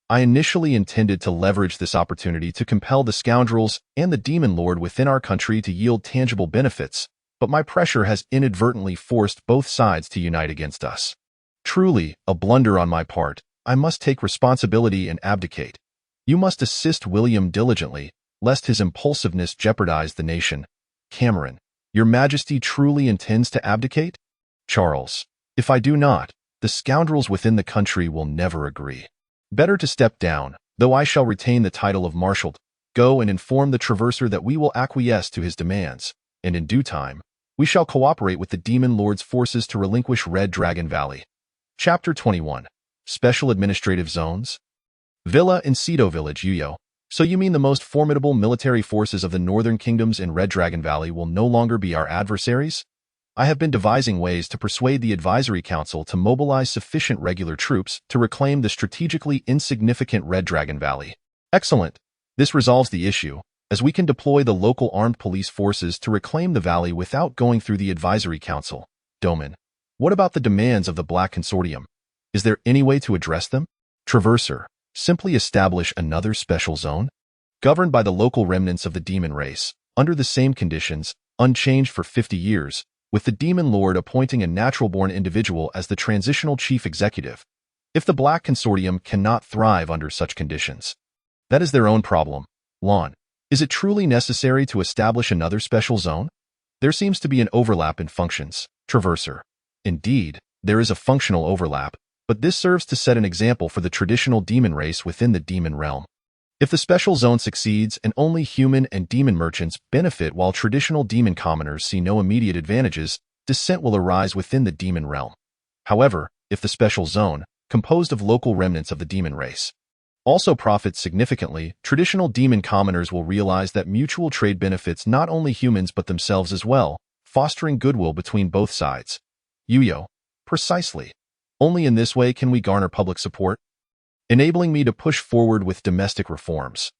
I initially intended to leverage this opportunity to compel the scoundrels and the demon lord within our country to yield tangible benefits, but my pressure has inadvertently forced both sides to unite against us. Truly, a blunder on my part. I must take responsibility and abdicate. You must assist William diligently, lest his impulsiveness jeopardize the nation. Cameron, your Majesty truly intends to abdicate? Charles, if I do not, the scoundrels within the country will never agree. Better to step down, though I shall retain the title of Marshal. Go and inform the Traverser that we will acquiesce to his demands, and in due time, we shall cooperate with the Demon Lord's forces to relinquish Red Dragon Valley. Chapter 21. Special Administrative Zones. Villa in Cedo Village, Uyo. So you mean the most formidable military forces of the northern kingdoms in Red Dragon Valley will no longer be our adversaries? I have been devising ways to persuade the Advisory Council to mobilize sufficient regular troops to reclaim the strategically insignificant Red Dragon Valley. Excellent. This resolves the issue, as we can deploy the local armed police forces to reclaim the valley without going through the Advisory Council. Doman, what about the demands of the Black Consortium? Is there any way to address them? Traverser, simply establish another special zone, governed by the local remnants of the demon race, under the same conditions, unchanged for 50 years, with the Demon Lord appointing a natural-born individual as the transitional chief executive. If the Black Consortium cannot thrive under such conditions, that is their own problem. Lon, is it truly necessary to establish another special zone? There seems to be an overlap in functions. Traverser, indeed, there is a functional overlap, but this serves to set an example for the traditional demon race within the demon realm. If the special zone succeeds and only human and demon merchants benefit while traditional demon commoners see no immediate advantages, dissent will arise within the demon realm. However, if the special zone, composed of local remnants of the demon race, also profits significantly, traditional demon commoners will realize that mutual trade benefits not only humans but themselves as well, fostering goodwill between both sides. Uyo, precisely. Only in this way can we garner public support, enabling me to push forward with domestic reforms.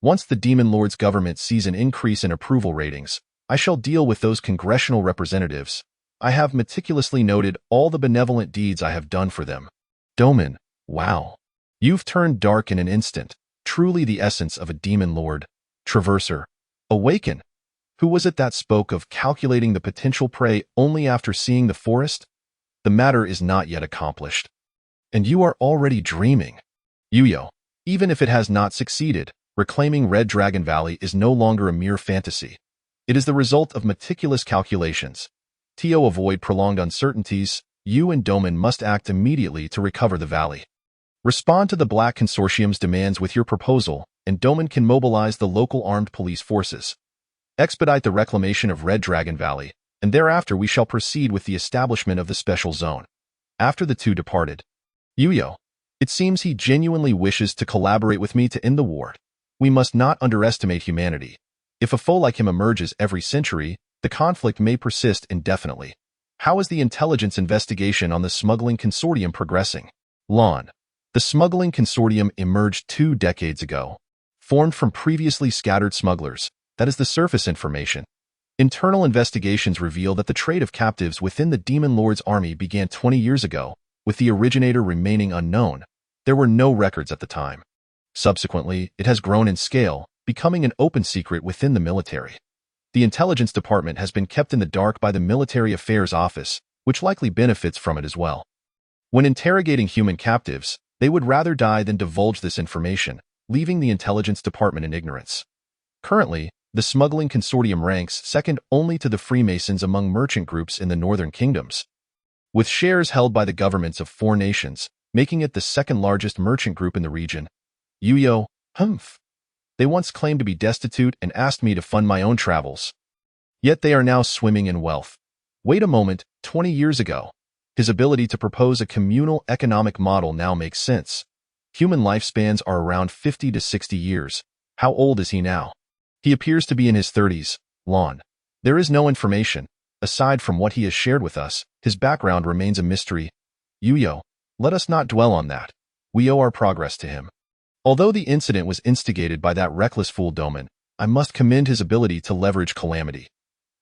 Once the Demon Lord's government sees an increase in approval ratings, I shall deal with those congressional representatives. I have meticulously noted all the benevolent deeds I have done for them. Doman, wow. You've turned dark in an instant, truly the essence of a Demon Lord. Traverser, awaken. Who was it that spoke of calculating the potential prey only after seeing the forest? The matter is not yet accomplished. And you are already dreaming. Uyo, even if it has not succeeded, reclaiming Red Dragon Valley is no longer a mere fantasy. It is the result of meticulous calculations. To avoid prolonged uncertainties, you and Doman must act immediately to recover the valley. Respond to the Black Consortium's demands with your proposal, and Doman can mobilize the local armed police forces. Expedite the reclamation of Red Dragon Valley, and thereafter we shall proceed with the establishment of the special zone. After the two departed, Uyo, it seems he genuinely wishes to collaborate with me to end the war. We must not underestimate humanity. If a foe like him emerges every century, the conflict may persist indefinitely. How is the intelligence investigation on the smuggling consortium progressing? Lon, the smuggling consortium emerged 2 decades ago, formed from previously scattered smugglers. That is the surface information. Internal investigations reveal that the trade of captives within the Demon Lord's army began 20 years ago, with the originator remaining unknown. There were no records at the time. Subsequently, it has grown in scale, becoming an open secret within the military. The intelligence department has been kept in the dark by the Military Affairs Office, which likely benefits from it as well. When interrogating human captives, they would rather die than divulge this information, leaving the intelligence department in ignorance. Currently, the smuggling consortium ranks second only to the Freemasons among merchant groups in the northern kingdoms. with shares held by the governments of 4 nations, making it the second largest merchant group in the region. Yuyo, humph. They once claimed to be destitute and asked me to fund my own travels. Yet they are now swimming in wealth. Wait a moment, 20 years ago. His ability to propose a communal economic model now makes sense. Human lifespans are around 50 to 60 years. How old is he now? He appears to be in his 30s, Lon. There is no information. Aside from what he has shared with us, his background remains a mystery. Yuyo, let us not dwell on that. We owe our progress to him. Although the incident was instigated by that reckless fool Doman, I must commend his ability to leverage calamity.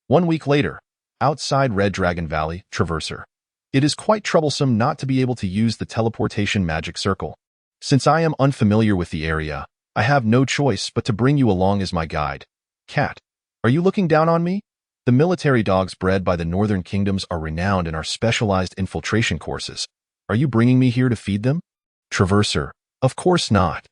1 week later, outside Red Dragon Valley, Traverser. It is quite troublesome not to be able to use the teleportation magic circle. Since I am unfamiliar with the area, I have no choice but to bring you along as my guide. Cat, are you looking down on me? The military dogs bred by the northern kingdoms are renowned in our specialized infiltration courses. Are you bringing me here to feed them? Traverser, of course not.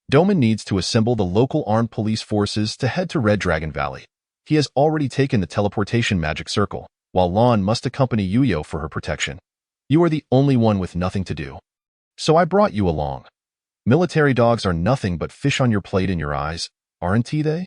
Doman needs to assemble the local armed police forces to head to Red Dragon Valley. He has already taken the teleportation magic circle, while Lon must accompany Yuyo for her protection. You are the only one with nothing to do. So I brought you along. Military dogs are nothing but fish on your plate in your eyes, aren't they?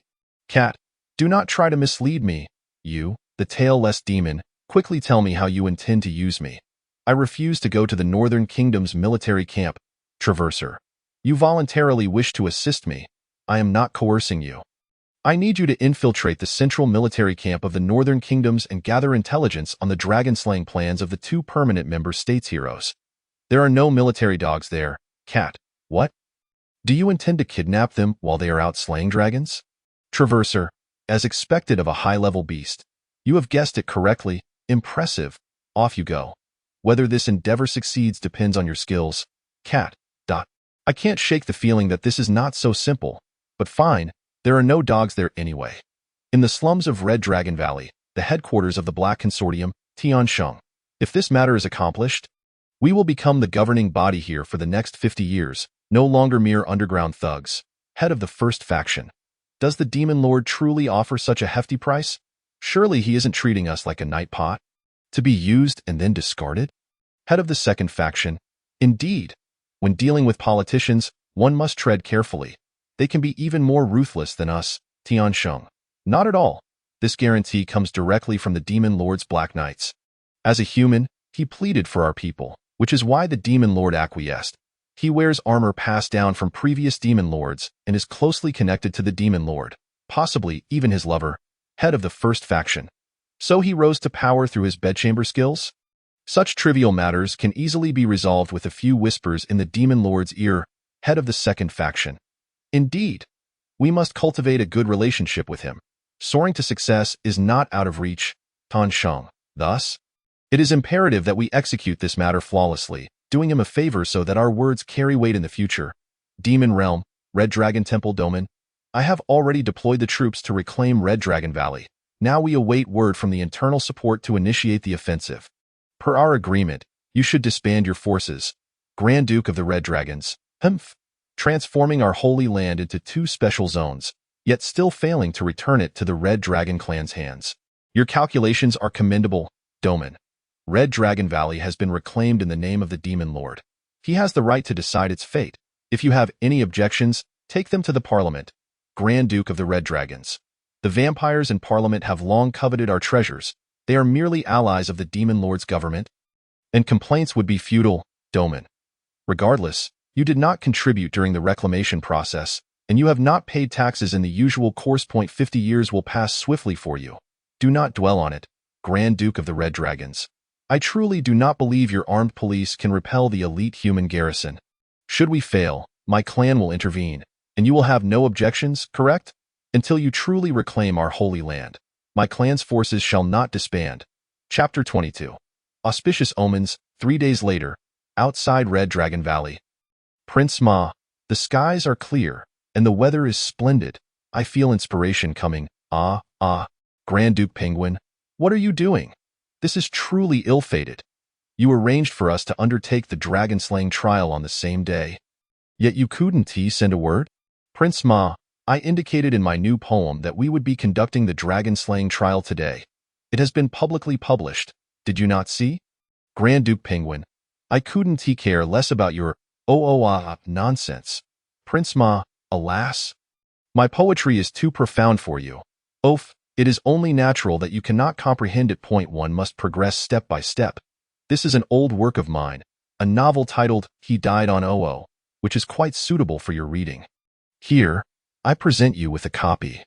Cat, do not try to mislead me. You, the tailless demon, quickly tell me how you intend to use me. I refuse to go to the Northern Kingdom's military camp. Traverser, you voluntarily wish to assist me. I am not coercing you. I need you to infiltrate the central military camp of the Northern Kingdoms and gather intelligence on the dragon-slaying plans of the 2 permanent member states' heroes. There are no military dogs there. Cat, what? Do you intend to kidnap them while they are out slaying dragons? Traverser, as expected of a high-level beast. You have guessed it correctly. Impressive. Off you go. Whether this endeavor succeeds depends on your skills. Cat. I can't shake the feeling that this is not so simple. But fine, there are no dogs there anyway. In the slums of Red Dragon Valley, the headquarters of the Black Consortium, Tiansheng. If this matter is accomplished, we will become the governing body here for the next 50 years, no longer mere underground thugs. Head of the first faction. Does the Demon Lord truly offer such a hefty price? Surely he isn't treating us like a night pot, to be used and then discarded? Head of the second faction. Indeed. When dealing with politicians, one must tread carefully. They can be even more ruthless than us, Tiansheng. Not at all. This guarantee comes directly from the Demon Lord's Black Knights. As a human, he pleaded for our people, which is why the Demon Lord acquiesced. He wears armor passed down from previous Demon Lords and is closely connected to the Demon Lord, possibly even his lover, head of the first faction. So he rose to power through his bedchamber skills? Such trivial matters can easily be resolved with a few whispers in the Demon Lord's ear, head of the second faction. Indeed, we must cultivate a good relationship with him. Soaring to success is not out of reach, Tiansheng. Thus, it is imperative that we execute this matter flawlessly, doing him a favor so that our words carry weight in the future. Demon Realm, Red Dragon Temple Domain. I have already deployed the troops to reclaim Red Dragon Valley. Now we await word from the internal support to initiate the offensive. Per our agreement, you should disband your forces. Grand Duke of the Red Dragons, humph, transforming our holy land into 2 special zones, yet still failing to return it to the Red Dragon clan's hands. Your calculations are commendable, Doman. Red Dragon Valley has been reclaimed in the name of the Demon Lord. He has the right to decide its fate. If you have any objections, take them to the Parliament. Grand Duke of the Red Dragons. The vampires in Parliament have long coveted our treasures. They are merely allies of the Demon Lord's government, and complaints would be futile, Doman. Regardless, you did not contribute during the reclamation process, and you have not paid taxes in the usual course. 50 years will pass swiftly for you. Do not dwell on it, Grand Duke of the Red Dragons. I truly do not believe your armed police can repel the elite human garrison. Should we fail, my clan will intervene, and you will have no objections, correct? Until you truly reclaim our holy land. My clan's forces shall not disband. Chapter 22. Auspicious Omens, 3 days later, outside Red Dragon Valley. Prince Ma, the skies are clear, and the weather is splendid. I feel inspiration coming. Grand Duke Penguin, what are you doing? This is truly ill-fated. You arranged for us to undertake the dragon-slaying trial on the same day. Yet you couldn't send a word? Prince Ma, I indicated in my new poem that we would be conducting the dragon-slaying trial today. It has been publicly published. Did you not see? Grand Duke Penguin, I couldn't care less about your nonsense. Prince Ma, alas, my poetry is too profound for you. Oaf, it is only natural that you cannot comprehend it. One must progress step by step. This is an old work of mine, a novel titled He Died on Oo, which is quite suitable for your reading. Here, I present you with a copy.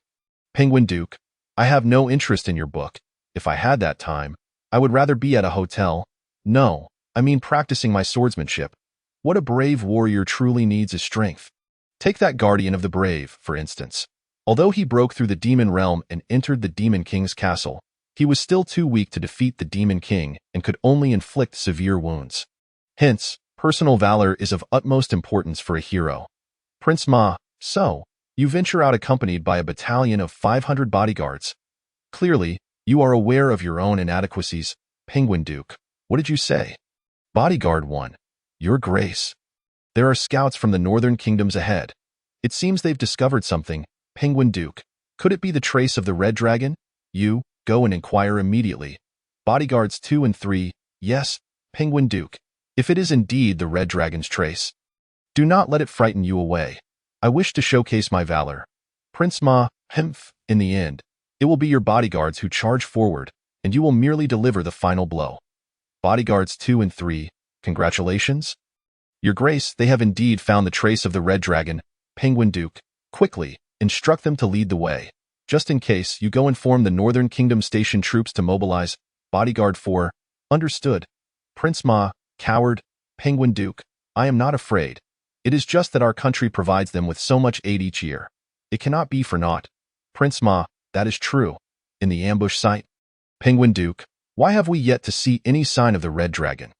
Penguin Duke, I have no interest in your book. If I had that time, I would rather be at a hotel. No, I mean practicing my swordsmanship. What a brave warrior truly needs is strength. Take that guardian of the brave, for instance. Although he broke through the demon realm and entered the demon king's castle, he was still too weak to defeat the demon king and could only inflict severe wounds. Hence, personal valor is of utmost importance for a hero. Prince Ma, so, you venture out accompanied by a battalion of 500 bodyguards. Clearly, you are aware of your own inadequacies. Penguin Duke, what did you say? Bodyguard 1. Your Grace. There are scouts from the northern kingdoms ahead. It seems they've discovered something. Penguin Duke, could it be the trace of the red dragon? You, go and inquire immediately. Bodyguards 2 and 3, yes, Penguin Duke. If it is indeed the red dragon's trace, do not let it frighten you away. I wish to showcase my valor. Prince Ma, in the end, it will be your bodyguards who charge forward, and you will merely deliver the final blow. Bodyguards 2 and 3, congratulations. Your Grace, they have indeed found the trace of the red dragon. Penguin Duke, quickly, instruct them to lead the way. Just in case, you go inform the Northern Kingdom station troops to mobilize. Bodyguard 4, understood. Prince Ma, coward. Penguin Duke, I am not afraid. It is just that our country provides them with so much aid each year. It cannot be for naught. Prince Ma, that is true. In the ambush site? Penguin Duke, why have we yet to see any sign of the red dragon?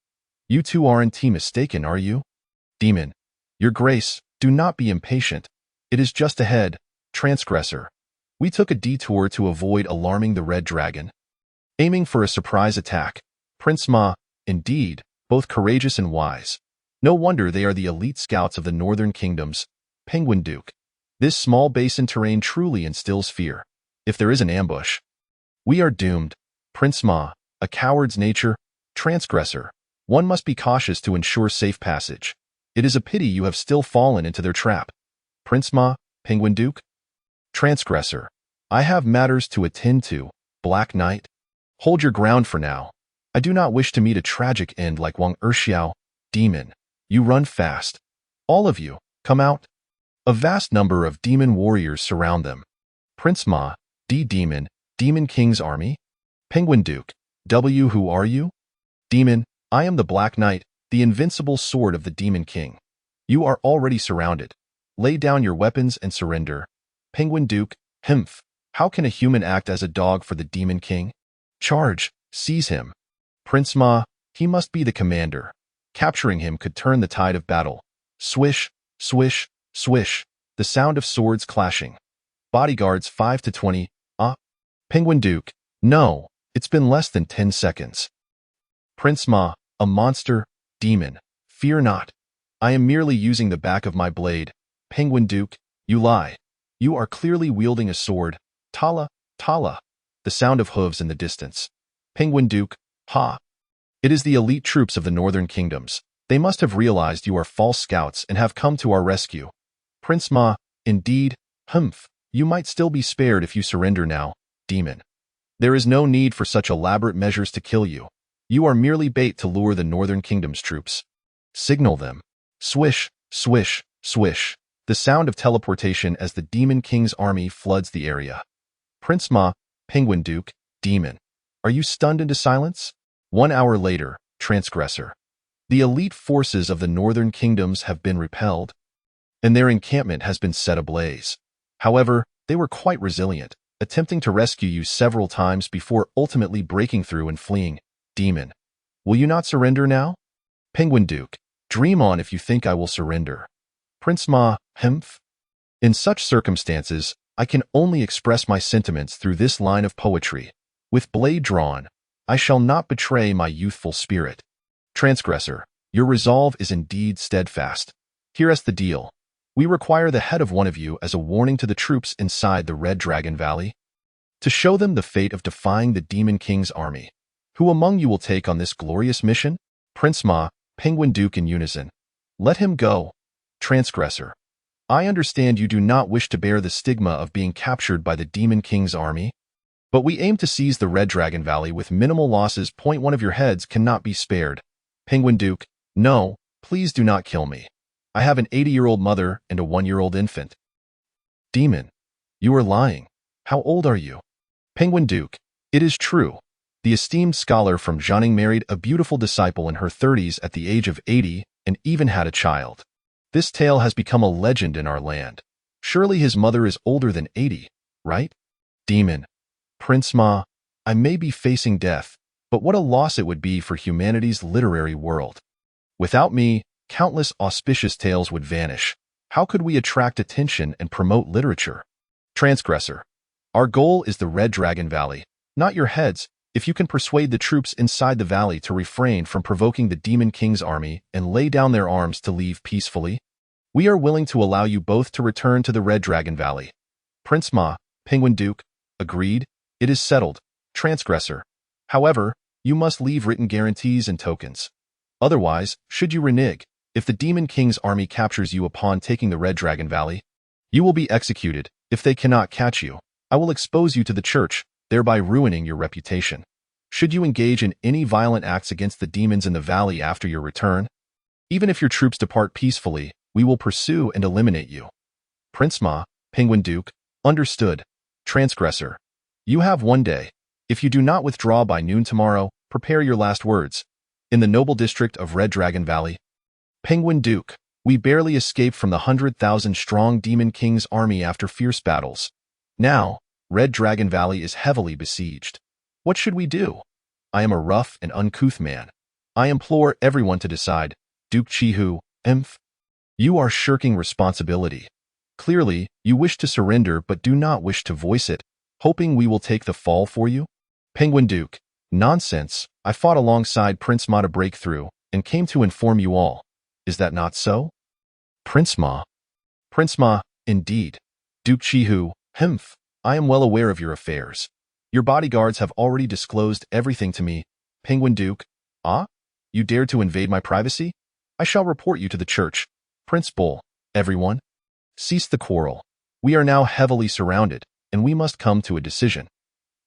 You two aren't mistaken, are you? Demon, your Grace, do not be impatient. It is just ahead, transgressor. We took a detour to avoid alarming the red dragon, aiming for a surprise attack. Prince Ma, indeed, both courageous and wise. No wonder they are the elite scouts of the northern kingdoms. Penguin Duke, this small basin terrain truly instills fear. If there is an ambush, we are doomed. Prince Ma, a coward's nature, transgressor. One must be cautious to ensure safe passage. It is a pity you have still fallen into their trap. Prince Ma, Penguin Duke? Transgressor, I have matters to attend to. Black Knight, hold your ground for now. I do not wish to meet a tragic end like Wang Erxiao. Demon, you run fast. All of you, come out. A vast number of demon warriors surround them. Prince Ma, Demon, Demon King's army? Penguin Duke, who are you? Demon, I am the Black Knight, the invincible sword of the Demon King. You are already surrounded. Lay down your weapons and surrender. Penguin Duke, how can a human act as a dog for the Demon King? Charge, seize him. Prince Ma, he must be the commander. Capturing him could turn the tide of battle. Swish, swish, swish, the sound of swords clashing. Bodyguards 5 to 20, Penguin Duke, no, it's been less than 10 seconds. Prince Ma, a monster, demon, fear not. I am merely using the back of my blade. Penguin Duke, you lie. You are clearly wielding a sword. Tala, tala, the sound of hooves in the distance. Penguin Duke, ha. It is the elite troops of the northern kingdoms. They must have realized you are false scouts and have come to our rescue. Prince Ma, indeed, you might still be spared if you surrender now, demon. There is no need for such elaborate measures to kill you. You are merely bait to lure the northern kingdom's troops. Signal them. Swish, swish, swish, the sound of teleportation as the Demon King's army floods the area. Prince Ma, Penguin Duke, demon. Are you stunned into silence? 1 hour later, transgressor. The elite forces of the northern kingdoms have been repelled, and their encampment has been set ablaze. However, they were quite resilient, attempting to rescue you several times before ultimately breaking through and fleeing. Demon, will you not surrender now? Penguin Duke, dream on if you think I will surrender. Prince Ma, in such circumstances, I can only express my sentiments through this line of poetry. With blade drawn, I shall not betray my youthful spirit. Transgressor, your resolve is indeed steadfast. Here's the deal. We require the head of one of you as a warning to the troops inside the Red Dragon Valley, to show them the fate of defying the Demon King's army. Who among you will take on this glorious mission? Prince Ma, Penguin Duke in unison. Let him go. Transgressor. I understand you do not wish to bear the stigma of being captured by the Demon King's army, but we aim to seize the Red Dragon Valley with minimal losses. One of your heads cannot be spared. Penguin Duke, no, please do not kill me. I have an 80-year-old mother and a 1-year-old infant. Demon, you are lying. How old are you? Penguin Duke, it is true. The esteemed scholar from Jianing married a beautiful disciple in her 30s at the age of 80 and even had a child. This tale has become a legend in our land. Surely his mother is older than 80, right? Demon, Prince Ma, I may be facing death, but what a loss it would be for humanity's literary world. Without me, countless auspicious tales would vanish. How could we attract attention and promote literature? Transgressor, our goal is the Red Dragon Valley, not your heads. If you can persuade the troops inside the valley to refrain from provoking the Demon King's army and lay down their arms to leave peacefully, we are willing to allow you both to return to the Red Dragon Valley. Prince Ma, Penguin Duke, agreed. It is settled. Transgressor. However, you must leave written guarantees and tokens. Otherwise, should you renege, if the Demon King's army captures you upon taking the Red Dragon Valley, you will be executed. If they cannot catch you, I will expose you to the church, thereby ruining your reputation. Should you engage in any violent acts against the demons in the valley after your return, even if your troops depart peacefully, we will pursue and eliminate you. Prince Ma, Penguin Duke, understood. Transgressor, you have 1 day. If you do not withdraw by noon tomorrow, prepare your last words. In the noble district of Red Dragon Valley. Penguin Duke, we barely escaped from the 100,000-strong Demon King's army after fierce battles. Now, Red Dragon Valley is heavily besieged. What should we do? I am a rough and uncouth man. I implore everyone to decide. Duke Chihu, you are shirking responsibility. Clearly, you wish to surrender but do not wish to voice it, hoping we will take the fall for you? Penguin Duke, nonsense. I fought alongside Prince Ma to break through and came to inform you all. Is that not so? Prince Ma, indeed. Duke Chihu, I am well aware of your affairs. Your bodyguards have already disclosed everything to me. Penguin Duke, you dared to invade my privacy? I shall report you to the church. Prince Bull, everyone, cease the quarrel. We are now heavily surrounded, and we must come to a decision.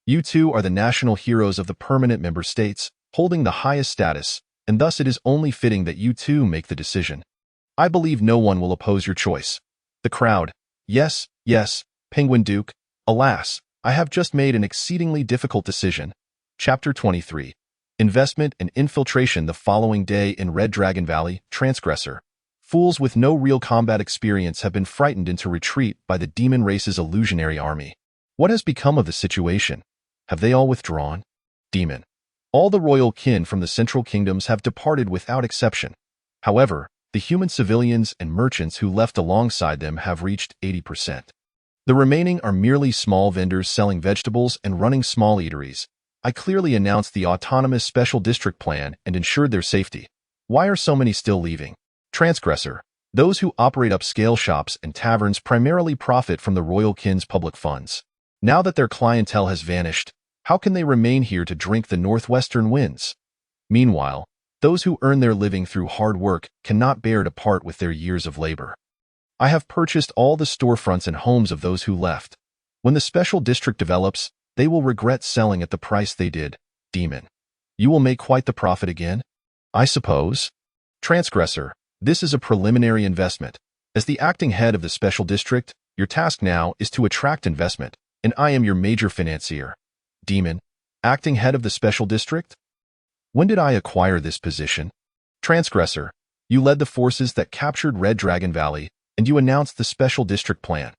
You two are the national heroes of the permanent member states, holding the highest status, and thus it is only fitting that you two make the decision. I believe no one will oppose your choice. The crowd, yes, Penguin Duke. Alas, I have just made an exceedingly difficult decision. Chapter 23. Investment and infiltration the following day in Red Dragon Valley. Transgressor. Fools with no real combat experience have been frightened into retreat by the demon race's illusionary army. What has become of the situation? Have they all withdrawn? Demon. All the royal kin from the central kingdoms have departed without exception. However, the human civilians and merchants who left alongside them have reached 80%. The remaining are merely small vendors selling vegetables and running small eateries. I clearly announced the autonomous special district plan and ensured their safety. Why are so many still leaving? Transgressor. Those who operate upscale shops and taverns primarily profit from the royal kin's public funds. Now that their clientele has vanished, how can they remain here to drink the northwestern winds? Meanwhile, those who earn their living through hard work cannot bear to part with their years of labor. I have purchased all the storefronts and homes of those who left. When the special district develops, they will regret selling at the price they did. Demon. You will make quite the profit again? I suppose. Transgressor. This is a preliminary investment. As the acting head of the special district, your task now is to attract investment, and I am your major financier. Demon. Acting head of the special district? When did I acquire this position? Transgressor. You led the forces that captured Red Dragon Valley, and you announced the special district plan.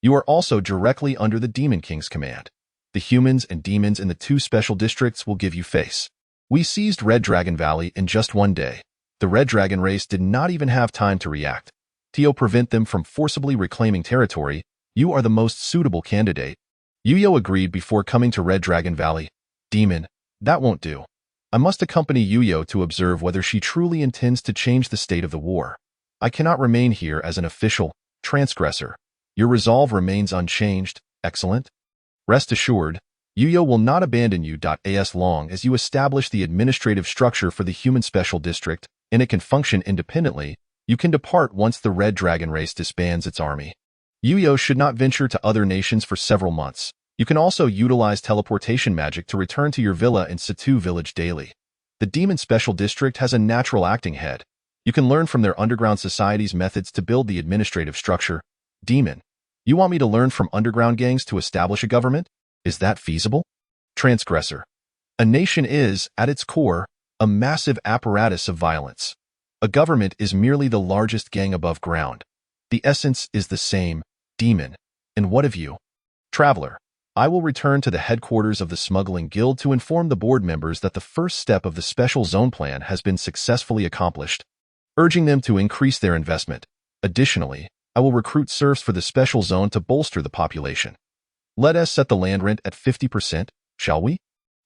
You are also directly under the Demon King's command. The humans and demons in the 2 special districts will give you face. We seized Red Dragon Valley in just 1 day. The Red Dragon race did not even have time to react. To prevent them from forcibly reclaiming territory, you are the most suitable candidate. Yuyo agreed before coming to Red Dragon Valley. Demon, that won't do. I must accompany Yuyo to observe whether she truly intends to change the state of the war. I cannot remain here as an official. Transgressor. Your resolve remains unchanged. Excellent. Rest assured, Yuyo will not abandon you as long as you establish the administrative structure for the human special district, and it can function independently. You can depart once the Red Dragon race disbands its army. Yuyo should not venture to other nations for several months. You can also utilize teleportation magic to return to your villa in Situ Village daily. The Demon Special District has a natural acting head. You can learn from their underground society's methods to build the administrative structure. Demon, you want me to learn from underground gangs to establish a government? Is that feasible? Transgressor, a nation is, at its core, a massive apparatus of violence. A government is merely the largest gang above ground. The essence is the same, Demon. And what of you? Traveler, I will return to the headquarters of the Smuggling Guild to inform the board members that the first step of the Special Zone Plan has been successfully accomplished, urging them to increase their investment. Additionally, I will recruit serfs for the Special Zone to bolster the population. Let us set the land rent at 50%, shall we?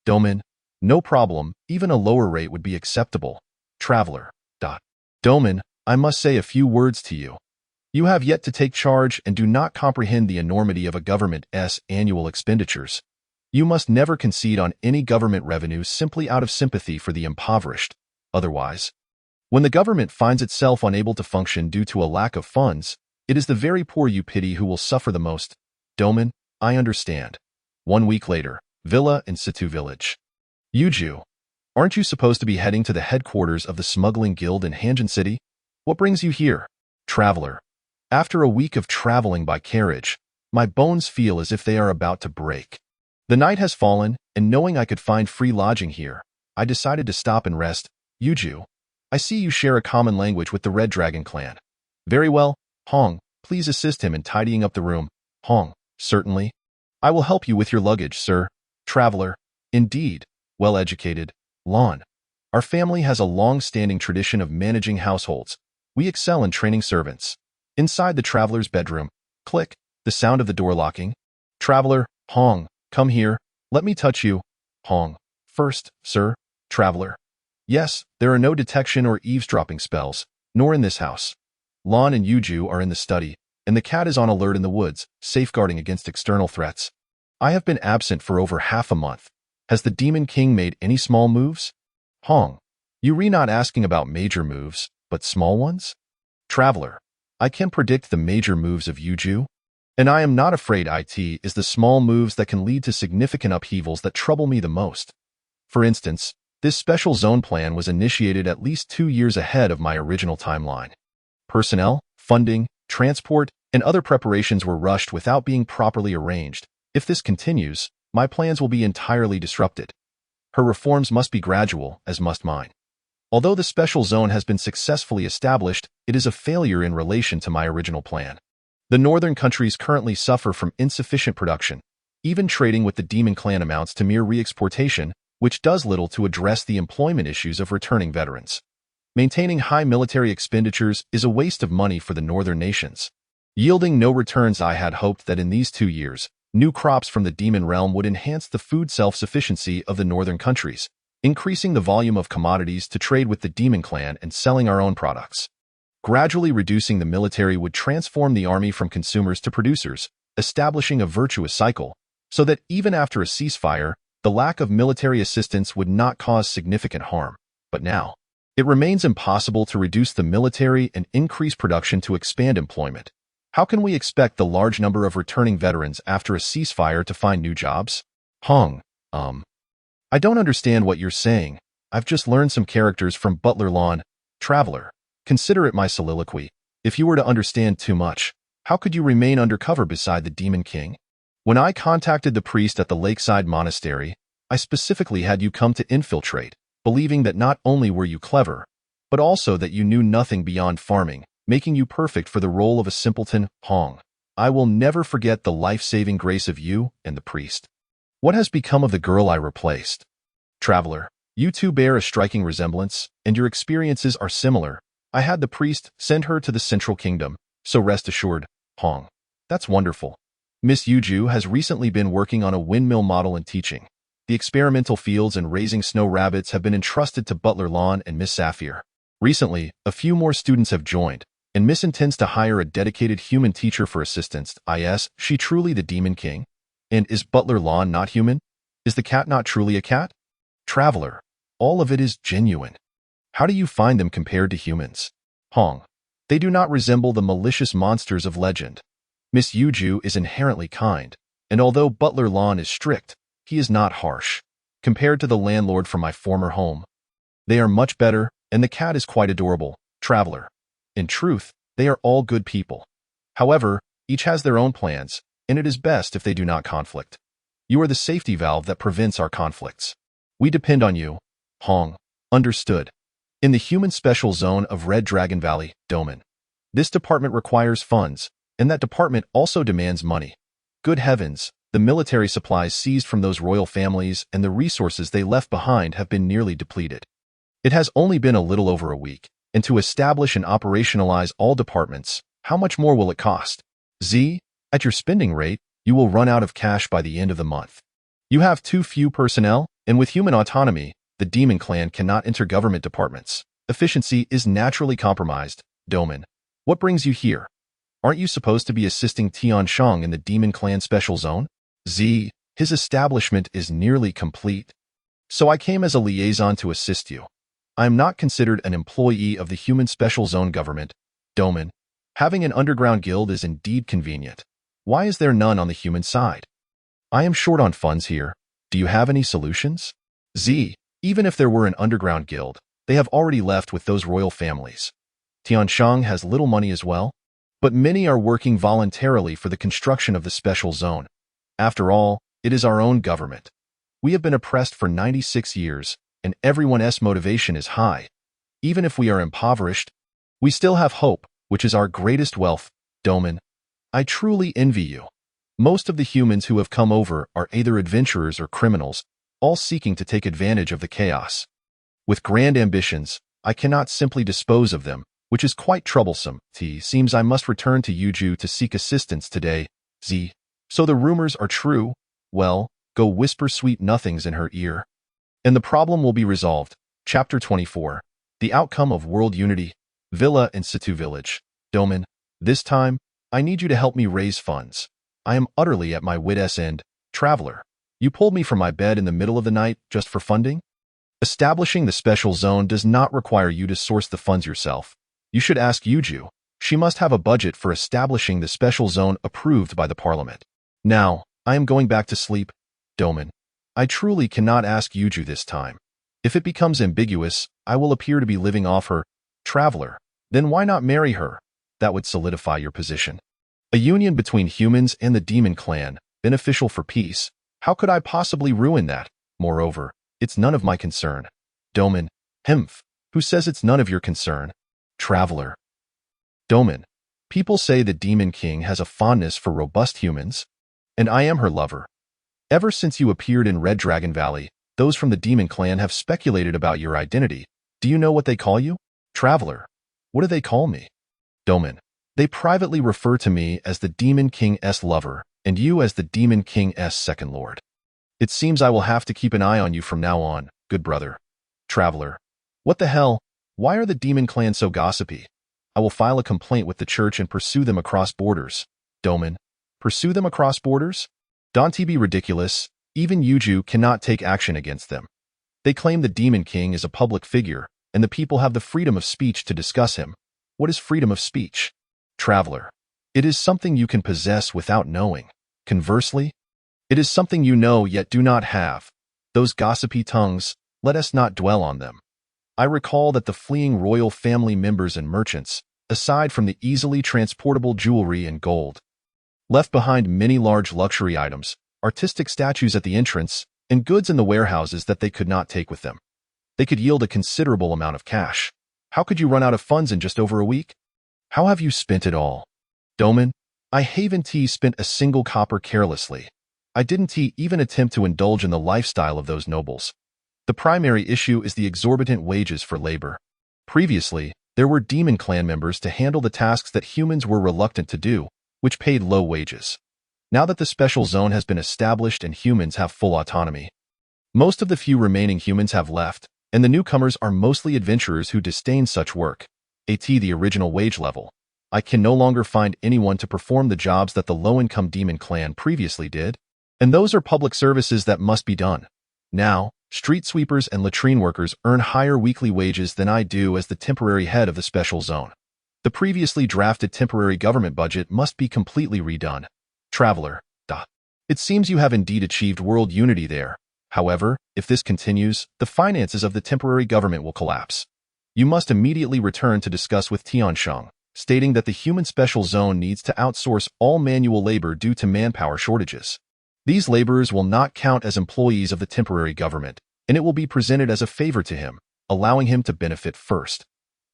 Domin, no problem, even a lower rate would be acceptable. Traveler. Domin, I must say a few words to you. You have yet to take charge and do not comprehend the enormity of a government's annual expenditures. You must never concede on any government revenue simply out of sympathy for the impoverished. Otherwise, when the government finds itself unable to function due to a lack of funds, it is the very poor you pity who will suffer the most. Domin, I understand. 1 week later, Villa in Situ Village. Yuju, aren't you supposed to be heading to the headquarters of the Smuggling Guild in Hanjin City? What brings you here? Traveler. After a week of traveling by carriage, my bones feel as if they are about to break. The night has fallen, and knowing I could find free lodging here, I decided to stop and rest. Yuju, I see you share a common language with the Red Dragon clan. Very well, Hong, please assist him in tidying up the room. Hong, certainly. I will help you with your luggage, sir. Traveler, indeed, well-educated. Lon, our family has a long-standing tradition of managing households. We excel in training servants. Inside the traveler's bedroom, click, the sound of the door locking. Traveler, Hong, come here, let me touch you. Hong, first, sir. Traveler, yes, there are no detection or eavesdropping spells, nor in this house. Lon and Yuju are in the study, and the cat is on alert in the woods, safeguarding against external threats. I have been absent for over half a month. Has the Demon King made any small moves? Hong, you re not asking about major moves, but small ones? Traveler, I can predict the major moves of Yuju, and I am not afraid it is the small moves that can lead to significant upheavals that trouble me the most. For instance, this special zone plan was initiated at least 2 years ahead of my original timeline. Personnel, funding, transport, and other preparations were rushed without being properly arranged. If this continues, my plans will be entirely disrupted. Her reforms must be gradual, as must mine. Although the special zone has been successfully established, it is a failure in relation to my original plan. The northern countries currently suffer from insufficient production. Even trading with the Demon Clan amounts to mere re-exportation, which does little to address the employment issues of returning veterans. Maintaining high military expenditures is a waste of money for the northern nations. Yielding no returns, I had hoped that in these 2 years, new crops from the Demon Realm would enhance the food self-sufficiency of the northern countries, increasing the volume of commodities to trade with the Demon Clan and selling our own products. Gradually reducing the military would transform the army from consumers to producers, establishing a virtuous cycle, so that even after a ceasefire, the lack of military assistance would not cause significant harm. But now, it remains impossible to reduce the military and increase production to expand employment. How can we expect the large number of returning veterans after a ceasefire to find new jobs? Hong, I don't understand what you're saying. I've just learned some characters from Butler Lawn. Traveler, consider it my soliloquy. If you were to understand too much, how could you remain undercover beside the Demon King? When I contacted the priest at the Lakeside Monastery, I specifically had you come to infiltrate, believing that not only were you clever, but also that you knew nothing beyond farming, making you perfect for the role of a simpleton. Hong, I will never forget the life-saving grace of you and the priest. What has become of the girl I replaced? Traveler, you two bear a striking resemblance, and your experiences are similar. I had the priest send her to the Central Kingdom, so rest assured. Hong, that's wonderful. Miss Yuju has recently been working on a windmill model and teaching. The experimental fields and raising snow rabbits have been entrusted to Butler Lawn and Miss Sapphire. Recently, a few more students have joined, and Miss intends to hire a dedicated human teacher for assistance. Is she truly the Demon King? And is Butler Lawn not human? Is the cat not truly a cat? Traveler, all of it is genuine. How do you find them compared to humans? Hong. They do not resemble the malicious monsters of legend. Miss Yuju is inherently kind, and although Butler Lon is strict, he is not harsh. Compared to the landlord from my former home, they are much better, and the cat is quite adorable. Traveler. In truth, they are all good people. However, each has their own plans, and it is best if they do not conflict. You are the safety valve that prevents our conflicts. We depend on you. Hong. Understood. In the human special zone of Red Dragon Valley, Doman. This department requires funds, and that department also demands money. Good heavens, the military supplies seized from those royal families and the resources they left behind have been nearly depleted. It has only been a little over a week, and to establish and operationalize all departments, how much more will it cost? Z, at your spending rate, you will run out of cash by the end of the month. You have too few personnel, and with human autonomy, the Demon Clan cannot enter government departments. Efficiency is naturally compromised. Doman. What brings you here? Aren't you supposed to be assisting Tian Shang in the Demon Clan Special Zone? Z. His establishment is nearly complete. So I came as a liaison to assist you. I am not considered an employee of the Human Special Zone government. Doman. Having an underground guild is indeed convenient. Why is there none on the human side? I am short on funds here. Do you have any solutions? Z. Even if there were an underground guild, they have already left with those royal families. Tianshang has little money as well, but many are working voluntarily for the construction of the special zone. After all, it is our own government. We have been oppressed for 96 years, and everyone's motivation is high. Even if we are impoverished, we still have hope, which is our greatest wealth. Doman. I truly envy you. Most of the humans who have come over are either adventurers or criminals, all seeking to take advantage of the chaos. With grand ambitions, I cannot simply dispose of them, which is quite troublesome. T. Seems I must return to Yuju to seek assistance today. Z. So the rumors are true? Well, go whisper sweet nothings in her ear, and the problem will be resolved. Chapter 24. The outcome of world unity. Villa in Situ Village. Doman. This time, I need you to help me raise funds. I am utterly at my wit's end. Traveler. You pulled me from my bed in the middle of the night just for funding? Establishing the special zone does not require you to source the funds yourself. You should ask Yuju. She must have a budget for establishing the special zone approved by the parliament. Now, I am going back to sleep. Doman. I truly cannot ask Yuju this time. If it becomes ambiguous, I will appear to be living off her. Traveler. Then why not marry her? That would solidify your position. A union between humans and the Demon Clan, beneficial for peace. How could I possibly ruin that? Moreover, it's none of my concern. Doman. Hmph. Who says it's none of your concern? Traveler. Doman. People say the Demon King has a fondness for robust humans, and I am her lover. Ever since you appeared in Red Dragon Valley, those from the Demon Clan have speculated about your identity. Do you know what they call you? Traveler. What do they call me? Doman. They privately refer to me as the Demon King's lover, and you as the Demon King's second lord. It seems I will have to keep an eye on you from now on, good brother. Traveler. What the hell? Why are the Demon Clan so gossipy? I will file a complaint with the church and pursue them across borders. Doman. Pursue them across borders? Don't be ridiculous. Even Yuju cannot take action against them. They claim the Demon King is a public figure, and the people have the freedom of speech to discuss him. What is freedom of speech? Traveler. It is something you can possess without knowing. Conversely, it is something you know yet do not have. Those gossipy tongues, let us not dwell on them. I recall that the fleeing royal family members and merchants, aside from the easily transportable jewelry and gold, left behind many large luxury items, artistic statues at the entrance, and goods in the warehouses that they could not take with them. They could yield a considerable amount of cash. How could you run out of funds in just over a week? How have you spent it all? Doman. I haven't spent a single copper carelessly. I didn't even attempt to indulge in the lifestyle of those nobles. The primary issue is the exorbitant wages for labor. Previously, there were Demon Clan members to handle the tasks that humans were reluctant to do, which paid low wages. Now that the special zone has been established and humans have full autonomy, most of the few remaining humans have left, and the newcomers are mostly adventurers who disdain such work. The original wage level. I can no longer find anyone to perform the jobs that the low-income Demon Clan previously did. And those are public services that must be done. Now, street sweepers and latrine workers earn higher weekly wages than I do as the temporary head of the special zone. The previously drafted temporary government budget must be completely redone. Traveler, duh. It seems you have indeed achieved world unity there. However, if this continues, the finances of the temporary government will collapse. You must immediately return to discuss with Tiansheng, stating that the human special zone needs to outsource all manual labor due to manpower shortages. These laborers will not count as employees of the temporary government, and it will be presented as a favor to him, allowing him to benefit first.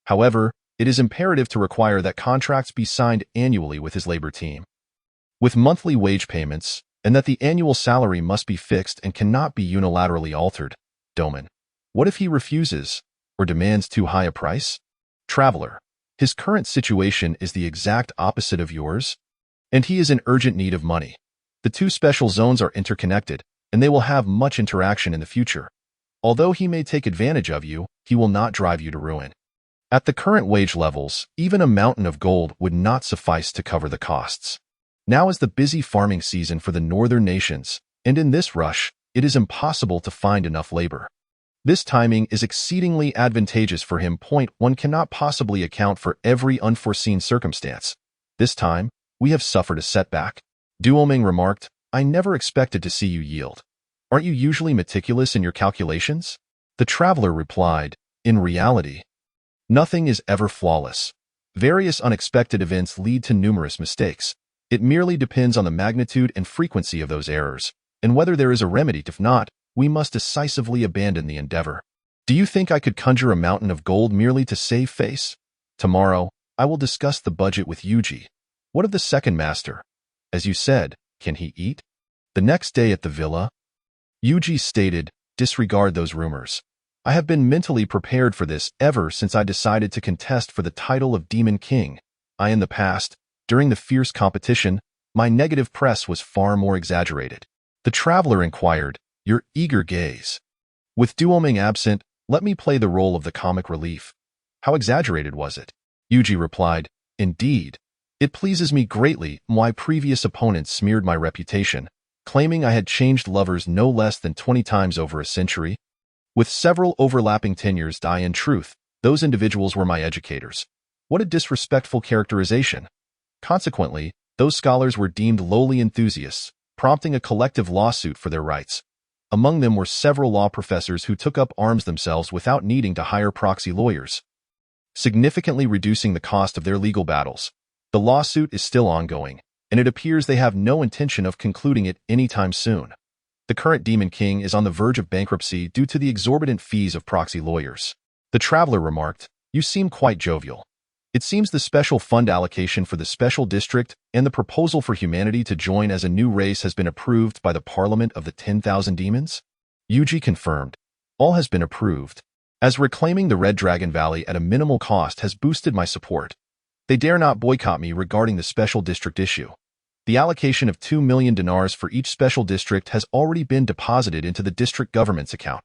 However, it is imperative to require that contracts be signed annually with his labor team, with monthly wage payments, and that the annual salary must be fixed and cannot be unilaterally altered. Doman. What if he refuses or demands too high a price? Traveler. His current situation is the exact opposite of yours, and he is in urgent need of money. The two special zones are interconnected, and they will have much interaction in the future. Although he may take advantage of you, he will not drive you to ruin. At the current wage levels, even a mountain of gold would not suffice to cover the costs. Now is the busy farming season for the northern nations, and in this rush, it is impossible to find enough labor. This timing is exceedingly advantageous for him. One cannot possibly account for every unforeseen circumstance. This time, we have suffered a setback. Duoming remarked, I never expected to see you yield. Aren't you usually meticulous in your calculations? The traveler replied, in reality, nothing is ever flawless. Various unexpected events lead to numerous mistakes. It merely depends on the magnitude and frequency of those errors, and whether there is a remedy. If not, we must decisively abandon the endeavor. Do you think I could conjure a mountain of gold merely to save face? Tomorrow, I will discuss the budget with Yuji. What of the second master? As you said, can he eat? The next day at the villa, Yuji stated, disregard those rumors. I have been mentally prepared for this ever since I decided to contest for the title of Demon King. In the past, during the fierce competition, my negative press was far more exaggerated. The traveler inquired, your eager gaze. With Duoming absent, let me play the role of the comic relief. How exaggerated was it? Yuji replied, indeed. It pleases me greatly. My previous opponents smeared my reputation, claiming I had changed lovers no less than 20 times over a century. With several overlapping tenures, in truth, those individuals were my educators. What a disrespectful characterization. Consequently, those scholars were deemed lowly enthusiasts, prompting a collective lawsuit for their rights. Among them were several law professors who took up arms themselves without needing to hire proxy lawyers, significantly reducing the cost of their legal battles. The lawsuit is still ongoing, and it appears they have no intention of concluding it anytime soon. The current Demon King is on the verge of bankruptcy due to the exorbitant fees of proxy lawyers. The traveler remarked, you seem quite jovial. It seems the special fund allocation for the special district and the proposal for humanity to join as a new race has been approved by the Parliament of the 10,000 Demons? Yuji confirmed. All has been approved, as reclaiming the Red Dragon Valley at a minimal cost has boosted my support. They dare not boycott me regarding the special district issue. The allocation of 2 million dinars for each special district has already been deposited into the district government's account.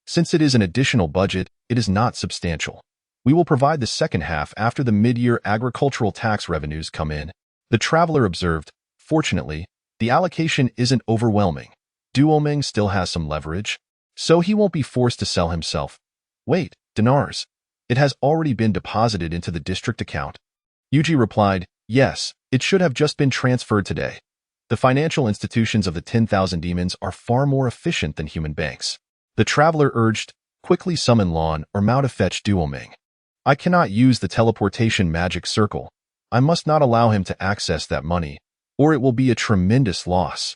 Since it is an additional budget, it is not substantial. We will provide the second half after the mid-year agricultural tax revenues come in. The traveler observed, fortunately, the allocation isn't overwhelming. Duoming still has some leverage, so he won't be forced to sell himself. Wait, dinars. It has already been deposited into the district account. Yuji replied, yes, it should have just been transferred today. The financial institutions of the 10,000 demons are far more efficient than human banks. The traveler urged, quickly summon Lon or Mao to fetch Duoming. I cannot use the teleportation magic circle. I must not allow him to access that money, or it will be a tremendous loss.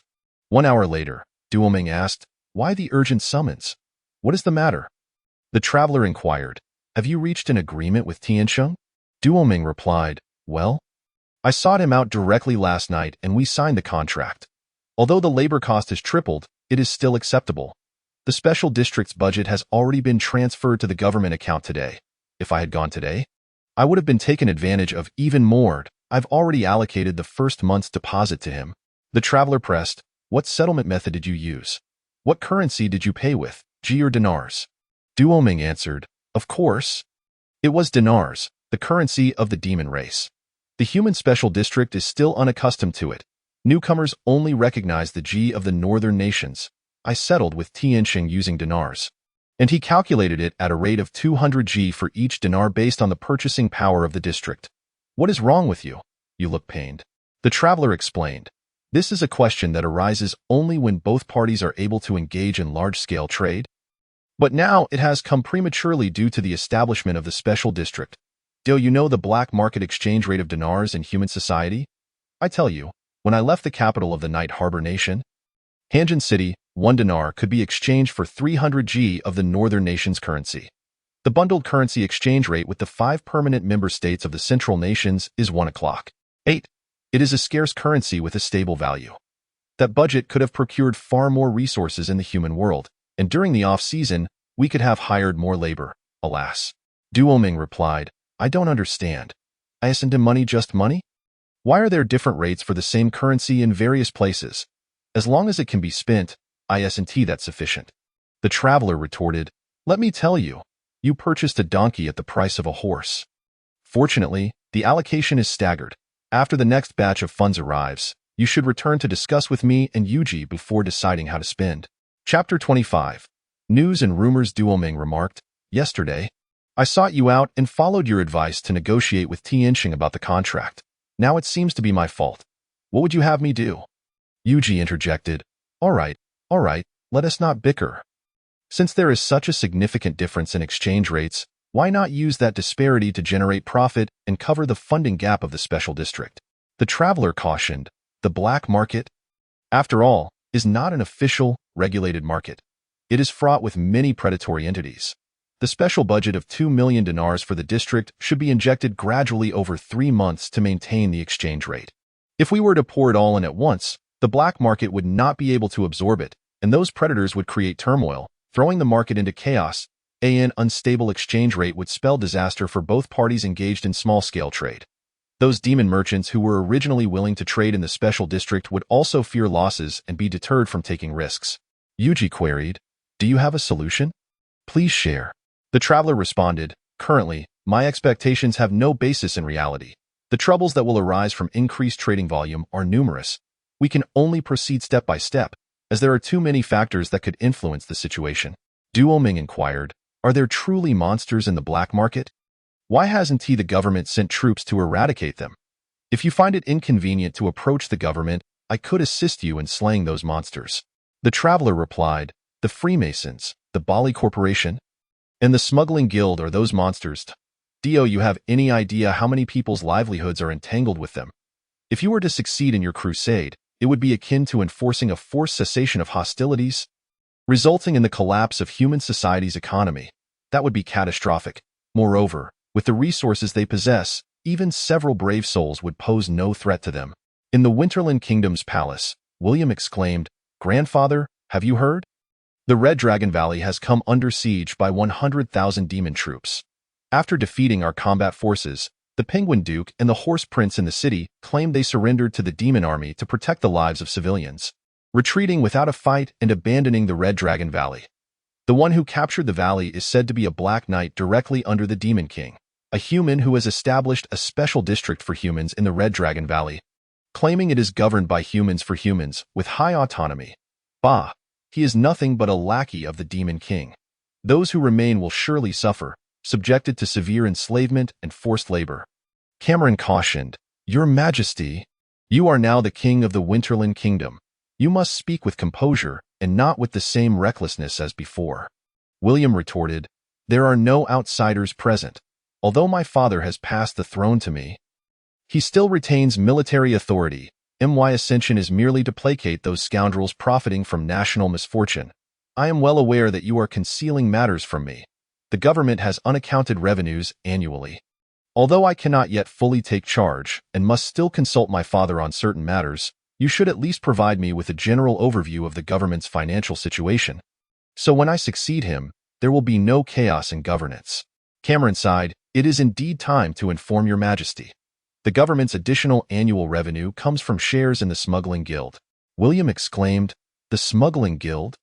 1 hour later, Duoming asked, why the urgent summons? What is the matter? The traveler inquired, have you reached an agreement with Tiansheng? Duoming replied, well, I sought him out directly last night and we signed the contract. Although the labor cost has tripled, it is still acceptable. The special district's budget has already been transferred to the government account today. If I had gone today, I would have been taken advantage of even more. I've already allocated the first month's deposit to him. The traveler pressed, what settlement method did you use? What currency did you pay with, G or dinars? Duoming answered, of course. It was dinars, the currency of the demon race. The human special district is still unaccustomed to it. Newcomers only recognize the G of the northern nations. I settled with Tianxing using dinars. And he calculated it at a rate of 200 G for each dinar based on the purchasing power of the district. What is wrong with you? You look pained. The traveler explained. This is a question that arises only when both parties are able to engage in large-scale trade. But now it has come prematurely due to the establishment of the special district. Do you know the black market exchange rate of dinars in human society? I tell you, when I left the capital of the Night Harbor Nation, Hanjin City, 1 dinar could be exchanged for 300 G of the northern nation's currency. The bundled currency exchange rate with the 5 permanent member states of the central nations is 1 o'clock. 8. It is a scarce currency with a stable value. That budget could have procured far more resources in the human world, and during the off-season, we could have hired more labor. Alas. Duoming replied, I don't understand. Isn't money just money? Why are there different rates for the same currency in various places? As long as it can be spent, isn't that's sufficient. The traveler retorted, let me tell you, you purchased a donkey at the price of a horse. Fortunately, the allocation is staggered. After the next batch of funds arrives, you should return to discuss with me and Yuji before deciding how to spend. Chapter 25. News and Rumors. Duoming remarked, yesterday, I sought you out and followed your advice to negotiate with Tianxing about the contract. Now it seems to be my fault. What would you have me do? Yuji interjected, all right, let us not bicker. Since there is such a significant difference in exchange rates, why not use that disparity to generate profit and cover the funding gap of the special district? The traveler cautioned, the black market, after all, is not an official, regulated market. It is fraught with many predatory entities. The special budget of 2 million dinars for the district should be injected gradually over 3 months to maintain the exchange rate. If we were to pour it all in at once, the black market would not be able to absorb it, and those predators would create turmoil, throwing the market into chaos. An unstable exchange rate would spell disaster for both parties engaged in small-scale trade. Those demon merchants who were originally willing to trade in the special district would also fear losses and be deterred from taking risks. Yuji queried, do you have a solution? Please share. The traveler responded, currently, my expectations have no basis in reality. The troubles that will arise from increased trading volume are numerous. We can only proceed step by step, as there are too many factors that could influence the situation. Duoming inquired, are there truly monsters in the black market? Why hasn't the government sent troops to eradicate them? If you find it inconvenient to approach the government, I could assist you in slaying those monsters. The traveler replied, the Freemasons, the Bali Corporation, and the Smuggling Guild are those monsters. Do you have any idea how many people's livelihoods are entangled with them? If you were to succeed in your crusade, it would be akin to enforcing a forced cessation of hostilities, resulting in the collapse of human society's economy. That would be catastrophic. Moreover, with the resources they possess, even several brave souls would pose no threat to them. In the Winterland Kingdom's palace, William exclaimed, Grandfather, have you heard? The Red Dragon Valley has come under siege by 100,000 demon troops. After defeating our combat forces, the Penguin Duke and the Horse Prince in the city claimed they surrendered to the demon army to protect the lives of civilians, retreating without a fight and abandoning the Red Dragon Valley. The one who captured the valley is said to be a Black Knight directly under the Demon King, a human who has established a special district for humans in the Red Dragon Valley, claiming it is governed by humans for humans with high autonomy. Bah, he is nothing but a lackey of the Demon King. Those who remain will surely suffer, subjected to severe enslavement and forced labor. Cameron cautioned, Your Majesty, you are now the king of the Winterland Kingdom. You must speak with composure and not with the same recklessness as before. William retorted, There are no outsiders present. Although my father has passed the throne to me, he still retains military authority. My ascension is merely to placate those scoundrels profiting from national misfortune. I am well aware that you are concealing matters from me. The government has unaccounted revenues annually. Although I cannot yet fully take charge and must still consult my father on certain matters, you should at least provide me with a general overview of the government's financial situation. So when I succeed him, there will be no chaos in governance. Cameron sighed, It is indeed time to inform your Majesty. The government's additional annual revenue comes from shares in the Smuggling Guild. William exclaimed, The Smuggling Guild?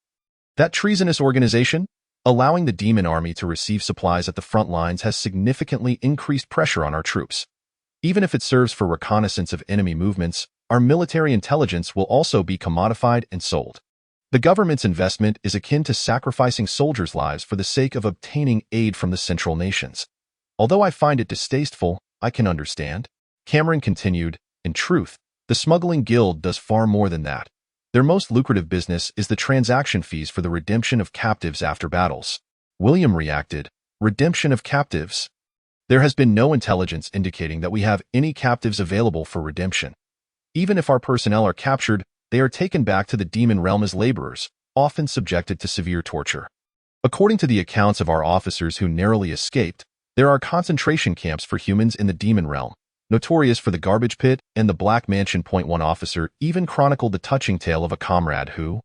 That treasonous organization? Allowing the demon army to receive supplies at the front lines has significantly increased pressure on our troops. Even if it serves for reconnaissance of enemy movements, our military intelligence will also be commodified and sold. The government's investment is akin to sacrificing soldiers' lives for the sake of obtaining aid from the central nations. Although I find it distasteful, I can understand. Cameron continued, in truth, the smuggling guild does far more than that. Their most lucrative business is the transaction fees for the redemption of captives after battles. William reacted, redemption of captives? There has been no intelligence indicating that we have any captives available for redemption. Even if our personnel are captured, they are taken back to the demon realm as laborers, often subjected to severe torture. According to the accounts of our officers who narrowly escaped, there are concentration camps for humans in the demon realm, notorious for the garbage pit and the Black Mansion. One officer even chronicled the touching tale of a comrade who,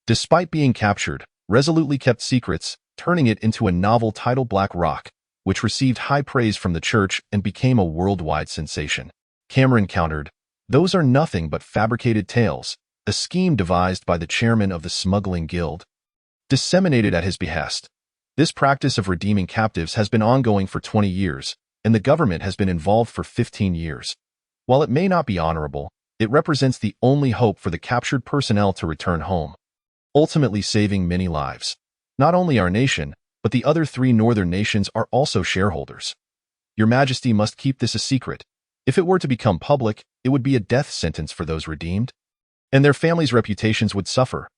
despite being captured, resolutely kept secrets, turning it into a novel titled Black Rock, which received high praise from the church and became a worldwide sensation. Cameron countered, those are nothing but fabricated tales, a scheme devised by the chairman of the smuggling guild, disseminated at his behest. This practice of redeeming captives has been ongoing for 20 years, and the government has been involved for 15 years. While it may not be honorable, it represents the only hope for the captured personnel to return home, ultimately saving many lives. Not only our nation, but the other 3 northern nations are also shareholders. Your Majesty must keep this a secret. If it were to become public, it would be a death sentence for those redeemed, and their families' reputations would suffer.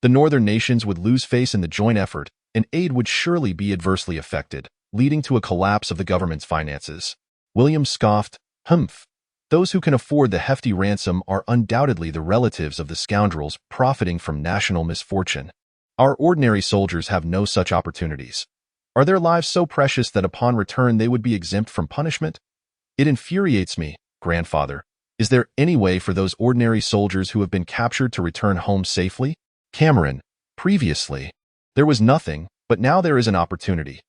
The northern nations would lose face in the joint effort, and aid would surely be adversely affected, leading to a collapse of the government's finances. William scoffed, humph. Those who can afford the hefty ransom are undoubtedly the relatives of the scoundrels profiting from national misfortune. Our ordinary soldiers have no such opportunities. Are their lives so precious that upon return they would be exempt from punishment? It infuriates me, grandfather. Is there any way for those ordinary soldiers who have been captured to return home safely? Cameron, previously, there was nothing, but now there is an opportunity.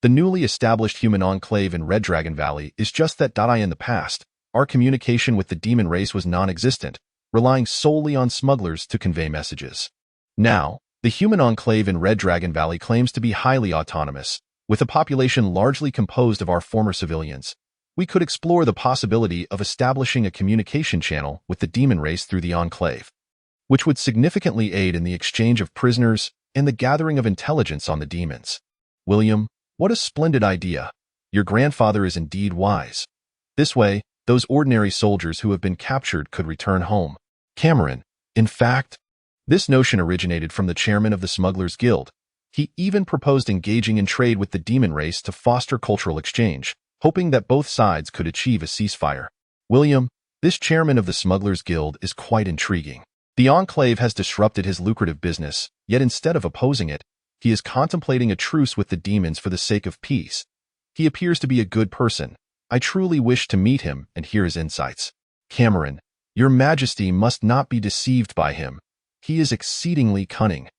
The newly established human enclave in Red Dragon Valley is just that. In the past, our communication with the demon race was non-existent, relying solely on smugglers to convey messages. Now, the human enclave in Red Dragon Valley claims to be highly autonomous, with a population largely composed of our former civilians. We could explore the possibility of establishing a communication channel with the demon race through the enclave, which would significantly aid in the exchange of prisoners and the gathering of intelligence on the demons. William, what a splendid idea. Your grandfather is indeed wise. This way, those ordinary soldiers who have been captured could return home. Cameron, in fact, this notion originated from the chairman of the Smugglers Guild. He even proposed engaging in trade with the demon race to foster cultural exchange, hoping that both sides could achieve a ceasefire. William, this chairman of the Smugglers Guild is quite intriguing. The enclave has disrupted his lucrative business, yet instead of opposing it, he is contemplating a truce with the demons for the sake of peace. He appears to be a good person. I truly wish to meet him and hear his insights. Cameron, your Majesty must not be deceived by him. He is exceedingly cunning.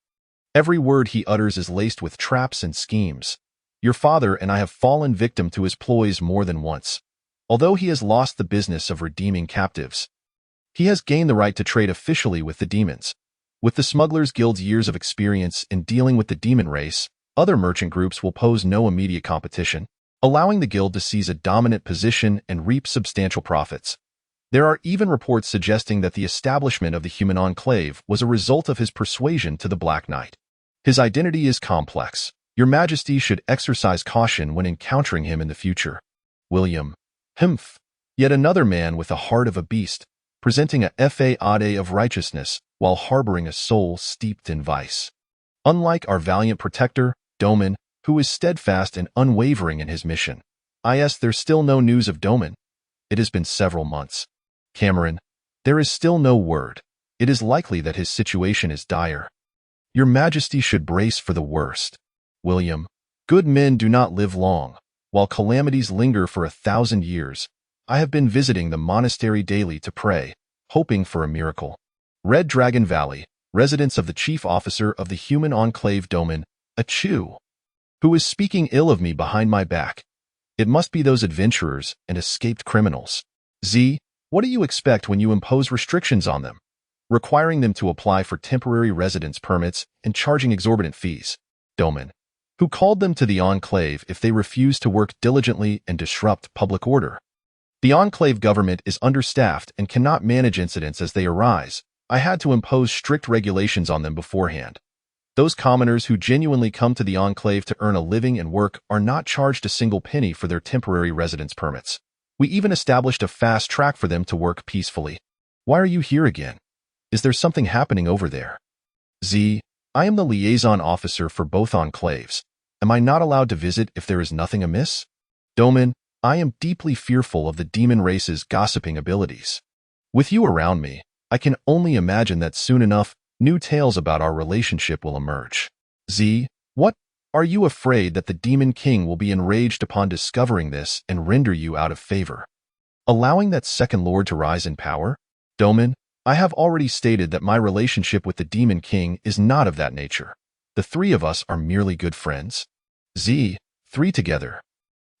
Every word he utters is laced with traps and schemes. Your father and I have fallen victim to his ploys more than once. Although he has lost the business of redeeming captives, he has gained the right to trade officially with the demons. With the Smugglers Guild's years of experience in dealing with the demon race, other merchant groups will pose no immediate competition, allowing the guild to seize a dominant position and reap substantial profits. There are even reports suggesting that the establishment of the human enclave was a result of his persuasion to the Black Knight. His identity is complex. Your Majesty should exercise caution when encountering him in the future. William, humph, yet another man with the heart of a beast, presenting a facade of righteousness while harboring a soul steeped in vice. Unlike our valiant protector, Doman, who is steadfast and unwavering in his mission. There's still no news of Doman. It has been several months. Cameron, there is still no word. It is likely that his situation is dire. Your Majesty should brace for the worst. William, good men do not live long, while calamities linger for 1,000 years. I have been visiting the monastery daily to pray, hoping for a miracle. Red Dragon Valley, residence of the chief officer of the human enclave Doman, a Chew, who is speaking ill of me behind my back. It must be those adventurers and escaped criminals. Z, what do you expect when you impose restrictions on them, requiring them to apply for temporary residence permits and charging exorbitant fees? Doman, who called them to the enclave if they refuse to work diligently and disrupt public order. The Enclave government is understaffed and cannot manage incidents as they arise. I had to impose strict regulations on them beforehand. Those commoners who genuinely come to the Enclave to earn a living and work are not charged a single penny for their temporary residence permits. We even established a fast track for them to work peacefully. Why are you here again? Is there something happening over there? Z. I am the liaison officer for both enclaves. Am I not allowed to visit if there is nothing amiss? Domin. I am deeply fearful of the demon race's gossiping abilities. With you around me, I can only imagine that soon enough, new tales about our relationship will emerge. Z. What? Are you afraid that the Demon King will be enraged upon discovering this and render you out of favor? Allowing that second lord to rise in power? Domin. I have already stated that my relationship with the Demon King is not of that nature. The three of us are merely good friends. Z. Three together.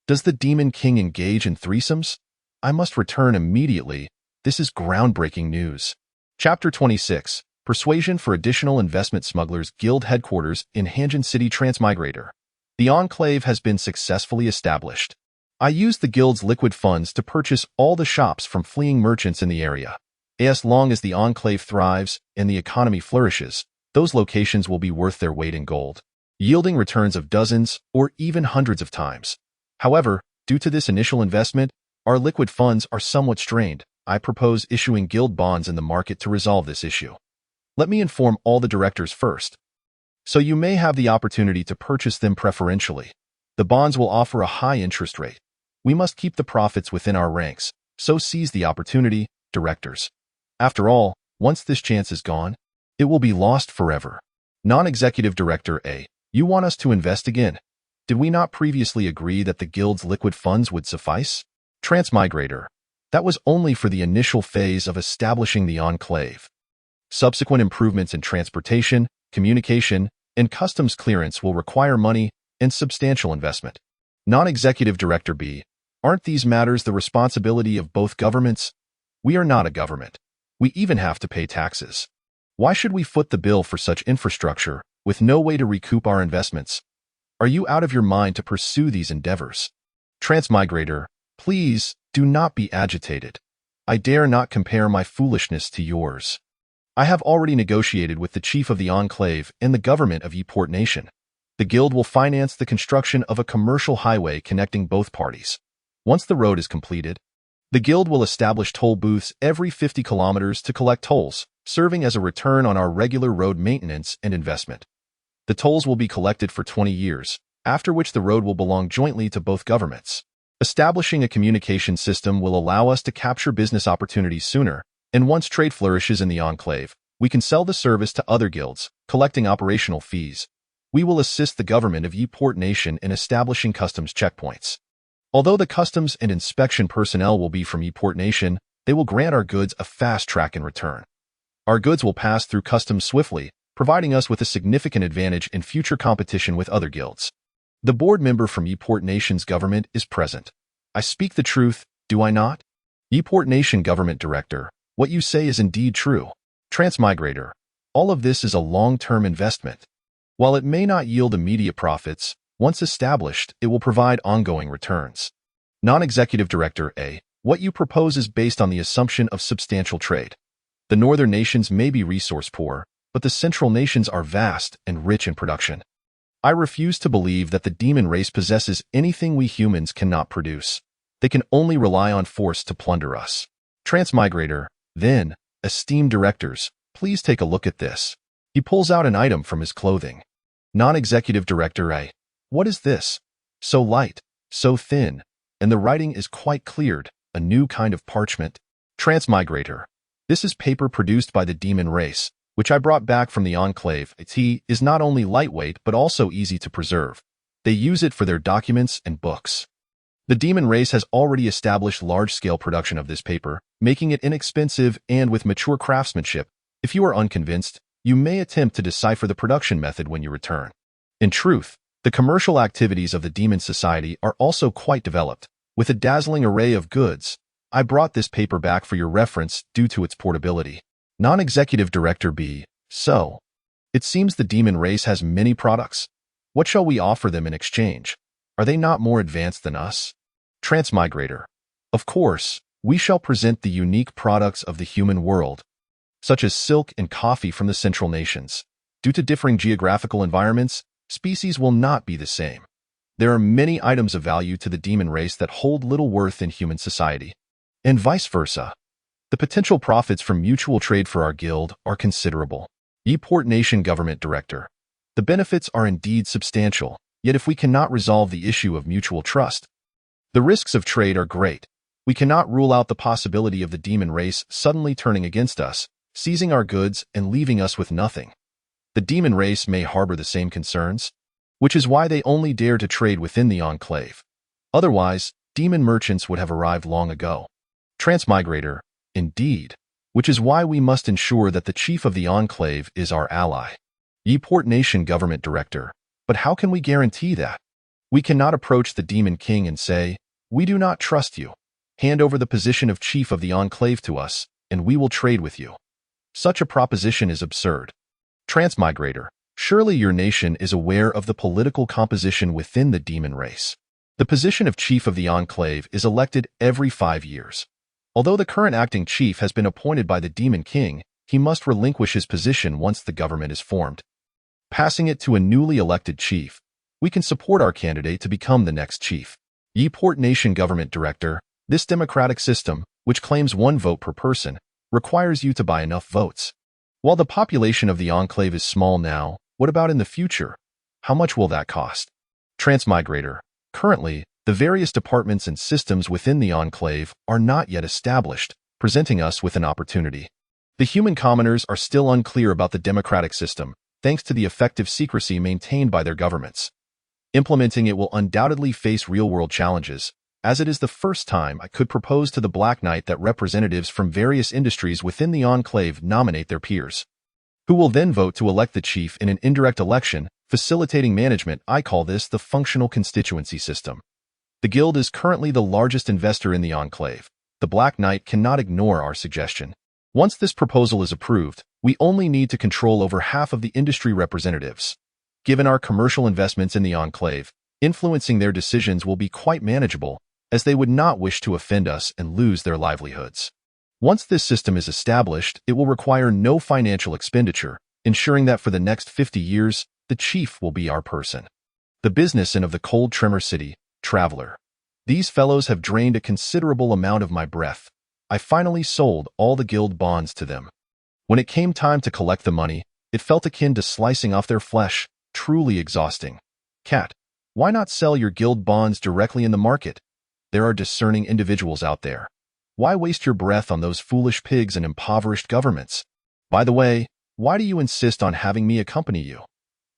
Does the Demon King engage in threesomes? I must return immediately. This is groundbreaking news. Chapter 26. Persuasion for Additional Investment Smugglers Guild Headquarters in Enchanted City Transmigrator. The Enclave has been successfully established. I used the Guild's liquid funds to purchase all the shops from fleeing merchants in the area. As long as the Enclave thrives and the economy flourishes, those locations will be worth their weight in gold, yielding returns of dozens or even hundreds of times. However, due to this initial investment, our liquid funds are somewhat strained. I propose issuing guild bonds in the market to resolve this issue. Let me inform all the directors first, so you may have the opportunity to purchase them preferentially. The bonds will offer a high interest rate. We must keep the profits within our ranks, so seize the opportunity, directors. After all, once this chance is gone, it will be lost forever. Non-Executive Director A. You want us to invest again? Did we not previously agree that the Guild's liquid funds would suffice? Transmigrator. That was only for the initial phase of establishing the Enclave. Subsequent improvements in transportation, communication, and customs clearance will require money and substantial investment. Non-Executive Director B. Aren't these matters the responsibility of both governments? We are not a government. We even have to pay taxes. Why should we foot the bill for such infrastructure with no way to recoup our investments? Are you out of your mind to pursue these endeavors? Transmigrator. Please, do not be agitated. I dare not compare my foolishness to yours. I have already negotiated with the chief of the Enclave and the government of Yport Nation. The Guild will finance the construction of a commercial highway connecting both parties. Once the road is completed, the Guild will establish toll booths every 50 kilometers to collect tolls, serving as a return on our regular road maintenance and investment. The tolls will be collected for 20 years, after which the road will belong jointly to both governments. Establishing a communication system will allow us to capture business opportunities sooner, and once trade flourishes in the Enclave, we can sell the service to other guilds, collecting operational fees. We will assist the government of Yport Nation in establishing customs checkpoints. Although the customs and inspection personnel will be from Yport Nation, they will grant our goods a fast track in return. Our goods will pass through customs swiftly, providing us with a significant advantage in future competition with other guilds. The board member from Yport Nation's government is present. I speak the truth, do I not? Yport Nation Government Director, what you say is indeed true. Transmigrator, all of this is a long-term investment. While it may not yield immediate profits, once established, it will provide ongoing returns. Non-Executive Director A, what you propose is based on the assumption of substantial trade. The northern nations may be resource poor, but the central nations are vast and rich in production. I refuse to believe that the demon race possesses anything we humans cannot produce. They can only rely on force to plunder us. Transmigrator, then, esteemed directors, please take a look at this. He pulls out an item from his clothing. Non-Executive Director A, what is this? So light, so thin, and the writing is quite cleared, a new kind of parchment. Transmigrator, this is paper produced by the demon race, which I brought back from the Enclave. It is not only lightweight but also easy to preserve. They use it for their documents and books. The demon race has already established large-scale production of this paper, making it inexpensive and with mature craftsmanship. If you are unconvinced, you may attempt to decipher the production method when you return. In truth, the commercial activities of the Demon Society are also quite developed. With a dazzling array of goods, I brought this paper back for your reference due to its portability. Non-Executive Director B, so, it seems the demon race has many products. What shall we offer them in exchange? Are they not more advanced than us? Transmigrator, Of course, we shall present the unique products of the human world, such as silk and coffee from the Central Nations. Due to differing geographical environments, species will not be the same. There are many items of value to the demon race that hold little worth in human society, and vice versa. The potential profits from mutual trade for our guild are considerable. Port Nation Government Director. The benefits are indeed substantial, yet if we cannot resolve the issue of mutual trust, the risks of trade are great. We cannot rule out the possibility of the demon race suddenly turning against us, seizing our goods and leaving us with nothing. The demon race may harbor the same concerns, which is why they only dare to trade within the Enclave. Otherwise, demon merchants would have arrived long ago. Transmigrator, indeed, which is why we must ensure that the chief of the Enclave is our ally. Port Nation Government Director. But how can we guarantee that? We cannot approach the Demon King and say, "We do not trust you. Hand over the position of chief of the Enclave to us, and we will trade with you." Such a proposition is absurd. Transmigrator. Surely your nation is aware of the political composition within the demon race. The position of chief of the Enclave is elected every 5 years. Although the current acting chief has been appointed by the Demon King, he must relinquish his position once the government is formed. Passing it to a newly elected chief, we can support our candidate to become the next chief. Port Nation Government Director. This democratic system, which claims 1 vote per person, requires you to buy enough votes. While the population of the Enclave is small now, what about in the future? How much will that cost? Transmigrator. Currently, the various departments and systems within the Enclave are not yet established, presenting us with an opportunity. The human commoners are still unclear about the democratic system, thanks to the effective secrecy maintained by their governments. Implementing it will undoubtedly face real-world challenges, as it is the first time I could propose to the Black Knight that representatives from various industries within the Enclave nominate their peers, who will then vote to elect the chief in an indirect election, facilitating management. I call this the functional constituency system. The guild is currently the largest investor in the Enclave. The Black Knight cannot ignore our suggestion. Once this proposal is approved, we only need to control over half of the industry representatives. Given our commercial investments in the Enclave, influencing their decisions will be quite manageable, as they would not wish to offend us and lose their livelihoods. Once this system is established, it will require no financial expenditure, ensuring that for the next 50 years, the chief will be our person. The business of the Cold Tremor City, Traveler. These fellows have drained a considerable amount of my breath. I finally sold all the guild bonds to them. When it came time to collect the money, it felt akin to slicing off their flesh, truly exhausting. Cat, why not sell your guild bonds directly in the market? There are discerning individuals out there. Why waste your breath on those foolish pigs and impoverished governments? By the way, why do you insist on having me accompany you?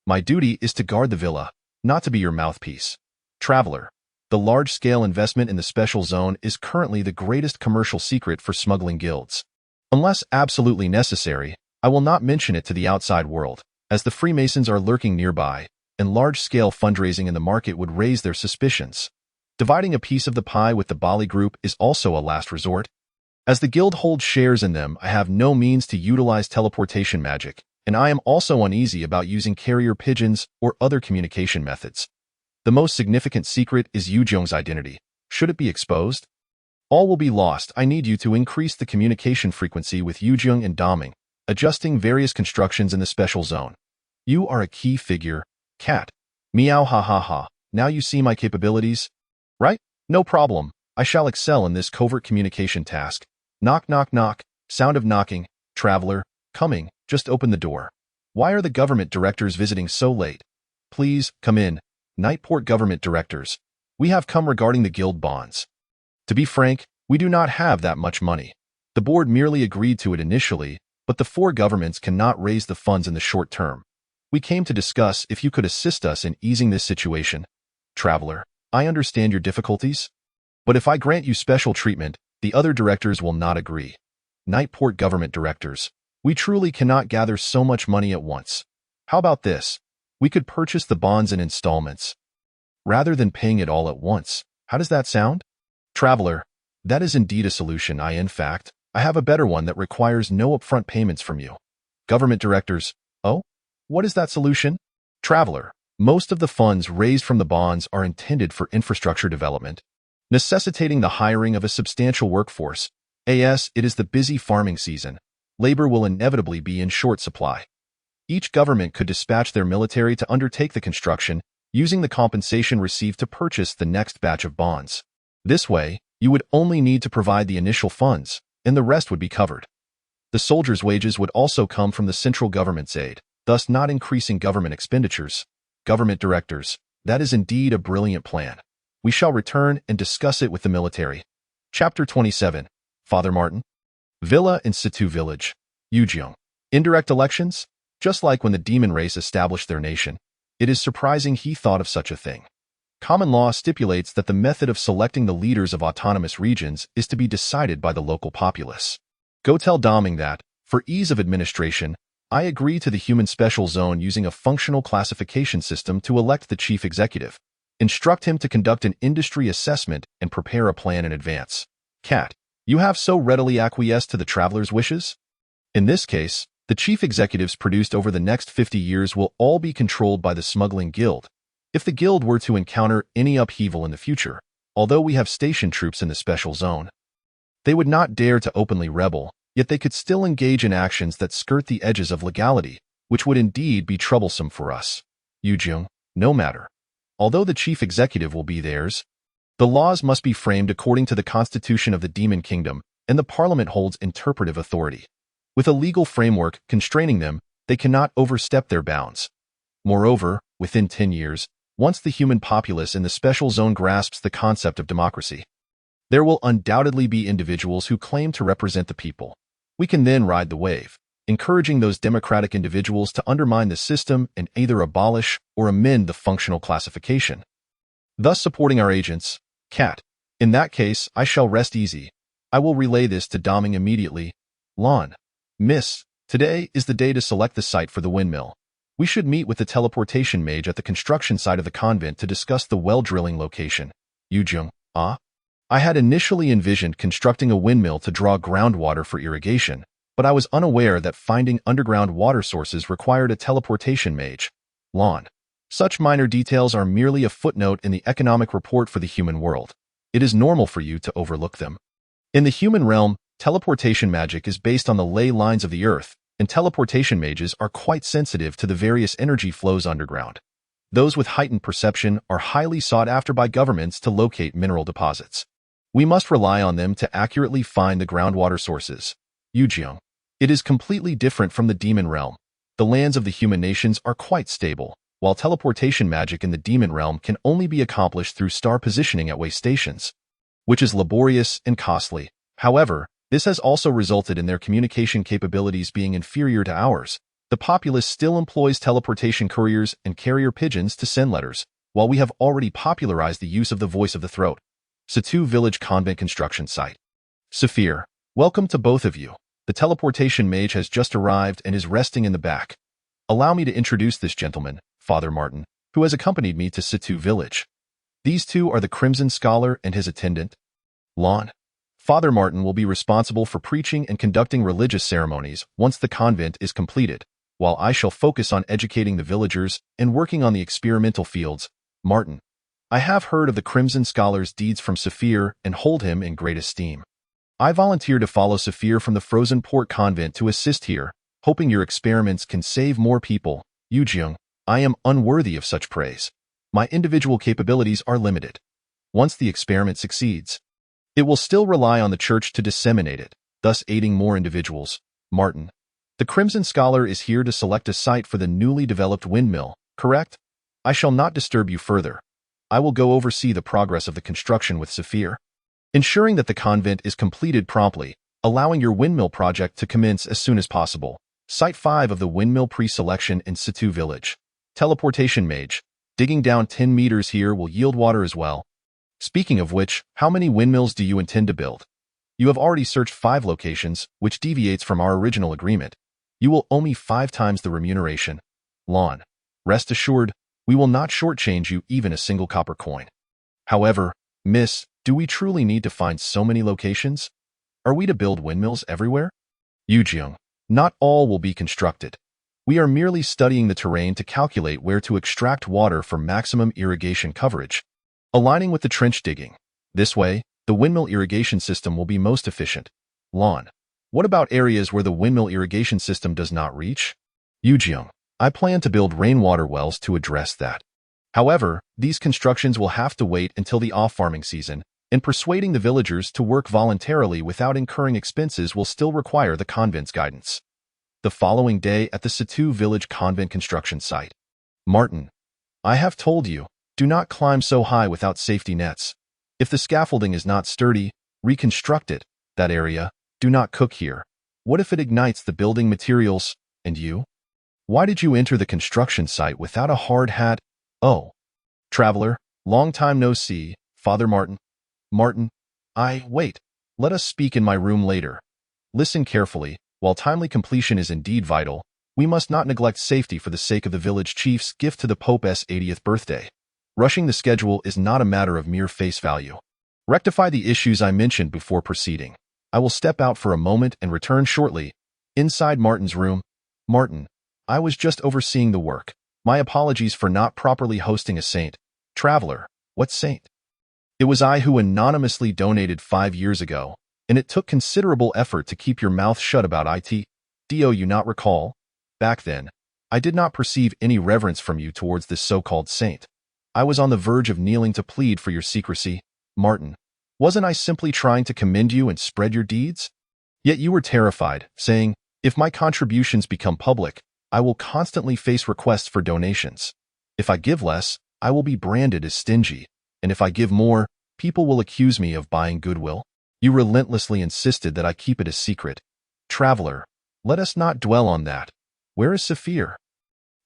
My duty is to guard the villa, not to be your mouthpiece. Traveler, the large-scale investment in the special zone is currently the greatest commercial secret for smuggling guilds. Unless absolutely necessary, I will not mention it to the outside world, as the Freemasons are lurking nearby, and large-scale fundraising in the market would raise their suspicions. Dividing a piece of the pie with the Bali group is also a last resort. As the guild holds shares in them, I have no means to utilize teleportation magic, and I am also uneasy about using carrier pigeons or other communication methods. The most significant secret is Yujong's identity. Should it be exposed, all will be lost. I need you to increase the communication frequency with Yujong and Daming, adjusting various constructions in the special zone. You are a key figure, Cat. Meow ha ha ha. Now you see my capabilities? Right? No problem. I shall excel in this covert communication task. Knock knock knock. Sound of knocking. Traveler, coming. Just open the door. Why are the government directors visiting so late? Please, come in. Nightport government directors. We have come regarding the guild bonds. To be frank, we do not have that much money. The board merely agreed to it initially, but the 4 governments cannot raise the funds in the short term. We came to discuss if you could assist us in easing this situation. Traveler, I understand your difficulties, but if I grant you special treatment, the other directors will not agree. Nightport government directors. We truly cannot gather so much money at once. How about this? We could purchase the bonds in installments, rather than paying it all at once. How does that sound? Traveler, that is indeed a solution. In fact, I have a better one that requires no upfront payments from you. Government directors, oh? What is that solution? Traveler, most of the funds raised from the bonds are intended for infrastructure development. necessitating the hiring of a substantial workforce. As it is the busy farming season, labor will inevitably be in short supply. Each government could dispatch their military to undertake the construction, using the compensation received to purchase the next batch of bonds. This way, you would only need to provide the initial funds, and the rest would be covered. The soldiers' wages would also come from the central government's aid, thus not increasing government expenditures. Government directors, that is indeed a brilliant plan. We shall return and discuss it with the military. Chapter 27. Father Martin. Villa in situ village. Yujiang. Indirect elections? Just like when the demon race established their nation, it is surprising he thought of such a thing. Common law stipulates that the method of selecting the leaders of autonomous regions is to be decided by the local populace. Go tell Doming that, for ease of administration, I agree to the human special zone using a functional classification system to elect the chief executive. Instruct him to conduct an industry assessment and prepare a plan in advance. Cat, you have so readily acquiesced to the traveler's wishes? In this case, the chief executives produced over the next 50 years will all be controlled by the smuggling guild. If the guild were to encounter any upheaval in the future, although we have stationed troops in the special zone, they would not dare to openly rebel, yet they could still engage in actions that skirt the edges of legality, which would indeed be troublesome for us. Yujiang, no matter. Although the chief executive will be theirs, the laws must be framed according to the constitution of the Demon Kingdom, and the parliament holds interpretive authority. With a legal framework constraining them, they cannot overstep their bounds. Moreover, within 10 years, once the human populace in the special zone grasps the concept of democracy, there will undoubtedly be individuals who claim to represent the people. We can then ride the wave, encouraging those democratic individuals to undermine the system and either abolish or amend the functional classification, thus supporting our agents. Cat, in that case, I shall rest easy. I will relay this to Doming immediately. Lon, Miss, today is the day to select the site for the windmill. We should meet with the teleportation mage at the construction site of the convent to discuss the well drilling location. Yujiang, I had initially envisioned constructing a windmill to draw groundwater for irrigation, but I was unaware that finding underground water sources required a teleportation mage. Lon, such minor details are merely a footnote in the economic report for the human world. It is normal for you to overlook them. In the human realm, teleportation magic is based on the ley lines of the earth, and teleportation mages are quite sensitive to the various energy flows underground. Those with heightened perception are highly sought after by governments to locate mineral deposits. We must rely on them to accurately find the groundwater sources. Yujiang, it is completely different from the demon realm. The lands of the human nations are quite stable, while teleportation magic in the demon realm can only be accomplished through star positioning at way stations, which is laborious and costly. However, this has also resulted in their communication capabilities being inferior to ours. The populace still employs teleportation couriers and carrier pigeons to send letters, while we have already popularized the use of the voice of the throat. Situ Village Convent Construction Site. Saphir, welcome to both of you. The teleportation mage has just arrived and is resting in the back. Allow me to introduce this gentleman, Father Martin, who has accompanied me to Situ Village. These two are the Crimson Scholar and his attendant, Lon. Father Martin will be responsible for preaching and conducting religious ceremonies once the convent is completed, while I shall focus on educating the villagers and working on the experimental fields. Martin, I have heard of the Crimson Scholar's deeds from Saphir and hold him in great esteem. I volunteer to follow Saphir from the Frozen Port Convent to assist here, hoping your experiments can save more people. Yujiang, I am unworthy of such praise. My individual capabilities are limited. Once the experiment succeeds, it will still rely on the church to disseminate it, thus aiding more individuals. Martin, the Crimson Scholar is here to select a site for the newly developed windmill, correct? I shall not disturb you further. I will go oversee the progress of the construction with Saphir, ensuring that the convent is completed promptly, allowing your windmill project to commence as soon as possible. Site 5 of the windmill pre-selection in Situ Village. Teleportation mage. Digging down 10 meters here will yield water as well. Speaking of which, how many windmills do you intend to build? You have already searched 5 locations, which deviates from our original agreement. You will owe me 5 times the remuneration. Lon, rest assured, we will not shortchange you even a single copper coin. However, Miss, do we truly need to find so many locations? Are we to build windmills everywhere? Yujiang, not all will be constructed. We are merely studying the terrain to calculate where to extract water for maximum irrigation coverage, aligning with the trench digging. This way, the windmill irrigation system will be most efficient. Lawn. What about areas where the windmill irrigation system does not reach? Yujiang. I plan to build rainwater wells to address that. However, these constructions will have to wait until the off-farming season, and persuading the villagers to work voluntarily without incurring expenses will still require the convent's guidance. The following day at the Situ village convent construction site. Martin. I have told you, do not climb so high without safety nets. If the scaffolding is not sturdy, reconstruct it. That area. Do not cook here. What if it ignites the building materials? And you? Why did you enter the construction site without a hard hat? Oh. Traveler, long time no see, Father Martin. Martin. Wait. Let us speak in my room later. Listen carefully. While timely completion is indeed vital, we must not neglect safety for the sake of the village chief's gift to the Pope's 80th birthday. Rushing the schedule is not a matter of mere face value. Rectify the issues I mentioned before proceeding. I will step out for a moment and return shortly. Inside Martin's room. Martin. I was just overseeing the work. My apologies for not properly hosting a saint. Traveler. What saint? It was I who anonymously donated 5 years ago, and it took considerable effort to keep your mouth shut about it. Do you not recall? Back then, I did not perceive any reverence from you towards this so-called saint. I was on the verge of kneeling to plead for your secrecy. Martin. Wasn't I simply trying to commend you and spread your deeds? Yet you were terrified, saying, if my contributions become public, I will constantly face requests for donations. If I give less, I will be branded as stingy, and if I give more, people will accuse me of buying goodwill. You relentlessly insisted that I keep it a secret. Traveler, let us not dwell on that. Where is Saphir?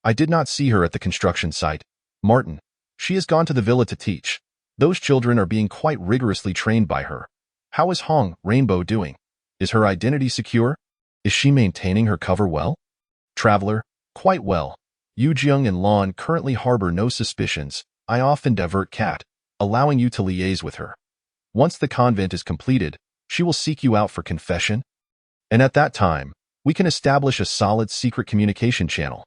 I did not see her at the construction site. Martin, she has gone to the villa to teach. Those children are being quite rigorously trained by her. How is Hong Rainbow doing? Is her identity secure? Is she maintaining her cover well? Traveler, quite well. Yujiang and Lon currently harbor no suspicions. I often divert Kat, allowing you to liaise with her. Once the convent is completed, she will seek you out for confession. And at that time, we can establish a solid secret communication channel.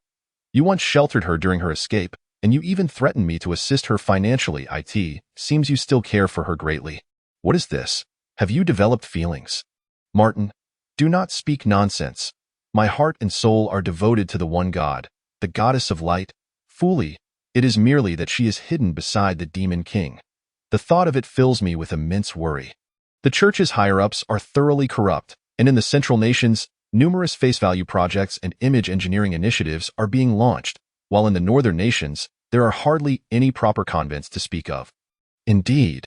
You once sheltered her during her escape, and you even threatened me to assist her financially. It seems you still care for her greatly. What is this? Have you developed feelings? Martin, do not speak nonsense. My heart and soul are devoted to the one God, the goddess of light. Fully, it is merely that she is hidden beside the demon king. The thought of it fills me with immense worry. The church's higher-ups are thoroughly corrupt, and in the Central Nations, numerous face-value projects and image engineering initiatives are being launched, while in the Northern Nations, there are hardly any proper convents to speak of. Indeed,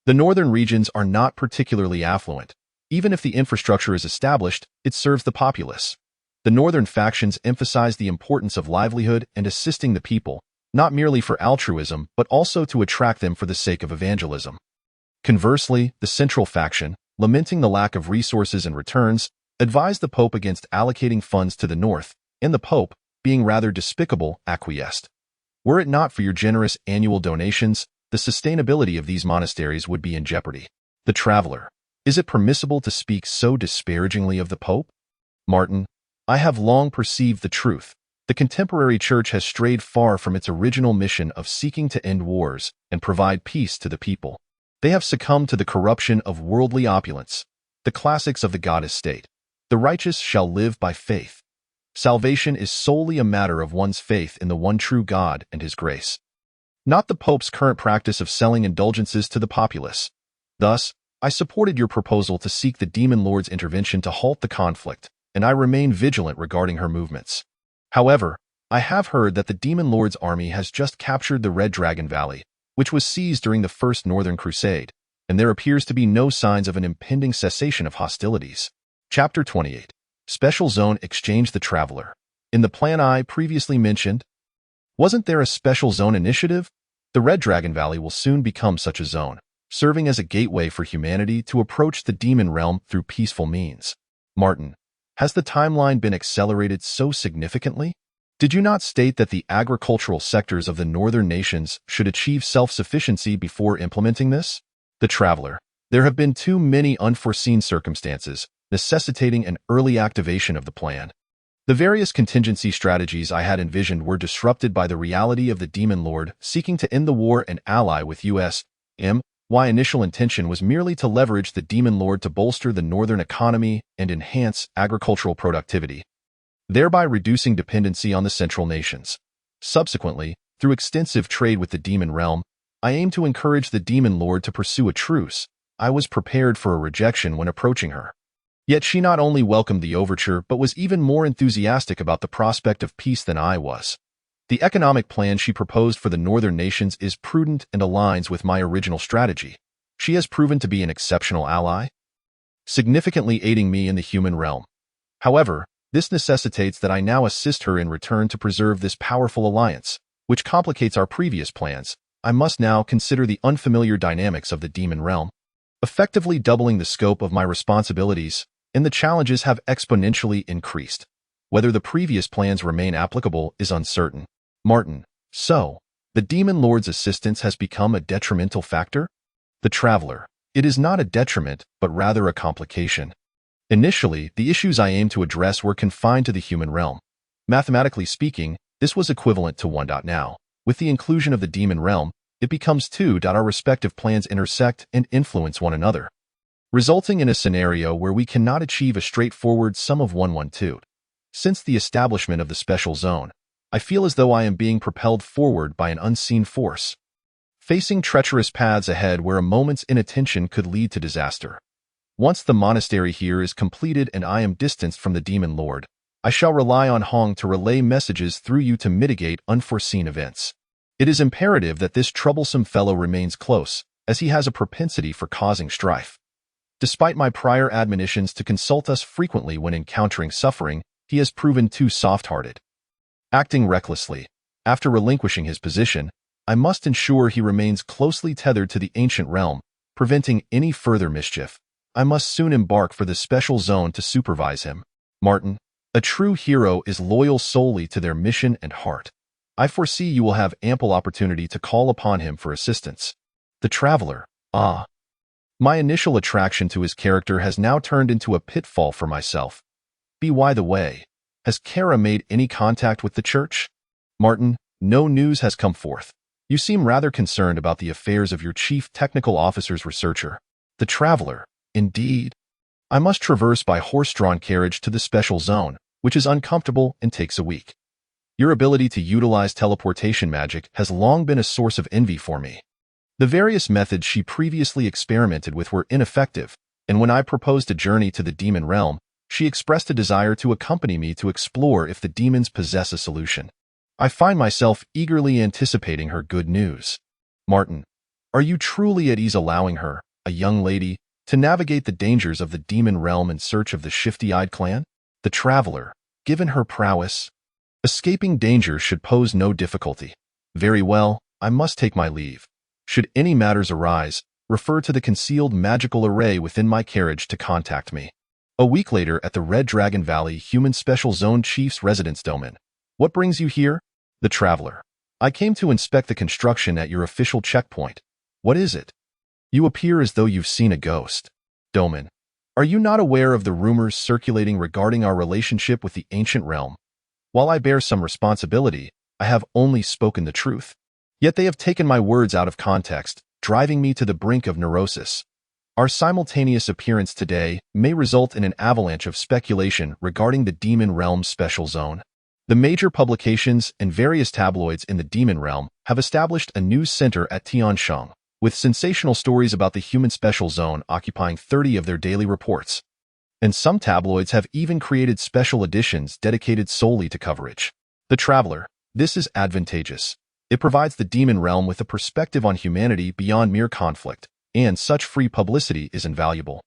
the northern regions are not particularly affluent. Even if the infrastructure is established, it serves the populace. The northern factions emphasize the importance of livelihood and assisting the people, not merely for altruism, but also to attract them for the sake of evangelism. Conversely, the central faction, lamenting the lack of resources and returns, advised the Pope against allocating funds to the north, and the Pope, being rather despicable, acquiesced. Were it not for your generous annual donations, the sustainability of these monasteries would be in jeopardy. The Traveler. Is it permissible to speak so disparagingly of the Pope? Martin, I have long perceived the truth. The contemporary church has strayed far from its original mission of seeking to end wars and provide peace to the people. They have succumbed to the corruption of worldly opulence. The classics of the goddess state. The righteous shall live by faith. Salvation is solely a matter of one's faith in the one true God and His grace, not the Pope's current practice of selling indulgences to the populace. Thus, I supported your proposal to seek the Demon Lord's intervention to halt the conflict, and I remain vigilant regarding her movements. However, I have heard that the Demon Lord's army has just captured the Red Dragon Valley, which was seized during the First Northern Crusade, and there appears to be no signs of an impending cessation of hostilities. Chapter 28. Special Zone Exchange the Traveler. In the plan I previously mentioned, wasn't there a Special Zone initiative? The Red Dragon Valley will soon become such a zone, serving as a gateway for humanity to approach the demon realm through peaceful means. Martin, has the timeline been accelerated so significantly? Did you not state that the agricultural sectors of the northern nations should achieve self-sufficiency before implementing this? The Traveler. There have been too many unforeseen circumstances, necessitating an early activation of the plan. The various contingency strategies I had envisioned were disrupted by the reality of the Demon Lord seeking to end the war and ally with U.S.M. My initial intention was merely to leverage the demon lord to bolster the northern economy and enhance agricultural productivity, thereby reducing dependency on the central nations. Subsequently, through extensive trade with the demon realm, I aimed to encourage the demon lord to pursue a truce. I was prepared for a rejection when approaching her. Yet she not only welcomed the overture but was even more enthusiastic about the prospect of peace than I was. The economic plan she proposed for the northern nations is prudent and aligns with my original strategy. She has proven to be an exceptional ally, significantly aiding me in the human realm. However, this necessitates that I now assist her in return to preserve this powerful alliance, which complicates our previous plans. I must now consider the unfamiliar dynamics of the demon realm, effectively doubling the scope of my responsibilities, and the challenges have exponentially increased. Whether the previous plans remain applicable is uncertain. Martin, so, the demon lord's assistance has become a detrimental factor? The traveler, it is not a detriment, but rather a complication. Initially, the issues I aimed to address were confined to the human realm. Mathematically speaking, this was equivalent to 1. Now, with the inclusion of the demon realm, it becomes 2. Our respective plans intersect and influence one another, resulting in a scenario where we cannot achieve a straightforward sum of 112. Since the establishment of the special zone, I feel as though I am being propelled forward by an unseen force, facing treacherous paths ahead where a moment's inattention could lead to disaster. Once the monastery here is completed and I am distanced from the demon lord, I shall rely on Hong to relay messages through you to mitigate unforeseen events. It is imperative that this troublesome fellow remains close, as he has a propensity for causing strife. Despite my prior admonitions to consult us frequently when encountering suffering, he has proven too soft-hearted. Acting recklessly, after relinquishing his position, I must ensure he remains closely tethered to the ancient realm, preventing any further mischief. I must soon embark for the special zone to supervise him. Martin, a true hero is loyal solely to their mission and heart. I foresee you will have ample opportunity to call upon him for assistance. The traveler, my initial attraction to his character has now turned into a pitfall for myself. By the way, has Kara made any contact with the church? Martin, no news has come forth. You seem rather concerned about the affairs of your chief technical officer's researcher. The traveler, indeed. I must traverse by horse-drawn carriage to the special zone, which is uncomfortable and takes a week. Your ability to utilize teleportation magic has long been a source of envy for me. The various methods she previously experimented with were ineffective, and when I proposed a journey to the demon realm, she expressed a desire to accompany me to explore if the demons possess a solution. I find myself eagerly anticipating her good news. Martin, are you truly at ease allowing her, a young lady, to navigate the dangers of the demon realm in search of the shifty-eyed clan? The traveler, given her prowess, escaping danger should pose no difficulty. Very well, I must take my leave. Should any matters arise, refer to the concealed magical array within my carriage to contact me. A week later at the Red Dragon Valley Human Special Zone Chief's residence domain. What brings you here? The traveler. I came to inspect the construction at your official checkpoint. What is it? You appear as though you've seen a ghost. Domain. Are you not aware of the rumors circulating regarding our relationship with the ancient realm? While I bear some responsibility, I have only spoken the truth. Yet they have taken my words out of context, driving me to the brink of neurosis. Our simultaneous appearance today may result in an avalanche of speculation regarding the Demon Realm's special zone. The major publications and various tabloids in the Demon Realm have established a news center at Tiansheng, with sensational stories about the human special zone occupying 30 of their daily reports. And some tabloids have even created special editions dedicated solely to coverage. The Traveler. This is advantageous. It provides the Demon Realm with a perspective on humanity beyond mere conflict, and such free publicity is invaluable.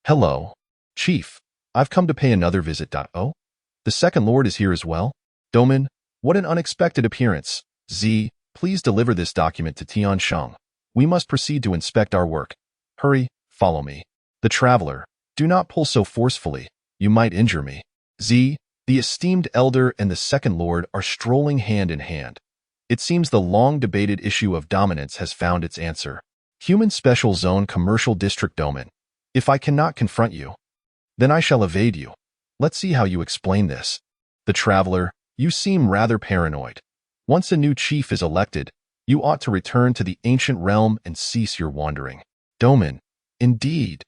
Hello. Chief, I've come to pay another visit. The Second Lord is here as well? Domin, what an unexpected appearance. Please deliver this document to Tiansheng. We must proceed to inspect our work. Hurry, follow me. The Traveler, do not pull so forcefully. You might injure me. The esteemed Elder and the Second Lord are strolling hand in hand. It seems the long-debated issue of dominance has found its answer. Human Special Zone Commercial District Domain. If I cannot confront you, then I shall evade you. Let's see how you explain this. The Traveler, you seem rather paranoid. Once a new chief is elected, You ought to return to the ancient realm and cease your wandering. Domin. Indeed.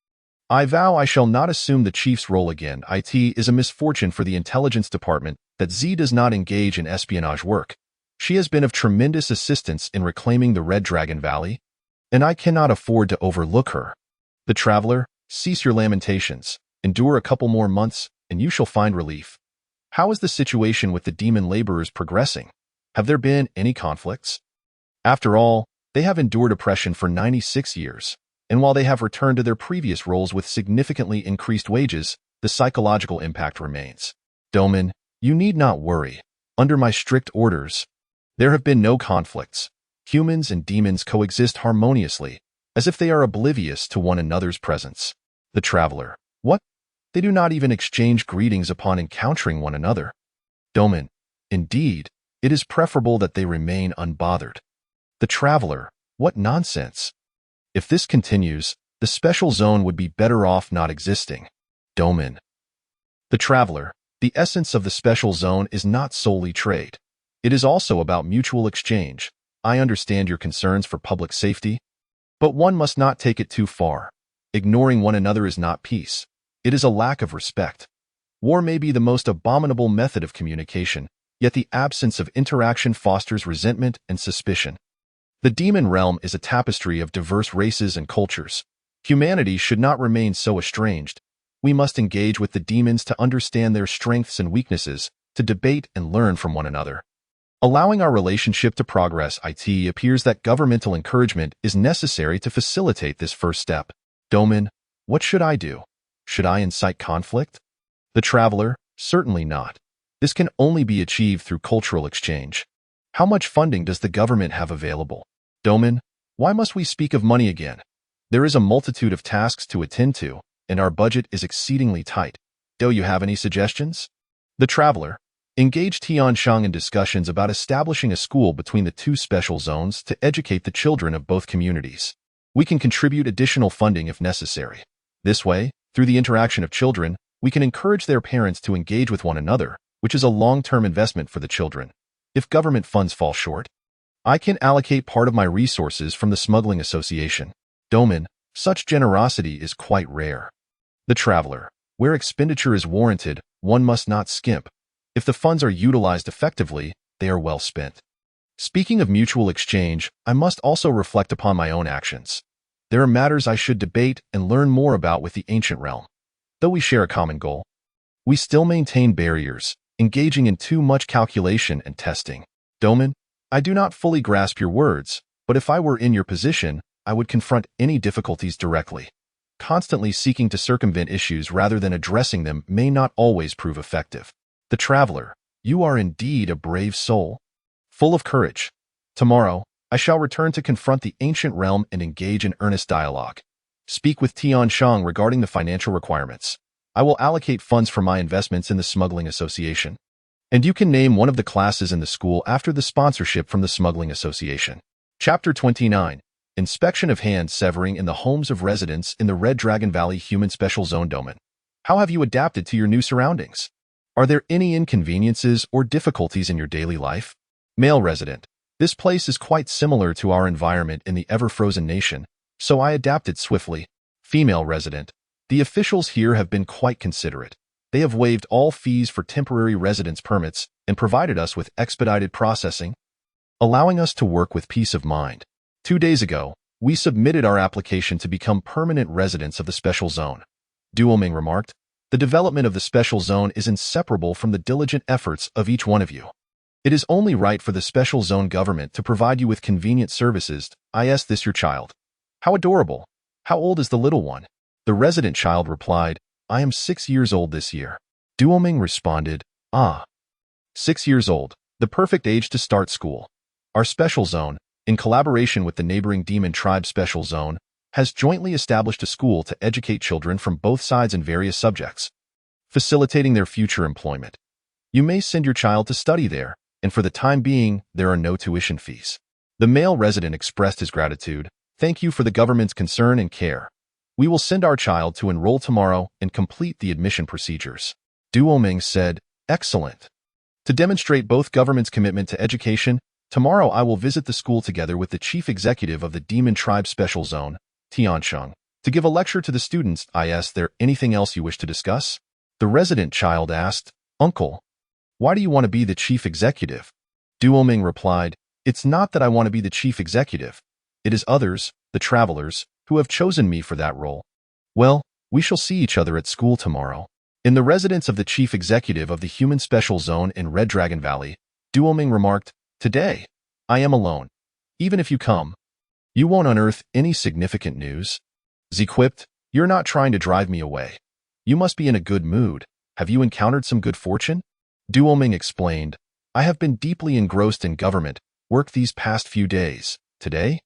I vow I shall not assume the chief's role again. It is a misfortune for the intelligence department that Z does not engage in espionage work. She has been of tremendous assistance in reclaiming the Red Dragon Valley, and I cannot afford to overlook her. The traveler, cease your lamentations. Endure a couple more months, and you shall find relief. How is the situation with the demon laborers progressing? Have there been any conflicts? After all, they have endured oppression for 96 years, and while they have returned to their previous roles with significantly increased wages, the psychological impact remains. Domin, you need not worry. Under my strict orders, there have been no conflicts. Humans and demons coexist harmoniously, as if they are oblivious to one another's presence. The traveler. What? They do not even exchange greetings upon encountering one another. Domin. Indeed, it is preferable that they remain unbothered. The traveler. What nonsense. If this continues, the special zone would be better off not existing. Domin. The traveler. The essence of the special zone is not solely trade. It is also about mutual exchange. I understand your concerns for public safety, but one must not take it too far. Ignoring one another is not peace. It is a lack of respect. War may be the most abominable method of communication, yet the absence of interaction fosters resentment and suspicion. The demon realm is a tapestry of diverse races and cultures. Humanity should not remain so estranged. We must engage with the demons to understand their strengths and weaknesses, to debate and learn from one another. Allowing our relationship to progress, it appears that governmental encouragement is necessary to facilitate this first step. Domin, what should I do? Should I incite conflict? The traveler, certainly not. This can only be achieved through cultural exchange. How much funding does the government have available? Domin, why must we speak of money again? There is a multitude of tasks to attend to, and our budget is exceedingly tight. Do you have any suggestions? The traveler, engage Tianshang in discussions about establishing a school between the two special zones to educate the children of both communities. We can contribute additional funding if necessary. This way, through the interaction of children, we can encourage their parents to engage with one another, which is a long-term investment for the children. If government funds fall short, I can allocate part of my resources from the Smuggling Association. Domin, such generosity is quite rare. The traveler, where expenditure is warranted, one must not skimp. If the funds are utilized effectively, they are well spent. Speaking of mutual exchange, I must also reflect upon my own actions. There are matters I should debate and learn more about with the ancient realm. Though we share a common goal, we still maintain barriers, engaging in too much calculation and testing. Domin, I do not fully grasp your words, but if I were in your position, I would confront any difficulties directly. Constantly seeking to circumvent issues rather than addressing them may not always prove effective. The traveler, you are indeed a brave soul, full of courage. Tomorrow, I shall return to confront the ancient realm and engage in earnest dialogue. Speak with Tianshang regarding the financial requirements. I will allocate funds for my investments in the Smuggling Association. And you can name one of the classes in the school after the sponsorship from the Smuggling Association. Chapter 29. Inspection of hand severing in the homes of residents in the Red Dragon Valley Human Special Zone Domain. How have you adapted to your new surroundings? Are there any inconveniences or difficulties in your daily life? Male resident. This place is quite similar to our environment in the ever-frozen nation, so I adapted swiftly. Female resident. The officials here have been quite considerate. They have waived all fees for temporary residence permits and provided us with expedited processing, allowing us to work with peace of mind. 2 days ago, we submitted our application to become permanent residents of the special zone. Duoming remarked, the development of the special zone is inseparable from the diligent efforts of each one of you. It is only right for the special zone government to provide you with convenient services. Is this your child? How adorable. How old is the little one? The resident child replied, I am 6 years old this year. Duoming responded, 6 years old, the perfect age to start school. Our special zone, in collaboration with the neighboring demon tribe special zone, has jointly established a school to educate children from both sides in various subjects, facilitating their future employment. You may send your child to study there, and for the time being, there are no tuition fees. The male resident expressed his gratitude. Thank you for the government's concern and care. We will send our child to enroll tomorrow and complete the admission procedures. Duoming said, excellent. To demonstrate both government's commitment to education Tomorrow I will visit the school together with the chief executive of the Demon Tribe Special Zone, Tiansheng, to give a lecture to the students. Is there anything else you wish to discuss? The resident child asked. Uncle, why do you want to be the chief executive? Duoming replied, it's not that I want to be the chief executive. It is others, the travelers, who have chosen me for that role. Well, we shall see each other at school tomorrow. In the residence of the chief executive of the Human Special Zone in Red Dragon Valley, Duoming remarked, today, I am alone. Even if you come, you won't unearth any significant news. Z quipped, you're not trying to drive me away. You must be in a good mood. Have you encountered some good fortune? Duoming explained, I have been deeply engrossed in government work these past few days. Today,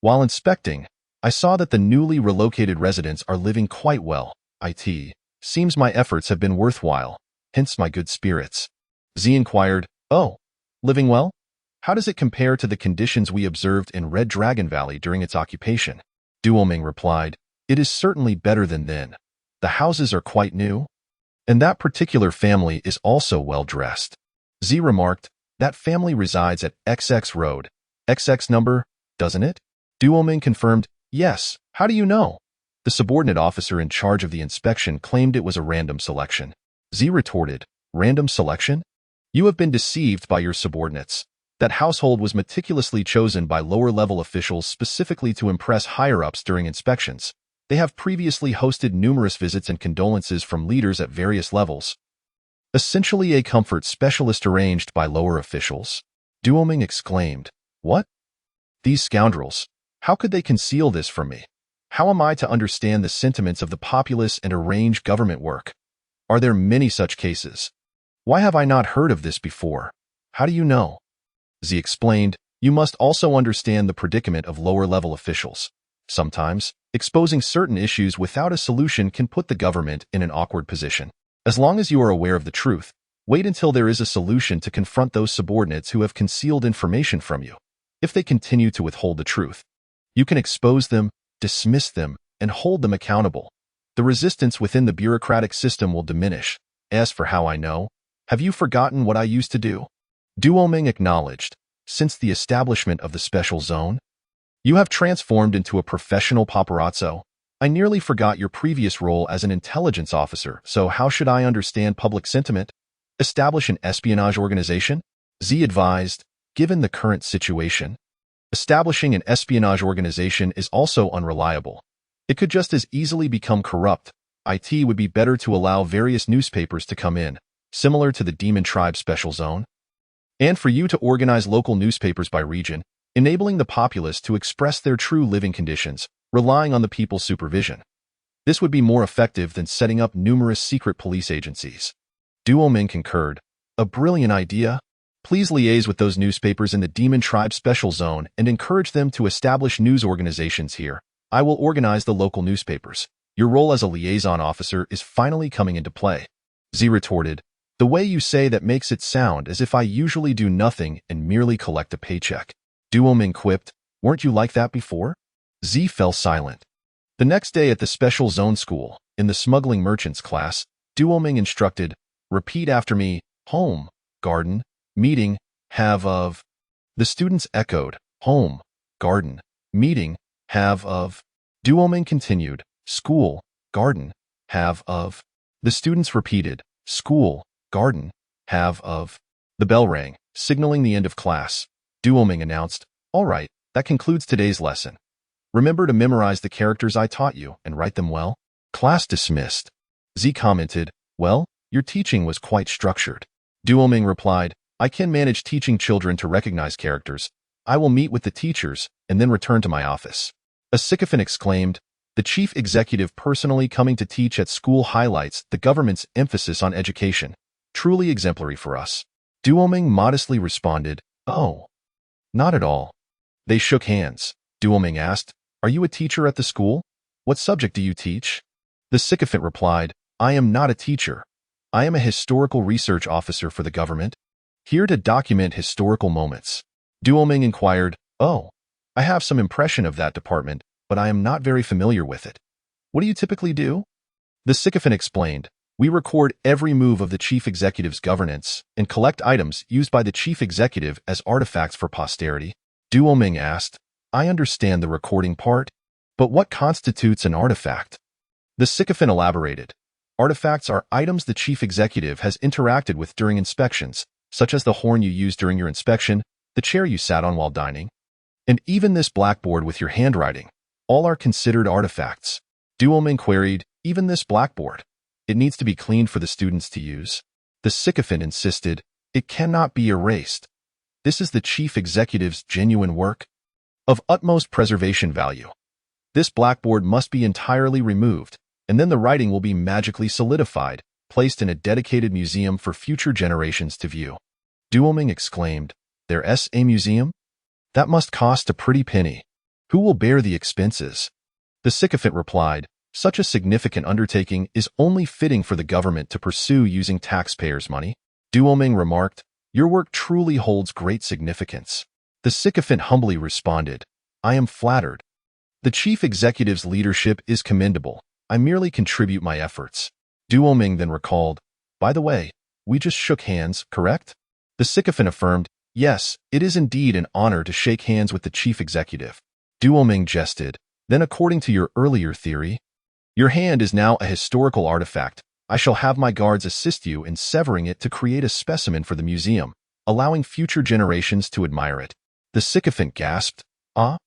while inspecting, I saw that the newly relocated residents are living quite well. It seems my efforts have been worthwhile, hence my good spirits. Z inquired, oh, living well? How does it compare to the conditions we observed in Red Dragon Valley during its occupation? Duoming replied, it is certainly better than then. The houses are quite new, and that particular family is also well-dressed. Z remarked, that family resides at XX Road. XX number, doesn't it? Duoming confirmed, yes. How do you know? The subordinate officer in charge of the inspection claimed it was a random selection. Z retorted, random selection? You have been deceived by your subordinates. That household was meticulously chosen by lower-level officials specifically to impress higher-ups during inspections. They have previously hosted numerous visits and condolences from leaders at various levels. Essentially a comfort specialist arranged by lower officials. Duoming exclaimed, what? These scoundrels, how could they conceal this from me? How am I to understand the sentiments of the populace and arrange government work? Are there many such cases? Why have I not heard of this before? How do you know? Z explained, you must also understand the predicament of lower-level officials. Sometimes, exposing certain issues without a solution can put the government in an awkward position. As long as you are aware of the truth, wait until there is a solution to confront those subordinates who have concealed information from you. If they continue to withhold the truth, you can expose them, dismiss them, and hold them accountable. The resistance within the bureaucratic system will diminish. As for how I know, have you forgotten what I used to do? Duoming acknowledged, since the establishment of the special zone, you have transformed into a professional paparazzo. I nearly forgot your previous role as an intelligence officer, so how should I understand public sentiment? Establish an espionage organization? Z advised, given the current situation, establishing an espionage organization is also unreliable. It could just as easily become corrupt. It would be better to allow various newspapers to come in, similar to the Demon Tribe Special Zone, and for you to organize local newspapers by region, enabling the populace to express their true living conditions, relying on the people's supervision. This would be more effective than setting up numerous secret police agencies. Duoming concurred. A brilliant idea. Please liaise with those newspapers in the Demon Tribe Special Zone and encourage them to establish news organizations here. I will organize the local newspapers. Your role as a liaison officer is finally coming into play. Z retorted, the way you say that makes it sound as if I usually do nothing and merely collect a paycheck. Duoming quipped, weren't you like that before? Z fell silent. The next day at the Special Zone School, in the Smuggling Merchants class, Duoming instructed, repeat after me, home, garden, meeting, have of. The students echoed, home, garden, meeting, have of. Duoming continued, school, garden, have of. The students repeated, school, garden, have of. The bell rang, signaling the end of class. Duoming announced, all right, that concludes today's lesson. Remember to memorize the characters I taught you and write them well. Class dismissed. Z commented, well, your teaching was quite structured. Duoming replied, I can manage teaching children to recognize characters. I will meet with the teachers and then return to my office. A sycophant exclaimed, the chief executive personally coming to teach at school highlights the government's emphasis on education. Truly exemplary for us. Duoming modestly responded, oh, not at all. They shook hands. Duoming asked, are you a teacher at the school? What subject do you teach? The sycophant replied, I am not a teacher. I am a historical research officer for the government, here to document historical moments. Duoming inquired, oh, I have some impression of that department, but I am not very familiar with it. What do you typically do? The sycophant explained, We record every move of the chief executive's governance and collect items used by the chief executive as artifacts for posterity. Duoming asked, I understand the recording part, but what constitutes an artifact? The sycophant elaborated. Artifacts are items the chief executive has interacted with during inspections, such as the horn you used during your inspection, the chair you sat on while dining, and even this blackboard with your handwriting. All are considered artifacts. Duoming queried, even this blackboard? It needs to be cleaned for the students to use. The sycophant insisted, it cannot be erased. This is the chief executive's genuine work, of utmost preservation value. This blackboard must be entirely removed, and then the writing will be magically solidified, placed in a dedicated museum for future generations to view. Duoming exclaimed, There's a museum? That must cost a pretty penny. Who will bear the expenses? The sycophant replied, such a significant undertaking is only fitting for the government to pursue using taxpayers' money. Duoming remarked, Your work truly holds great significance. The sycophant humbly responded, I am flattered. The chief executive's leadership is commendable. I merely contribute my efforts. Duoming then recalled, By the way, we just shook hands, correct? The sycophant affirmed, Yes, it is indeed an honor to shake hands with the chief executive. Duoming jested, Then according to your earlier theory, your hand is now a historical artifact. I shall have my guards assist you in severing it to create a specimen for the museum, allowing future generations to admire it. The sycophant gasped, Ah?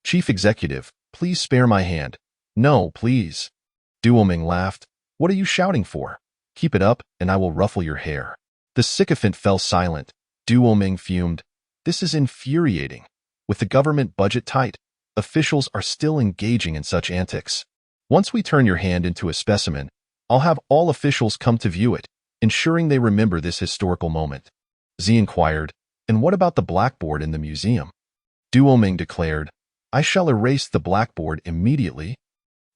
Chief executive, please spare my hand. No, please. Duoming laughed. What are you shouting for? Keep it up, and I will ruffle your hair. The sycophant fell silent. Duoming fumed. This is infuriating. With the government budget tight, officials are still engaging in such antics. Once we turn your hand into a specimen, I'll have all officials come to view it, ensuring they remember this historical moment. Z inquired, And what about the blackboard in the museum? Duoming declared, I shall erase the blackboard immediately,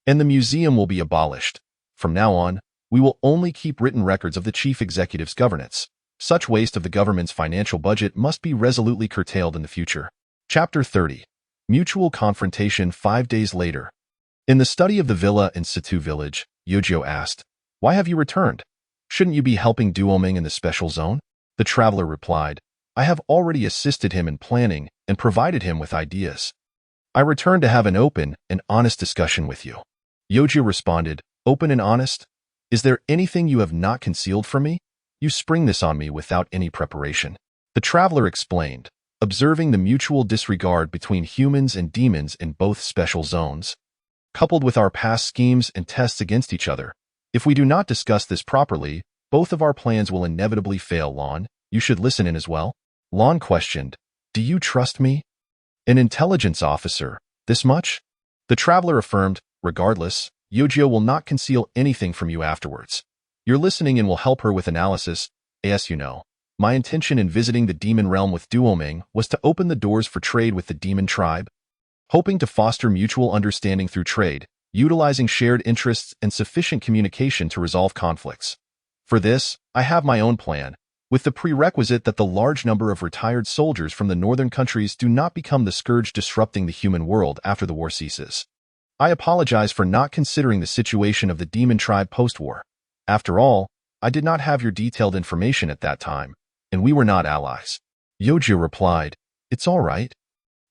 and the museum will be abolished. From now on, we will only keep written records of the chief executive's governance. Such waste of the government's financial budget must be resolutely curtailed in the future. Chapter 30. Mutual Confrontation 5 days later. In the study of the villa in Situ village, Yojo asked, Why have you returned? Shouldn't you be helping Duoming in the special zone? The traveler replied, I have already assisted him in planning and provided him with ideas. I returned to have an open and honest discussion with you. Yojo responded, Open and honest? Is there anything you have not concealed from me? You spring this on me without any preparation. The traveler explained, observing the mutual disregard between humans and demons in both special zones, coupled with our past schemes and tests against each other. If we do not discuss this properly, both of our plans will inevitably fail. Lon, you should listen in as well. Lon questioned, Do you trust me? An intelligence officer, this much? The traveler affirmed, Regardless, Yojo will not conceal anything from you afterwards. Your listening in will help her with analysis. As you know, my intention in visiting the demon realm with Duoming was to open the doors for trade with the demon tribe, hoping to foster mutual understanding through trade, utilizing shared interests and sufficient communication to resolve conflicts. For this, I have my own plan, with the prerequisite that the large number of retired soldiers from the northern countries do not become the scourge disrupting the human world after the war ceases. I apologize for not considering the situation of the demon tribe post-war. After all, I did not have your detailed information at that time, and we were not allies. Yojo replied, It's all right.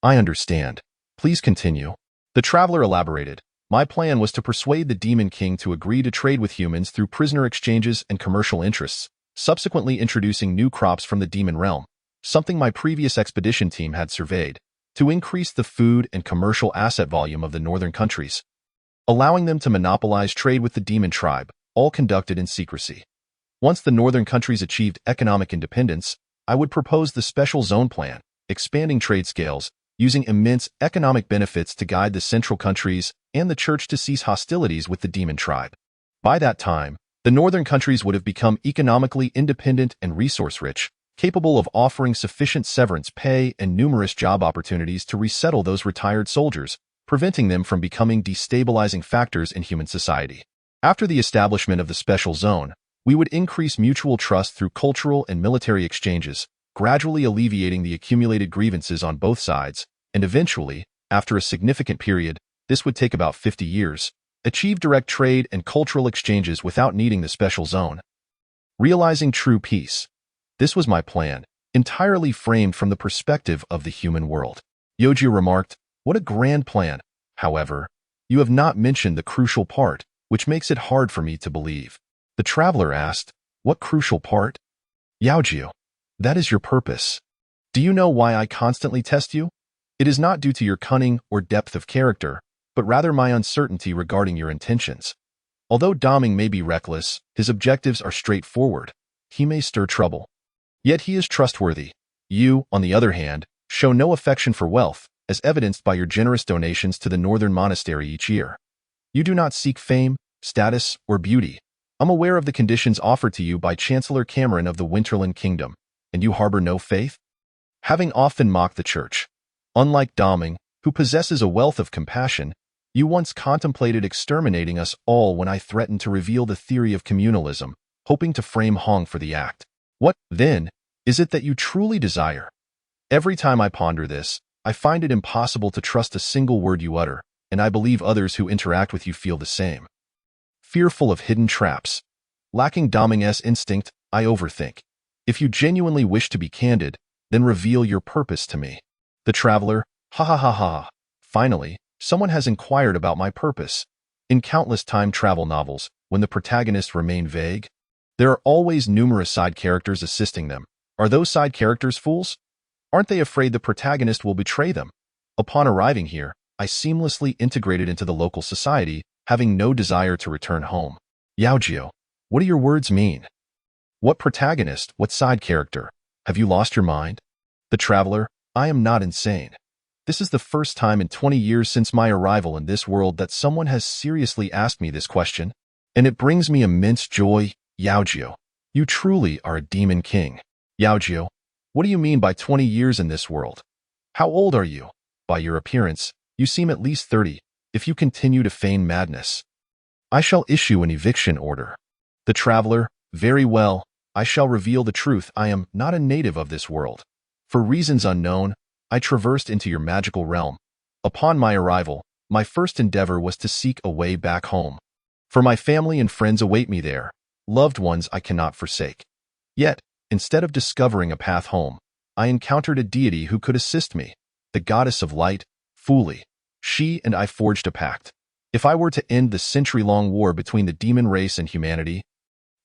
I understand. Please continue. The traveler elaborated, My plan was to persuade the demon king to agree to trade with humans through prisoner exchanges and commercial interests, subsequently introducing new crops from the demon realm, something my previous expedition team had surveyed, to increase the food and commercial asset volume of the northern countries, allowing them to monopolize trade with the demon tribe, all conducted in secrecy. Once the northern countries achieved economic independence, I would propose the special zone plan, expanding trade scales, using immense economic benefits to guide the central countries and the church to cease hostilities with the demon tribe. By that time, the northern countries would have become economically independent and resource-rich, capable of offering sufficient severance pay and numerous job opportunities to resettle those retired soldiers, preventing them from becoming destabilizing factors in human society. After the establishment of the special zone, we would increase mutual trust through cultural and military exchanges, gradually alleviating the accumulated grievances on both sides, and eventually, after a significant period, this would take about 50 years, Achieve direct trade and cultural exchanges without needing the special zone. Realizing true peace. This was my plan, entirely framed from the perspective of the human world. Yojiro remarked, "What a grand plan. However, you have not mentioned the crucial part, which makes it hard for me to believe." The traveler asked, "What crucial part?" Yaojio, "That is your purpose. Do you know why I constantly test you? It is not due to your cunning or depth of character, but rather my uncertainty regarding your intentions. Although Daming may be reckless, his objectives are straightforward. He may stir trouble. Yet he is trustworthy. You, on the other hand, show no affection for wealth, as evidenced by your generous donations to the Northern Monastery each year. You do not seek fame, status, or beauty. I'm aware of the conditions offered to you by Chancellor Cameron of the Winterland Kingdom, and you harbor no faith? Having often mocked the church, unlike Daming, who possesses a wealth of compassion, you once contemplated exterminating us all when I threatened to reveal the theory of communalism, hoping to frame Hong for the act. What, then, is it that you truly desire? Every time I ponder this, I find it impossible to trust a single word you utter, and I believe others who interact with you feel the same. Fearful of hidden traps. Lacking Daming's instinct, I overthink. If you genuinely wish to be candid, then reveal your purpose to me. The traveler, ha ha ha ha. Finally, someone has inquired about my purpose. In countless time travel novels, when the protagonists remain vague, there are always numerous side characters assisting them. Are those side characters fools? Aren't they afraid the protagonist will betray them? Upon arriving here, I seamlessly integrated into the local society, having no desire to return home. Yaojio, what do your words mean? What protagonist, what side character? Have you lost your mind? The traveler, I am not insane. This is the first time in 20 years since my arrival in this world that someone has seriously asked me this question, and it brings me immense joy. Yaojio, you truly are a demon king. Yaojio, what do you mean by 20 years in this world? How old are you? By your appearance, you seem at least 30, if you continue to feign madness. I shall issue an eviction order. The traveler, very well, I shall reveal the truth. I am not a native of this world. For reasons unknown, I traversed into your magical realm. Upon my arrival, my first endeavor was to seek a way back home. For my family and friends await me there, loved ones I cannot forsake. Yet, instead of discovering a path home, I encountered a deity who could assist me, the goddess of light, Fuli. She and I forged a pact. If I were to end the century-long war between the demon race and humanity,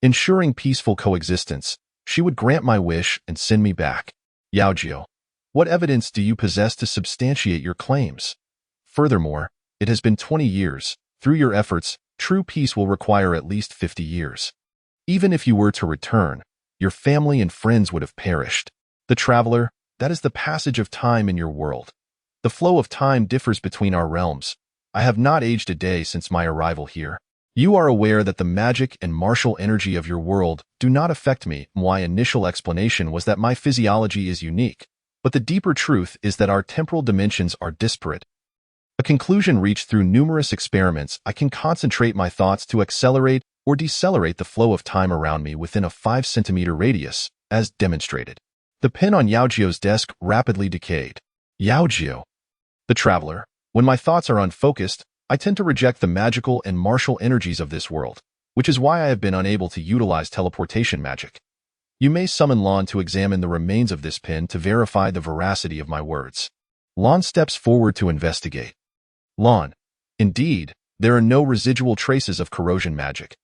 ensuring peaceful coexistence, she would grant my wish and send me back. Yaojio, what evidence do you possess to substantiate your claims? Furthermore, it has been 20 years. Through your efforts, true peace will require at least 50 years. Even if you were to return, your family and friends would have perished. The traveler, that is the passage of time in your world. The flow of time differs between our realms. I have not aged a day since my arrival here. You are aware that the magic and martial energy of your world do not affect me. My initial explanation was that my physiology is unique, but the deeper truth is that our temporal dimensions are disparate. A conclusion reached through numerous experiments. I can concentrate my thoughts to accelerate or decelerate the flow of time around me within a 5-centimeter radius, as demonstrated. The pen on Yaojio's desk rapidly decayed. Yaojio. The traveler, when my thoughts are unfocused, I tend to reject the magical and martial energies of this world, which is why I have been unable to utilize teleportation magic. You may summon Lon to examine the remains of this pen to verify the veracity of my words. Lon steps forward to investigate. Lon, indeed, there are no residual traces of corrosion magic.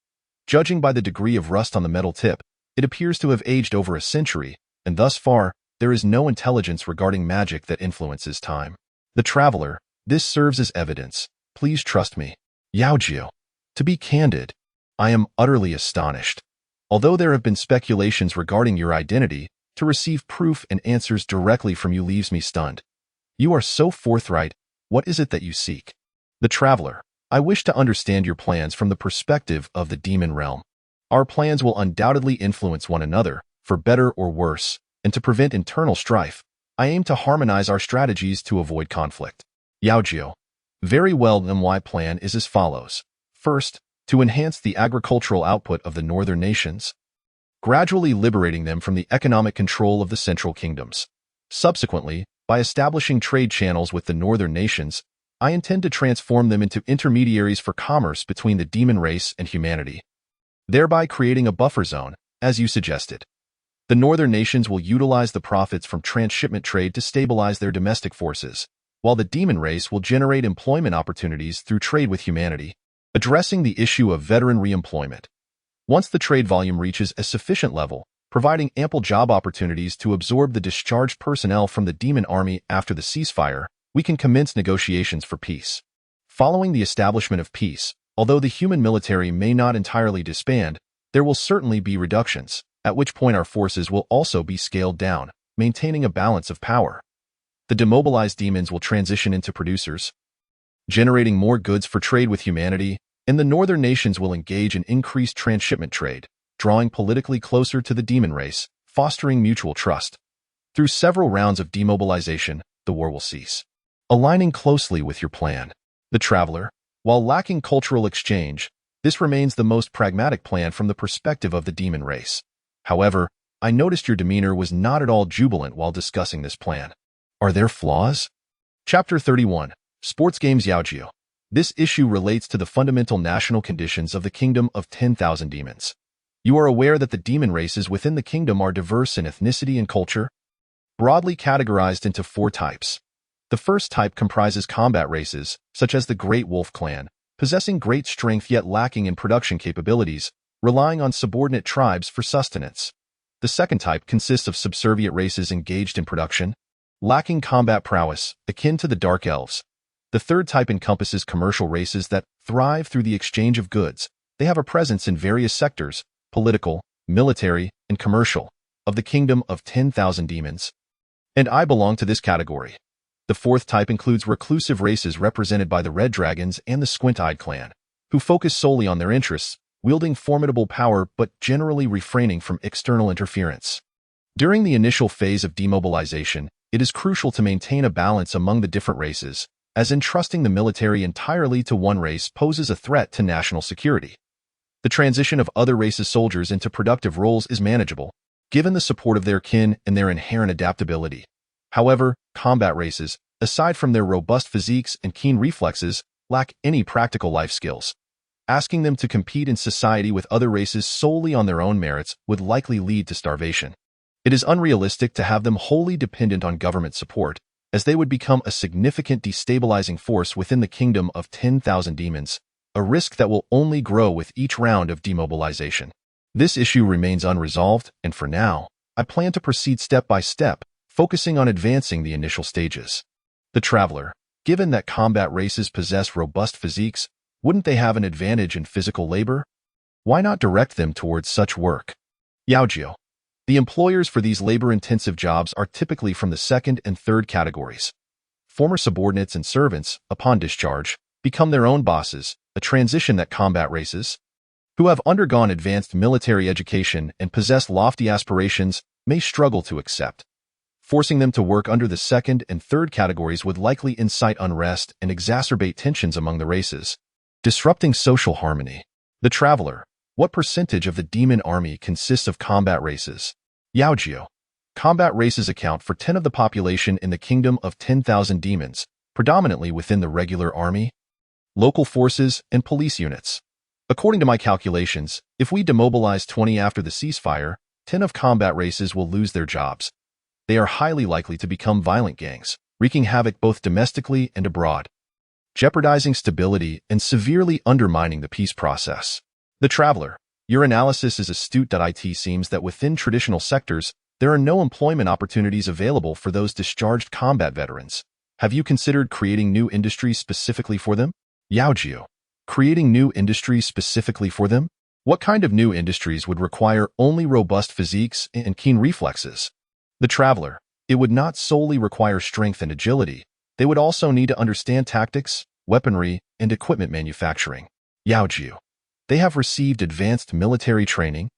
Judging by the degree of rust on the metal tip, it appears to have aged over a century, and thus far, there is no intelligence regarding magic that influences time. The traveler, this serves as evidence. Please trust me. Yaojio. To be candid, I am utterly astonished. Although there have been speculations regarding your identity, to receive proof and answers directly from you leaves me stunned. You are so forthright. What is it that you seek? The traveler. I wish to understand your plans from the perspective of the demon realm. Our plans will undoubtedly influence one another, for better or worse, and to prevent internal strife, I aim to harmonize our strategies to avoid conflict. Yaojio. Very well, then my plan is as follows. First, to enhance the agricultural output of the northern nations, gradually liberating them from the economic control of the central kingdoms. Subsequently, by establishing trade channels with the northern nations, I intend to transform them into intermediaries for commerce between the demon race and humanity, thereby creating a buffer zone, as you suggested. The northern nations will utilize the profits from transshipment trade to stabilize their domestic forces, while the demon race will generate employment opportunities through trade with humanity, addressing the issue of veteran reemployment. Once the trade volume reaches a sufficient level, providing ample job opportunities to absorb the discharged personnel from the demon army after the ceasefire, we can commence negotiations for peace. Following the establishment of peace, although the human military may not entirely disband, there will certainly be reductions, at which point our forces will also be scaled down, maintaining a balance of power. The demobilized demons will transition into producers, generating more goods for trade with humanity, and the northern nations will engage in increased transshipment trade, drawing politically closer to the demon race, fostering mutual trust. Through several rounds of demobilization, the war will cease. Aligning closely with your plan. The traveler, while lacking cultural exchange, this remains the most pragmatic plan from the perspective of the demon race. However, I noticed your demeanor was not at all jubilant while discussing this plan. Are there flaws? Chapter 31. Sports Games Yaojiu. This issue relates to the fundamental national conditions of the Kingdom of 10,000 Demons. You are aware that the demon races within the kingdom are diverse in ethnicity and culture, broadly categorized into 4 types. The first type comprises combat races, such as the Great Wolf Clan, possessing great strength yet lacking in production capabilities, relying on subordinate tribes for sustenance. The second type consists of subservient races engaged in production, lacking combat prowess, akin to the Dark Elves. The third type encompasses commercial races that thrive through the exchange of goods. They have a presence in various sectors, political, military, and commercial, of the Kingdom of 10,000 Demons. And I belong to this category. The fourth type includes reclusive races represented by the Red Dragons and the Squint-Eyed Clan, who focus solely on their interests, wielding formidable power but generally refraining from external interference. During the initial phase of demobilization, it is crucial to maintain a balance among the different races, as entrusting the military entirely to one race poses a threat to national security. The transition of other races' soldiers into productive roles is manageable, given the support of their kin and their inherent adaptability. However, combat races, aside from their robust physiques and keen reflexes, lack any practical life skills. Asking them to compete in society with other races solely on their own merits would likely lead to starvation. It is unrealistic to have them wholly dependent on government support, as they would become a significant destabilizing force within the Kingdom of 10,000 Demons, a risk that will only grow with each round of demobilization. This issue remains unresolved, and for now, I plan to proceed step by step, focusing on advancing the initial stages. The traveler, given that combat races possess robust physiques, wouldn't they have an advantage in physical labor? Why not direct them towards such work? Yaojiu. The employers for these labor-intensive jobs are typically from the second and third categories. Former subordinates and servants, upon discharge, become their own bosses, a transition that combat races, who have undergone advanced military education and possess lofty aspirations, may struggle to accept. Forcing them to work under the second and third categories would likely incite unrest and exacerbate tensions among the races, disrupting social harmony. The traveler. What percentage of the demon army consists of combat races? Yaojiu. Combat races account for 10% of the population in the Kingdom of 10,000 Demons, predominantly within the regular army, local forces, and police units. According to my calculations, if we demobilize 20 after the ceasefire, 10 of combat races will lose their jobs. They are highly likely to become violent gangs, wreaking havoc both domestically and abroad, jeopardizing stability and severely undermining the peace process. The traveler. Your analysis is astute. It seems that within traditional sectors, there are no employment opportunities available for those discharged combat veterans. Have you considered creating new industries specifically for them? Yaojiu. Creating new industries specifically for them? What kind of new industries would require only robust physiques and keen reflexes? The traveler. It would not solely require strength and agility. They would also need to understand tactics, weaponry, and equipment manufacturing. Yaojiu. They have received advanced military training,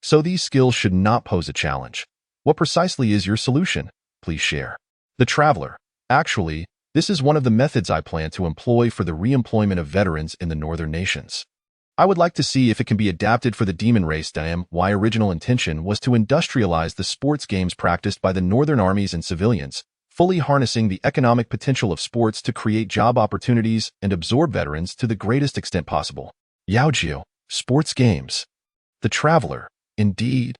so these skills should not pose a challenge. What precisely is your solution? Please share. The traveler. Actually, this is one of the methods I plan to employ for the re-employment of veterans in the northern nations. I would like to see if it can be adapted for the demon race. My original intention was to industrialize the sports games practiced by the northern armies and civilians, fully harnessing the economic potential of sports to create job opportunities and absorb veterans to the greatest extent possible. Yaojiu, sports games. The traveler, indeed.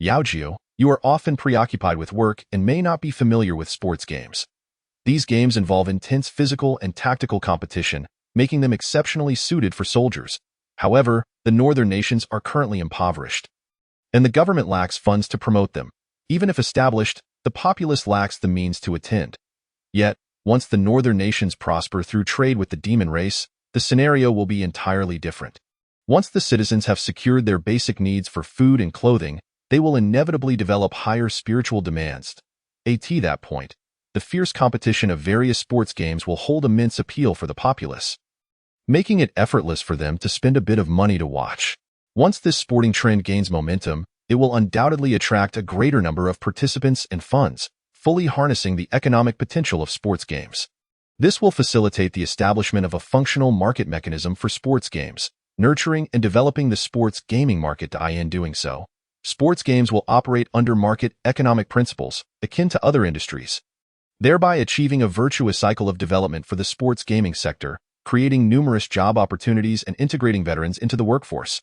Yaojiu, you are often preoccupied with work and may not be familiar with sports games. These games involve intense physical and tactical competition, making them exceptionally suited for soldiers. However, the northern nations are currently impoverished, and the government lacks funds to promote them. Even if established, the populace lacks the means to attend. Yet, once the northern nations prosper through trade with the demon race, the scenario will be entirely different. Once the citizens have secured their basic needs for food and clothing, they will inevitably develop higher spiritual demands. At that point, the fierce competition of various sports games will hold immense appeal for the populace, making it effortless for them to spend a bit of money to watch. Once this sporting trend gains momentum, it will undoubtedly attract a greater number of participants and funds, fully harnessing the economic potential of sports games. This will facilitate the establishment of a functional market mechanism for sports games, nurturing and developing the sports gaming market. In doing so, sports games will operate under market economic principles, akin to other industries, thereby achieving a virtuous cycle of development for the sports gaming sector, creating numerous job opportunities and integrating veterans into the workforce.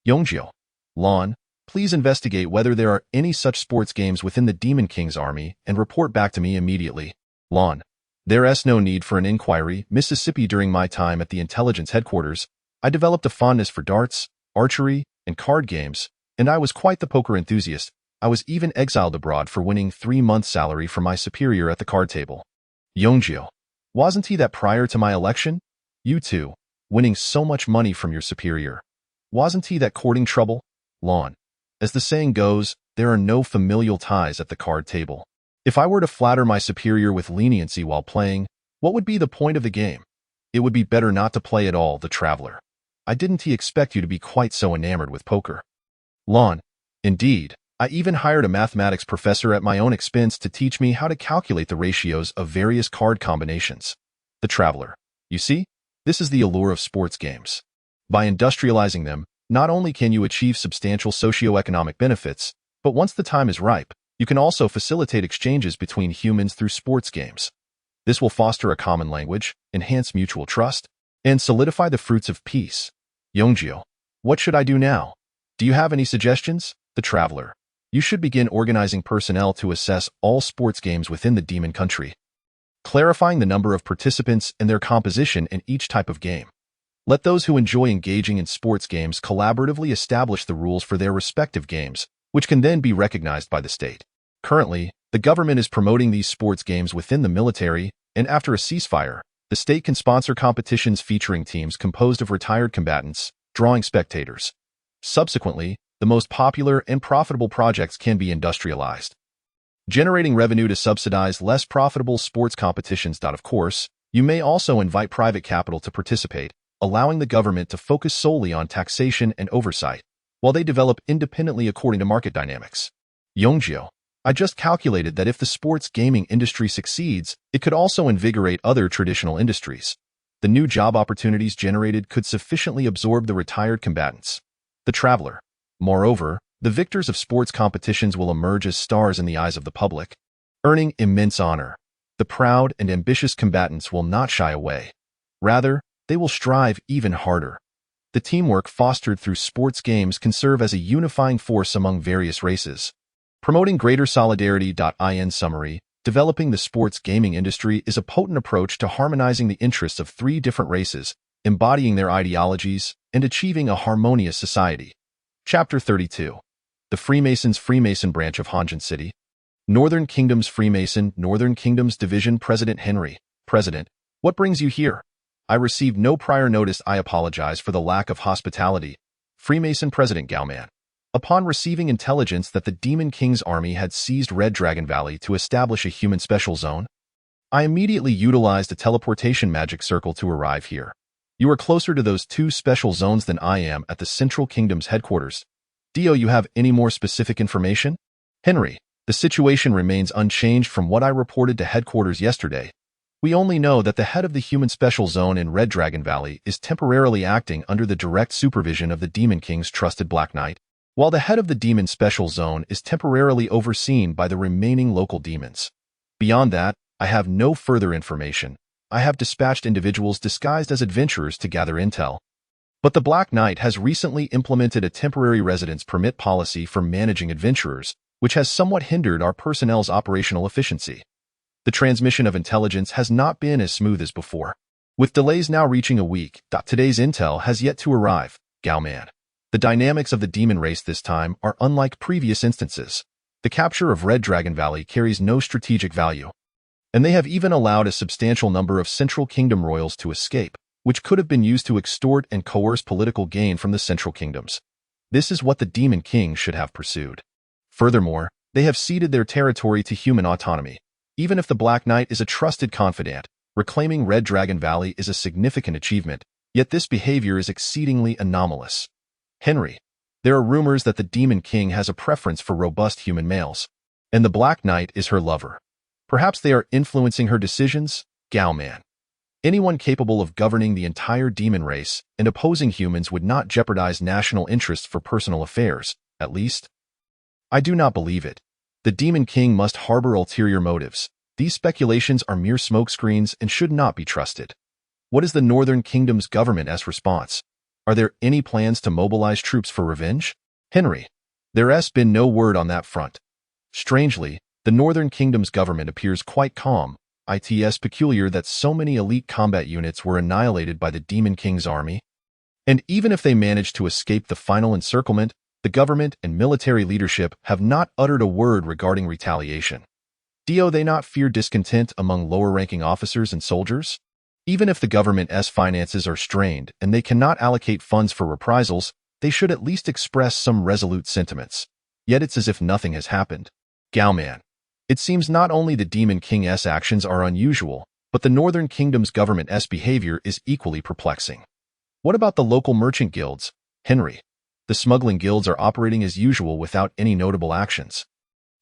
Yongjiu, Lon, please investigate whether there are any such sports games within the Demon King's army and report back to me immediately. Lon, there's no need for an inquiry. Mississippi. During my time at the intelligence headquarters, I developed a fondness for darts, archery, and card games, and I was quite the poker enthusiast. I was even exiled abroad for winning 3 months' salary from my superior at the card table. Yongjiu, wasn't he that prior to my election? You too, winning so much money from your superior. Wasn't he that courting trouble? Lon, as the saying goes, there are no familial ties at the card table. If I were to flatter my superior with leniency while playing, what would be the point of the game? It would be better not to play at all. The traveler, I didn't expect you to be quite so enamored with poker. Lon, indeed, I even hired a mathematics professor at my own expense to teach me how to calculate the ratios of various card combinations. The traveler, you see, this is the allure of sports games. By industrializing them, not only can you achieve substantial socio-economic benefits, but once the time is ripe, you can also facilitate exchanges between humans through sports games. This will foster a common language, enhance mutual trust, and solidify the fruits of peace. Yongjiu, what should I do now? Do you have any suggestions? The traveler, you should begin organizing personnel to assess all sports games within the demon country, clarifying the number of participants and their composition in each type of game. Let those who enjoy engaging in sports games collaboratively establish the rules for their respective games, which can then be recognized by the state. Currently, the government is promoting these sports games within the military, and after a ceasefire, the state can sponsor competitions featuring teams composed of retired combatants, drawing spectators. Subsequently, the most popular and profitable projects can be industrialized, generating revenue to subsidize less profitable sports competitions. Of course, you may also invite private capital to participate, allowing the government to focus solely on taxation and oversight, while they develop independently according to market dynamics. Yongjiu, I just calculated that if the sports gaming industry succeeds, it could also invigorate other traditional industries. The new job opportunities generated could sufficiently absorb the retired combatants. The traveler. Moreover, the victors of sports competitions will emerge as stars in the eyes of the public, earning immense honor. The proud and ambitious combatants will not shy away. Rather, they will strive even harder. The teamwork fostered through sports games can serve as a unifying force among various races, promoting greater solidarity. In summary, developing the sports gaming industry is a potent approach to harmonizing the interests of 3 different races, embodying their ideologies, and achieving a harmonious society. Chapter 32. The Freemason branch of Hanjin City. Northern Kingdom's Freemason, Northern Kingdom's Division. President Henry, President, what brings you here? I received no prior notice. I apologize for the lack of hospitality. Freemason President Gauman. Upon receiving intelligence that the Demon King's army had seized Red Dragon Valley to establish a human special zone, I immediately utilized a teleportation magic circle to arrive here. You are closer to those 2 special zones than I am at the Central Kingdom's headquarters. Do you have any more specific information? Henry, the situation remains unchanged from what I reported to headquarters yesterday. We only know that the head of the human special zone in Red Dragon Valley is temporarily acting under the direct supervision of the Demon King's trusted Black Knight, while the head of the demon special zone is temporarily overseen by the remaining local demons. Beyond that, I have no further information. I have dispatched individuals disguised as adventurers to gather intel. But the Black Knight has recently implemented a temporary residence permit policy for managing adventurers, which has somewhat hindered our personnel's operational efficiency. The transmission of intelligence has not been as smooth as before. With delays now reaching a week, today's intel has yet to arrive, Gao-man. The dynamics of the demon race this time are unlike previous instances. The capture of Red Dragon Valley carries no strategic value. And they have even allowed a substantial number of Central Kingdom royals to escape, which could have been used to extort and coerce political gain from the Central Kingdoms. This is what the Demon King should have pursued. Furthermore, they have ceded their territory to human autonomy. Even if the Black Knight is a trusted confidant, reclaiming Red Dragon Valley is a significant achievement, yet this behavior is exceedingly anomalous. Henry, there are rumors that the Demon King has a preference for robust human males, and the Black Knight is her lover. Perhaps they are influencing her decisions, Gao-man. Anyone capable of governing the entire demon race and opposing humans would not jeopardize national interests for personal affairs, at least. I do not believe it. The Demon King must harbor ulterior motives. These speculations are mere smokescreens and should not be trusted. What is the Northern Kingdom's government's response? Are there any plans to mobilize troops for revenge? Henry, there has been no word on that front. Strangely, the Northern Kingdom's government appears quite calm. It's peculiar that so many elite combat units were annihilated by the Demon King's army. And even if they managed to escape the final encirclement, the government and military leadership have not uttered a word regarding retaliation. Do they not fear discontent among lower-ranking officers and soldiers? Even if the government's finances are strained and they cannot allocate funds for reprisals, they should at least express some resolute sentiments. Yet it's as if nothing has happened. Gao-man, it seems not only the Demon King's actions are unusual, but the Northern Kingdom's government's behavior is equally perplexing. What about the local merchant guilds? Henry, the smuggling guilds are operating as usual without any notable actions.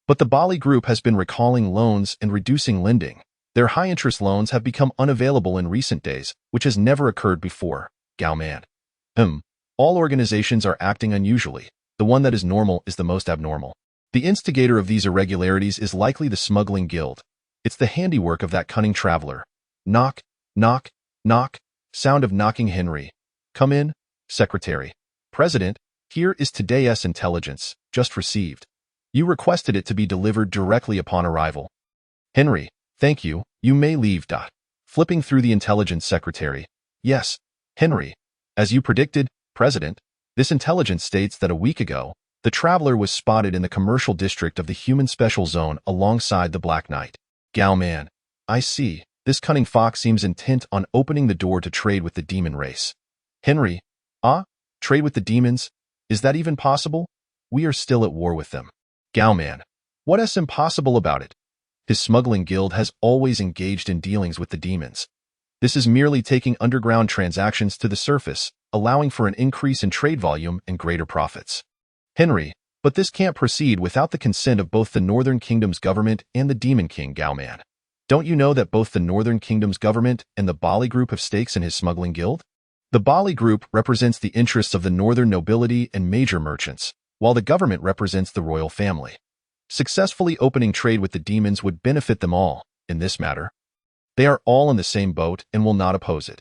But the Bali Group has been recalling loans and reducing lending. Their high-interest loans have become unavailable in recent days, which has never occurred before, Gao-man. All organizations are acting unusually. The one that is normal is the most abnormal. The instigator of these irregularities is likely the smuggling guild. It's the handiwork of that cunning traveler. Knock, knock, knock. Sound of knocking. Henry. Come in, secretary. President, here is today's intelligence, just received. You requested it to be delivered directly upon arrival. Henry, thank you, you may leave. Flipping through the intelligence. Secretary. Yes, Henry. As you predicted, President, this intelligence states that a week ago, the traveler was spotted in the commercial district of the Human Special Zone alongside the Black Knight. Gao-man, I see. This cunning fox seems intent on opening the door to trade with the demon race. Henry, trade with the demons? Is that even possible? We are still at war with them. Gao-man, what is impossible about it? His smuggling guild has always engaged in dealings with the demons. This is merely taking underground transactions to the surface, allowing for an increase in trade volume and greater profits. Henry, but this can't proceed without the consent of both the Northern Kingdom's government and the Demon King. Gao-man, don't you know that both the Northern Kingdom's government and the Bali Group have stakes in his smuggling guild? The Bali Group represents the interests of the northern nobility and major merchants, while the government represents the royal family. Successfully opening trade with the demons would benefit them all, in this matter. They are all in the same boat and will not oppose it.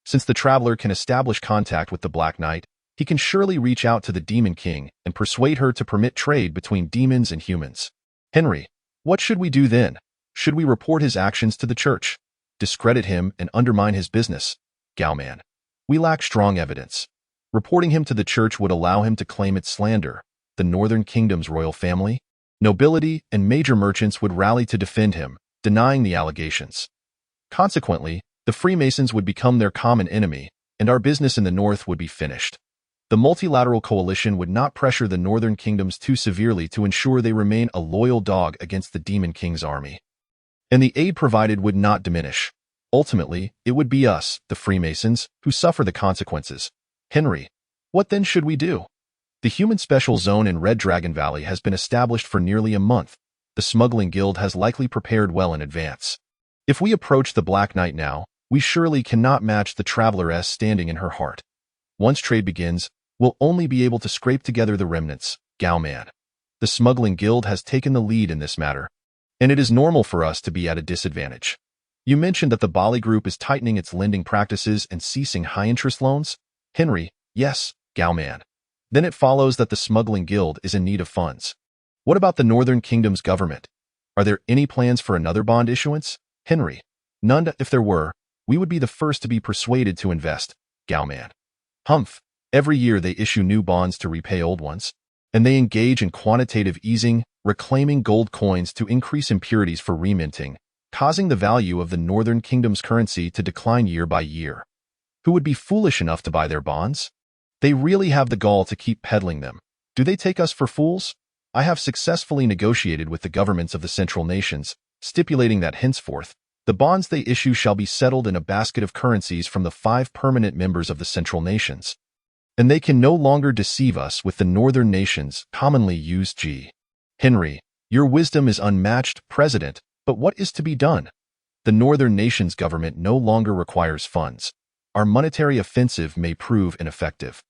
Since the traveler can establish contact with the Black Knight, he can surely reach out to the Demon King and persuade her to permit trade between demons and humans. Henry, what should we do then? Should we report his actions to the church? Discredit him and undermine his business? Gao-man, we lack strong evidence. Reporting him to the church would allow him to claim its slander. The Northern Kingdom's royal family, nobility, and major merchants would rally to defend him, denying the allegations. Consequently, the Freemasons would become their common enemy, and our business in the north would be finished. The multilateral coalition would not pressure the Northern Kingdoms too severely to ensure they remain a loyal dog against the Demon King's army. And the aid provided would not diminish. Ultimately, it would be us, the Freemasons, who suffer the consequences. Henry, what then should we do? The Human Special Zone in Red Dragon Valley has been established for nearly a month. The smuggling guild has likely prepared well in advance. If we approach the Black Knight now, we surely cannot match the traveler's standing in her heart. Once trade begins, we'll only be able to scrape together the remnants. Gao-man, the smuggling guild has taken the lead in this matter. and it is normal for us to be at a disadvantage. You mentioned that the Bali Group is tightening its lending practices and ceasing high-interest loans? Henry, yes, Gao-man. Then it follows that the smuggling guild is in need of funds. What about the Northern Kingdom's government? Are there any plans for another bond issuance? Henry, none. If there were, we would be the first to be persuaded to invest, Gao-man. Humph, every year they issue new bonds to repay old ones, and they engage in quantitative easing, reclaiming gold coins to increase impurities for reminting, causing the value of the Northern Kingdom's currency to decline year by year. Who would be foolish enough to buy their bonds? They really have the gall to keep peddling them. Do they take us for fools? I have successfully negotiated with the governments of the Central Nations, stipulating that henceforth, the bonds they issue shall be settled in a basket of currencies from the 5 permanent members of the Central Nations. And they can no longer deceive us with the Northern Nations commonly used G. Henry, your wisdom is unmatched, President, but what is to be done? The Northern Nations government no longer requires funds. Our monetary offensive may prove ineffective.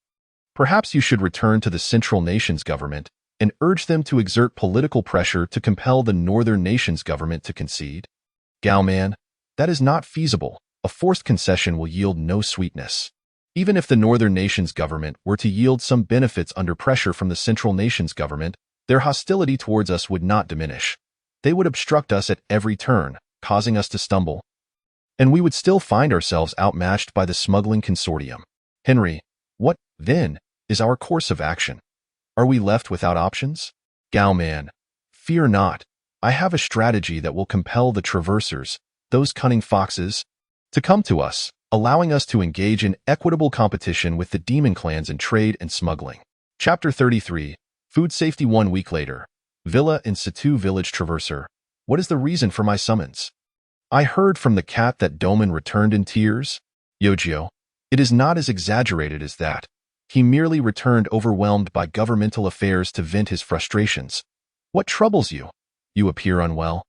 Perhaps you should return to the Central Nations government and urge them to exert political pressure to compel the Northern Nations government to concede. Gao-man, that is not feasible. A forced concession will yield no sweetness. Even if the Northern Nations government were to yield some benefits under pressure from the Central Nations government, their hostility towards us would not diminish. They would obstruct us at every turn, causing us to stumble. And we would still find ourselves outmatched by the smuggling consortium. Henry, what, then, is our course of action? Are we left without options? Gao-man, fear not. I have a strategy that will compel the traversers, those cunning foxes, to come to us, allowing us to engage in equitable competition with the demon clans in trade and smuggling. Chapter 33. Food Safety. 1 week later. Villa in Situ Village. Traverser, what is the reason for my summons? I heard from the cat that Doman returned in tears. Yojio, it is not as exaggerated as that. He merely returned overwhelmed by governmental affairs to vent his frustrations. What troubles you? You appear unwell.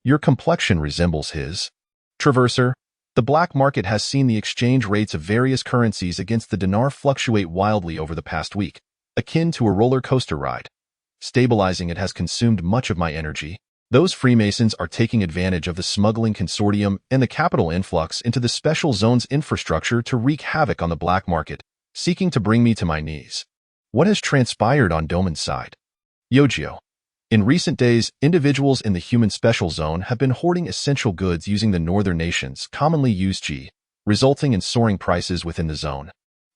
Your complexion resembles his. Traverser, the black market has seen the exchange rates of various currencies against the dinar fluctuate wildly over the past week, akin to a roller coaster ride. Stabilizing it has consumed much of my energy. Those Freemasons are taking advantage of the smuggling consortium and the capital influx into the special zone's infrastructure to wreak havoc on the black market, seeking to bring me to my knees. What has transpired on Doman's side? Yojio, in recent days, individuals in the human special zone have been hoarding essential goods using the Northern Nations commonly used G, resulting in soaring prices within the zone.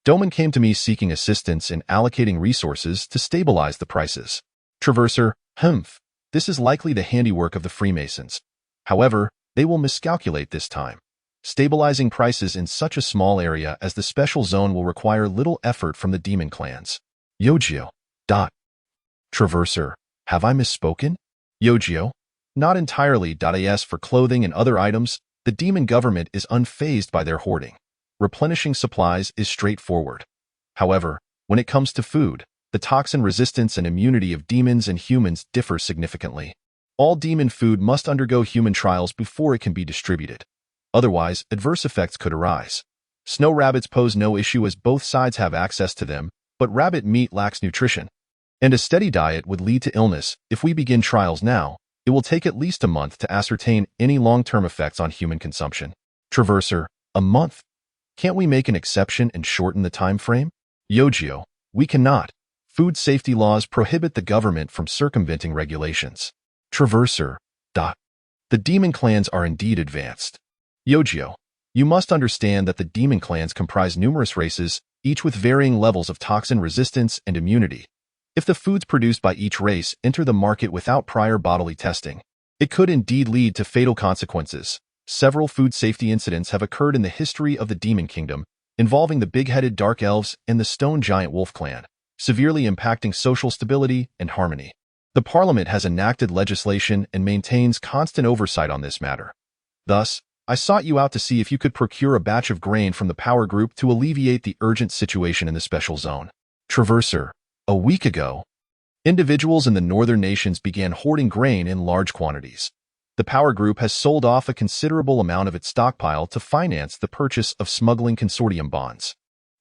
Doman came to me seeking assistance in allocating resources to stabilize the prices. Traverser, humph. This is likely the handiwork of the Freemasons. However, they will miscalculate this time. Stabilizing prices in such a small area as the special zone will require little effort from the demon clans. Yojio. Traverser, have I misspoken? Yojio. Not entirely. As for clothing and other items, the demon government is unfazed by their hoarding. Replenishing supplies is straightforward. However, when it comes to food, the toxin resistance and immunity of demons and humans differ significantly. All demon food must undergo human trials before it can be distributed. Otherwise, adverse effects could arise. Snow rabbits pose no issue as both sides have access to them, but rabbit meat lacks nutrition. And a steady diet would lead to illness. If we begin trials now, it will take at least a month to ascertain any long-term effects on human consumption. Traverser, a month? Can't we make an exception and shorten the time frame? Yojio, we cannot. Food safety laws prohibit the government from circumventing regulations. Traverser. The demon clans are indeed advanced. Yojio, you must understand that the demon clans comprise numerous races, each with varying levels of toxin resistance and immunity. If the foods produced by each race enter the market without prior bodily testing, it could indeed lead to fatal consequences. Several food safety incidents have occurred in the history of the Demon Kingdom, involving the big-headed Dark Elves and the Stone Giant Wolf Clan, severely impacting social stability and harmony. The Parliament has enacted legislation and maintains constant oversight on this matter. Thus, I sought you out to see if you could procure a batch of grain from the power group to alleviate the urgent situation in the special zone. Traverser, a week ago, individuals in the Northern Nations began hoarding grain in large quantities. The power group has sold off a considerable amount of its stockpile to finance the purchase of smuggling consortium bonds.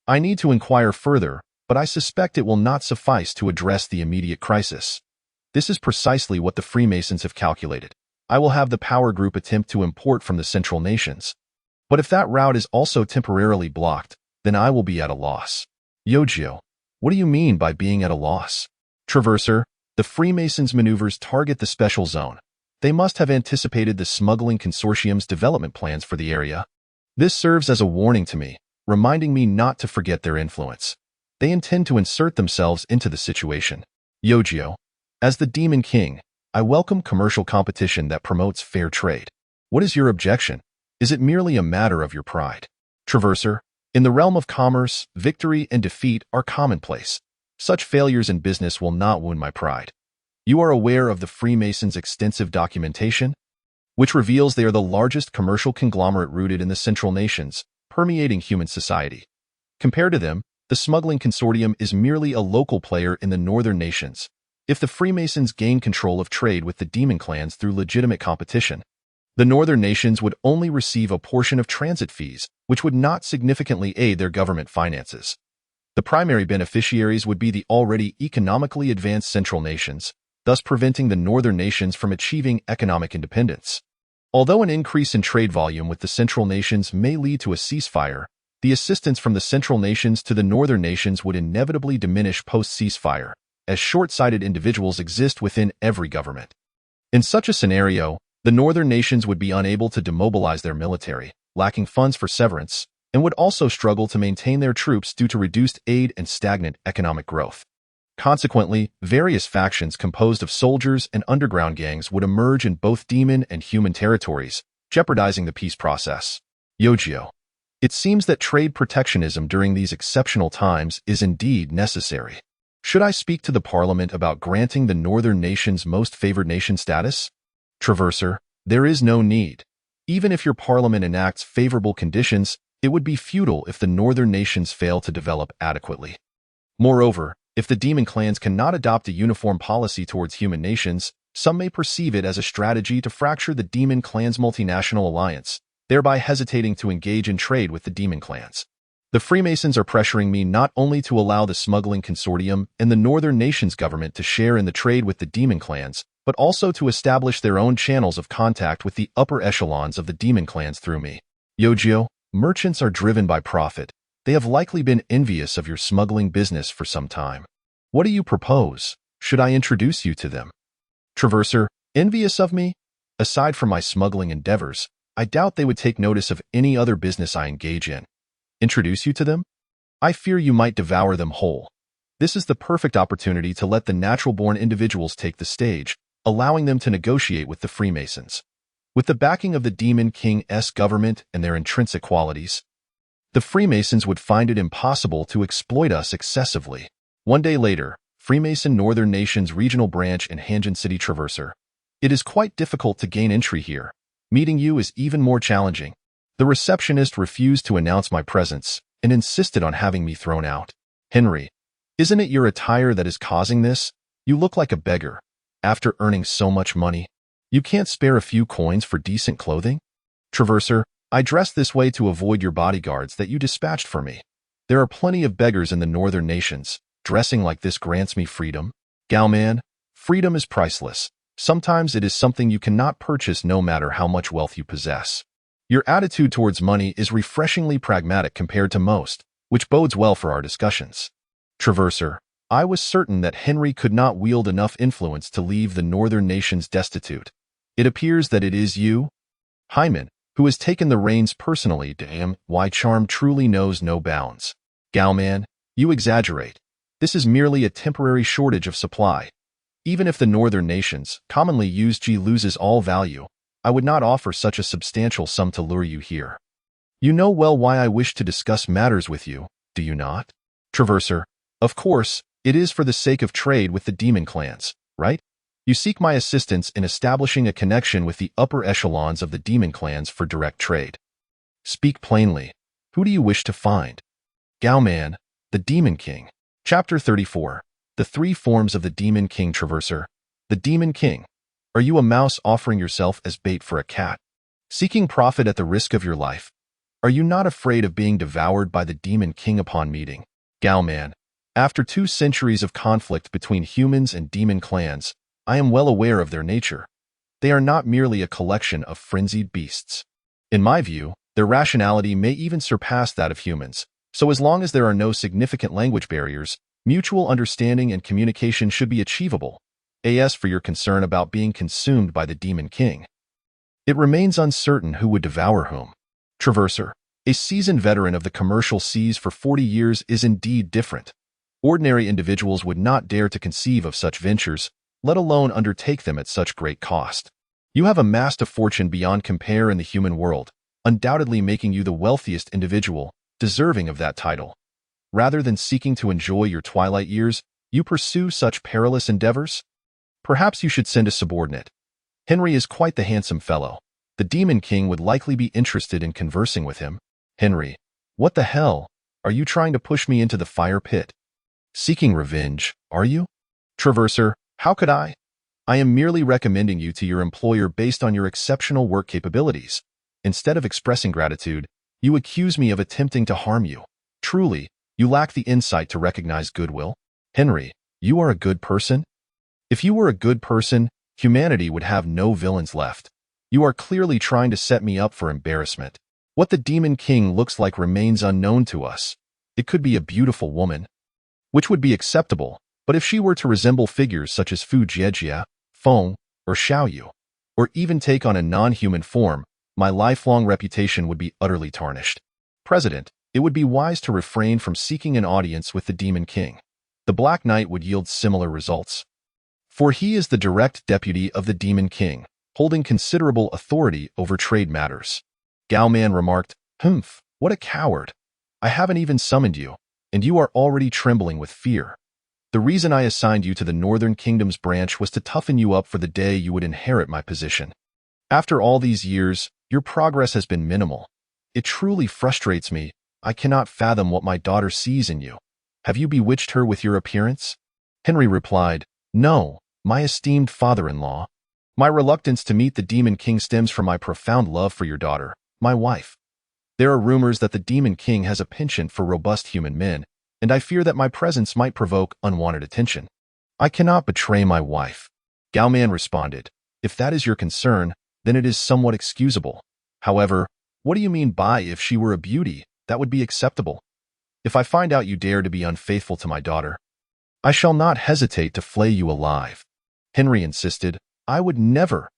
I need to inquire further, but I suspect it will not suffice to address the immediate crisis. This is precisely what the Freemasons have calculated. I will have the power group attempt to import from the central nations. But if that route is also temporarily blocked, then I will be at a loss. Yogyo, what do you mean by being at a loss? Traverser, the Freemasons' maneuvers target the special zone. They must have anticipated the smuggling consortium's development plans for the area. This serves as a warning to me, reminding me not to forget their influence. They intend to insert themselves into the situation. Yogyo, as the Demon King, I welcome commercial competition that promotes fair trade. What is your objection? Is it merely a matter of your pride? Traverser, in the realm of commerce, victory and defeat are commonplace. Such failures in business will not wound my pride. You are aware of the Freemasons' extensive documentation, which reveals they are the largest commercial conglomerate rooted in the Central Nations, permeating human society. Compared to them, the smuggling consortium is merely a local player in the Northern Nations. If the Freemasons gain control of trade with the demon clans through legitimate competition, the Northern Nations would only receive a portion of transit fees, which would not significantly aid their government finances. The primary beneficiaries would be the already economically advanced Central Nations, thus preventing the Northern Nations from achieving economic independence. Although an increase in trade volume with the Central Nations may lead to a ceasefire, the assistance from the Central Nations to the Northern Nations would inevitably diminish post-ceasefire, as short-sighted individuals exist within every government. In such a scenario, the Northern Nations would be unable to demobilize their military, lacking funds for severance, and would also struggle to maintain their troops due to reduced aid and stagnant economic growth. Consequently, various factions composed of soldiers and underground gangs would emerge in both demon and human territories, jeopardizing the peace process. Yogyo, it seems that trade protectionism during these exceptional times is indeed necessary. Should I speak to the Parliament about granting the Northern Nations most favored nation status? Traverser, there is no need. Even if your Parliament enacts favorable conditions, it would be futile if the Northern Nations fail to develop adequately. Moreover, if the demon clans cannot adopt a uniform policy towards human nations, some may perceive it as a strategy to fracture the demon clans' multinational alliance, thereby hesitating to engage in trade with the demon clans. The Freemasons are pressuring me not only to allow the smuggling consortium and the Northern Nations government to share in the trade with the demon clans, but also to establish their own channels of contact with the upper echelons of the demon clans through me. Yogyo, merchants are driven by profit. They have likely been envious of your smuggling business for some time. What do you propose? Should I introduce you to them? Traverser, envious of me? Aside from my smuggling endeavors, I doubt they would take notice of any other business I engage in. Introduce you to them? I fear you might devour them whole. This is the perfect opportunity to let the natural-born individuals take the stage, allowing them to negotiate with the Freemasons. With the backing of the Demon King's government and their intrinsic qualities, the Freemasons would find it impossible to exploit us excessively. One day later, Freemason Northern Nations Regional Branch in Hanjin City. Traverser. It is quite difficult to gain entry here. Meeting you is even more challenging. The receptionist refused to announce my presence and insisted on having me thrown out. Henry, isn't it your attire that is causing this? You look like a beggar. After earning so much money, you can't spare a few coins for decent clothing? Traverser, I dress this way to avoid your bodyguards that you dispatched for me. There are plenty of beggars in the Northern Nations. Dressing like this grants me freedom. Gowman, freedom is priceless. Sometimes it is something you cannot purchase no matter how much wealth you possess. Your attitude towards money is refreshingly pragmatic compared to most, which bodes well for our discussions. Traverser, I was certain that Henry could not wield enough influence to leave the Northern Nations destitute. It appears that it is you, Hyman, who has taken the reins personally. Damn, why charm truly knows no bounds. Gowman, you exaggerate. This is merely a temporary shortage of supply. Even if the Northern Nations, commonly used G, loses all value, I would not offer such a substantial sum to lure you here. You know well why I wish to discuss matters with you, do you not? Traverser, of course, it is for the sake of trade with the demon clans, right? You seek my assistance in establishing a connection with the upper echelons of the demon clans for direct trade. Speak plainly. Who do you wish to find? Gowman, the Demon King. Chapter 34. The Three Forms of the Demon King. Traverser. The Demon King. Are you a mouse offering yourself as bait for a cat? Seeking profit at the risk of your life? Are you not afraid of being devoured by the Demon King upon meeting? Gowman. After 2 centuries of conflict between humans and demon clans, I am well aware of their nature. They are not merely a collection of frenzied beasts. In my view, their rationality may even surpass that of humans, so as long as there are no significant language barriers, mutual understanding and communication should be achievable. As for your concern about being consumed by the Demon King, it remains uncertain who would devour whom. Traverser, a seasoned veteran of the commercial seas for 40 years, is indeed different. Ordinary individuals would not dare to conceive of such ventures, let alone undertake them at such great cost. You have amassed a fortune beyond compare in the human world, undoubtedly making you the wealthiest individual, deserving of that title. Rather than seeking to enjoy your twilight years, you pursue such perilous endeavors? Perhaps you should send a subordinate. Henry is quite the handsome fellow. The Demon King would likely be interested in conversing with him. Henry, what the hell? Are you trying to push me into the fire pit? Seeking revenge, are you? Traverser, how could I? I am merely recommending you to your employer based on your exceptional work capabilities. Instead of expressing gratitude, you accuse me of attempting to harm you. Truly, you lack the insight to recognize goodwill. Henry, you are a good person? If you were a good person, humanity would have no villains left. You are clearly trying to set me up for embarrassment. What the Demon King looks like remains unknown to us. It could be a beautiful woman, which would be acceptable, but if she were to resemble figures such as Fu Jiejia, Feng, or Xiaoyu, or even take on a non-human form, my lifelong reputation would be utterly tarnished. President, it would be wise to refrain from seeking an audience with the Demon King. The Black Knight would yield similar results. For he is the direct deputy of the Demon King, holding considerable authority over trade matters. Gao Man remarked, "Humph, what a coward. I haven't even summoned you, and you are already trembling with fear. The reason I assigned you to the Northern Kingdom's branch was to toughen you up for the day you would inherit my position. After all these years, your progress has been minimal. It truly frustrates me. I cannot fathom what my daughter sees in you. Have you bewitched her with your appearance?" Henry replied, "No, my esteemed father-in-law. My reluctance to meet the Demon King stems from my profound love for your daughter, my wife. There are rumors that the Demon King has a penchant for robust human men, and I fear that my presence might provoke unwanted attention. I cannot betray my wife." Gao Man responded, "If that is your concern, then it is somewhat excusable. However, what do you mean by if she were a beauty, that would be acceptable? If I find out you dare to be unfaithful to my daughter, I shall not hesitate to flay you alive." Henry insisted, "I would never.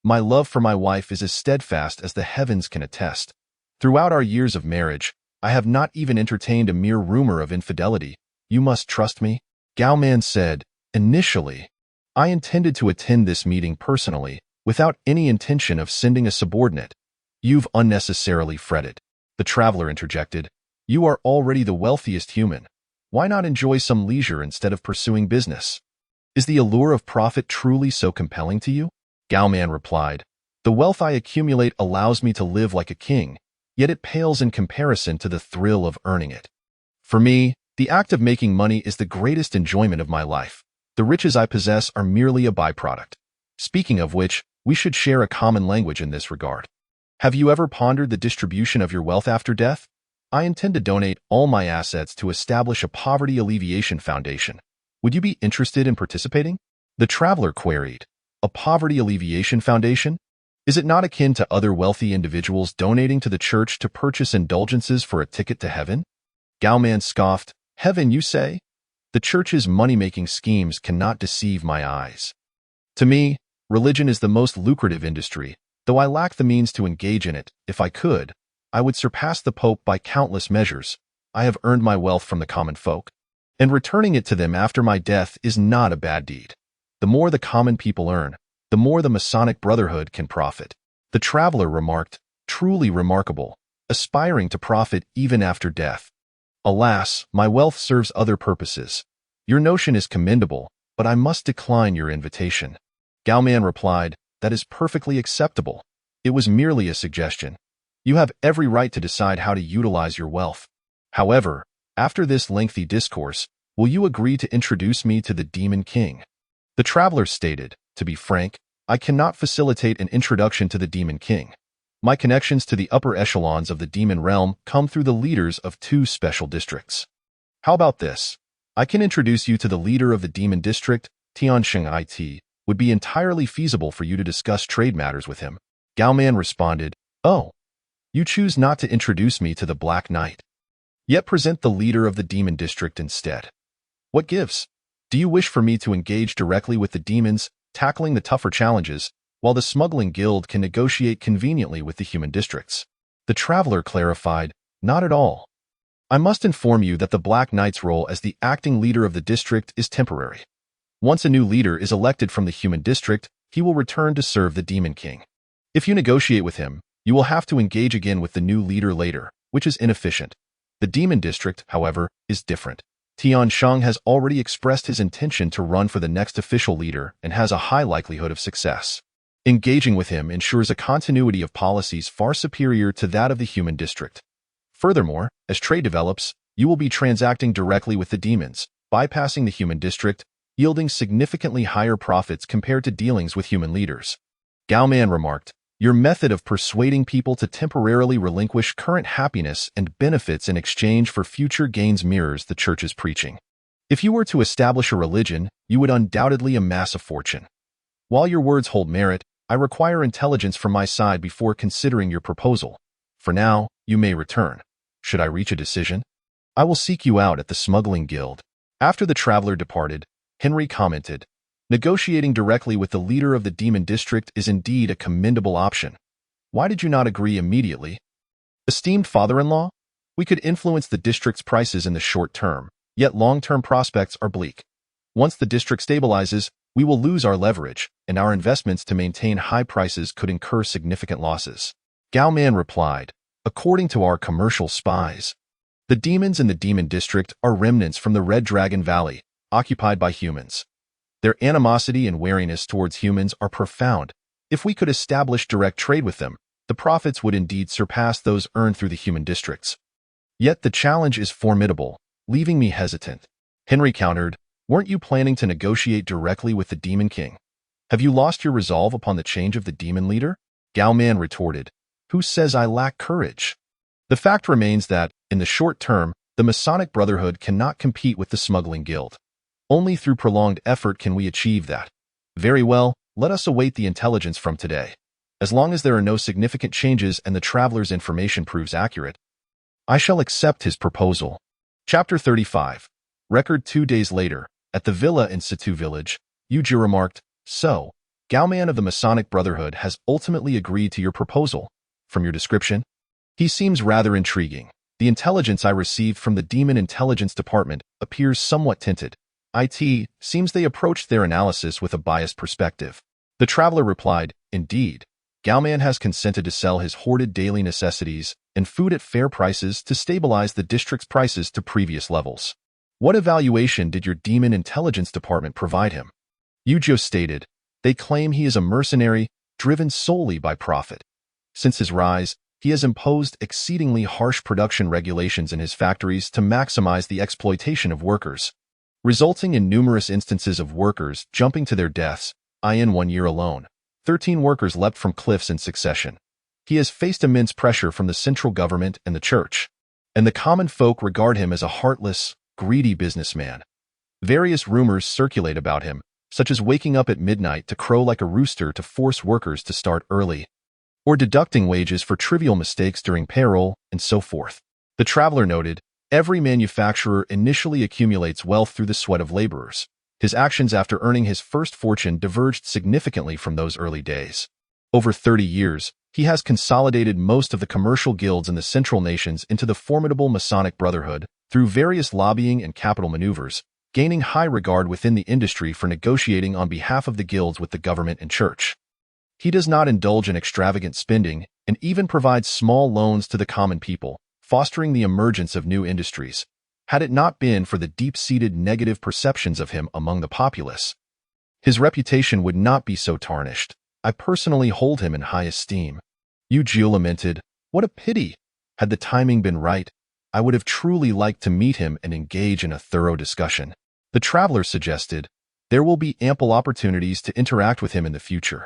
My love for my wife is as steadfast as the heavens can attest. Throughout our years of marriage, I have not even entertained a mere rumor of infidelity. You must trust me." Gao Man said, "Initially, I intended to attend this meeting personally, without any intention of sending a subordinate. You've unnecessarily fretted." The traveler interjected, "You are already the wealthiest human. Why not enjoy some leisure instead of pursuing business? Is the allure of profit truly so compelling to you?" Gao Man replied, "The wealth I accumulate allows me to live like a king, yet it pales in comparison to the thrill of earning it. For me, the act of making money is the greatest enjoyment of my life. The riches I possess are merely a byproduct. Speaking of which, we should share a common language in this regard. Have you ever pondered the distribution of your wealth after death? I intend to donate all my assets to establish a poverty alleviation foundation. Would you be interested in participating?" The traveler queried, "A poverty alleviation foundation? Is it not akin to other wealthy individuals donating to the church to purchase indulgences for a ticket to heaven?" Gao Man scoffed, "Heaven, you say? The church's money-making schemes cannot deceive my eyes. To me, religion is the most lucrative industry. Though I lack the means to engage in it, if I could, I would surpass the Pope by countless measures. I have earned my wealth from the common folk, and returning it to them after my death is not a bad deed. The more the common people earn, the more the Masonic Brotherhood can profit." The traveler remarked, "Truly remarkable, aspiring to profit even after death. Alas, my wealth serves other purposes. Your notion is commendable, but I must decline your invitation." Gao Man replied, "That is perfectly acceptable. It was merely a suggestion. You have every right to decide how to utilize your wealth. However, after this lengthy discourse, will you agree to introduce me to the Demon King?" The traveler stated, "To be frank, I cannot facilitate an introduction to the Demon King. My connections to the upper echelons of the demon realm come through the leaders of 2 special districts. How about this? I can introduce you to the leader of the demon district, Tiansheng It, would be entirely feasible for you to discuss trade matters with him. Gao Man responded, "Oh, you choose not to introduce me to the Black Knight, yet present the leader of the demon district instead. What gives? Do you wish for me to engage directly with the demons, tackling the tougher challenges, while the smuggling guild can negotiate conveniently with the human districts?" The traveler clarified, "Not at all. I must inform you that the Black Knight's role as the acting leader of the district is temporary. Once a new leader is elected from the human district, he will return to serve the Demon King. If you negotiate with him, you will have to engage again with the new leader later, which is inefficient. The Demon District, however, is different. Tian Sheng has already expressed his intention to run for the next official leader and has a high likelihood of success. Engaging with him ensures a continuity of policies far superior to that of the human district. Furthermore, as trade develops, you will be transacting directly with the demons, bypassing the human district, yielding significantly higher profits compared to dealings with human leaders." Gao Man remarked, "Your method of persuading people to temporarily relinquish current happiness and benefits in exchange for future gains mirrors the church's preaching. If you were to establish a religion, you would undoubtedly amass a fortune. While your words hold merit, I require intelligence from my side before considering your proposal. For now, you may return. Should I reach a decision, I will seek you out at the smuggling guild." After the traveler departed, Henry commented, "Negotiating directly with the leader of the demon district is indeed a commendable option. Why did you not agree immediately?" "Esteemed father-in-law, we could influence the district's prices in the short term, yet long-term prospects are bleak. Once the district stabilizes, we will lose our leverage, and our investments to maintain high prices could incur significant losses." Gao Man replied, "According to our commercial spies, the demons in the demon district are remnants from the Red Dragon Valley, occupied by humans. Their animosity and wariness towards humans are profound. If we could establish direct trade with them, the profits would indeed surpass those earned through the human districts. Yet the challenge is formidable, leaving me hesitant." Henry countered, "Weren't you planning to negotiate directly with the Demon King? Have you lost your resolve upon the change of the demon leader?" Gao Man retorted, "Who says I lack courage? The fact remains that, in the short term, the Masonic Brotherhood cannot compete with the smuggling guild. Only through prolonged effort can we achieve that. Very well, let us await the intelligence from today. As long as there are no significant changes and the traveler's information proves accurate, I shall accept his proposal." Chapter 35. Record 2 days later, at the villa in Situ Village, Yuji remarked, "So, Gao Man of the Masonic Brotherhood has ultimately agreed to your proposal. From your description, he seems rather intriguing. The intelligence I received from the Demon Intelligence Department appears somewhat tinted. It seems they approached their analysis with a biased perspective." The traveler replied, "Indeed, Gao Man has consented to sell his hoarded daily necessities and food at fair prices to stabilize the district's prices to previous levels." "What evaluation did your Demon Intelligence Department provide him?" Yujio stated, "They claim he is a mercenary, driven solely by profit. Since his rise, he has imposed exceedingly harsh production regulations in his factories to maximize the exploitation of workers, resulting in numerous instances of workers jumping to their deaths. In 1 year alone, 13 workers leapt from cliffs in succession. He has faced immense pressure from the central government and the church, and the common folk regard him as a heartless, greedy businessman. Various rumors circulate about him, such as waking up at midnight to crow like a rooster to force workers to start early, or deducting wages for trivial mistakes during payroll, and so forth." The traveler noted, "Every manufacturer initially accumulates wealth through the sweat of laborers. His actions after earning his first fortune diverged significantly from those early days. Over 30 years, he has consolidated most of the commercial guilds in the Central Nations into the formidable Masonic Brotherhood through various lobbying and capital maneuvers, gaining high regard within the industry for negotiating on behalf of the guilds with the government and church. He does not indulge in extravagant spending and even provides small loans to the common people, fostering the emergence of new industries. Had it not been for the deep-seated negative perceptions of him among the populace, his reputation would not be so tarnished. I personally hold him in high esteem." Yujio lamented, "What a pity! Had the timing been right, I would have truly liked to meet him and engage in a thorough discussion." The traveler suggested, "There will be ample opportunities to interact with him in the future.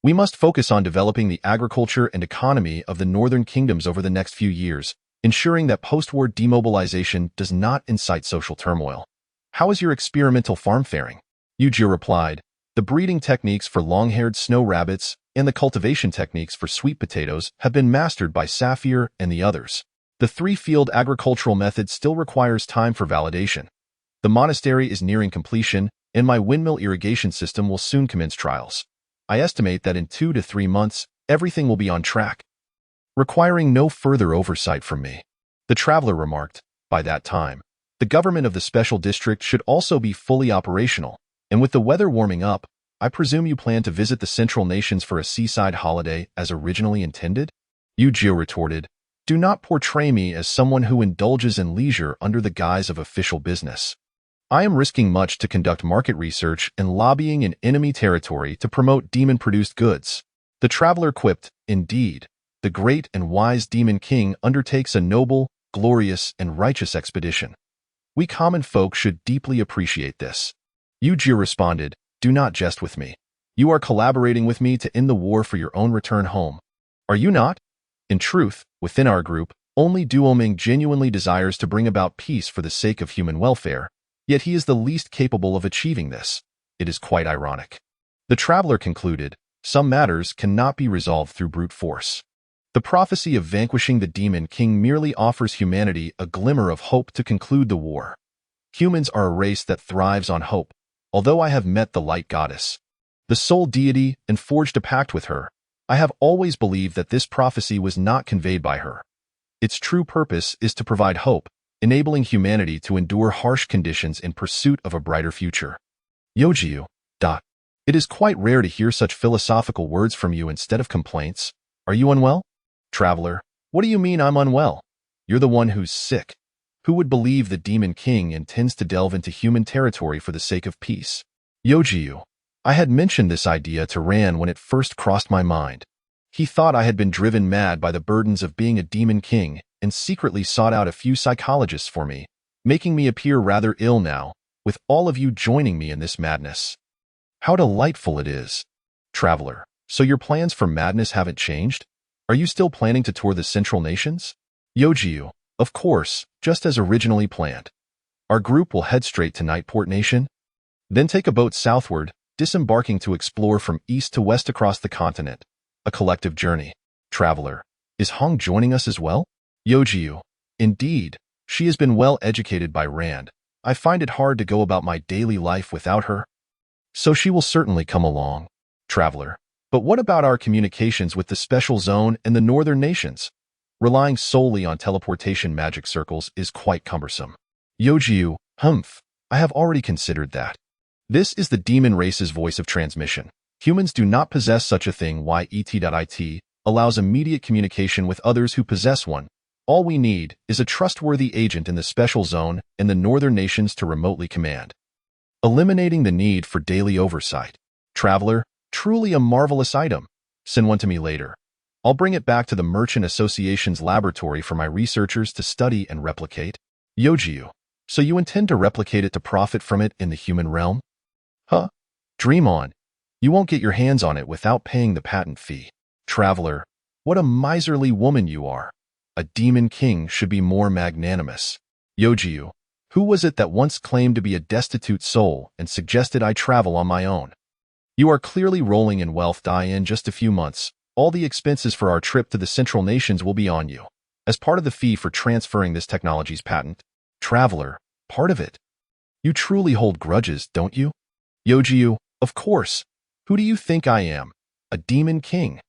We must focus on developing the agriculture and economy of the northern kingdoms over the next few years, ensuring that post-war demobilization does not incite social turmoil. How is your experimental farm faring?" Yujio replied, The breeding techniques for long-haired snow rabbits and the cultivation techniques for sweet potatoes have been mastered by Sapphire and the others. The three-field agricultural method still requires time for validation. The monastery is nearing completion, and my windmill irrigation system will soon commence trials. I estimate that in 2 to 3 months, everything will be on track, requiring no further oversight from me. The traveler remarked. By that time, the government of the special district should also be fully operational, and with the weather warming up, I presume you plan to visit the Central Nations for a seaside holiday as originally intended? Yu-Gi-Oh retorted, do not portray me as someone who indulges in leisure under the guise of official business. I am risking much to conduct market research and lobbying in enemy territory to promote demon-produced goods. The traveler quipped, indeed, the great and wise Demon King undertakes a noble, glorious, and righteous expedition. We common folk should deeply appreciate this. Yu-Gi-Oh responded, do not jest with me. You are collaborating with me to end the war for your own return home. Are you not? In truth, within our group, only Duoming genuinely desires to bring about peace for the sake of human welfare, yet he is the least capable of achieving this. It is quite ironic. The traveler concluded, some matters cannot be resolved through brute force. The prophecy of vanquishing the Demon King merely offers humanity a glimmer of hope to conclude the war. Humans are a race that thrives on hope, although I have met the Light Goddess, the sole deity, and forged a pact with her. I have always believed that this prophecy was not conveyed by her. Its true purpose is to provide hope, enabling humanity to endure harsh conditions in pursuit of a brighter future. Yu-Gi-Oh. It is quite rare to hear such philosophical words from you instead of complaints. Are you unwell? Traveler, what do you mean I'm unwell? You're the one who's sick. Who would believe the Demon King intends to delve into human territory for the sake of peace? Yu-Gi-Oh. I had mentioned this idea to Ran when it first crossed my mind. He thought I had been driven mad by the burdens of being a Demon King and secretly sought out a few psychologists for me, making me appear rather ill now, with all of you joining me in this madness. How delightful it is. Traveler, so your plans for madness haven't changed? Are you still planning to tour the Central Nations? Yu-Gi-Oh, of course, just as originally planned. Our group will head straight to Nightport Nation, then take a boat southward, disembarking to explore from east to west across the continent. A collective journey. Traveler, is Hong joining us as well? Yu-Gi-Oh, indeed, she has been well educated by Rand. I find it hard to go about my daily life without her. So she will certainly come along. Traveler, but what about our communications with the Special Zone and the Northern Nations? Relying solely on teleportation magic circles is quite cumbersome. Yu-Gi-Oh, I have already considered that. This is the demon race's voice of transmission. Humans do not possess such a thing. YET.IT allows immediate communication with others who possess one. All we need is a trustworthy agent in the Special Zone and the Northern Nations to remotely command, eliminating the need for daily oversight. Traveler, truly a marvelous item. Send one to me later. I'll bring it back to the Merchant Association's laboratory for my researchers to study and replicate. Yu-Gi-Oh, so you intend to replicate it to profit from it in the human realm? Huh? Dream on. You won't get your hands on it without paying the patent fee. Traveler, what a miserly woman you are. A Demon King should be more magnanimous. Yu-Gi-Oh, who was it that once claimed to be a destitute soul and suggested I travel on my own? You are clearly rolling in wealth. In just a few months, all the expenses for our trip to the Central Nations will be on you, as part of the fee for transferring this technology's patent. Traveler, part of it. You truly hold grudges, don't you? Yu-Gi-Oh, of course. Who do you think I am? A Demon King.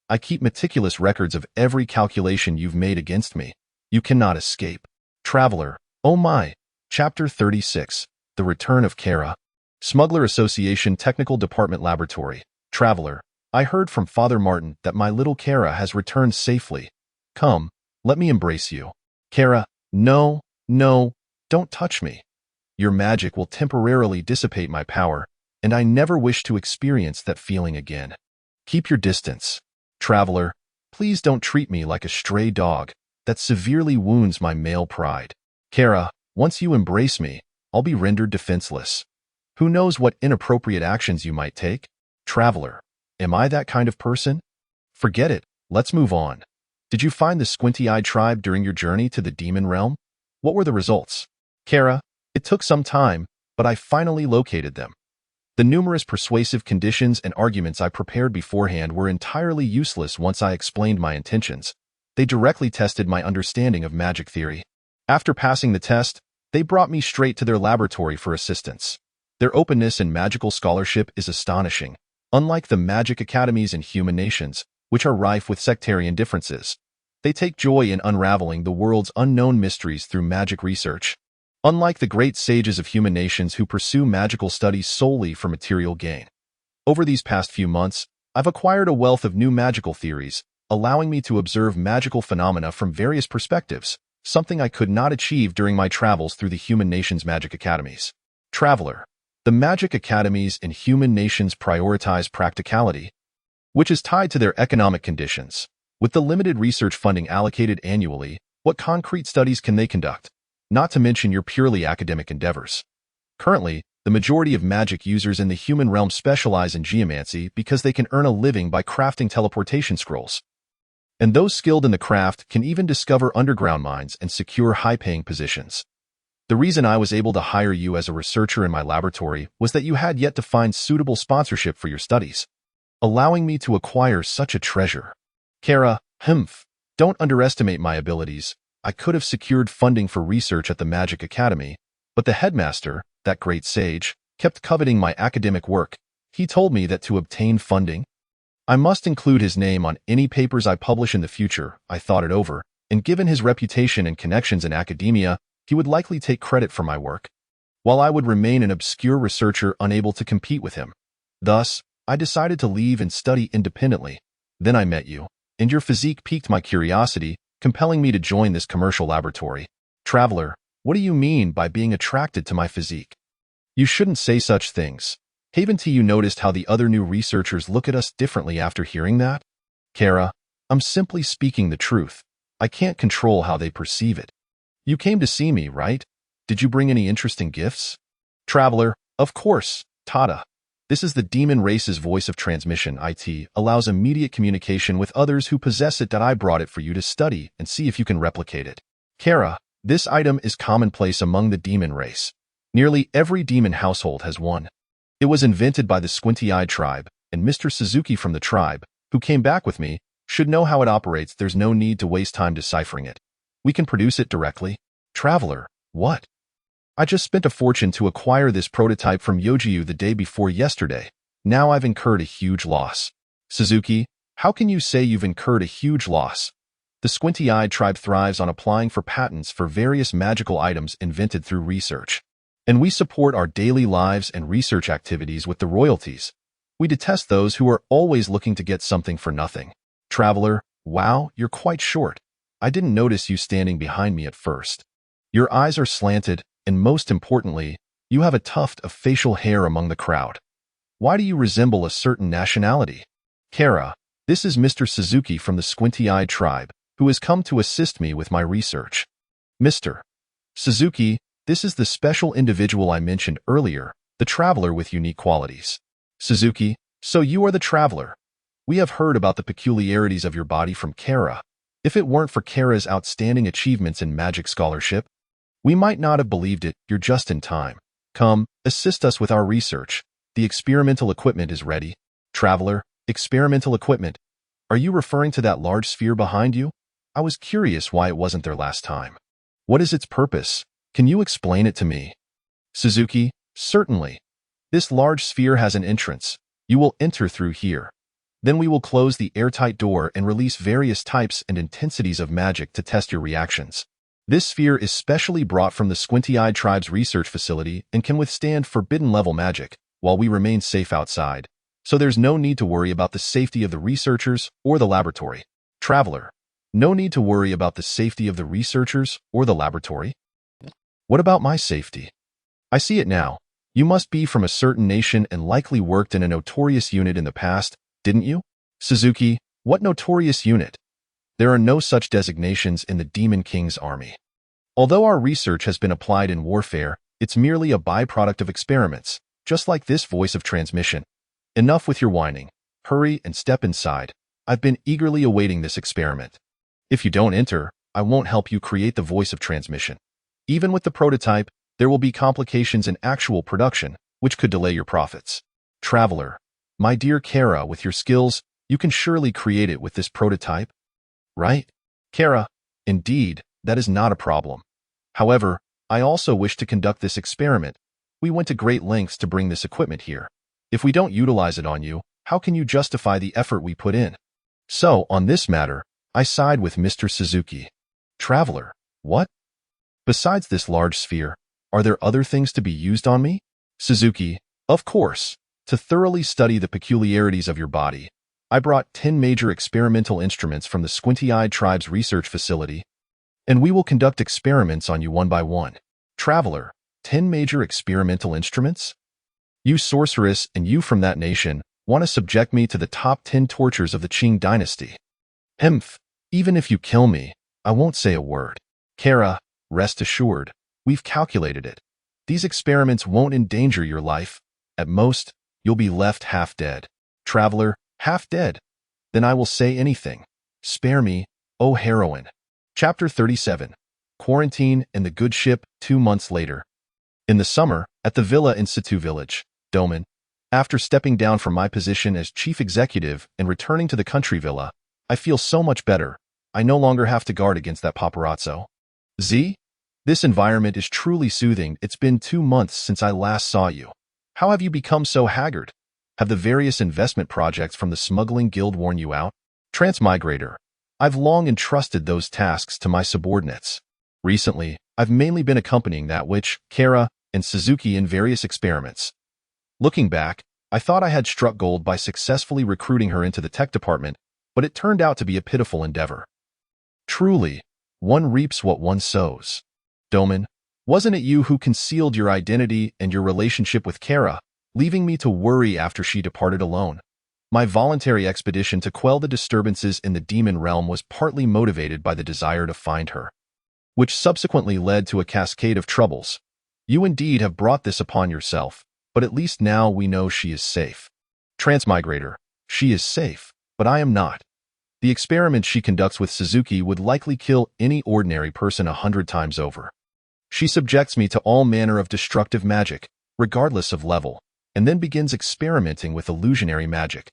I keep meticulous records of every calculation you've made against me. You cannot escape. Traveler, oh my. Chapter 36. The Return of Kara. Smuggler Association Technical Department Laboratory. Traveler, I heard from Father Martin that my little Kara has returned safely. Come, let me embrace you. Kara, no, don't touch me. Your magic will temporarily dissipate my power, and I never wish to experience that feeling again. Keep your distance. Traveler, please don't treat me like a stray dog. That severely wounds my male pride. Kara, once you embrace me, I'll be rendered defenseless. Who knows what inappropriate actions you might take? Traveler, am I that kind of person? Forget it, let's move on. Did you find the squinty-eyed tribe during your journey to the demon realm? What were the results? Kara, it took some time, but I finally located them. The numerous persuasive conditions and arguments I prepared beforehand were entirely useless once I explained my intentions. They directly tested my understanding of magic theory. After passing the test, they brought me straight to their laboratory for assistance. Their openness in magical scholarship is astonishing. Unlike the magic academies in human nations, which are rife with sectarian differences, they take joy in unraveling the world's unknown mysteries through magic research. Unlike the great sages of human nations who pursue magical studies solely for material gain. Over these past few months, I've acquired a wealth of new magical theories, allowing me to observe magical phenomena from various perspectives, something I could not achieve during my travels through the human nations' magic academies. Traveler. The magic academies in human nations prioritize practicality, which is tied to their economic conditions. With the limited research funding allocated annually, what concrete studies can they conduct? Not to mention your purely academic endeavors. Currently, the majority of magic users in the human realm specialize in geomancy because they can earn a living by crafting teleportation scrolls. And those skilled in the craft can even discover underground mines and secure high-paying positions. The reason I was able to hire you as a researcher in my laboratory was that you had yet to find suitable sponsorship for your studies, allowing me to acquire such a treasure. Kara, don't underestimate my abilities. I could have secured funding for research at the Magic Academy, but the headmaster, that great sage, kept coveting my academic work. He told me that to obtain funding, I must include his name on any papers I publish in the future. I thought it over, and given his reputation and connections in academia, he would likely take credit for my work, while I would remain an obscure researcher unable to compete with him. Thus, I decided to leave and study independently. Then I met you, and your physique piqued my curiosity, compelling me to join this commercial laboratory. Traveler, what do you mean by being attracted to my physique? You shouldn't say such things. Haven't you noticed how the other new researchers look at us differently after hearing that? Kara, I'm simply speaking the truth. I can't control how they perceive it. You came to see me, right? Did you bring any interesting gifts? Traveler, of course, Tata. This is the demon race's voice of transmission. It allows immediate communication with others who possess it. That I brought it for you to study and see if you can replicate it. Kara, this item is commonplace among the demon race. Nearly every demon household has one. It was invented by the squinty-eyed tribe, and Mr. Suzuki from the tribe, who came back with me, should know how it operates. There's no need to waste time deciphering it. We can produce it directly. Traveler, what? I just spent a fortune to acquire this prototype from Yojiyu the day before yesterday. Now I've incurred a huge loss. Suzuki, how can you say you've incurred a huge loss? The squinty-eyed tribe thrives on applying for patents for various magical items invented through research. And we support our daily lives and research activities with the royalties. We detest those who are always looking to get something for nothing. Traveler, wow, you're quite short. I didn't notice you standing behind me at first. Your eyes are slanted, and most importantly, you have a tuft of facial hair among the crowd. Why do you resemble a certain nationality? Kara, this is Mr. Suzuki from the squinty-eyed tribe, who has come to assist me with my research. Mr. Suzuki, this is the special individual I mentioned earlier, the traveler with unique qualities. Suzuki, so you are the traveler. We have heard about the peculiarities of your body from Kara. If it weren't for Kara's outstanding achievements in magic scholarship, we might not have believed it. You're just in time. Come, assist us with our research. The experimental equipment is ready. Traveler, experimental equipment. Are you referring to that large sphere behind you? I was curious why it wasn't there last time. What is its purpose? Can you explain it to me? Suzuki, certainly. This large sphere has an entrance. You will enter through here. Then we will close the airtight door and release various types and intensities of magic to test your reactions. This sphere is specially brought from the squinty-eyed tribe's research facility and can withstand forbidden-level magic, while we remain safe outside. So there's no need to worry about the safety of the researchers or the laboratory. Traveler, no need to worry about the safety of the researchers or the laboratory? What about my safety? I see it now. You must be from a certain nation and likely worked in a notorious unit in the past, didn't you? Suzuki, what notorious unit? There are no such designations in the Demon King's army. Although our research has been applied in warfare, it's merely a byproduct of experiments, just like this voice of transmission. Enough with your whining. Hurry and step inside. I've been eagerly awaiting this experiment. If you don't enter, I won't help you create the voice of transmission. Even with the prototype, there will be complications in actual production, which could delay your profits. Traveler, my dear Kara, with your skills, you can surely create it with this prototype, right? Kara, indeed, that is not a problem. However, I also wish to conduct this experiment. We went to great lengths to bring this equipment here. If we don't utilize it on you, how can you justify the effort we put in? So, on this matter, I side with Mr. Suzuki. Traveler, what? Besides this large sphere, are there other things to be used on me? Suzuki, of course. To thoroughly study the peculiarities of your body, I brought 10 major experimental instruments from the Squinty-Eyed Tribe's research facility, and we will conduct experiments on you one by one. Traveler, 10 major experimental instruments? You sorceress and you from that nation want to subject me to the top 10 tortures of the Qing dynasty. Hmph, even if you kill me, I won't say a word. Kara, rest assured, we've calculated it. These experiments won't endanger your life. At most, you'll be left half dead. Traveler, half dead? Then I will say anything. Spare me, O heroine. Chapter 37. Quarantine and the Good Ship 2 months later. In the summer, at the villa in Situ Village, Doman, after stepping down from my position as chief executive and returning to the country villa, I feel so much better. I no longer have to guard against that paparazzo. Z? This environment is truly soothing. It's been 2 months since I last saw you. How have you become so haggard? Have the various investment projects from the smuggling guild worn you out? Transmigrator, I've long entrusted those tasks to my subordinates. Recently, I've mainly been accompanying that witch, Kara, and Suzuki in various experiments. Looking back, I thought I had struck gold by successfully recruiting her into the tech department, but it turned out to be a pitiful endeavor. Truly, one reaps what one sows. Doman, wasn't it you who concealed your identity and your relationship with Kara, leaving me to worry after she departed alone? My voluntary expedition to quell the disturbances in the demon realm was partly motivated by the desire to find her, which subsequently led to a cascade of troubles. You indeed have brought this upon yourself, but at least now we know she is safe. Transmigrator, she is safe, but I am not. The experiment she conducts with Suzuki would likely kill any ordinary person 100 times over. She subjects me to all manner of destructive magic, regardless of level, and then begins experimenting with illusionary magic.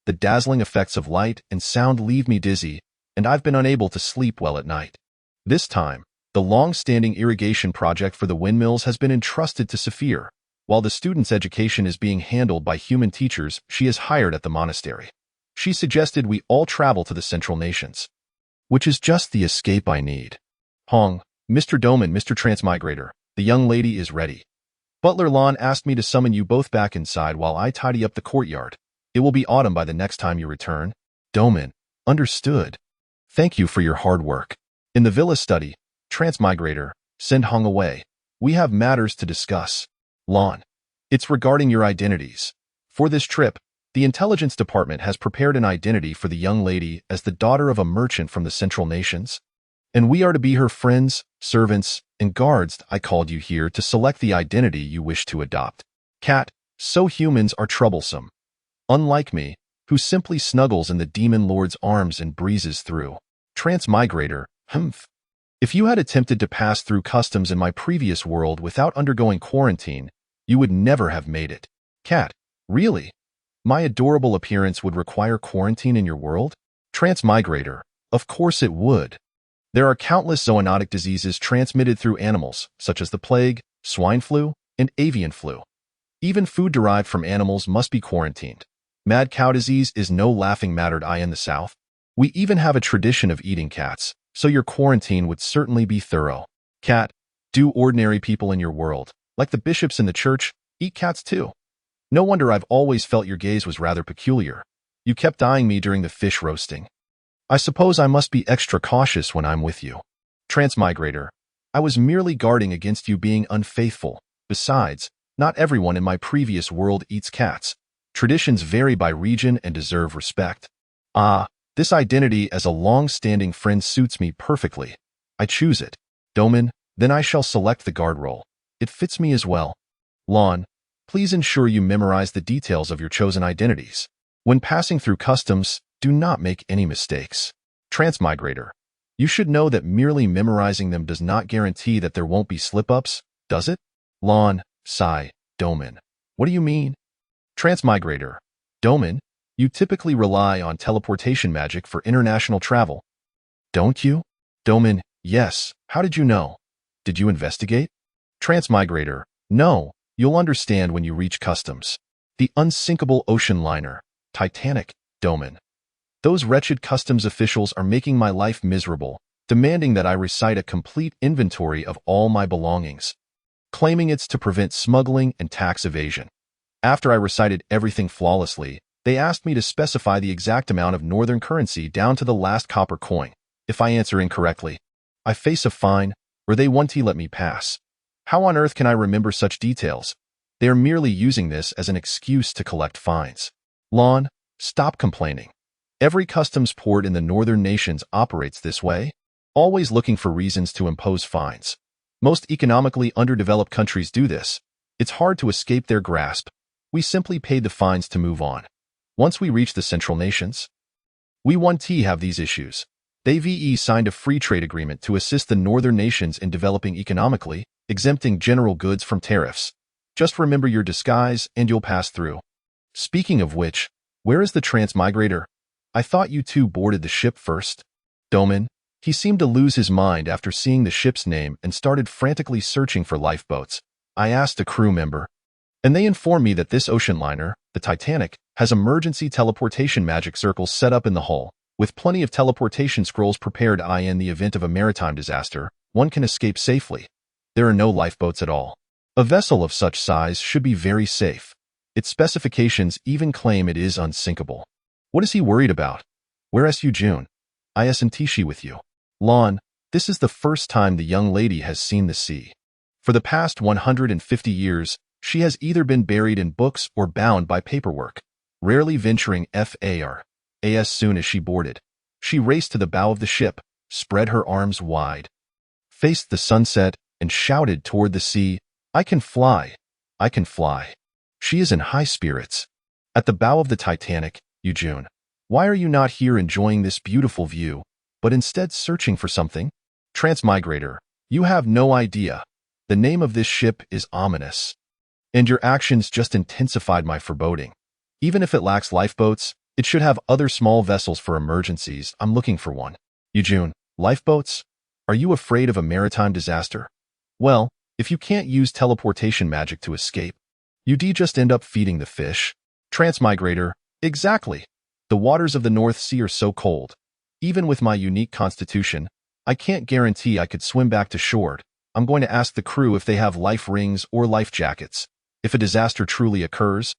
The dazzling effects of light and sound leave me dizzy, and I've been unable to sleep well at night. This time, the long-standing irrigation project for the windmills has been entrusted to Saphir, while the student's education is being handled by human teachers she has hired at the monastery. She suggested we all travel to the Central Nations, which is just the escape I need. Hong, Mr. Doman, Mr. Transmigrator, the young lady is ready. Butler Lon asked me to summon you both back inside while I tidy up the courtyard. It will be autumn by the next time you return. Doman, understood. Thank you for your hard work. In the villa study, Transmigrator, send Hong away. We have matters to discuss. Lon, it's regarding your identities. For this trip, the intelligence department has prepared an identity for the young lady as the daughter of a merchant from the Central Nations, and we are to be her friends, servants, and guards. I called you here to select the identity you wish to adopt. Cat, so humans are troublesome. Unlike me, who simply snuggles in the demon lord's arms and breezes through. Transmigrator, humph. If you had attempted to pass through customs in my previous world without undergoing quarantine, you would never have made it. Cat, really? My adorable appearance would require quarantine in your world? Transmigrator, of course it would. There are countless zoonotic diseases transmitted through animals, such as the plague, swine flu, and avian flu. Even food derived from animals must be quarantined. Mad cow disease is no laughing matter in the South. We even have a tradition of eating cats, so your quarantine would certainly be thorough. Cat, do ordinary people in your world, like the bishops in the church, eat cats too? No wonder I've always felt your gaze was rather peculiar. You kept eyeing me during the fish roasting. I suppose I must be extra cautious when I'm with you. Transmigrator, I was merely guarding against you being unfaithful. Besides, not everyone in my previous world eats cats. Traditions vary by region and deserve respect. Ah, this identity as a long-standing friend suits me perfectly. I choose it. Doman, then I shall select the guard role. It fits me as well. Lon, please ensure you memorize the details of your chosen identities. When passing through customs, do not make any mistakes. Transmigrator, you should know that merely memorizing them does not guarantee that there won't be slip-ups, does it? Lon, sigh, Doman. What do you mean? Transmigrator. Domin, you typically rely on teleportation magic for international travel, don't you? Domin, yes. How did you know? Did you investigate? Transmigrator. No, you'll understand when you reach customs. The unsinkable ocean liner, Titanic, Domin. Those wretched customs officials are making my life miserable, demanding that I recite a complete inventory of all my belongings, claiming it's to prevent smuggling and tax evasion. After I recited everything flawlessly, they asked me to specify the exact amount of northern currency down to the last copper coin. If I answer incorrectly, I face a fine, or they won't let me pass. How on earth can I remember such details? They are merely using this as an excuse to collect fines. Lon, stop complaining. Every customs port in the northern nations operates this way, always looking for reasons to impose fines. Most economically underdeveloped countries do this. It's hard to escape their grasp. We simply paid the fines to move on. Once we reach the central nations, we won't have these issues. They signed a free trade agreement to assist the northern nations in developing economically, exempting general goods from tariffs. Just remember your disguise and you'll pass through. Speaking of which, where is the transmigrator? I thought you two boarded the ship first. Domin, he seemed to lose his mind after seeing the ship's name and started frantically searching for lifeboats. I asked a crew member, and they informed me that this ocean liner, the Titanic, has emergency teleportation magic circles set up in the hull, with plenty of teleportation scrolls prepared in the event of a maritime disaster, one can escape safely. There are no lifeboats at all. A vessel of such size should be very safe. Its specifications even claim it is unsinkable. What is he worried about? Where is you June? Isn't she with you? Lon, this is the first time the young lady has seen the sea. For the past 150 years, she has either been buried in books or bound by paperwork, rarely venturing far. As soon as she boarded, she raced to the bow of the ship, spread her arms wide, faced the sunset, and shouted toward the sea, I can fly! I can fly! She is in high spirits. At the bow of the Titanic, June, why are you not here enjoying this beautiful view, but instead searching for something? Transmigrator, you have no idea. The name of this ship is ominous, and your actions just intensified my foreboding. Even if it lacks lifeboats, it should have other small vessels for emergencies. I'm looking for one. June, lifeboats? Are you afraid of a maritime disaster? Well, if you can't use teleportation magic to escape, you just end up feeding the fish. Transmigrator, exactly. The waters of the North Sea are so cold. Even with my unique constitution, I can't guarantee I could swim back to shore. I'm going to ask the crew if they have life rings or life jackets. If a disaster truly occurs,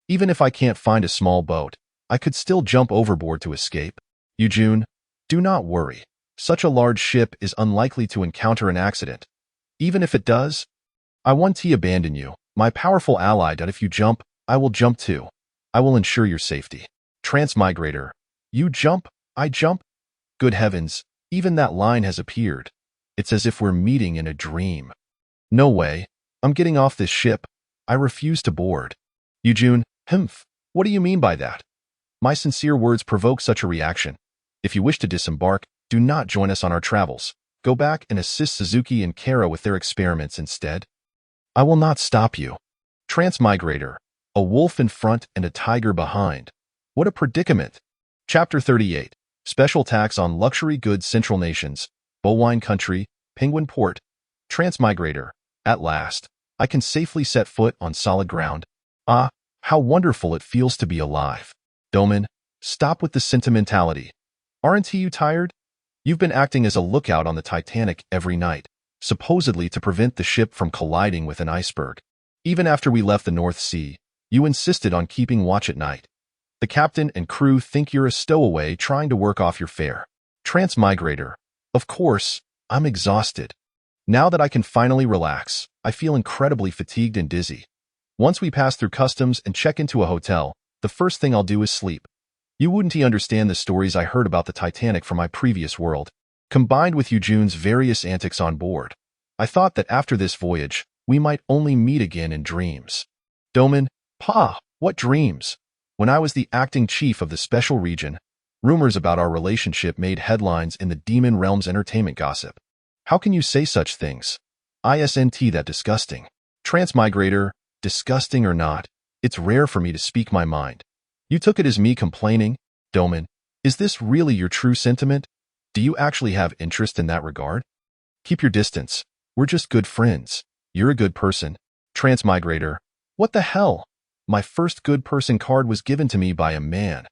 even if I can't find a small boat, I could still jump overboard to escape. June, do not worry. Such a large ship is unlikely to encounter an accident. Even if it does, I won't abandon you, my powerful ally. That if you jump, I will jump too. I will ensure your safety. Transmigrator, you jump, I jump? Good heavens, even that line has appeared. It's as if we're meeting in a dream. No way, I'm getting off this ship. I refuse to board. June, what do you mean by that? My sincere words provoke such a reaction. If you wish to disembark, do not join us on our travels. Go back and assist Suzuki and Kara with their experiments instead. I will not stop you. Transmigrator, a wolf in front and a tiger behind. What a predicament. Chapter 38, Special Tax on Luxury Goods Central Nations, Bowine Country, Penguin Port. Transmigrator, at last, I can safely set foot on solid ground. Ah, how wonderful it feels to be alive. Domin, stop with the sentimentality. Aren't you tired? You've been acting as a lookout on the Titanic every night, supposedly to prevent the ship from colliding with an iceberg. Even after we left the North Sea, you insisted on keeping watch at night. The captain and crew think you're a stowaway trying to work off your fare. Transmigrator, of course, I'm exhausted. Now that I can finally relax, I feel incredibly fatigued and dizzy. Once we pass through customs and check into a hotel, the first thing I'll do is sleep. You wouldn't understand the stories I heard about the Titanic from my previous world, combined with June's various antics on board. I thought that after this voyage, we might only meet again in dreams. Domin, what dreams? When I was the acting chief of the special region, rumors about our relationship made headlines in the Demon Realm's entertainment gossip. How can you say such things? Isn't that disgusting? Transmigrator, disgusting or not, it's rare for me to speak my mind. You took it as me complaining? Doman, is this really your true sentiment? Do you actually have interest in that regard? Keep your distance. We're just good friends. You're a good person. Transmigrator. What the hell? My first good person card was given to me by a man.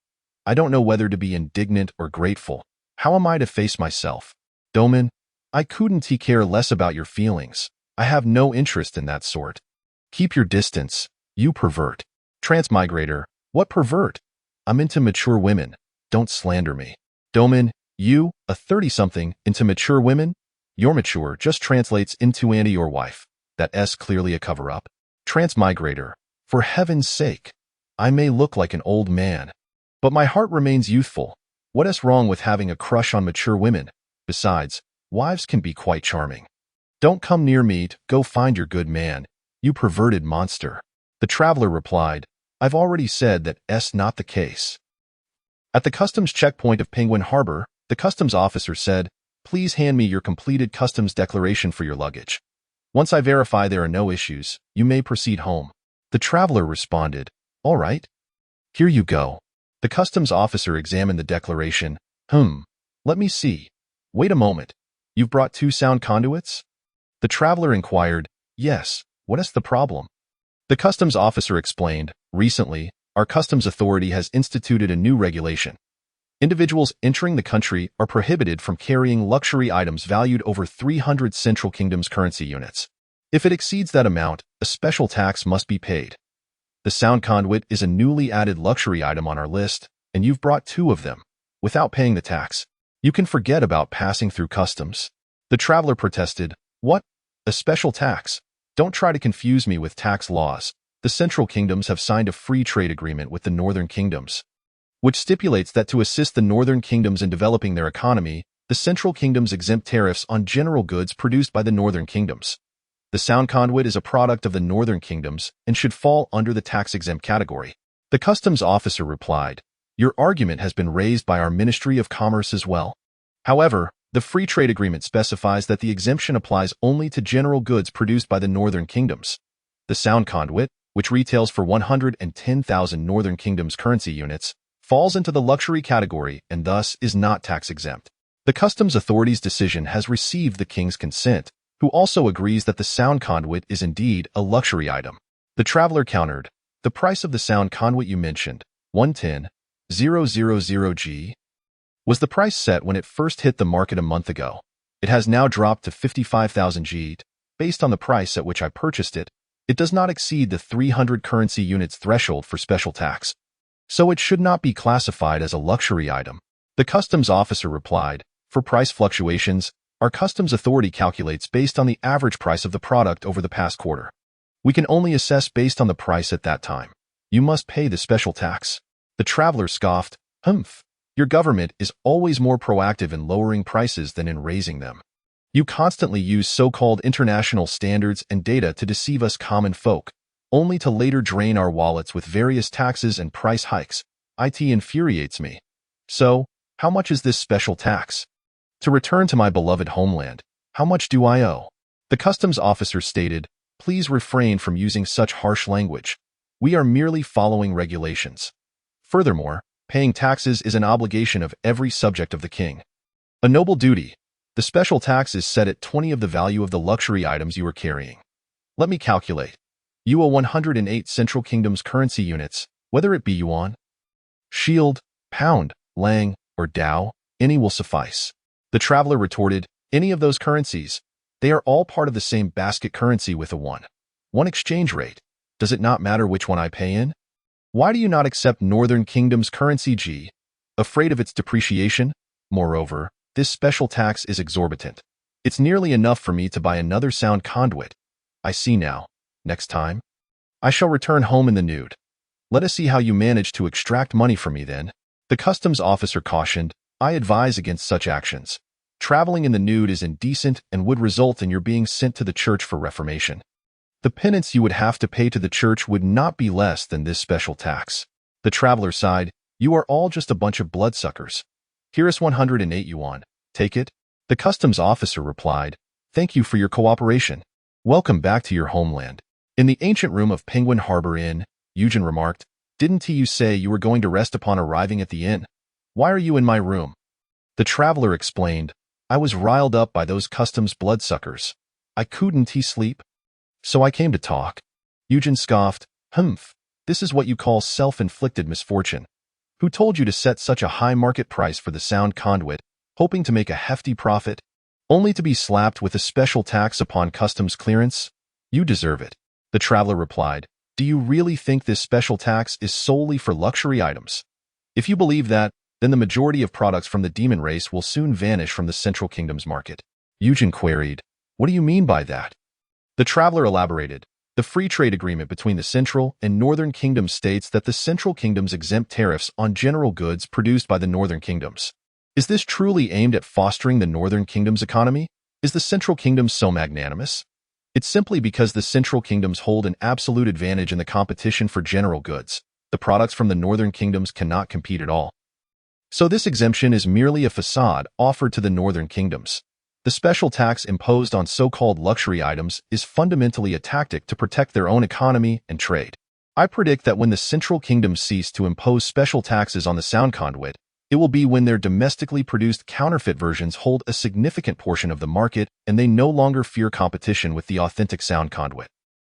I don't know whether to be indignant or grateful. How am I to face myself? Doman, I couldn't care less about your feelings. I have no interest in that sort. Keep your distance. You pervert. Transmigrator. What pervert? I'm into mature women. Don't slander me. Doman, you, a 30-something, into mature women? You're mature just translates into Andy your wife. That S clearly a cover-up. Transmigrator. For heaven's sake. I may look like an old man, but my heart remains youthful. What is wrong with having a crush on mature women? Besides, wives can be quite charming. Don't come near me, go find your good man, you perverted monster. The traveler replied, I've already said that S not the case. At the customs checkpoint of Penguin Harbor, the customs officer said, please hand me your completed customs declaration for your luggage. Once I verify there are no issues, you may proceed home. The traveler responded, all right. Here you go. The customs officer examined the declaration. Let me see. Wait a moment. You've brought 2 sound conduits? The traveler inquired, yes, what is the problem? The customs officer explained, recently, our customs authority has instituted a new regulation. Individuals entering the country are prohibited from carrying luxury items valued over 300 Central Kingdom's currency units. If it exceeds that amount, a special tax must be paid. The sound conduit is a newly added luxury item on our list, and you've brought 2 of them, without paying the tax. You can forget about passing through customs. The traveler protested, what? A special tax? Don't try to confuse me with tax laws. The Central Kingdoms have signed a free trade agreement with the Northern Kingdoms, which stipulates that to assist the Northern Kingdoms in developing their economy, the Central Kingdoms exempt tariffs on general goods produced by the Northern Kingdoms. The sound conduit is a product of the Northern Kingdoms and should fall under the tax-exempt category. The customs officer replied, your argument has been raised by our Ministry of Commerce as well. However, the free trade agreement specifies that the exemption applies only to general goods produced by the Northern Kingdoms. The sound conduit, which retails for 110,000 Northern Kingdoms currency units, falls into the luxury category and thus is not tax-exempt. The customs authority's decision has received the king's consent, who also agrees that the sound conduit is indeed a luxury item. The traveler countered, the price of the sound conduit you mentioned, 110,000G, was the price set when it first hit the market a month ago. It has now dropped to 55,000 G. Based on the price at which I purchased it, it does not exceed the 300 currency units threshold for special tax, so it should not be classified as a luxury item. The customs officer replied, for price fluctuations, our customs authority calculates based on the average price of the product over the past quarter. We can only assess based on the price at that time. You must pay the special tax. The traveler scoffed, Your government is always more proactive in lowering prices than in raising them. You constantly use so-called international standards and data to deceive us common folk, only to later drain our wallets with various taxes and price hikes. It infuriates me. So, how much is this special tax? To return to my beloved homeland, how much do I owe? The customs officer stated, please refrain from using such harsh language. We are merely following regulations. Furthermore, paying taxes is an obligation of every subject of the king. A noble duty. The special tax is set at 20 of the value of the luxury items you are carrying. Let me calculate. You owe 108 Central Kingdom's currency units, whether it be yuan, shield, pound, lang, or dao, any will suffice. The traveler retorted, any of those currencies. They are all part of the same basket currency with a one exchange rate. Does it not matter which one I pay in? Why do you not accept Northern Kingdom's currency G? Afraid of its depreciation? Moreover, this special tax is exorbitant. It's nearly enough for me to buy another sound conduit. I see now. Next time, I shall return home in the nude. Let us see how you manage to extract money from me then. The customs officer cautioned, I advise against such actions. Traveling in the nude is indecent and would result in your being sent to the church for reformation. The penance you would have to pay to the church would not be less than this special tax. The traveler sighed, you are all just a bunch of bloodsuckers. Here is 108 yuan. Take it. The customs officer replied, thank you for your cooperation. Welcome back to your homeland. In the ancient room of Penguin Harbor Inn, Eugen remarked, "Didn't you say you were going to rest upon arriving at the inn? Why are you in my room?" The traveler explained, "I was riled up by those customs bloodsuckers. I couldn't sleep. So I came to talk." Eugen scoffed, "Humph, this is what you call self-inflicted misfortune. Who told you to set such a high market price for the sound conduit, hoping to make a hefty profit, only to be slapped with a special tax upon customs clearance? You deserve it." The traveler replied, "Do you really think this special tax is solely for luxury items? If you believe that, then the majority of products from the demon race will soon vanish from the Central Kingdom's market." Eugen queried, "What do you mean by that?" The traveler elaborated, "The free trade agreement between the Central and Northern Kingdoms states that the Central Kingdoms exempt tariffs on general goods produced by the Northern Kingdoms. Is this truly aimed at fostering the Northern Kingdom's economy? Is the Central Kingdom so magnanimous? It's simply because the Central Kingdoms hold an absolute advantage in the competition for general goods. The products from the Northern Kingdoms cannot compete at all. So this exemption is merely a facade offered to the Northern Kingdoms. The special tax imposed on so-called luxury items is fundamentally a tactic to protect their own economy and trade. I predict that when the Central Kingdoms cease to impose special taxes on the sound conduit, it will be when their domestically produced counterfeit versions hold a significant portion of the market and they no longer fear competition with the authentic sound conduit.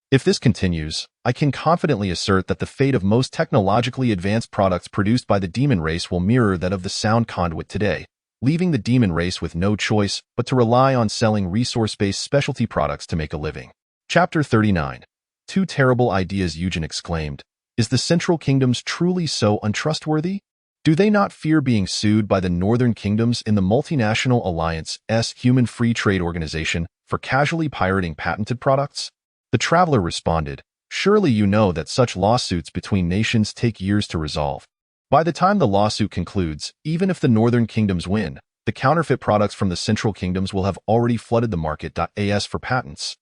If this continues, I can confidently assert that the fate of most technologically advanced products produced by the demon race will mirror that of the sound conduit today, leaving the demon race with no choice but to rely on selling resource-based specialty products to make a living." Chapter 39. Two terrible ideas, Eugen exclaimed. "Is the Central Kingdoms truly so untrustworthy? Do they not fear being sued by the Northern Kingdoms in the Multinational Alliance's Human Free Trade Organization for casually pirating patented products?" The traveler responded, "Surely you know that such lawsuits between nations take years to resolve. By the time the lawsuit concludes, even if the Northern Kingdoms win, the counterfeit products from the Central Kingdoms will have already flooded the market. As for patents,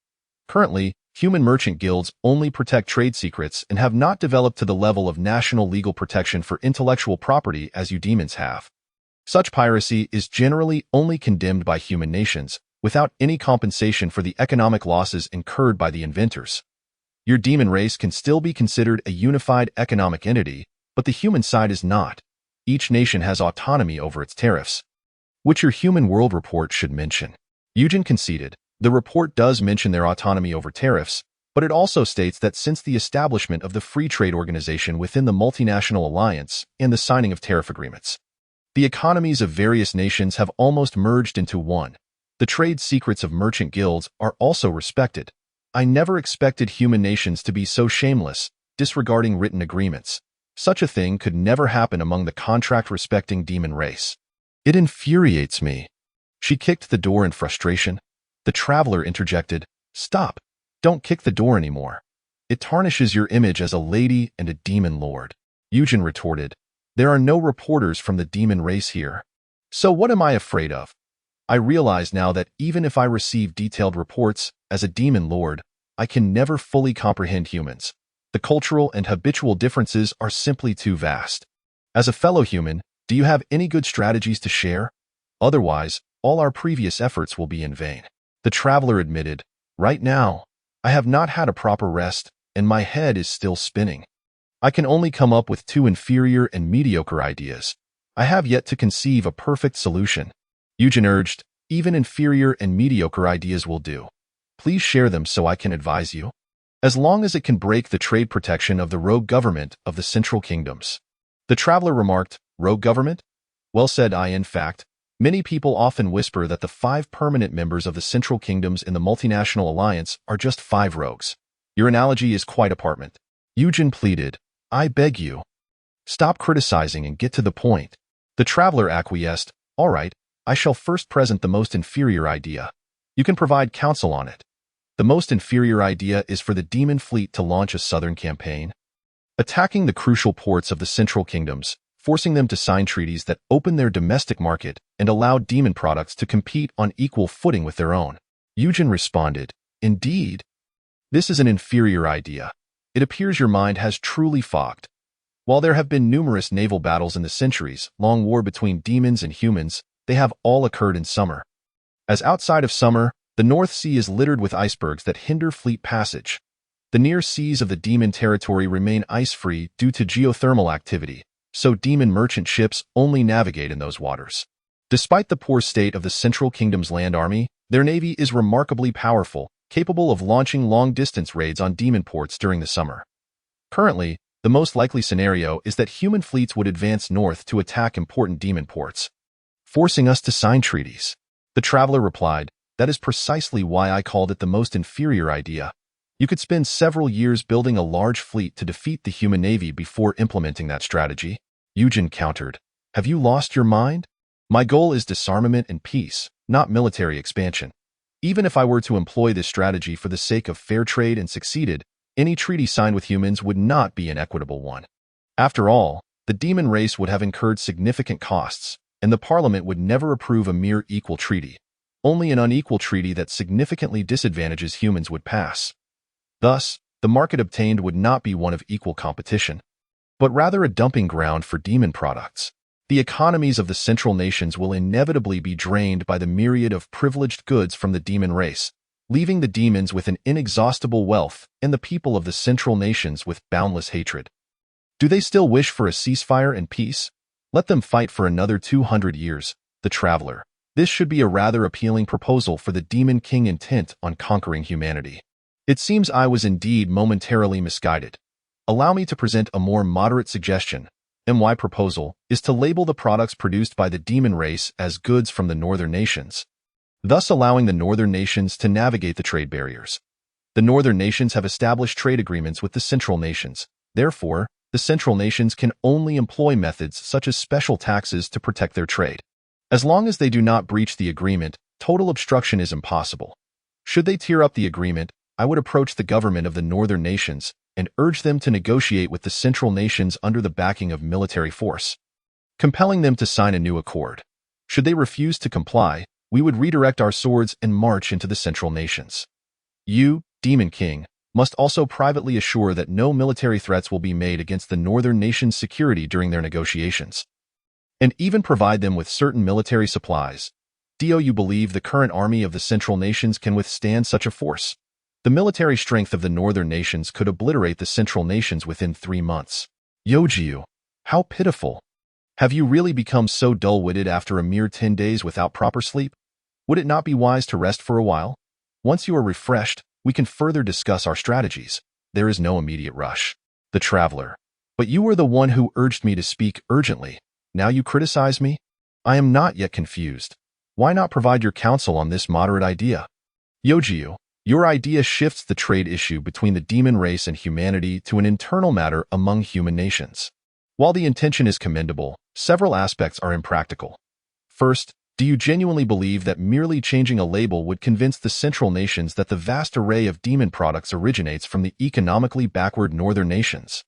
currently, human merchant guilds only protect trade secrets and have not developed to the level of national legal protection for intellectual property as you demons have. Such piracy is generally only condemned by human nations, without any compensation for the economic losses incurred by the inventors. Your demon race can still be considered a unified economic entity, but the human side is not. Each nation has autonomy over its tariffs, which your Human World Report should mention." Eugen conceded, "The report does mention their autonomy over tariffs, but it also states that since the establishment of the Free Trade Organization within the Multinational Alliance and the signing of tariff agreements, the economies of various nations have almost merged into one. The trade secrets of merchant guilds are also respected. I never expected human nations to be so shameless, disregarding written agreements. Such a thing could never happen among the contract-respecting demon race. It infuriates me." She kicked the door in frustration. The traveler interjected, "Stop. Don't kick the door anymore. It tarnishes your image as a lady and a demon lord." Eugen retorted, "There are no reporters from the demon race here. So what am I afraid of? I realize now that even if I receive detailed reports, as a demon lord, I can never fully comprehend humans. The cultural and habitual differences are simply too vast. As a fellow human, do you have any good strategies to share? Otherwise, all our previous efforts will be in vain." The traveler admitted, "Right now, I have not had a proper rest, and my head is still spinning. I can only come up with two inferior and mediocre ideas. I have yet to conceive a perfect solution." Eugen urged, "Even inferior and mediocre ideas will do. Please share them so I can advise you. As long as it can break the trade protection of the rogue government of the Central Kingdoms." The traveler remarked, "Rogue government? Well said. In fact, many people often whisper that the 5 permanent members of the Central Kingdoms in the Multinational Alliance are just 5 rogues. Your analogy is quite apartment." Eugen pleaded, "I beg you. Stop criticizing and get to the point." The traveler acquiesced, "All right, I shall first present the most inferior idea. You can provide counsel on it. The most inferior idea is for the demon fleet to launch a southern campaign, attacking the crucial ports of the Central Kingdoms, forcing them to sign treaties that open their domestic market and allow demon products to compete on equal footing with their own." Eugen responded, "Indeed. This is an inferior idea. It appears your mind has truly fogged. While there have been numerous naval battles in the centuries-long war between demons and humans, they have all occurred in summer. As outside of summer, the North Sea is littered with icebergs that hinder fleet passage. The near seas of the demon territory remain ice-free due to geothermal activity, so demon merchant ships only navigate in those waters. Despite the poor state of the Central Kingdom's land army, their navy is remarkably powerful, capable of launching long-distance raids on demon ports during the summer. Currently, the most likely scenario is that human fleets would advance north to attack important demon ports, forcing us to sign treaties. The traveler replied, "That is precisely why I called it the most inferior idea. You could spend several years building a large fleet to defeat the human navy before implementing that strategy." Eugen countered, "Have you lost your mind? My goal is disarmament and peace, not military expansion. Even if I were to employ this strategy for the sake of fair trade and succeeded, any treaty signed with humans would not be an equitable one. After all, the demon race would have incurred significant costs, and the Parliament would never approve a mere equal treaty. Only an unequal treaty that significantly disadvantages humans would pass. Thus, the market obtained would not be one of equal competition, but rather a dumping ground for demon products. The economies of the central nations will inevitably be drained by the myriad of privileged goods from the demon race, leaving the demons with an inexhaustible wealth and the people of the central nations with boundless hatred. Do they still wish for a ceasefire and peace? Let them fight for another 200 years, the traveler. This should be a rather appealing proposal for the demon king intent on conquering humanity. It seems I was indeed momentarily misguided. Allow me to present a more moderate suggestion. My proposal is to label the products produced by the demon race as goods from the northern nations, thus allowing the northern nations to navigate the trade barriers. The northern nations have established trade agreements with the central nations. Therefore, the central nations can only employ methods such as special taxes to protect their trade. As long as they do not breach the agreement, total obstruction is impossible. Should they tear up the agreement, I would approach the government of the northern nations and urge them to negotiate with the central nations under the backing of military force, compelling them to sign a new accord. Should they refuse to comply, we would redirect our swords and march into the central nations. You, Demon King, must also privately assure that no military threats will be made against the northern nations' security during their negotiations, and even provide them with certain military supplies. Do you believe the current army of the central nations can withstand such a force? The military strength of the northern nations could obliterate the central nations within 3 months. Yojiu, how pitiful. Have you really become so dull-witted after a mere 10 days without proper sleep? Would it not be wise to rest for a while? Once you are refreshed, we can further discuss our strategies. There is no immediate rush. The traveler. But you were the one who urged me to speak urgently. Now you criticize me? I am not yet confused. Why not provide your counsel on this moderate idea? Yojiu, your idea shifts the trade issue between the demon race and humanity to an internal matter among human nations. While the intention is commendable, several aspects are impractical. First, do you genuinely believe that merely changing a label would convince the central nations that the vast array of demon products originates from the economically backward northern nations?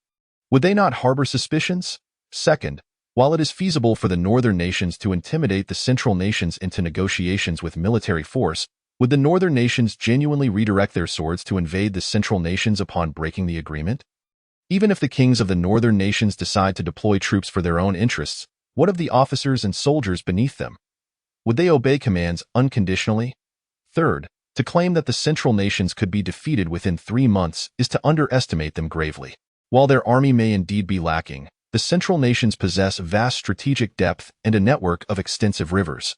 Would they not harbor suspicions? Second, while it is feasible for the northern nations to intimidate the central nations into negotiations with military force, would the northern nations genuinely redirect their swords to invade the central nations upon breaking the agreement? Even if the kings of the northern nations decide to deploy troops for their own interests, what of the officers and soldiers beneath them? Would they obey commands unconditionally? Third, to claim that the central nations could be defeated within 3 months is to underestimate them gravely. While their army may indeed be lacking, the central nations possess vast strategic depth and a network of extensive rivers.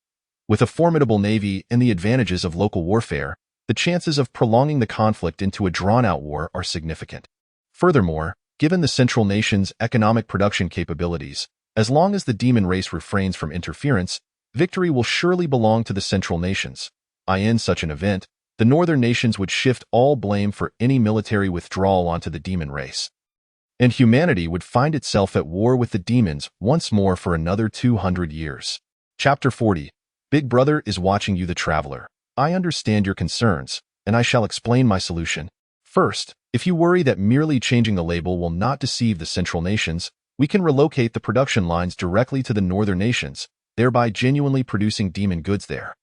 With a formidable navy and the advantages of local warfare, the chances of prolonging the conflict into a drawn-out war are significant. Furthermore, given the central nations' economic production capabilities, as long as the demon race refrains from interference, victory will surely belong to the central nations. In such an event, the northern nations would shift all blame for any military withdrawal onto the demon race, and humanity would find itself at war with the demons once more for another 200 years. Chapter 40. Big Brother is watching you, the traveler. I understand your concerns, and I shall explain my solution. First, if you worry that merely changing the label will not deceive the central nations, we can relocate the production lines directly to the northern nations, thereby genuinely producing demon goods there.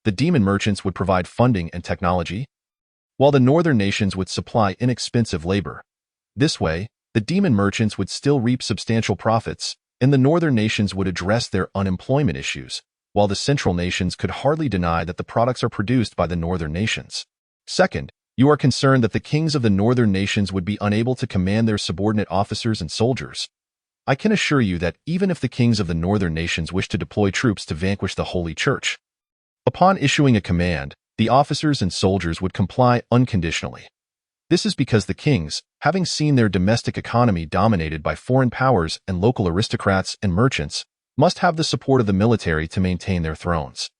The demon merchants would provide funding and technology, while the northern nations would supply inexpensive labor. This way, the demon merchants would still reap substantial profits, and the northern nations would address their unemployment issues, while the central nations could hardly deny that the products are produced by the northern nations. Second, You are concerned that the kings of the northern nations would be unable to command their subordinate officers and soldiers. I can assure you that even if the kings of the northern nations wish to deploy troops to vanquish the Holy Church, upon issuing a command, the officers and soldiers would comply unconditionally. This is because the kings, having seen their domestic economy dominated by foreign powers and local aristocrats and merchants, must have the support of the military to maintain their thrones.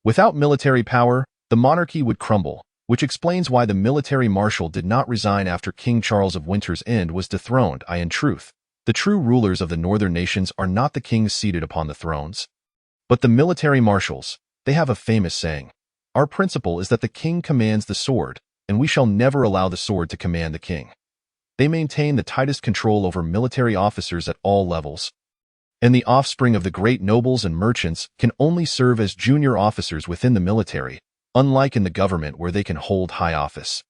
Without military power, the monarchy would crumble, which explains why the military marshal did not resign after King Charles of Winter's End was dethroned. In truth, the true rulers of the northern nations are not the kings seated upon the thrones, but the military marshals. They have a famous saying, "Our principle is that the king commands the sword, and we shall never allow the sword to command the king." They maintain the tightest control over military officers at all levels, and the offspring of the great nobles and merchants can only serve as junior officers within the military, unlike in the government where they can hold high office.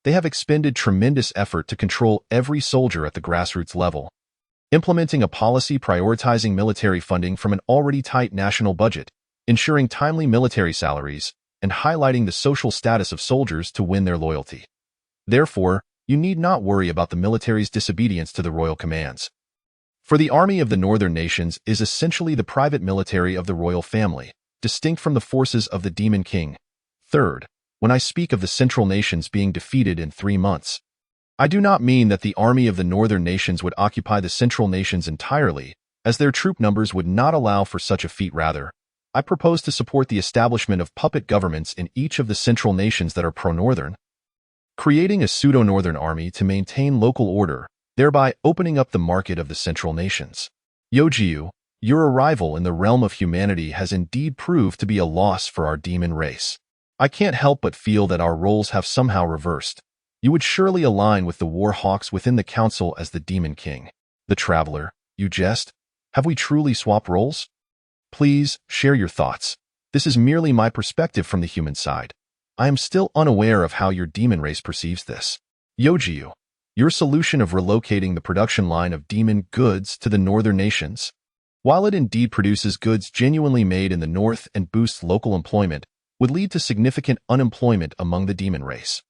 They have expended tremendous effort to control every soldier at the grassroots level, implementing a policy prioritizing military funding from an already tight national budget, ensuring timely military salaries, and highlighting the social status of soldiers to win their loyalty. Therefore, you need not worry about the military's disobedience to the royal commands. For the army of the northern nations is essentially the private military of the royal family, distinct from the forces of the Demon King. Third, when I speak of the central nations being defeated in 3 months, I do not mean that the army of the northern nations would occupy the central nations entirely, as their troop numbers would not allow for such a feat. Rather, I propose to support the establishment of puppet governments in each of the central nations that are pro-northern, creating a pseudo-northern army to maintain local order, thereby opening up the market of the central nations. Yojiu, your arrival in the realm of humanity has indeed proved to be a loss for our demon race. I can't help but feel that our roles have somehow reversed. You would surely align with the war hawks within the council as the Demon King. The Traveler, you jest? Have we truly swapped roles? Please, share your thoughts. This is merely my perspective from the human side. I am still unaware of how your demon race perceives this. Yojiu, your solution of relocating the production line of demon goods to the northern nations, while it indeed produces goods genuinely made in the north and boosts local employment, would lead to significant unemployment among the demon race.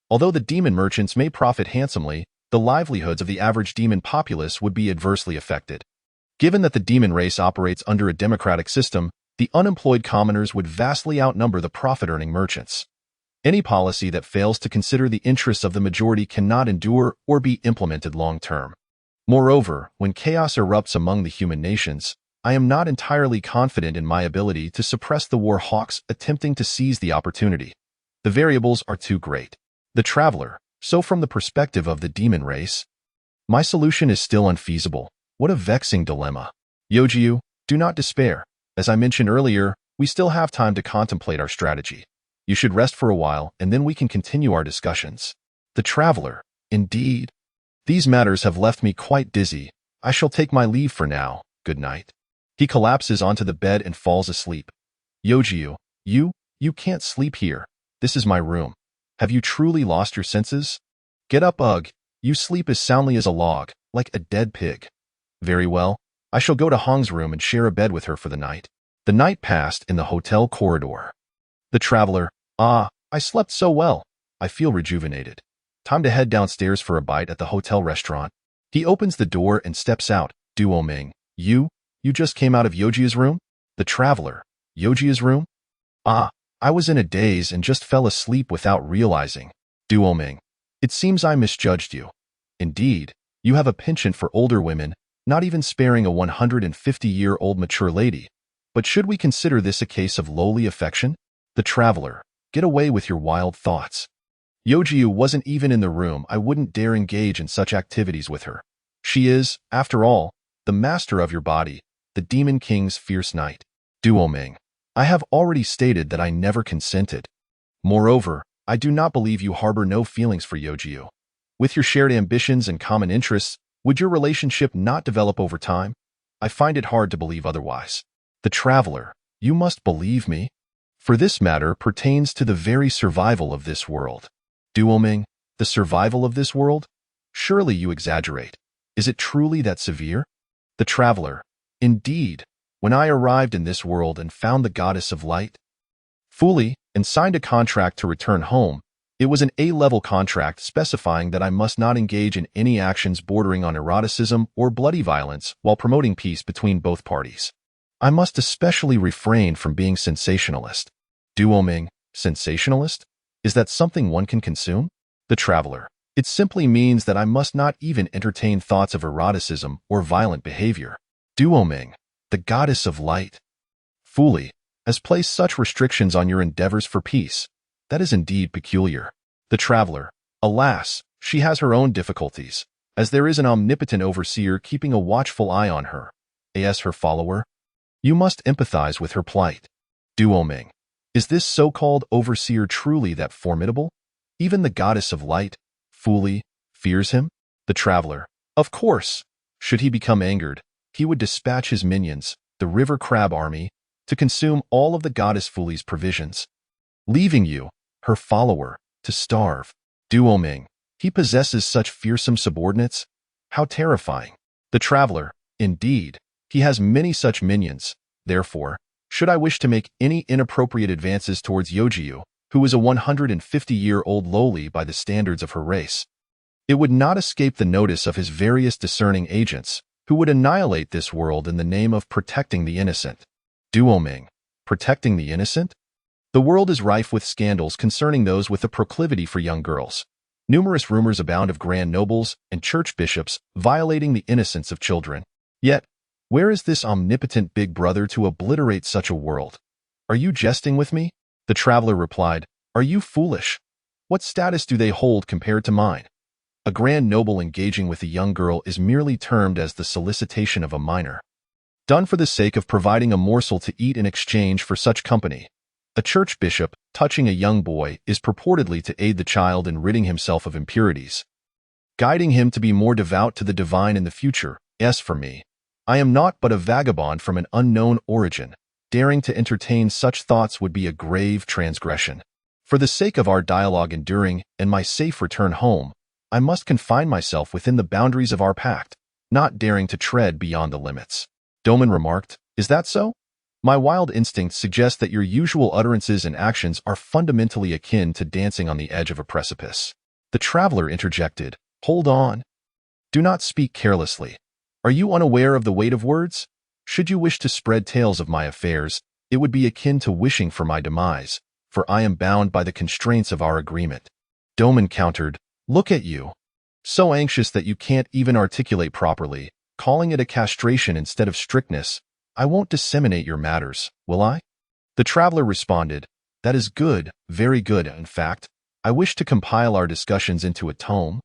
Although the demon merchants may profit handsomely, the livelihoods of the average demon populace would be adversely affected. Given that the demon race operates under a democratic system, the unemployed commoners would vastly outnumber the profit-earning merchants. Any policy that fails to consider the interests of the majority cannot endure or be implemented long-term. Moreover, when chaos erupts among the human nations, I am not entirely confident in my ability to suppress the war hawks attempting to seize the opportunity. The variables are too great. The Traveler, so from the perspective of the demon race, my solution is still unfeasible. What a vexing dilemma. Yojiu, do not despair. As I mentioned earlier, we still have time to contemplate our strategy. You should rest for a while, and then we can continue our discussions. The Traveler, indeed. These matters have left me quite dizzy. I shall take my leave for now. Good night. He collapses onto the bed and falls asleep. Yojiu, you can't sleep here. This is my room. Have you truly lost your senses? Get up, ugh. You sleep as soundly as a log, like a dead pig. Very well. I shall go to Hong's room and share a bed with her for the night. The night passed in the hotel corridor. The Traveler, I slept so well. I feel rejuvenated. Time to head downstairs for a bite at the hotel restaurant. He opens the door and steps out. Duoming, you just came out of Yoji's room? The Traveler, Yoji's room? I was in a daze and just fell asleep without realizing. Duoming, it seems I misjudged you. Indeed, you have a penchant for older women, not even sparing a 150-year-old mature lady. But should we consider this a case of lowly affection? The Traveler, get away with your wild thoughts. Yojiu wasn't even in the room. I wouldn't dare engage in such activities with her. She is, after all, the master of your body, the Demon King's fierce knight. Duoming, I have already stated that I never consented. Moreover, I do not believe you harbor no feelings for Yojiu. With your shared ambitions and common interests, would your relationship not develop over time? I find it hard to believe otherwise. The Traveler, you must believe me. For this matter pertains to the very survival of this world. Duoming, the survival of this world? Surely you exaggerate. Is it truly that severe? The Traveler, indeed, when I arrived in this world and found the goddess of light, fully, and signed a contract to return home, It was an A-level contract specifying that I must not engage in any actions bordering on eroticism or bloody violence while promoting peace between both parties. I must especially refrain from being sensationalist. Duoming, sensationalist? Is that something one can consume? The Traveler. It simply means that I must not even entertain thoughts of eroticism or violent behavior. Duoming, the goddess of light. Fuli, has placed such restrictions on your endeavors for peace. That is indeed peculiar. The Traveler. Alas, she has her own difficulties, as there is an omnipotent overseer keeping a watchful eye on her. As her follower, you must empathize with her plight. Duoming. Is this so-called overseer truly that formidable? Even the goddess of light, Fuli, fears him? The Traveler. Of course. Should he become angered, he would dispatch his minions, the river crab army, to consume all of the goddess Fuli's provisions, leaving you, her follower, to starve. Duoming. He possesses such fearsome subordinates? How terrifying. The Traveler. Indeed, he has many such minions. Therefore, should I wish to make any inappropriate advances towards Yojiu, who is a 150-year-old lowly by the standards of her race, it would not escape the notice of his various discerning agents, who would annihilate this world in the name of protecting the innocent. Duoming. Protecting the innocent? The world is rife with scandals concerning those with a proclivity for young girls. Numerous rumors abound of grand nobles and church bishops violating the innocence of children. Yet, where is this omnipotent big brother to obliterate such a world? Are you jesting with me? The Traveler replied, Are you foolish? What status do they hold compared to mine? A grand noble engaging with a young girl is merely termed as the solicitation of a minor, done for the sake of providing a morsel to eat in exchange for such company. A church bishop, touching a young boy, is purportedly to aid the child in ridding himself of impurities, guiding him to be more devout to the divine in the future. As for me, I am naught but a vagabond from an unknown origin. Daring to entertain such thoughts would be a grave transgression. For the sake of our dialogue enduring and my safe return home, I must confine myself within the boundaries of our pact, not daring to tread beyond the limits. Doman remarked, Is that so? My wild instincts suggest that your usual utterances and actions are fundamentally akin to dancing on the edge of a precipice. The Traveler interjected, Hold on. Do not speak carelessly. Are you unaware of the weight of words? Should you wish to spread tales of my affairs, it would be akin to wishing for my demise, for I am bound by the constraints of our agreement. Doman countered, Look at you. So anxious that you can't even articulate properly, calling it a castration instead of strictness. I won't disseminate your matters, will I? The Traveler responded, That is good, very good. In fact, I wish to compile our discussions into a tome,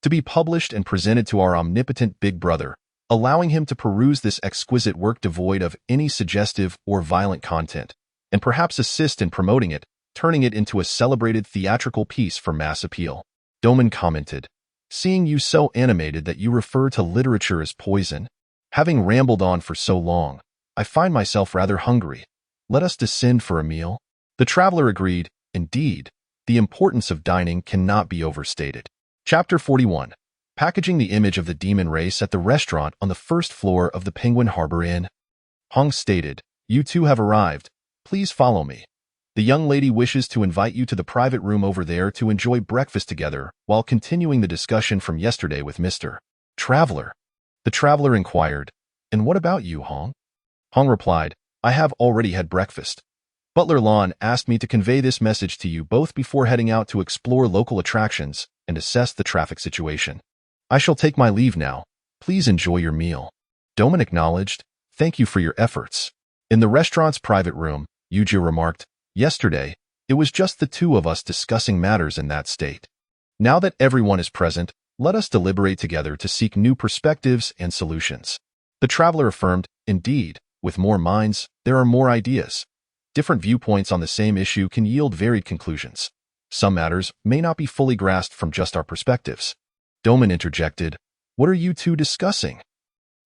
to be published and presented to our omnipotent big brother, allowing him to peruse this exquisite work devoid of any suggestive or violent content, and perhaps assist in promoting it, turning it into a celebrated theatrical piece for mass appeal. Doman commented, Seeing you so animated that you refer to literature as poison, having rambled on for so long, I find myself rather hungry. Let us descend for a meal. The Traveler agreed, Indeed, the importance of dining cannot be overstated. Chapter 41. Packaging the image of the demon race at the restaurant on the first floor of the Penguin Harbor Inn. Hong stated, You two have arrived. Please follow me. The young lady wishes to invite you to the private room over there to enjoy breakfast together while continuing the discussion from yesterday with Mr. Traveler. The Traveler inquired, And what about you, Hong? Hong replied, I have already had breakfast. Butler Lon asked me to convey this message to you both before heading out to explore local attractions and assess the traffic situation. I shall take my leave now. Please enjoy your meal. Doman acknowledged, Thank you for your efforts. In the restaurant's private room, Yuji remarked, Yesterday, it was just the two of us discussing matters in that state. Now that everyone is present, let us deliberate together to seek new perspectives and solutions. The Traveler affirmed, Indeed, with more minds, there are more ideas. Different viewpoints on the same issue can yield varied conclusions. Some matters may not be fully grasped from just our perspectives. Doman interjected, What are you two discussing?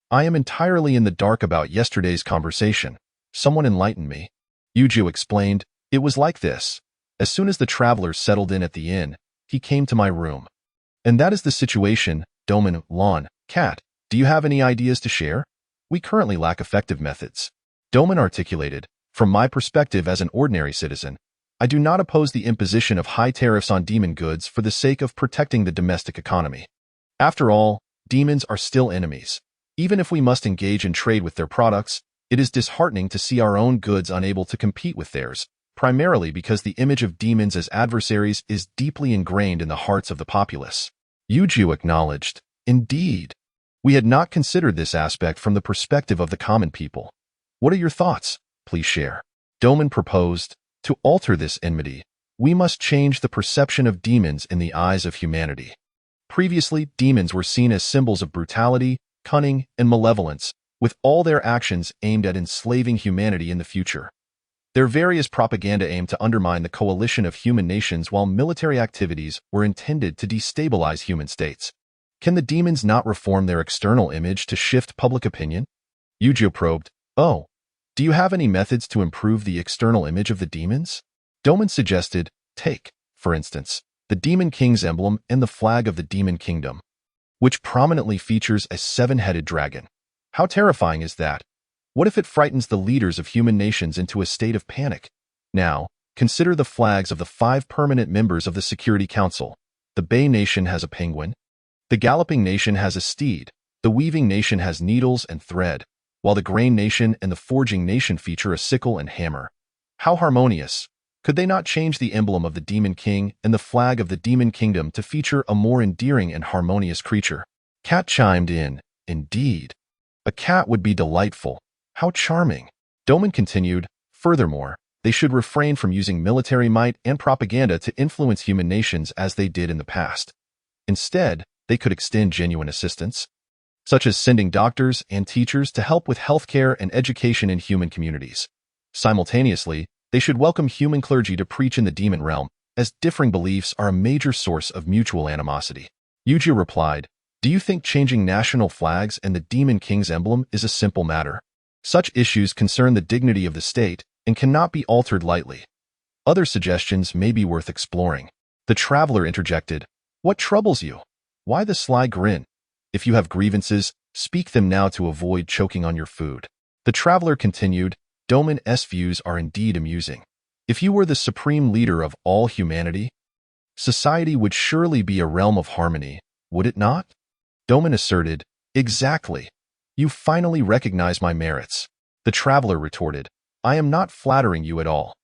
I am entirely in the dark about yesterday's conversation. Someone enlighten me. Yuju explained, It was like this. As soon as the Traveler settled in at the inn, he came to my room. And that is the situation. Doman, Lon, Cat, do you have any ideas to share? We currently lack effective methods. Doman articulated, From my perspective as an ordinary citizen, I do not oppose the imposition of high tariffs on demon goods for the sake of protecting the domestic economy. After all, demons are still enemies. Even if we must engage in trade with their products, it is disheartening to see our own goods unable to compete with theirs, primarily because the image of demons as adversaries is deeply ingrained in the hearts of the populace. Yuju acknowledged, "Indeed. We had not considered this aspect from the perspective of the common people. What are your thoughts? Please share." Doman proposed, "To alter this enmity, we must change the perception of demons in the eyes of humanity. Previously, demons were seen as symbols of brutality, cunning, and malevolence, with all their actions aimed at enslaving humanity in the future. Their various propaganda aimed to undermine the coalition of human nations, while military activities were intended to destabilize human states. Can the demons not reform their external image to shift public opinion?" Yuju probed, "Oh, do you have any methods to improve the external image of the demons?" Doman suggested, "Take, for instance, the Demon King's emblem and the flag of the Demon Kingdom, which prominently features a seven-headed dragon. How terrifying is that? What if it frightens the leaders of human nations into a state of panic? Now, consider the flags of the 5 permanent members of the Security Council. The Bay Nation has a penguin. The Galloping Nation has a steed. The Weaving Nation has needles and thread, while the Grain Nation and the Forging Nation feature a sickle and hammer. How harmonious! Could they not change the emblem of the Demon King and the flag of the Demon Kingdom to feature a more endearing and harmonious creature?" Cat chimed in, "Indeed. A cat would be delightful. How charming." Doman continued, "Furthermore, they should refrain from using military might and propaganda to influence human nations as they did in the past. Instead, they could extend genuine assistance, such as sending doctors and teachers to help with healthcare and education in human communities. Simultaneously, they should welcome human clergy to preach in the demon realm, as differing beliefs are a major source of mutual animosity." Yuju replied, "Do you think changing national flags and the Demon King's emblem is a simple matter? Such issues concern the dignity of the state and cannot be altered lightly. Other suggestions may be worth exploring." The traveler interjected, "What troubles you? Why the sly grin? If you have grievances, speak them now to avoid choking on your food." The traveler continued, "Doman's views are indeed amusing. If you were the supreme leader of all humanity, society would surely be a realm of harmony, would it not?" Doman asserted, "Exactly. You finally recognize my merits." The traveler retorted, "I am not flattering you at all.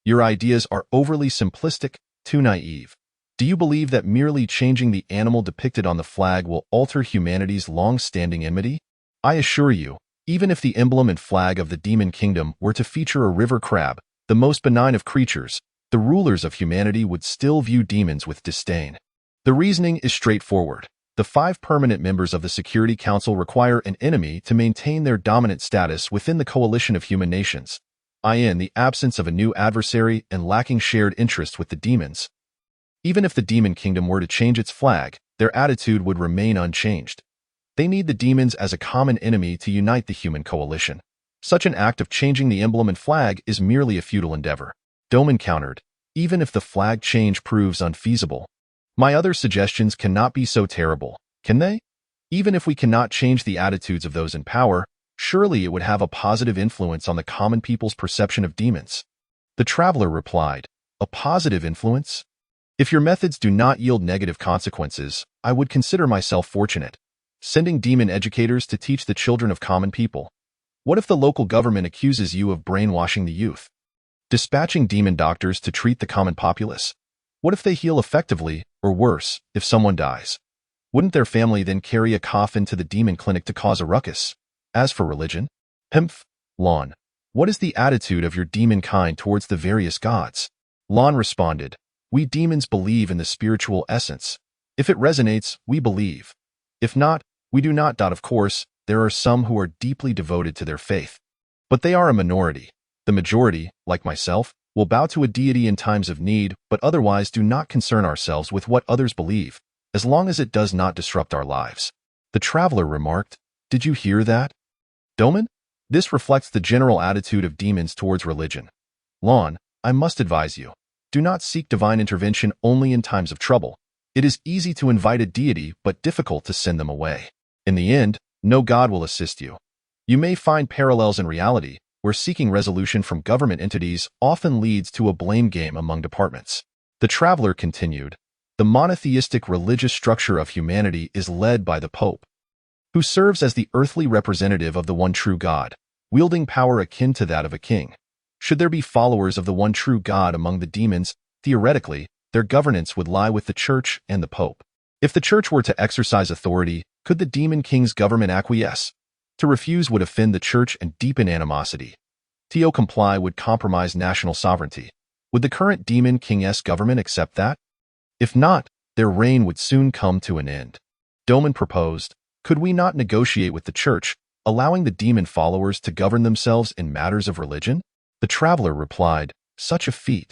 Your ideas are overly simplistic, too naive. Do you believe that merely changing the animal depicted on the flag will alter humanity's long-standing enmity? I assure you, even if the emblem and flag of the Demon Kingdom were to feature a river crab, the most benign of creatures, the rulers of humanity would still view demons with disdain. The reasoning is straightforward. The 5 permanent members of the Security Council require an enemy to maintain their dominant status within the coalition of human nations, in the absence of a new adversary and lacking shared interest with the demons. Even if the Demon Kingdom were to change its flag, their attitude would remain unchanged. They need the demons as a common enemy to unite the human coalition. Such an act of changing the emblem and flag is merely a futile endeavor." Doman countered, "Even if the flag change proves unfeasible, my other suggestions cannot be so terrible, can they? Even if we cannot change the attitudes of those in power, surely it would have a positive influence on the common people's perception of demons." The traveler replied, "A positive influence? If your methods do not yield negative consequences, I would consider myself fortunate. Sending demon educators to teach the children of common people. What if the local government accuses you of brainwashing the youth? Dispatching demon doctors to treat the common populace. What if they heal effectively, or worse, if someone dies? Wouldn't their family then carry a coffin to the demon clinic to cause a ruckus? As for religion? Lon, what is the attitude of your demon kind towards the various gods?" Lon responded, "We demons believe in the spiritual essence. If it resonates, we believe. If not, we do not. Of course, there are some who are deeply devoted to their faith. But they are a minority. The majority, like myself, will bow to a deity in times of need, but otherwise do not concern ourselves with what others believe, as long as it does not disrupt our lives." The traveler remarked, "Did you hear that, Doman? This reflects the general attitude of demons towards religion. Lon, I must advise you, do not seek divine intervention only in times of trouble. It is easy to invite a deity, but difficult to send them away. In the end, no god will assist you. You may find parallels in reality, where seeking resolution from government entities often leads to a blame game among departments. The traveler continued, the monotheistic religious structure of humanity is led by the Pope, who serves as the earthly representative of the one true God, wielding power akin to that of a king. Should there be followers of the one true God among the demons, theoretically, their governance would lie with the Church and the Pope. If the Church were to exercise authority, could the demon king's government acquiesce? To refuse would offend the Church and deepen animosity. To comply would compromise national sovereignty. Would the current demon king's government accept that? If not, their reign would soon come to an end. Doman proposed, could we not negotiate with the Church, allowing the demon followers to govern themselves in matters of religion? The traveler replied, such a feat,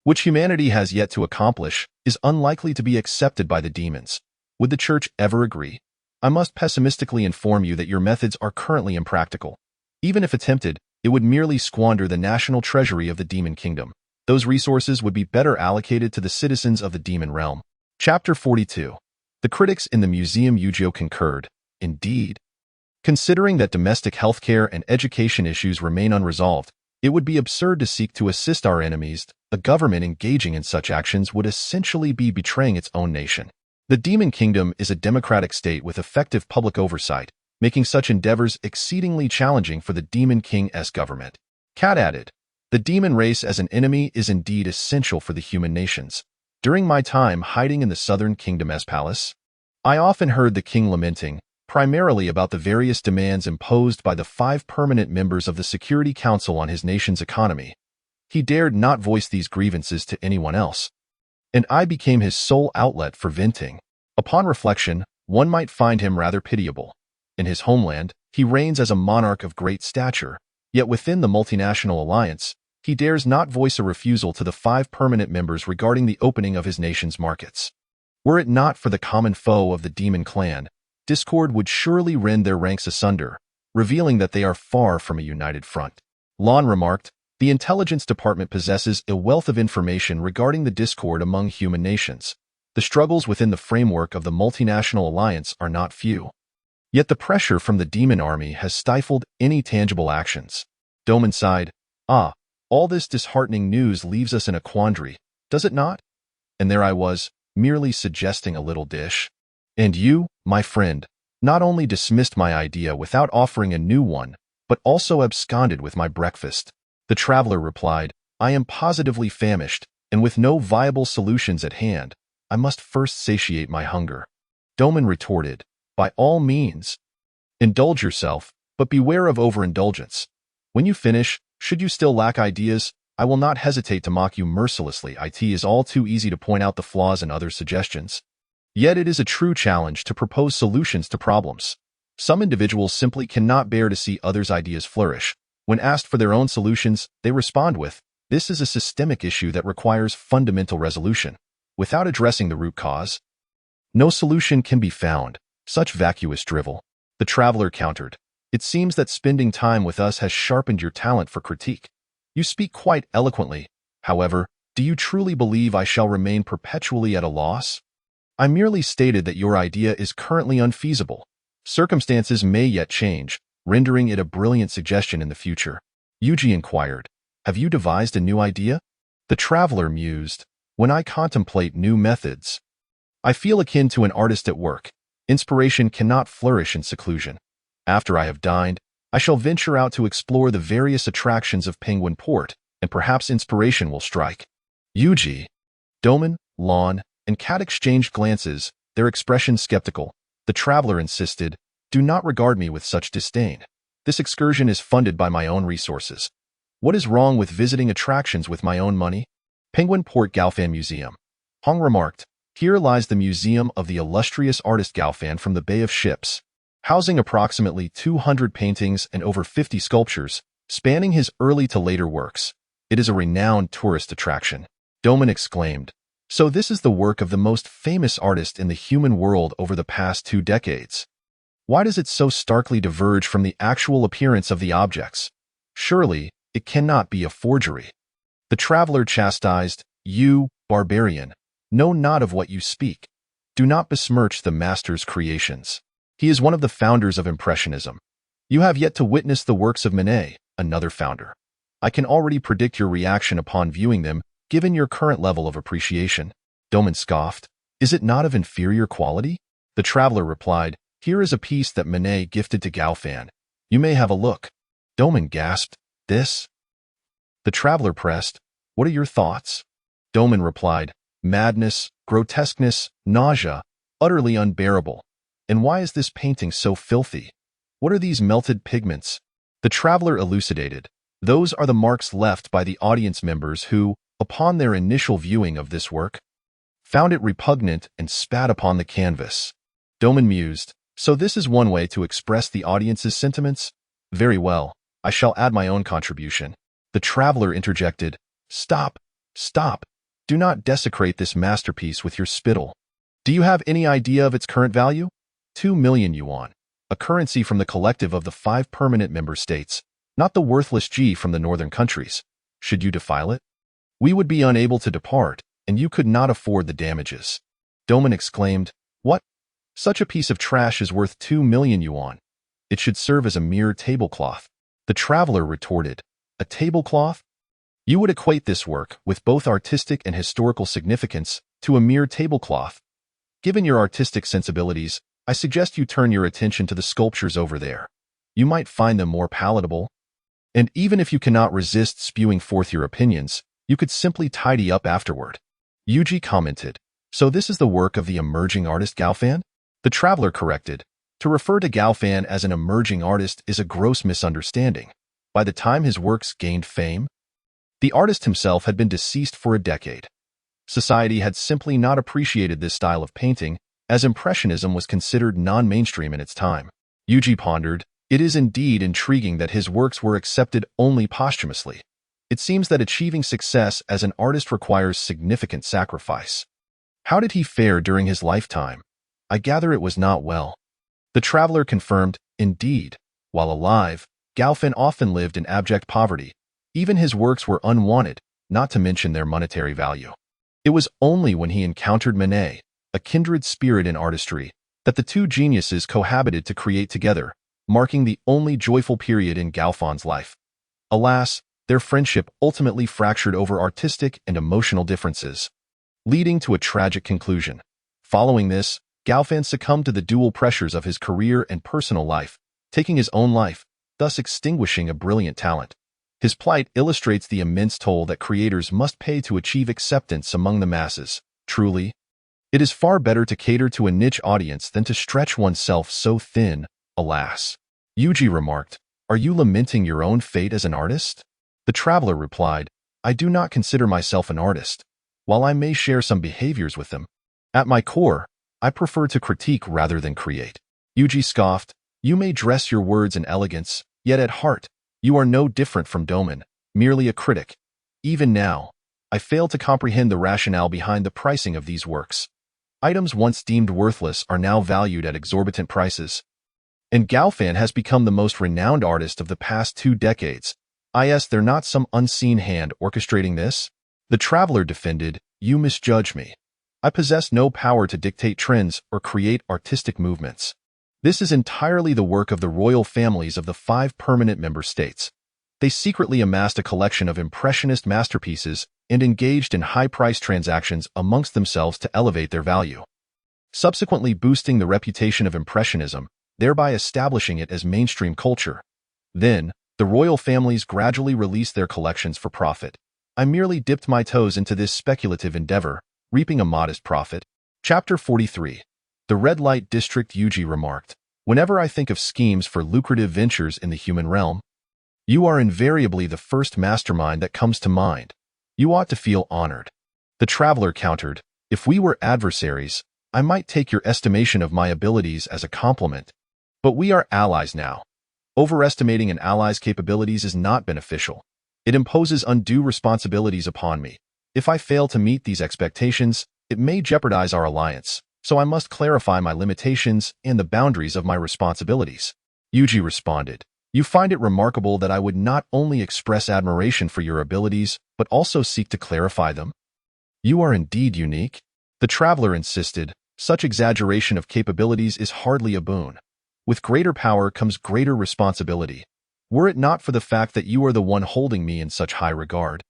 which humanity has yet to accomplish, is unlikely to be accepted by the demons. Would the Church ever agree? I must pessimistically inform you that your methods are currently impractical. Even if attempted, it would merely squander the national treasury of the demon kingdom. Those resources would be better allocated to the citizens of the demon realm. Chapter 42. The critics in the museum Yu-Gi-Oh concurred. Indeed. Considering that domestic healthcare and education issues remain unresolved, it would be absurd to seek to assist our enemies. A government engaging in such actions would essentially be betraying its own nation. The demon kingdom is a democratic state with effective public oversight, making such endeavors exceedingly challenging for the demon king's government. Cat added, the demon race as an enemy is indeed essential for the human nations. During my time hiding in the southern kingdom's palace, I often heard the king lamenting, primarily about the various demands imposed by the 5 permanent members of the Security Council on his nation's economy. He dared not voice these grievances to anyone else, and I became his sole outlet for venting. Upon reflection, one might find him rather pitiable. In his homeland, he reigns as a monarch of great stature, yet within the multinational alliance, he dares not voice a refusal to the 5 permanent members regarding the opening of his nation's markets. Were it not for the common foe of the demon clan, discord would surely rend their ranks asunder, revealing that they are far from a united front. Lon remarked, the intelligence department possesses a wealth of information regarding the discord among human nations. The struggles within the framework of the multinational alliance are not few. Yet the pressure from the demon army has stifled any tangible actions. Doman sighed, all this disheartening news leaves us in a quandary, does it not? And there I was, merely suggesting a little dish. And you, my friend, not only dismissed my idea without offering a new one, but also absconded with my breakfast. The traveler replied, I am positively famished, and with no viable solutions at hand, I must first satiate my hunger. Doman retorted, by all means. Indulge yourself, but beware of overindulgence. When you finish, should you still lack ideas, I will not hesitate to mock you mercilessly. It is all too easy to point out the flaws in other suggestions. Yet it is a true challenge to propose solutions to problems. Some individuals simply cannot bear to see others' ideas flourish. When asked for their own solutions, they respond with, this is a systemic issue that requires fundamental resolution. Without addressing the root cause, no solution can be found. Such vacuous drivel. The traveler countered, it seems that spending time with us has sharpened your talent for critique. You speak quite eloquently. However, do you truly believe I shall remain perpetually at a loss? I merely stated that your idea is currently unfeasible. Circumstances may yet change, rendering it a brilliant suggestion in the future. Yuji inquired, have you devised a new idea? The traveler mused, when I contemplate new methods, I feel akin to an artist at work. Inspiration cannot flourish in seclusion. After I have dined, I shall venture out to explore the various attractions of Penguin Port, and perhaps inspiration will strike. Yuji, Doman, Lon, and Cat exchanged glances, their expressions skeptical. The traveler insisted, do not regard me with such disdain. This excursion is funded by my own resources. What is wrong with visiting attractions with my own money? Penguin Port Galfan Museum. Hong remarked, here lies the museum of the illustrious artist Galfan from the Bay of Ships, housing approximately 200 paintings and over 50 sculptures, spanning his early to later works. It is a renowned tourist attraction. Doman exclaimed, so this is the work of the most famous artist in the human world over the past 2 decades. Why does it so starkly diverge from the actual appearance of the objects? Surely, it cannot be a forgery. The traveler chastised, you, barbarian, know not of what you speak. Do not besmirch the master's creations. He is one of the founders of Impressionism. You have yet to witness the works of Manet, another founder. I can already predict your reaction upon viewing them, given your current level of appreciation. Doman scoffed. Is it not of inferior quality? The traveler replied, here is a piece that Manet gifted to Gaufan. You may have a look. Doman gasped, this? The traveler pressed, what are your thoughts? Doman replied, madness, grotesqueness, nausea, utterly unbearable. And why is this painting so filthy? What are these melted pigments? The traveler elucidated. Those are the marks left by the audience members who, upon their initial viewing of this work, found it repugnant and spat upon the canvas. Doman mused, so this is one way to express the audience's sentiments? Very well, I shall add my own contribution. The traveler interjected, stop, stop. Do not desecrate this masterpiece with your spittle. Do you have any idea of its current value? 2 million yuan, a currency from the collective of the 5 permanent member states, not the worthless G from the northern countries. Should you defile it? We would be unable to depart, and you could not afford the damages. Doman exclaimed, what? Such a piece of trash is worth 2 million yuan. It should serve as a mere tablecloth. The traveler retorted, a tablecloth? You would equate this work, with both artistic and historical significance, to a mere tablecloth. Given your artistic sensibilities, I suggest you turn your attention to the sculptures over there. You might find them more palatable. And even if you cannot resist spewing forth your opinions, you could simply tidy up afterward. Yuji commented, so this is the work of the emerging artist Gaufan? The traveler corrected, to refer to Gaufan as an emerging artist is a gross misunderstanding. By the time his works gained fame, the artist himself had been deceased for a decade. Society had simply not appreciated this style of painting, as Impressionism was considered non-mainstream in its time. Yuji pondered, it is indeed intriguing that his works were accepted only posthumously. It seems that achieving success as an artist requires significant sacrifice. How did he fare during his lifetime? I gather it was not well. The traveler confirmed, indeed, while alive, Gaufan often lived in abject poverty. Even his works were unwanted, not to mention their monetary value. It was only when he encountered Manet, a kindred spirit in artistry, that the two geniuses cohabited to create together, marking the only joyful period in Gaufan's life. Alas, their friendship ultimately fractured over artistic and emotional differences, leading to a tragic conclusion. Following this, Gaufan succumbed to the dual pressures of his career and personal life, taking his own life, thus extinguishing a brilliant talent. His plight illustrates the immense toll that creators must pay to achieve acceptance among the masses. Truly, it is far better to cater to a niche audience than to stretch oneself so thin, alas. Yuji remarked, are you lamenting your own fate as an artist? The traveler replied, I do not consider myself an artist, while I may share some behaviors with them. At my core, I prefer to critique rather than create. Yuji scoffed, you may dress your words in elegance, yet at heart, you are no different from Doman, merely a critic. Even now, I fail to comprehend the rationale behind the pricing of these works. Items once deemed worthless are now valued at exorbitant prices. And Gaufan has become the most renowned artist of the past 2 decades. Is there not some unseen hand orchestrating this? The traveler defended, you misjudge me. I possess no power to dictate trends or create artistic movements. This is entirely the work of the royal families of the 5 permanent member states. They secretly amassed a collection of impressionist masterpieces and engaged in high-priced transactions amongst themselves to elevate their value, subsequently boosting the reputation of Impressionism, thereby establishing it as mainstream culture. Then, the royal families gradually released their collections for profit. I merely dipped my toes into this speculative endeavor, reaping a modest profit. Chapter 43. The Red Light District. Yuji remarked, whenever I think of schemes for lucrative ventures in the human realm, you are invariably the first mastermind that comes to mind. You ought to feel honored. The traveler countered, if we were adversaries, I might take your estimation of my abilities as a compliment. But we are allies now. Overestimating an ally's capabilities is not beneficial. It imposes undue responsibilities upon me. If I fail to meet these expectations, it may jeopardize our alliance, so I must clarify my limitations and the boundaries of my responsibilities. Yuji responded, you find it remarkable that I would not only express admiration for your abilities, but also seek to clarify them? You are indeed unique. The traveler insisted, such exaggeration of capabilities is hardly a boon. With greater power comes greater responsibility. Were it not for the fact that you are the one holding me in such high regard,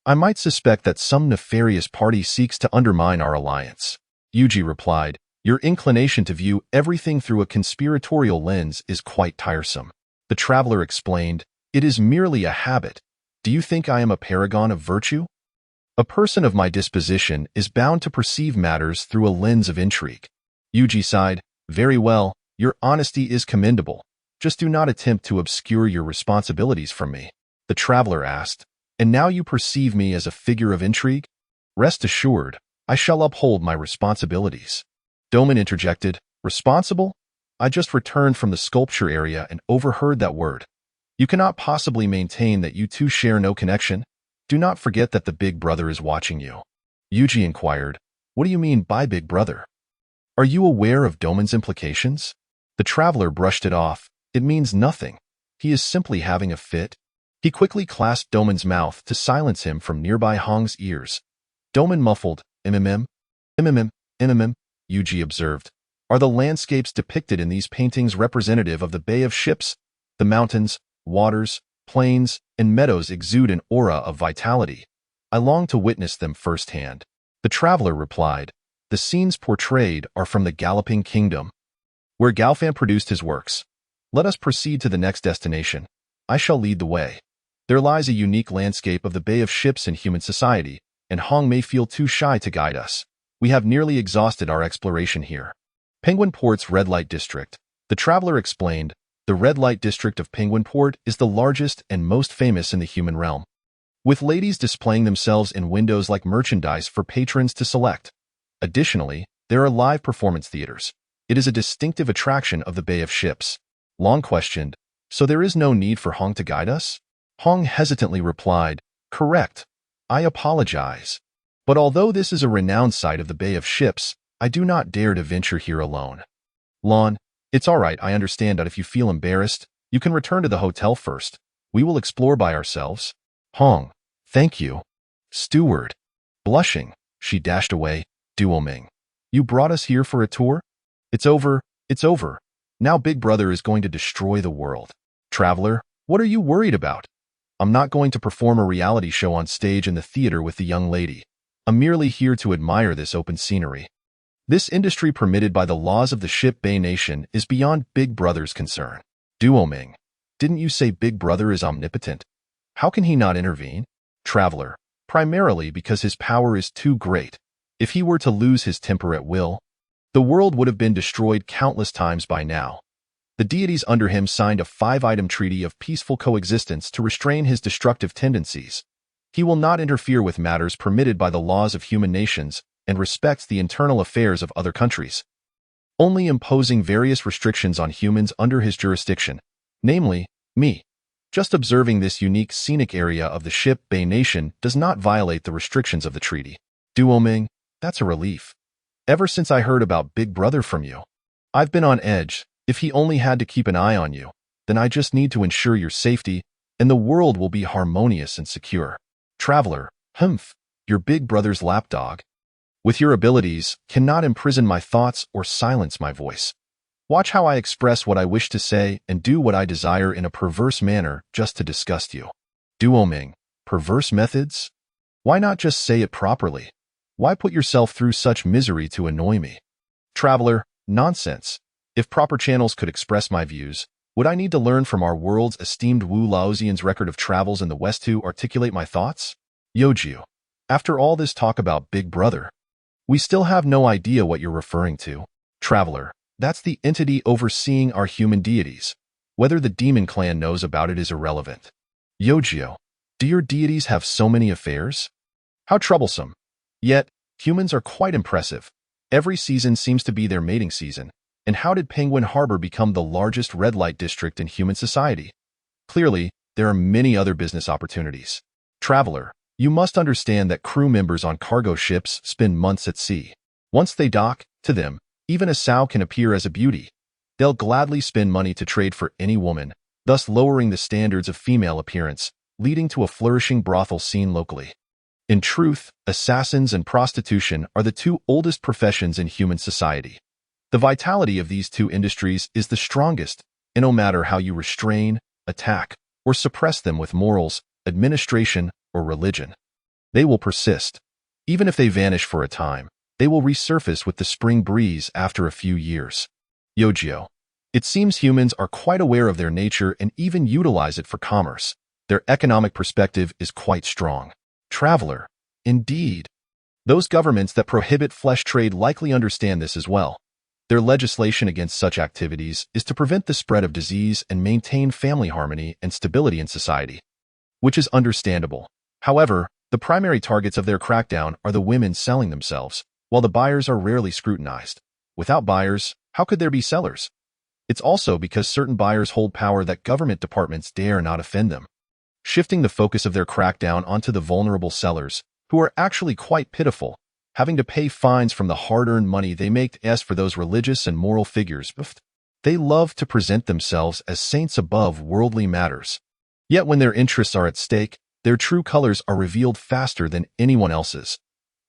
I might suspect that some nefarious party seeks to undermine our alliance. Yuji replied, your inclination to view everything through a conspiratorial lens is quite tiresome. The traveler explained, it is merely a habit. Do you think I am a paragon of virtue? A person of my disposition is bound to perceive matters through a lens of intrigue. Yuji sighed, very well, your honesty is commendable. Just do not attempt to obscure your responsibilities from me. The traveler asked, and now you perceive me as a figure of intrigue? Rest assured, I shall uphold my responsibilities. Doman interjected, responsible? I just returned from the sculpture area and overheard that word. You cannot possibly maintain that you two share no connection? Do not forget that the big brother is watching you. Yuji inquired, what do you mean by big brother? Are you aware of Doman's implications? The traveler brushed it off. It means nothing. He is simply having a fit. He quickly clasped Doman's mouth to silence him from nearby Hong's ears. Doman muffled, mm, Yuji observed. Are the landscapes depicted in these paintings representative of the Bay of Ships? The mountains, waters, plains, and meadows exude an aura of vitality. I long to witness them firsthand. The traveler replied, the scenes portrayed are from the Galloping Kingdom, where Galfan produced his works. Let us proceed to the next destination. I shall lead the way. There lies a unique landscape of the Bay of Ships in human society, and Hong may feel too shy to guide us. We have nearly exhausted our exploration here. Penguin Port's Red Light District. The traveler explained, the Red Light District of Penguin Port is the largest and most famous in the human realm, with ladies displaying themselves in windows like merchandise for patrons to select. Additionally, there are live performance theaters. It is a distinctive attraction of the Bay of Ships. Long questioned, so there is no need for Hong to guide us? Hong hesitantly replied, correct. I apologize. But although this is a renowned site of the Bay of Ships, I do not dare to venture here alone. Lon, it's all right, I understand that if you feel embarrassed, you can return to the hotel first. We will explore by ourselves. Hong, thank you. Steward. Blushing, she dashed away. Duoming, you brought us here for a tour? It's over. Now Big Brother is going to destroy the world. Traveler, what are you worried about? I'm not going to perform a reality show on stage in the theater with the young lady. I'm merely here to admire this open scenery. This industry permitted by the laws of the Ship Bay Nation is beyond Big Brother's concern. Duoming, didn't you say Big Brother is omnipotent? How can he not intervene? Traveler, primarily because his power is too great. If he were to lose his temper at will, the world would have been destroyed countless times by now. The deities under him signed a 5-item treaty of peaceful coexistence to restrain his destructive tendencies. He will not interfere with matters permitted by the laws of human nations and respects the internal affairs of other countries, only imposing various restrictions on humans under his jurisdiction, namely, me. Just observing this unique scenic area of the Ship Bay Nation does not violate the restrictions of the treaty. Duoming, that's a relief. Ever since I heard about Big Brother from you, I've been on edge. If he only had to keep an eye on you, then I just need to ensure your safety, and the world will be harmonious and secure. Traveler, humph, your Big Brother's lapdog, with your abilities, cannot imprison my thoughts or silence my voice. Watch how I express what I wish to say and do what I desire in a perverse manner just to disgust you. Duoming, perverse methods? Why not just say it properly? Why put yourself through such misery to annoy me? Traveler, nonsense. If proper channels could express my views, would I need to learn from our world's esteemed Wu Laozian's record of travels in the West to articulate my thoughts? Yojiu, after all this talk about Big Brother, we still have no idea what you're referring to. Traveler, that's the entity overseeing our human deities. Whether the demon clan knows about it is irrelevant. Yojiu, do your deities have so many affairs? How troublesome. Yet, humans are quite impressive. Every season seems to be their mating season. And how did Penguin Harbor become the largest red light district in human society? Clearly, there are many other business opportunities. Traveler, you must understand that crew members on cargo ships spend months at sea. Once they dock, to them, even a sow can appear as a beauty. They'll gladly spend money to trade for any woman, thus lowering the standards of female appearance, leading to a flourishing brothel scene locally. In truth, assassins and prostitution are the two oldest professions in human society. The vitality of these two industries is the strongest, and no matter how you restrain, attack, or suppress them with morals, administration, or religion. They will persist. Even if they vanish for a time, they will resurface with the spring breeze after a few years. Yojio. It seems humans are quite aware of their nature and even utilize it for commerce. Their economic perspective is quite strong. Traveler. Indeed. Those governments that prohibit flesh trade likely understand this as well. Their legislation against such activities is to prevent the spread of disease and maintain family harmony and stability in society, which is understandable. However, the primary targets of their crackdown are the women selling themselves, while the buyers are rarely scrutinized. Without buyers, how could there be sellers? It's also because certain buyers hold power that government departments dare not offend them, shifting the focus of their crackdown onto the vulnerable sellers, who are actually quite pitiful, having to pay fines from the hard-earned money they make for those religious and moral figures. They love to present themselves as saints above worldly matters. Yet when their interests are at stake, their true colors are revealed faster than anyone else's.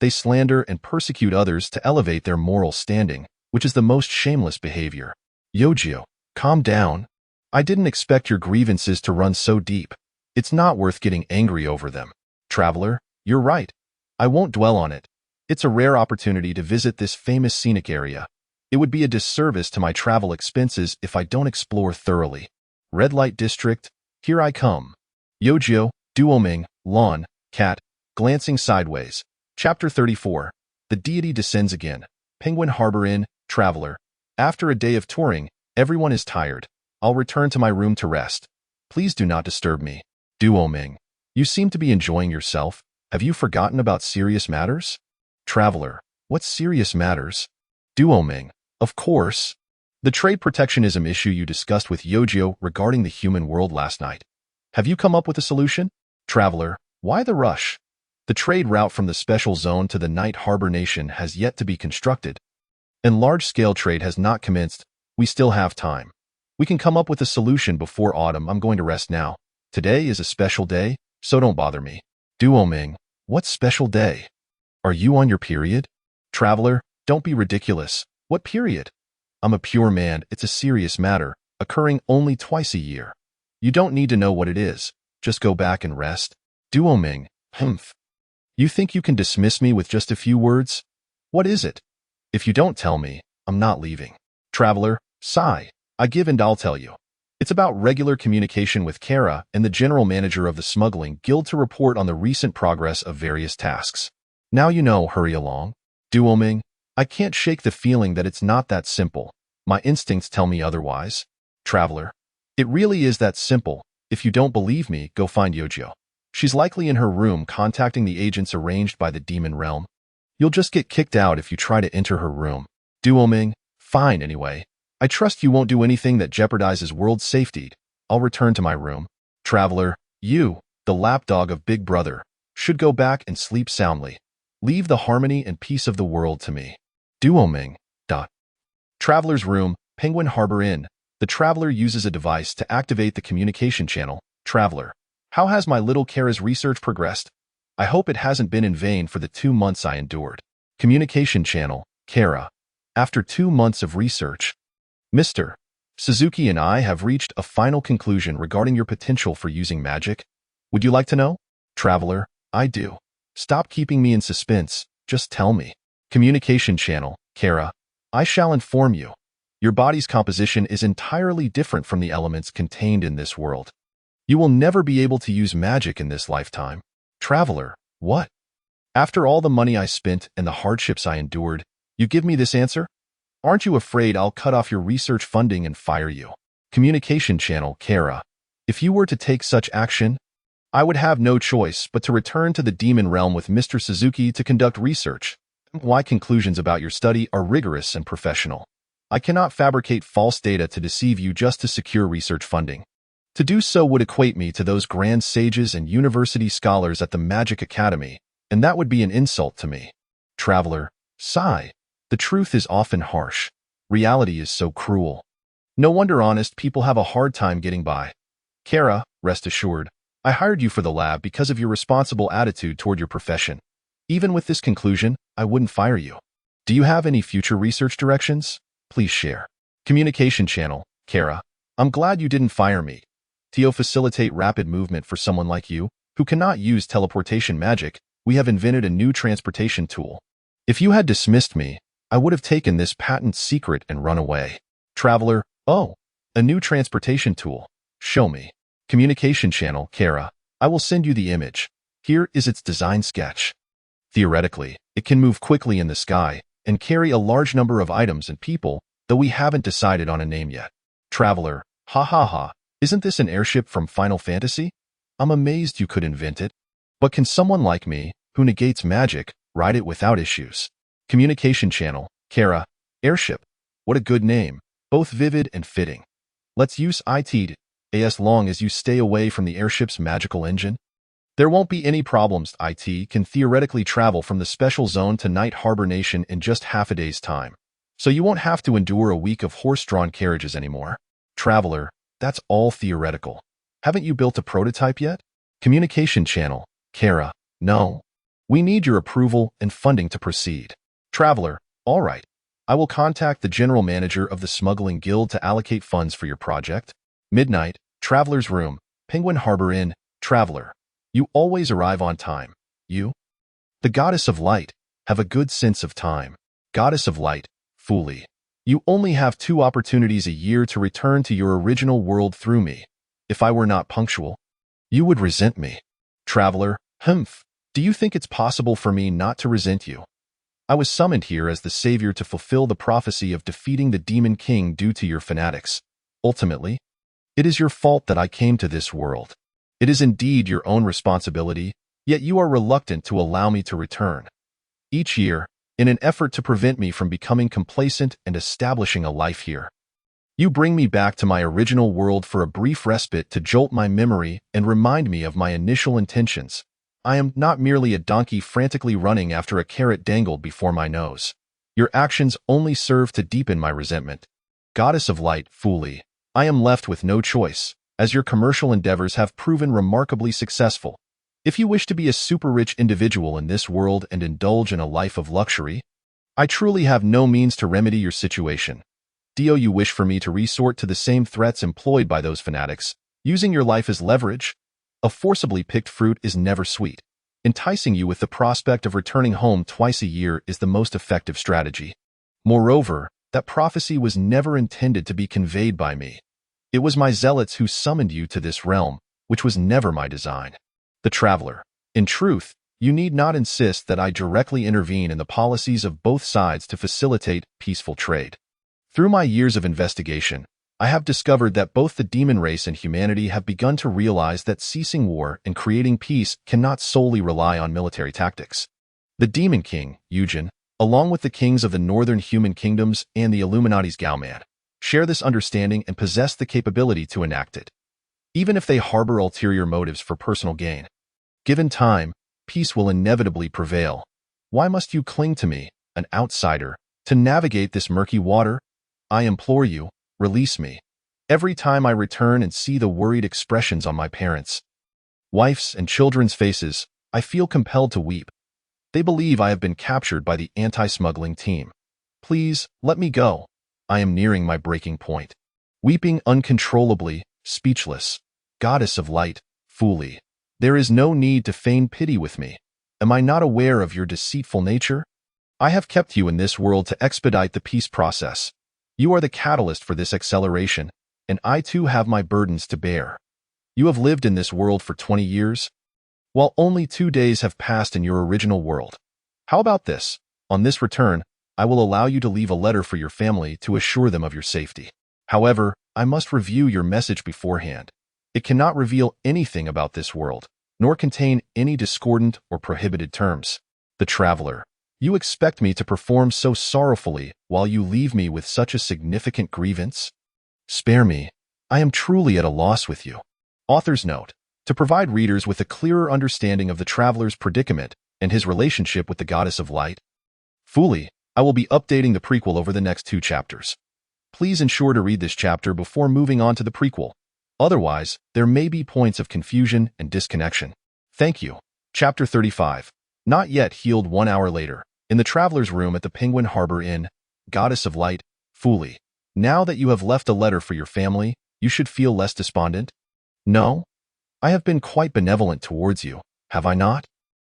They slander and persecute others to elevate their moral standing, which is the most shameless behavior. Yojio, calm down. I didn't expect your grievances to run so deep. It's not worth getting angry over them. Traveler, you're right. I won't dwell on it. It's a rare opportunity to visit this famous scenic area. It would be a disservice to my travel expenses if I don't explore thoroughly. Red Light District, here I come. Yojio, Duoming, Lawn, Cat, glancing sideways. Chapter 34. The deity descends again. Penguin Harbor Inn, Traveler. After a day of touring, everyone is tired. I'll return to my room to rest. Please do not disturb me. Duoming. You seem to be enjoying yourself. Have you forgotten about serious matters? Traveler. What serious matters? Duoming. Of course. The trade protectionism issue you discussed with Yojio regarding the human world last night. Have you come up with a solution? Traveler. Why the rush? The trade route from the special zone to the Night Harbor Nation has yet to be constructed, and large-scale trade has not commenced. We still have time. We can come up with a solution before autumn. I'm going to rest now. Today is a special day, so don't bother me. Duoming. What special day? Are you on your period? Traveler, don't be ridiculous. What period? I'm a pure man. It's a serious matter, occurring only twice a year. You don't need to know what it is. Just go back and rest. Duoming. Humph. You think you can dismiss me with just a few words? What is it? If you don't tell me, I'm not leaving. Traveler, sigh. I give and I'll tell you. It's about regular communication with Kara and the general manager of the smuggling guild to report on the recent progress of various tasks. Now you know, hurry along. Duoming, I can't shake the feeling that it's not that simple. My instincts tell me otherwise. Traveler, it really is that simple. If you don't believe me, go find Yojio. She's likely in her room contacting the agents arranged by the demon realm. You'll just get kicked out if you try to enter her room. Duoming, fine anyway. I trust you won't do anything that jeopardizes world safety. I'll return to my room. Traveler, you, the lapdog of Big Brother, should go back and sleep soundly. Leave the harmony and peace of the world to me. Duoming. Traveler's room, Penguin Harbor Inn. The traveler uses a device to activate the communication channel. Traveler, how has my little Kara's research progressed? I hope it hasn't been in vain for the 2 months I endured. Communication channel, Kara. After 2 months of research, Mr. Suzuki and I have reached a final conclusion regarding your potential for using magic. Would you like to know? Traveler, I do. Stop keeping me in suspense. Just tell me. Communication channel, Kara. I shall inform you. Your body's composition is entirely different from the elements contained in this world. You will never be able to use magic in this lifetime. Traveler, what? After all the money I spent and the hardships I endured, you give me this answer? Aren't you afraid I'll cut off your research funding and fire you? Communication channel, Kara. If you were to take such action, I would have no choice but to return to the demon realm with Mr. Suzuki to conduct research. My conclusions about your study are rigorous and professional. I cannot fabricate false data to deceive you just to secure research funding. To do so would equate me to those grand sages and university scholars at the Magic Academy, and that would be an insult to me. Traveler, sigh. The truth is often harsh. Reality is so cruel. No wonder honest people have a hard time getting by. Kara, rest assured, I hired you for the lab because of your responsible attitude toward your profession. Even with this conclusion, I wouldn't fire you. Do you have any future research directions? Please share. Communication channel, Kara. I'm glad you didn't fire me. To facilitate rapid movement for someone like you, who cannot use teleportation magic, we have invented a new transportation tool. If you had dismissed me, I would have taken this patent secret and run away. Traveler, oh, a new transportation tool. Show me. Communication channel, Kara. I will send you the image. Here is its design sketch. Theoretically, it can move quickly in the sky and carry a large number of items and people, though we haven't decided on a name yet. Traveler, ha ha ha, isn't this an airship from Final Fantasy? I'm amazed you could invent it. But can someone like me, who negates magic, ride it without issues? Communication channel, Kara. Airship. What a good name, both vivid and fitting. Let's use it as long as you stay away from the airship's magical engine. There won't be any problems. It can theoretically travel from the special zone to Night Harbor Nation in just half a day's time. So you won't have to endure a week of horse-drawn carriages anymore. Traveler, that's all theoretical. Haven't you built a prototype yet? Communication channel, Kara. No. We need your approval and funding to proceed. Traveler, all right. I will contact the general manager of the Smuggling Guild to allocate funds for your project. Midnight, Traveler's Room, Penguin Harbor Inn. Traveler, you always arrive on time. You? The Goddess of Light, have a good sense of time. Goddess of Light, Fooly. You only have 2 opportunities a year to return to your original world through me. If I were not punctual, you would resent me. Traveler, humph. Do you think it's possible for me not to resent you? I was summoned here as the savior to fulfill the prophecy of defeating the Demon King due to your fanatics. Ultimately, it is your fault that I came to this world. It is indeed your own responsibility, yet you are reluctant to allow me to return. Each year, in an effort to prevent me from becoming complacent and establishing a life here, you bring me back to my original world for a brief respite to jolt my memory and remind me of my initial intentions. I am not merely a donkey frantically running after a carrot dangled before my nose. Your actions only serve to deepen my resentment. Goddess of Light, Fooly, I am left with no choice, as your commercial endeavors have proven remarkably successful. If you wish to be a super-rich individual in this world and indulge in a life of luxury, I truly have no means to remedy your situation. Do you wish for me to resort to the same threats employed by those fanatics, using your life as leverage? A forcibly picked fruit is never sweet. Enticing you with the prospect of returning home twice a year is the most effective strategy. Moreover, that prophecy was never intended to be conveyed by me. It was my zealots who summoned you to this realm, which was never my design. The Traveler. In truth, you need not insist that I directly intervene in the policies of both sides to facilitate peaceful trade. Through my years of investigation, I have discovered that both the demon race and humanity have begun to realize that ceasing war and creating peace cannot solely rely on military tactics. The Demon King, Eugen, along with the kings of the northern human kingdoms and the Illuminati's Gauman, share this understanding and possess the capability to enact it, even if they harbor ulterior motives for personal gain. Given time, peace will inevitably prevail. Why must you cling to me, an outsider, to navigate this murky water? I implore you, release me. Every time I return and see the worried expressions on my parents' wife's and children's faces, I feel compelled to weep. They believe I have been captured by the anti-smuggling team. Please, let me go. I am nearing my breaking point. Weeping uncontrollably, speechless. Goddess of Light, Fooly. There is no need to feign pity with me. Am I not aware of your deceitful nature? I have kept you in this world to expedite the peace process. You are the catalyst for this acceleration, and I too have my burdens to bear. You have lived in this world for 20 years, while only 2 days have passed in your original world. How about this? On this return, I will allow you to leave a letter for your family to assure them of your safety. However, I must review your message beforehand. It cannot reveal anything about this world, nor contain any discordant or prohibited terms. The Traveler. You expect me to perform so sorrowfully while you leave me with such a significant grievance? Spare me. I am truly at a loss with you. Author's note. To provide readers with a clearer understanding of the Traveler's predicament and his relationship with the Goddess of Light, Fooly, I will be updating the prequel over the next 2 chapters. Please ensure to read this chapter before moving on to the prequel. Otherwise, there may be points of confusion and disconnection. Thank you. Chapter 35. Not yet healed 1 hour later. In the Traveler's Room at the Penguin Harbor Inn, Goddess of Light, Fooly. Now that you have left a letter for your family, you should feel less despondent. No, I have been quite benevolent towards you, have I not?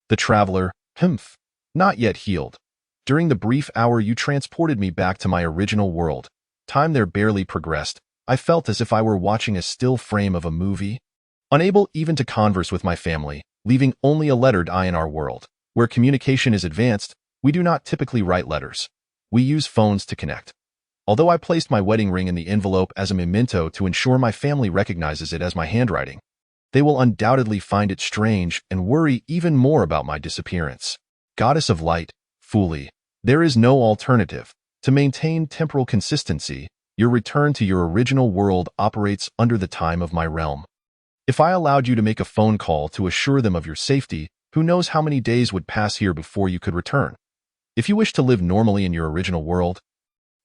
The traveler, humph, not yet healed. During the brief hour you transported me back to my original world, time there barely progressed. I felt as if I were watching a still frame of a movie, unable even to converse with my family, leaving only a lettered I in our world. Where communication is advanced, we do not typically write letters. We use phones to connect. Although I placed my wedding ring in the envelope as a memento to ensure my family recognizes it as my handwriting, they will undoubtedly find it strange and worry even more about my disappearance. Goddess of light, fully, there is no alternative. To maintain temporal consistency, your return to your original world operates under the time of my realm. If I allowed you to make a phone call to assure them of your safety, who knows how many days would pass here before you could return? If you wish to live normally in your original world,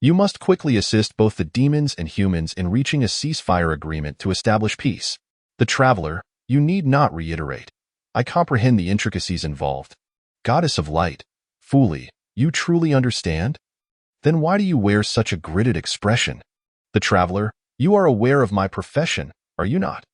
you must quickly assist both the demons and humans in reaching a ceasefire agreement to establish peace. The traveler, you need not reiterate. I comprehend the intricacies involved. Goddess of light, fully, you truly understand? Then why do you wear such a gritted expression? The traveler, you are aware of my profession, are you not?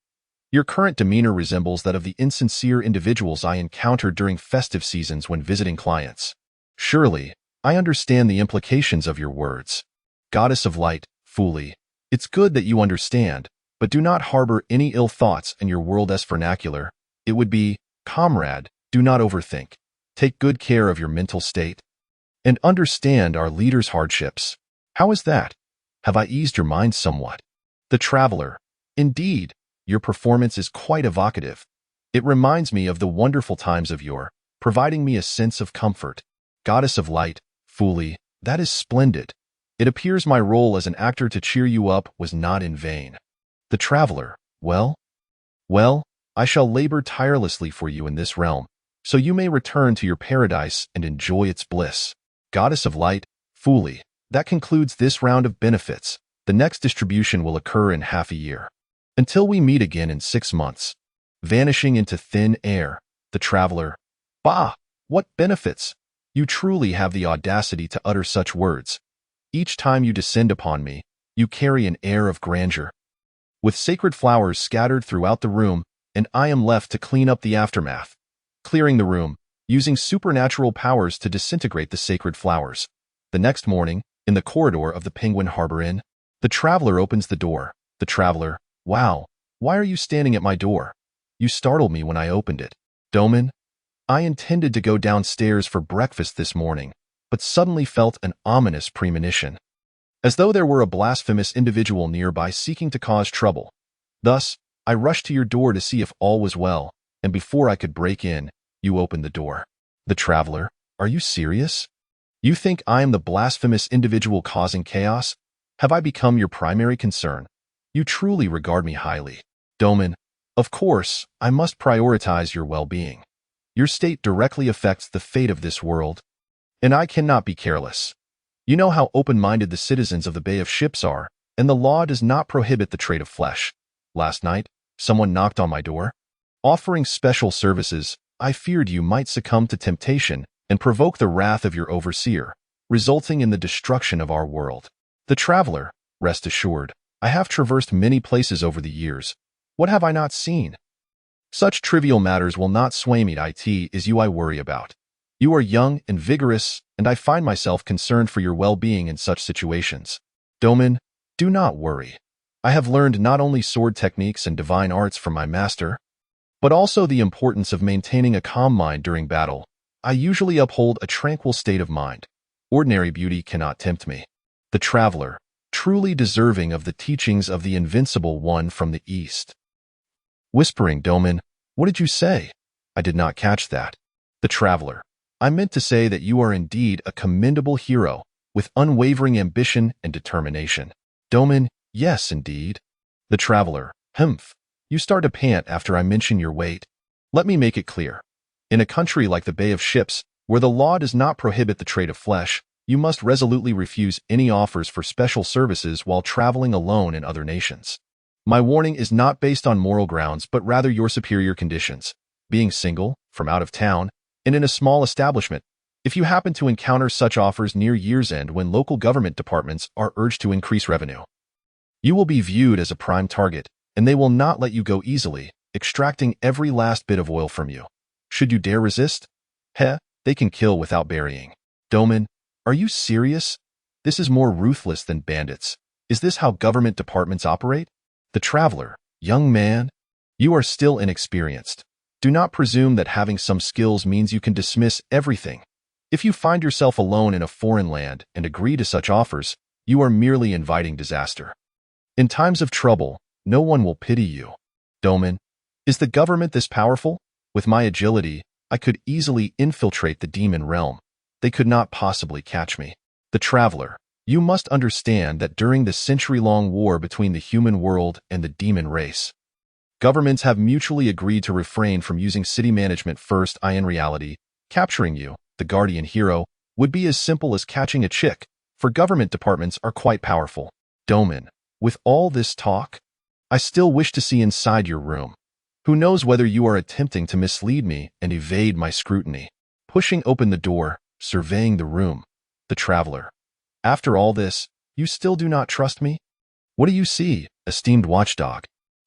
Your current demeanor resembles that of the insincere individuals I encountered during festive seasons when visiting clients. Surely, I understand the implications of your words. Goddess of light, fully, it's good that you understand, but do not harbor any ill thoughts in your world-esque vernacular. It would be, comrade, do not overthink. Take good care of your mental state. And understand our leader's hardships. How is that? Have I eased your mind somewhat? The traveler, indeed, your performance is quite evocative. It reminds me of the wonderful times of yore, providing me a sense of comfort. Goddess of light, fully, that is splendid. It appears my role as an actor to cheer you up was not in vain. The traveler, well, I shall labor tirelessly for you in this realm, so you may return to your paradise and enjoy its bliss. Goddess of light, fully, that concludes this round of benefits. The next distribution will occur in half a year. Until we meet again in 6 months. Vanishing into thin air, the traveler, bah, what benefits? You truly have the audacity to utter such words. Each time you descend upon me, you carry an air of grandeur. With sacred flowers scattered throughout the room, and I am left to clean up the aftermath. Clearing the room, using supernatural powers to disintegrate the sacred flowers. The next morning, in the corridor of the Penguin Harbor Inn, the traveler opens the door. The traveler, wow, why are you standing at my door? You startled me when I opened it. Doman, I intended to go downstairs for breakfast this morning, but suddenly felt an ominous premonition. As though there were a blasphemous individual nearby seeking to cause trouble. Thus, I rushed to your door to see if all was well, and before I could break in, you opened the door. The traveler, are you serious? You think I am the blasphemous individual causing chaos? Have I become your primary concern? You truly regard me highly. Doman, of course, I must prioritize your well-being. Your state directly affects the fate of this world, and I cannot be careless. You know how open-minded the citizens of the Bay of Ships are, and the law does not prohibit the trade of flesh. Last night, someone knocked on my door. Offering special services, I feared you might succumb to temptation and provoke the wrath of your overseer, resulting in the destruction of our world. The traveler, rest assured, I have traversed many places over the years. What have I not seen? Such trivial matters will not sway me. It is you I worry about. You are young and vigorous, and I find myself concerned for your well-being in such situations. Doman, do not worry. I have learned not only sword techniques and divine arts from my master, but also the importance of maintaining a calm mind during battle. I usually uphold a tranquil state of mind. Ordinary beauty cannot tempt me. The traveler, truly deserving of the teachings of the invincible one from the east. Whispering, Doman, what did you say? I did not catch that. The traveler, I meant to say that you are indeed a commendable hero, with unwavering ambition and determination. Doman, yes, indeed. The traveler, humph. You start to pant after I mention your weight. Let me make it clear. In a country like the Bay of Ships, where the law does not prohibit the trade of flesh, you must resolutely refuse any offers for special services while traveling alone in other nations. My warning is not based on moral grounds, but rather your superior conditions. Being single, from out of town, and in a small establishment, if you happen to encounter such offers near year's end when local government departments are urged to increase revenue, you will be viewed as a prime target, and they will not let you go easily, extracting every last bit of oil from you. Should you dare resist? They can kill without burying. Doman, are you serious? This is more ruthless than bandits. Is this how government departments operate? The traveler, young man, you are still inexperienced. Do not presume that having some skills means you can dismiss everything. If you find yourself alone in a foreign land and agree to such offers, you are merely inviting disaster. In times of trouble, no one will pity you. Doman, is the government this powerful? With my agility, I could easily infiltrate the demon realm. They could not possibly catch me. The traveler, you must understand that during the century-long war between the human world and the demon race, governments have mutually agreed to refrain from using city management first. In reality, capturing you, the guardian hero, would be as simple as catching a chick, for government departments are quite powerful. Doman, with all this talk, I still wish to see inside your room. Who knows whether you are attempting to mislead me and evade my scrutiny? Pushing open the door, surveying the room. The traveler. After all this, you still do not trust me? What do you see, esteemed watchdog?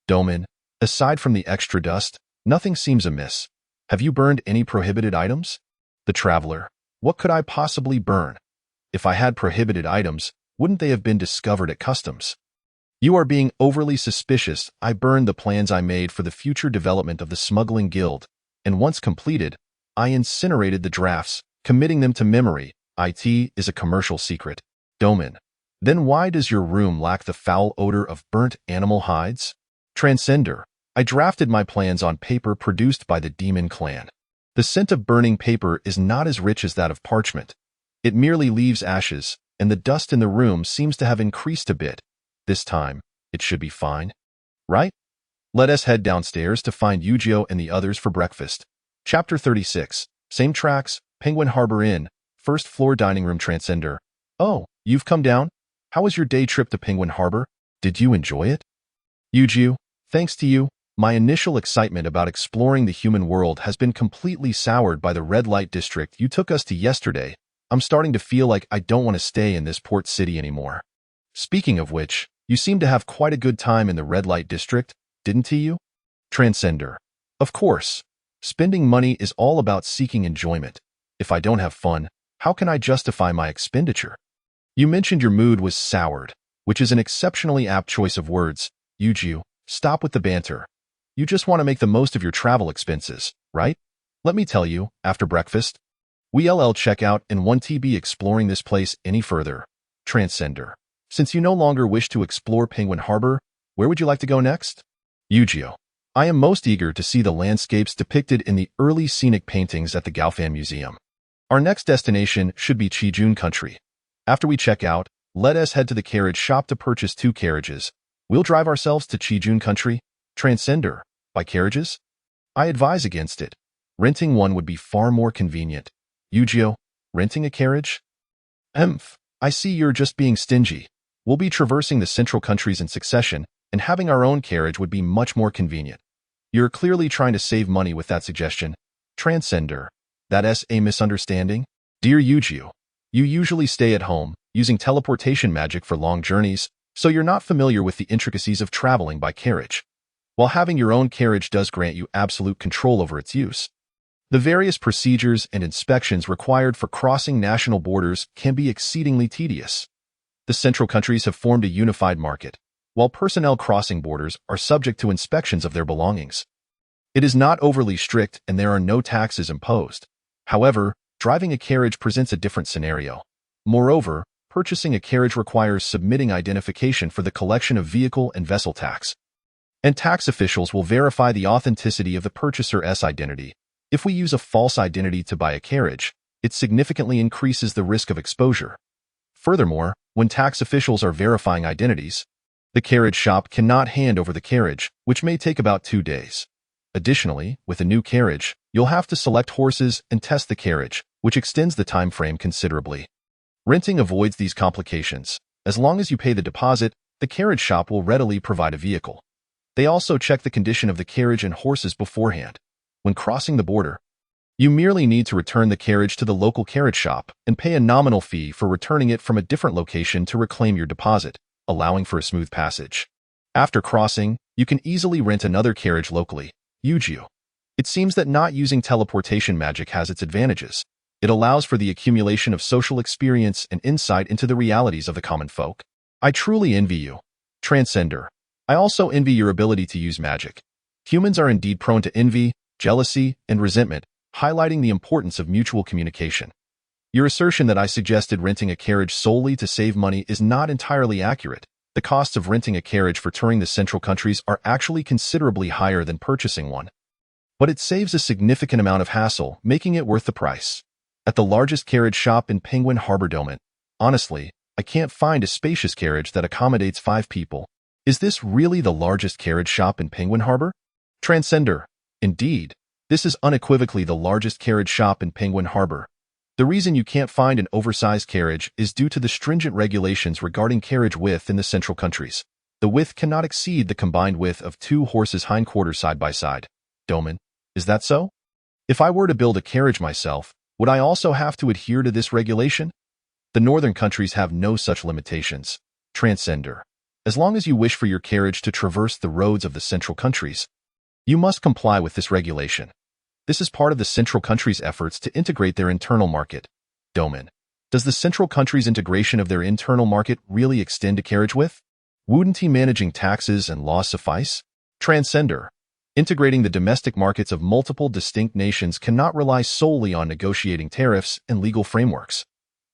Doman, aside from the extra dust, nothing seems amiss. Have you burned any prohibited items? The traveler. What could I possibly burn? If I had prohibited items, wouldn't they have been discovered at customs? You are being overly suspicious. I burned the plans I made for the future development of the smuggling guild, and once completed, I incinerated the drafts, committing them to memory. It is a commercial secret. Doman. Then why does your room lack the foul odor of burnt animal hides? Transcender. I drafted my plans on paper produced by the demon clan. The scent of burning paper is not as rich as that of parchment. It merely leaves ashes, and the dust in the room seems to have increased a bit. This time, it should be fine. Right? Let us head downstairs to find Yu-Gi-Oh and the others for breakfast. Chapter 36. Same tracks, Penguin Harbor Inn, first floor dining room. Transcender. Oh, you've come down? How was your day trip to Penguin Harbor? Did you enjoy it? Yu-Gi-Oh, thanks to you, my initial excitement about exploring the human world has been completely soured by the red light district you took us to yesterday. I'm starting to feel like I don't want to stay in this port city anymore. Speaking of which, you seem to have quite a good time in the red light district, didn't you? Transcender. Of course. Spending money is all about seeking enjoyment. If I don't have fun, how can I justify my expenditure? You mentioned your mood was soured, which is an exceptionally apt choice of words. Yu-Gi-Oh, stop with the banter. You just want to make the most of your travel expenses, right? Let me tell you, after breakfast, we'll check out and 1TB exploring this place any further. Transcender. Since you no longer wish to explore Penguin Harbor, where would you like to go next? Yu-Gi-Oh. I am most eager to see the landscapes depicted in the early scenic paintings at the Gaofan Museum. Our next destination should be Chijun Country. After we check out, let us head to the carriage shop to purchase 2 carriages. We'll drive ourselves to Chijun Country. Transcender. By carriages? I advise against it. Renting one would be far more convenient. Yu-Gi-Oh, renting a carriage? I see you're just being stingy. We'll be traversing the central countries in succession, and having our own carriage would be much more convenient. You're clearly trying to save money with that suggestion. Transcender. That's a misunderstanding? Dear Yu-Gi-Oh, you usually stay at home, using teleportation magic for long journeys, so you're not familiar with the intricacies of traveling by carriage. While having your own carriage does grant you absolute control over its use, the various procedures and inspections required for crossing national borders can be exceedingly tedious. The central countries have formed a unified market, while personnel crossing borders are subject to inspections of their belongings. It is not overly strict and there are no taxes imposed. However, driving a carriage presents a different scenario. Moreover, purchasing a carriage requires submitting identification for the collection of vehicle and vessel tax. And tax officials will verify the authenticity of the purchaser's identity. If we use a false identity to buy a carriage, it significantly increases the risk of exposure. Furthermore, when tax officials are verifying identities, the carriage shop cannot hand over the carriage, which may take about 2 days. Additionally, with a new carriage, you'll have to select horses and test the carriage, which extends the time frame considerably. Renting avoids these complications. As long as you pay the deposit, the carriage shop will readily provide a vehicle. They also check the condition of the carriage and horses beforehand. When crossing the border, you merely need to return the carriage to the local carriage shop and pay a nominal fee for returning it from a different location to reclaim your deposit, allowing for a smooth passage. After crossing, you can easily rent another carriage locally. Yu-Gi-Oh! It seems that not using teleportation magic has its advantages. It allows for the accumulation of social experience and insight into the realities of the common folk. I truly envy you, Transcender. I also envy your ability to use magic. Humans are indeed prone to envy, jealousy, and resentment, highlighting the importance of mutual communication. Your assertion that I suggested renting a carriage solely to save money is not entirely accurate. The costs of renting a carriage for touring the central countries are actually considerably higher than purchasing one. But it saves a significant amount of hassle, making it worth the price. At the largest carriage shop in Penguin Harbor Domain, honestly, I can't find a spacious carriage that accommodates 5 people. Is this really the largest carriage shop in Penguin Harbor? Transcender. Indeed, this is unequivocally the largest carriage shop in Penguin Harbor. The reason you can't find an oversized carriage is due to the stringent regulations regarding carriage width in the central countries. The width cannot exceed the combined width of 2 horses' hindquarters side by side. Doman, is that so? If I were to build a carriage myself, would I also have to adhere to this regulation? The northern countries have no such limitations. Transcender. As long as you wish for your carriage to traverse the roads of the central countries, you must comply with this regulation. This is part of the central countries' efforts to integrate their internal market. Domain. Does the central countries' integration of their internal market really extend to carriage width? Wouldn't he managing taxes and laws suffice? Transcender. Integrating the domestic markets of multiple distinct nations cannot rely solely on negotiating tariffs and legal frameworks.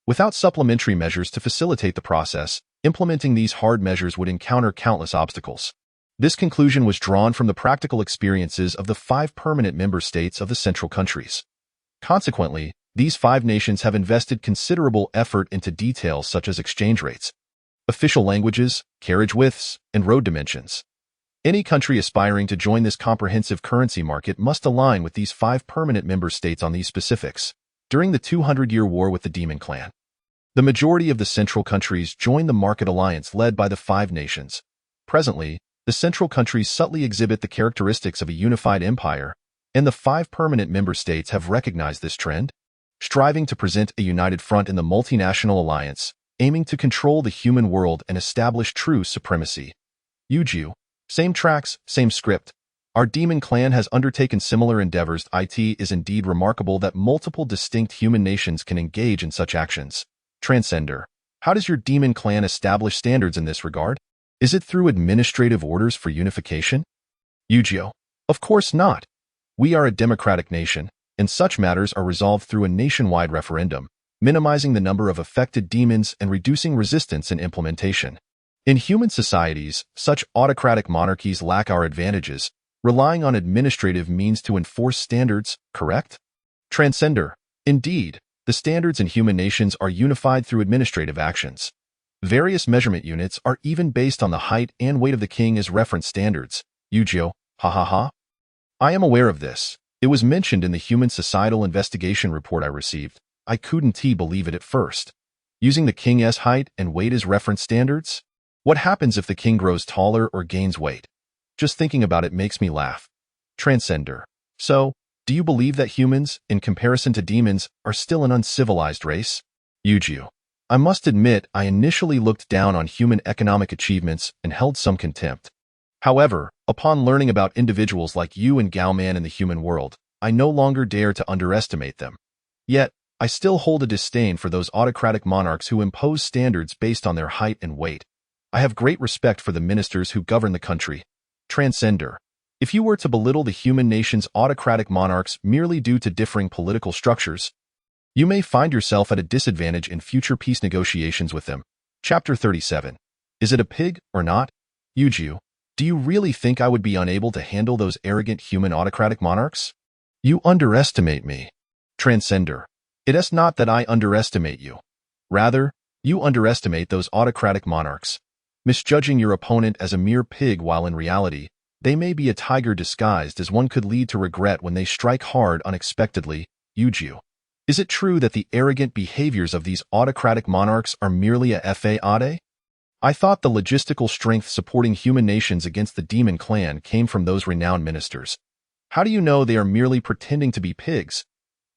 Without supplementary measures to facilitate the process, implementing these hard measures would encounter countless obstacles. This conclusion was drawn from the practical experiences of the 5 permanent member states of the central countries. Consequently, these 5 nations have invested considerable effort into details such as exchange rates, official languages, carriage widths, and road dimensions. Any country aspiring to join this comprehensive currency market must align with these 5 permanent member states on these specifics. During the 200-year war with the Demon Clan, the majority of the central countries joined the market alliance led by the 5 nations. Presently, the central countries subtly exhibit the characteristics of a unified empire, and the 5 permanent member states have recognized this trend, striving to present a united front in the multinational alliance, aiming to control the human world and establish true supremacy. Yu-Gi-Oh! Same tracks, same script. Our Demon Clan has undertaken similar endeavors. It is indeed remarkable that multiple distinct human nations can engage in such actions. Transcender. How does your Demon Clan establish standards in this regard? Is it through administrative orders for unification? Yu-Gi-Oh! Of course not. We are a democratic nation, and such matters are resolved through a nationwide referendum, minimizing the number of affected demons and reducing resistance in implementation. In human societies, such autocratic monarchies lack our advantages, relying on administrative means to enforce standards, correct? Transcender. Indeed, the standards in human nations are unified through administrative actions. Various measurement units are even based on the height and weight of the king as reference standards. Yu-Gi-Oh! Ha ha ha. I am aware of this. It was mentioned in the Human Societal Investigation report I received. I couldn't believe it at first. Using the king's height and weight as reference standards? What happens if the king grows taller or gains weight? Just thinking about it makes me laugh. Transcender. So, do you believe that humans, in comparison to demons, are still an uncivilized race? Yu-Gi-Oh! I must admit I initially looked down on human economic achievements and held some contempt. However, upon learning about individuals like you and Gao-man in the human world, I no longer dare to underestimate them. Yet, I still hold a disdain for those autocratic monarchs who impose standards based on their height and weight. I have great respect for the ministers who govern the country. Transcender. If you were to belittle the human nation's autocratic monarchs merely due to differing political structures, you may find yourself at a disadvantage in future peace negotiations with them. Chapter 37. Is it a pig or not? Yu-Gi-Oh! Do you really think I would be unable to handle those arrogant human autocratic monarchs? You underestimate me. Transcender. It is not that I underestimate you. Rather, you underestimate those autocratic monarchs, misjudging your opponent as a mere pig while in reality, they may be a tiger disguised as one could lead to regret when they strike hard unexpectedly. Yu-Gi-Oh! Is it true that the arrogant behaviors of these autocratic monarchs are merely a fade? I thought the logistical strength supporting human nations against the Demon Clan came from those renowned ministers. How do you know they are merely pretending to be pigs?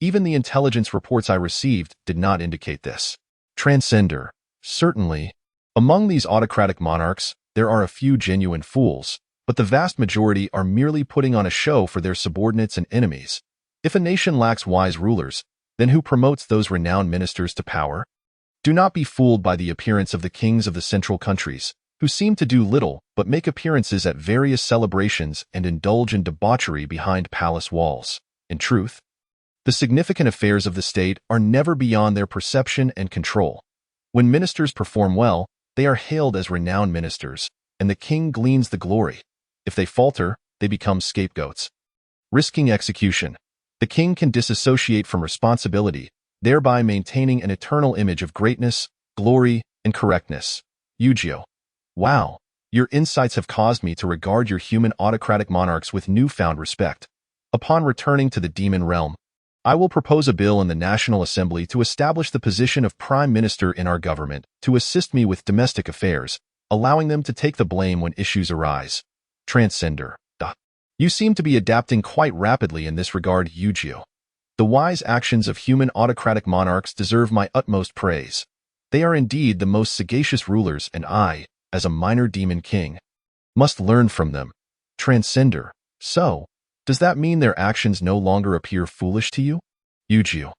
Even the intelligence reports I received did not indicate this. Transcender. Certainly. Among these autocratic monarchs, there are a few genuine fools, but the vast majority are merely putting on a show for their subordinates and enemies. If a nation lacks wise rulers, then who promotes those renowned ministers to power? Do not be fooled by the appearance of the kings of the central countries, who seem to do little but make appearances at various celebrations and indulge in debauchery behind palace walls. In truth, the significant affairs of the state are never beyond their perception and control. When ministers perform well, they are hailed as renowned ministers, and the king gleans the glory. If they falter, they become scapegoats. Risking execution. The king can disassociate from responsibility, thereby maintaining an eternal image of greatness, glory, and correctness. Yu-Gi-Oh! Wow, your insights have caused me to regard your human autocratic monarchs with newfound respect. Upon returning to the demon realm, I will propose a bill in the National Assembly to establish the position of Prime Minister in our government to assist me with domestic affairs, allowing them to take the blame when issues arise. Transcender. You seem to be adapting quite rapidly in this regard, Yu-Gi-Oh! The wise actions of human autocratic monarchs deserve my utmost praise. They are indeed the most sagacious rulers, and I, as a minor demon king, must learn from them. Transcender. So, does that mean their actions no longer appear foolish to you? Yu-Gi-Oh!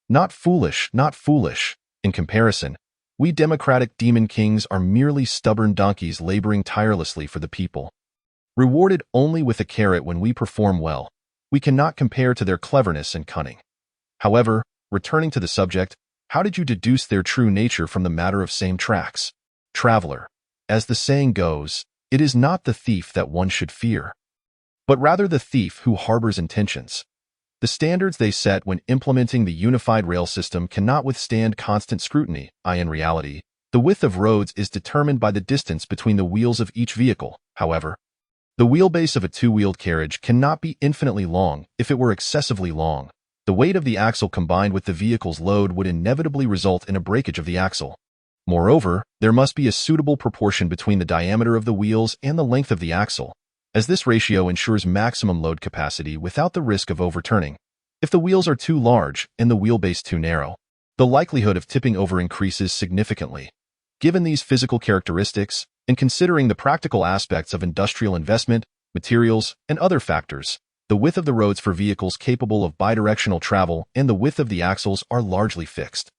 Not foolish, not foolish. In comparison, we democratic demon kings are merely stubborn donkeys laboring tirelessly for the people. Rewarded only with a carrot when we perform well, we cannot compare to their cleverness and cunning. However, returning to the subject, how did you deduce their true nature from the matter of same tracks? Traveler. As the saying goes, it is not the thief that one should fear, but rather the thief who harbors intentions. The standards they set when implementing the unified rail system cannot withstand constant scrutiny. In reality, the width of roads is determined by the distance between the wheels of each vehicle. However, the wheelbase of a two-wheeled carriage cannot be infinitely long. If it were excessively long, the weight of the axle combined with the vehicle's load would inevitably result in a breakage of the axle. Moreover, there must be a suitable proportion between the diameter of the wheels and the length of the axle, as this ratio ensures maximum load capacity without the risk of overturning. If the wheels are too large and the wheelbase too narrow, the likelihood of tipping over increases significantly. Given these physical characteristics, and considering the practical aspects of industrial investment, materials, and other factors, the width of the roads for vehicles capable of bidirectional travel and the width of the axles are largely fixed.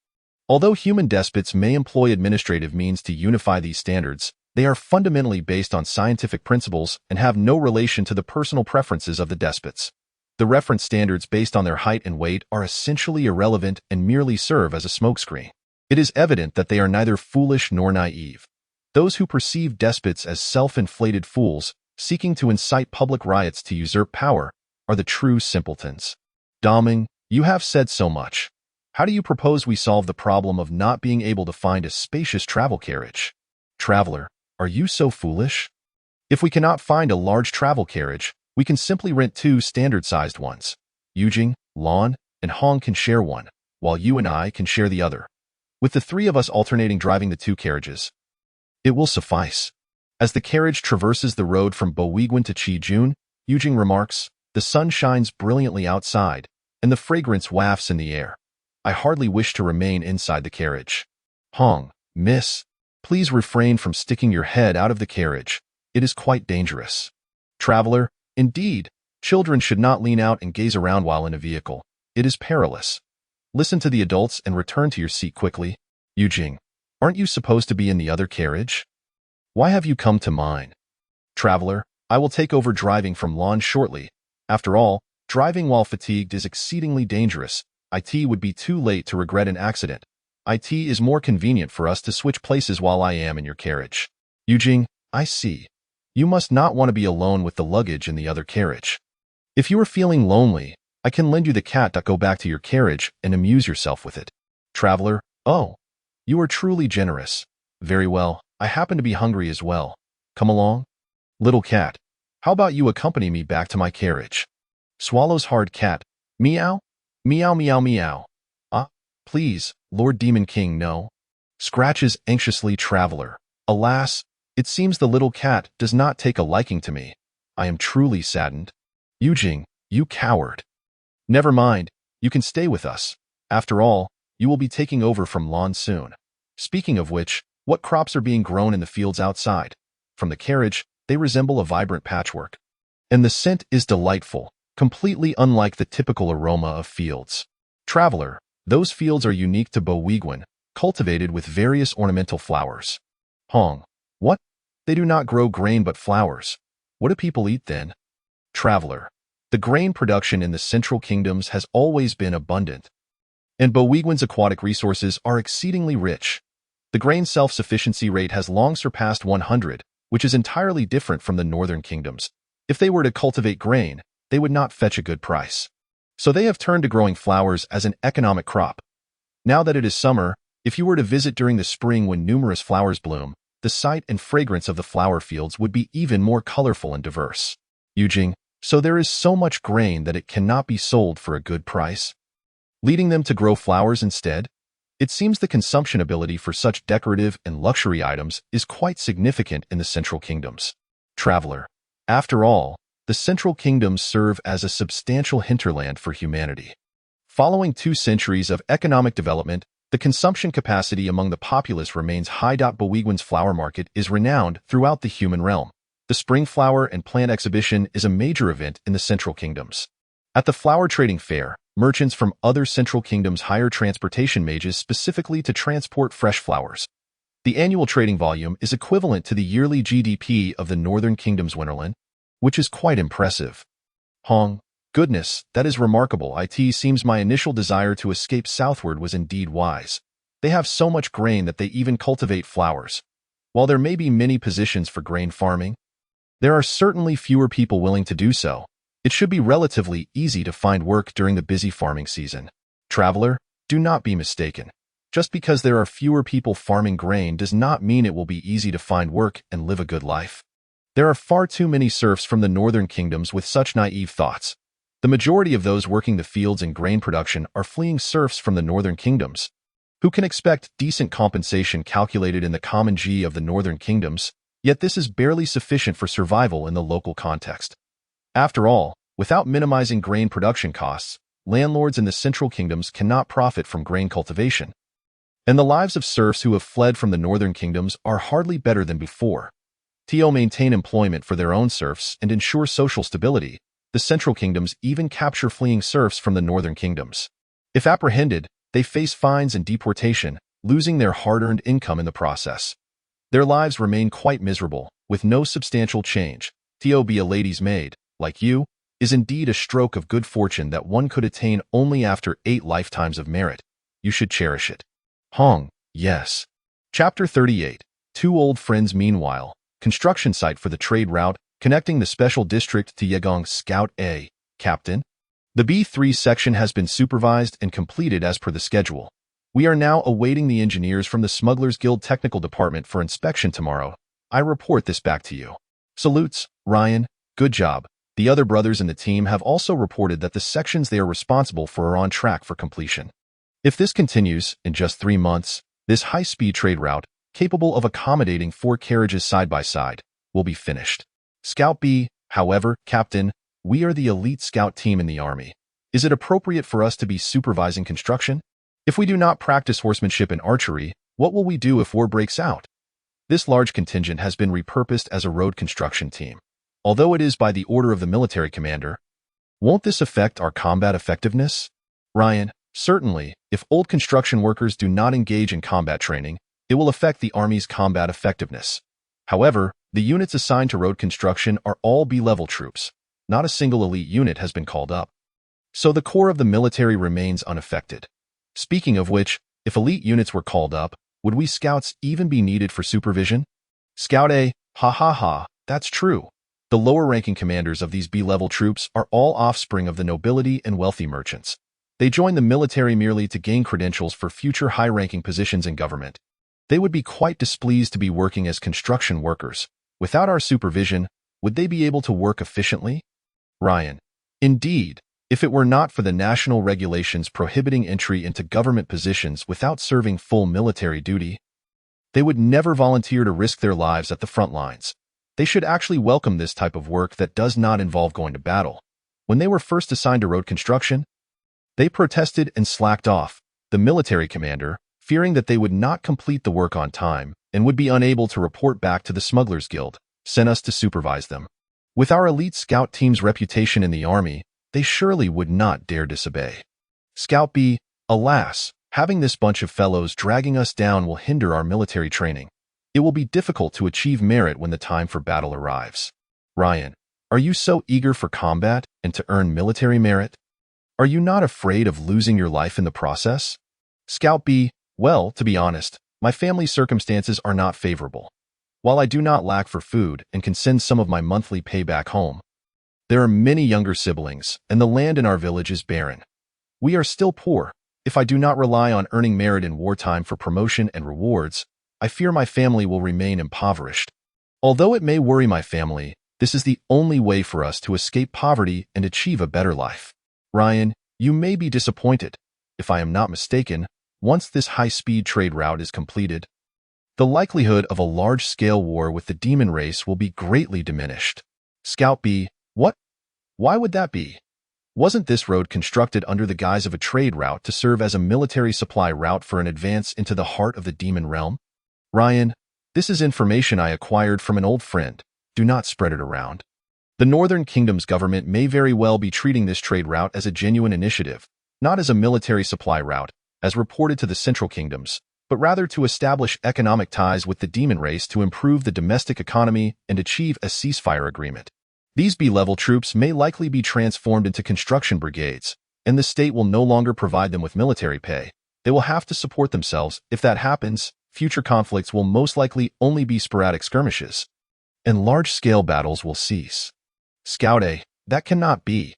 Although human despots may employ administrative means to unify these standards, they are fundamentally based on scientific principles and have no relation to the personal preferences of the despots. The reference standards based on their height and weight are essentially irrelevant and merely serve as a smokescreen. It is evident that they are neither foolish nor naive. Those who perceive despots as self-inflated fools, seeking to incite public riots to usurp power, are the true simpletons. Daming, you have said so much. How do you propose we solve the problem of not being able to find a spacious travel carriage? Traveler, are you so foolish? If we cannot find a large travel carriage, we can simply rent two standard-sized ones. Yujing, Lon, and Hong can share one, while you and I can share the other. With the three of us alternating driving the two carriages, it will suffice. As the carriage traverses the road from Boweguan to Qijun, Yujing remarks, the sun shines brilliantly outside, and the fragrance wafts in the air. I hardly wish to remain inside the carriage. Hong, miss, please refrain from sticking your head out of the carriage. It is quite dangerous. Traveler, indeed, children should not lean out and gaze around while in a vehicle. It is perilous. Listen to the adults and return to your seat quickly. Yujing, aren't you supposed to be in the other carriage? Why have you come to mine? Traveler, I will take over driving from Lon shortly. After all, driving while fatigued is exceedingly dangerous. It would be too late to regret an accident. It is more convenient for us to switch places while I am in your carriage. Yujing, I see. You must not want to be alone with the luggage in the other carriage. If you are feeling lonely, I can lend you the cat. Go back to your carriage and amuse yourself with it. Traveler, oh, you are truly generous. Very well, I happen to be hungry as well. Come along. Little cat, how about you accompany me back to my carriage? Swallow's hard cat, meow, meow meow meow. Please, Lord Demon King, no. Scratches anxiously. Traveler, alas, it seems the little cat does not take a liking to me. I am truly saddened. Yujing, you coward. Never mind, you can stay with us. After all, you will be taking over from Lon soon. Speaking of which, what crops are being grown in the fields outside? From the carriage, they resemble a vibrant patchwork. And the scent is delightful, completely unlike the typical aroma of fields. Traveler, those fields are unique to Boweguin, cultivated with various ornamental flowers. Hong, what? They do not grow grain but flowers. What do people eat then? Traveler, the grain production in the Central Kingdoms has always been abundant, and Boweguin's aquatic resources are exceedingly rich. The grain self-sufficiency rate has long surpassed 100, which is entirely different from the Northern Kingdoms. If they were to cultivate grain, they would not fetch a good price. So they have turned to growing flowers as an economic crop. Now that it is summer, if you were to visit during the spring when numerous flowers bloom, the sight and fragrance of the flower fields would be even more colorful and diverse. Yujing, so there is so much grain that it cannot be sold for a good price, leading them to grow flowers instead? It seems the consumption ability for such decorative and luxury items is quite significant in the Central Kingdoms. Traveler, after all, the Central Kingdoms serve as a substantial hinterland for humanity. Following 2 centuries of economic development, the consumption capacity among the populace remains high. Boweguin's flower market is renowned throughout the human realm. The Spring Flower and Plant Exhibition is a major event in the Central Kingdoms. At the flower trading fair, merchants from other Central Kingdoms hire transportation mages specifically to transport fresh flowers. The annual trading volume is equivalent to the yearly GDP of the Northern Kingdom's Winterland, which is quite impressive. Hong, goodness, that is remarkable. It seems my initial desire to escape southward was indeed wise. They have so much grain that they even cultivate flowers. While there may be many positions for grain farming, there are certainly fewer people willing to do so. It should be relatively easy to find work during the busy farming season. Traveler, do not be mistaken. Just because there are fewer people farming grain does not mean it will be easy to find work and live a good life. There are far too many serfs from the Northern Kingdoms with such naive thoughts. The majority of those working the fields and grain production are fleeing serfs from the Northern Kingdoms, who can expect decent compensation calculated in the common G of the Northern Kingdoms, yet this is barely sufficient for survival in the local context. After all, without minimizing grain production costs, landlords in the Central Kingdoms cannot profit from grain cultivation. And the lives of serfs who have fled from the Northern Kingdoms are hardly better than before. To maintain employment for their own serfs and ensure social stability, the Central Kingdoms even capture fleeing serfs from the Northern Kingdoms. If apprehended, they face fines and deportation, losing their hard-earned income in the process. Their lives remain quite miserable, with no substantial change. To be a lady's maid, like you, is indeed a stroke of good fortune that one could attain only after 8 lifetimes of merit. You should cherish it. Hong, yes. Chapter 38. 2 old friends. Meanwhile, construction site for the trade route connecting the special district to Yegong. Scout A. Captain. The B3 section has been supervised and completed as per the schedule. We are now awaiting the engineers from the Smugglers Guild Technical Department for inspection tomorrow. I report this back to you. Salutes, Ryan. Good job. The other brothers in the team have also reported that the sections they are responsible for are on track for completion. If this continues, in just 3 months, this high-speed trade route, capable of accommodating 4 carriages side by side, will be finished. Scout B, however, Captain, we are the elite scout team in the Army. Is it appropriate for us to be supervising construction? If we do not practice horsemanship and archery, what will we do if war breaks out? This large contingent has been repurposed as a road construction team. Although it is by the order of the military commander, won't this affect our combat effectiveness? Ryan, certainly, if old construction workers do not engage in combat training, it will affect the Army's combat effectiveness. However, the units assigned to road construction are all B-level troops. Not a single elite unit has been called up. So the core of the military remains unaffected. Speaking of which, if elite units were called up, would we scouts even be needed for supervision? Scout A, ha ha ha, that's true. The lower-ranking commanders of these B-level troops are all offspring of the nobility and wealthy merchants. They join the military merely to gain credentials for future high-ranking positions in government. They would be quite displeased to be working as construction workers. Without our supervision, would they be able to work efficiently? Ryan, indeed, if it were not for the national regulations prohibiting entry into government positions without serving full military duty, they would never volunteer to risk their lives at the front lines. They should actually welcome this type of work that does not involve going to battle. When they were first assigned to road construction, they protested and slacked off. The military commander, fearing that they would not complete the work on time and would be unable to report back to the Smugglers Guild, sent us to supervise them. With our elite scout team's reputation in the army, they surely would not dare disobey. Scout B, alas, having this bunch of fellows dragging us down will hinder our military training. It will be difficult to achieve merit when the time for battle arrives. Ryan, are you so eager for combat and to earn military merit? Are you not afraid of losing your life in the process? Scout B, well, to be honest, my family's circumstances are not favorable. While I do not lack for food and can send some of my monthly pay back home, there are many younger siblings, and the land in our village is barren. We are still poor. If I do not rely on earning merit in wartime for promotion and rewards, I fear my family will remain impoverished. Although it may worry my family, this is the only way for us to escape poverty and achieve a better life. Ryan, you may be disappointed. If I am not mistaken, once this high-speed trade route is completed, the likelihood of a large-scale war with the demon race will be greatly diminished. Scout B, what? Why would that be? Wasn't this road constructed under the guise of a trade route to serve as a military supply route for an advance into the heart of the demon realm? Ryan, this is information I acquired from an old friend. Do not spread it around. The Northern Kingdom's government may very well be treating this trade route as a genuine initiative, not as a military supply route, as reported to the Central Kingdoms, but rather to establish economic ties with the demon race to improve the domestic economy and achieve a ceasefire agreement. These B-level troops may likely be transformed into construction brigades, and the state will no longer provide them with military pay. They will have to support themselves. If that happens, future conflicts will most likely only be sporadic skirmishes, and large-scale battles will cease. Scout A, that cannot be.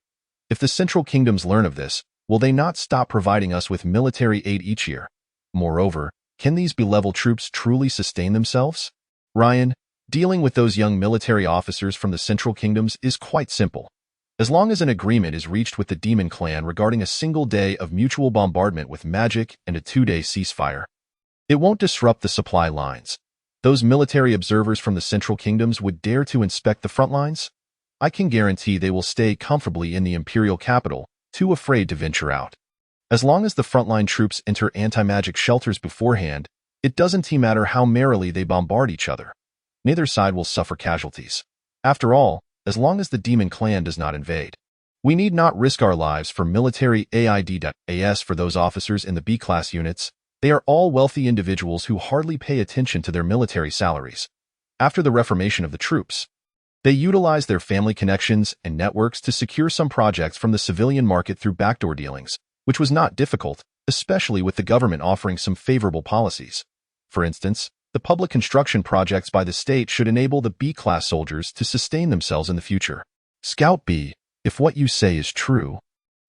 If the Central Kingdoms learn of this, will they not stop providing us with military aid each year? Moreover, can these B-level troops truly sustain themselves? Ryan, dealing with those young military officers from the Central Kingdoms is quite simple. As long as an agreement is reached with the Demon Clan regarding a single day of mutual bombardment with magic and a 2-day ceasefire, it won't disrupt the supply lines. Those military observers from the Central Kingdoms would dare to inspect the front lines? I can guarantee they will stay comfortably in the imperial capital, too afraid to venture out. As long as the frontline troops enter anti-magic shelters beforehand, it doesn't matter how merrily they bombard each other. Neither side will suffer casualties. After all, as long as the Demon Clan does not invade, we need not risk our lives for military aid.as for those officers in the B-class units. They are all wealthy individuals who hardly pay attention to their military salaries. After the reformation of the troops, they utilize their family connections and networks to secure some projects from the civilian market through backdoor dealings, which was not difficult, especially with the government offering some favorable policies. For instance, the public construction projects by the state should enable the B-class soldiers to sustain themselves in the future. Scout B, if what you say is true,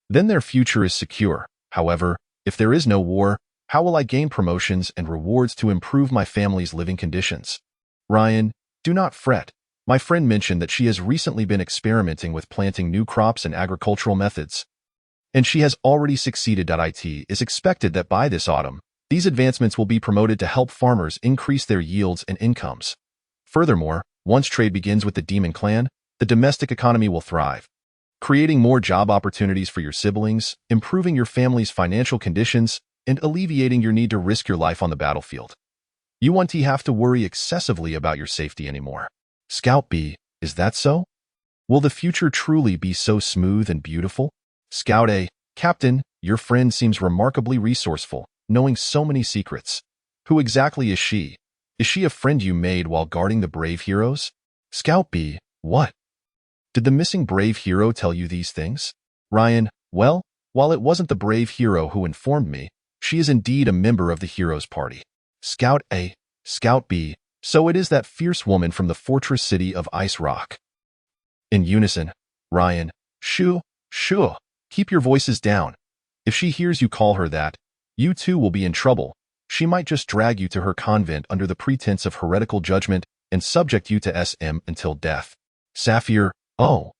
then their future is secure. However, if there is no war, how will I gain promotions and rewards to improve my family's living conditions? Ryan, do not fret. My friend mentioned that she has recently been experimenting with planting new crops and agricultural methods, and she has already succeeded. It is expected that by this autumn, these advancements will be promoted to help farmers increase their yields and incomes. Furthermore, once trade begins with the Demon Clan, the domestic economy will thrive, creating more job opportunities for your siblings, improving your family's financial conditions, and alleviating your need to risk your life on the battlefield. You won't have to worry excessively about your safety anymore. Scout B, is that so? Will the future truly be so smooth and beautiful? Scout A, Captain, your friend seems remarkably resourceful, knowing so many secrets. Who exactly is she? Is she a friend you made while guarding the brave heroes? Scout B, what? Did the missing brave hero tell you these things? Ryan, well, while it wasn't the brave hero who informed me, she is indeed a member of the heroes' party. Scout A, Scout B, so it is that fierce woman from the fortress city of Ice Rock. In unison, Ryan, shoo, shoo, keep your voices down. If she hears you call her that, you too will be in trouble. She might just drag you to her convent under the pretense of heretical judgment and subject you to SM until death. Sapphire, oh,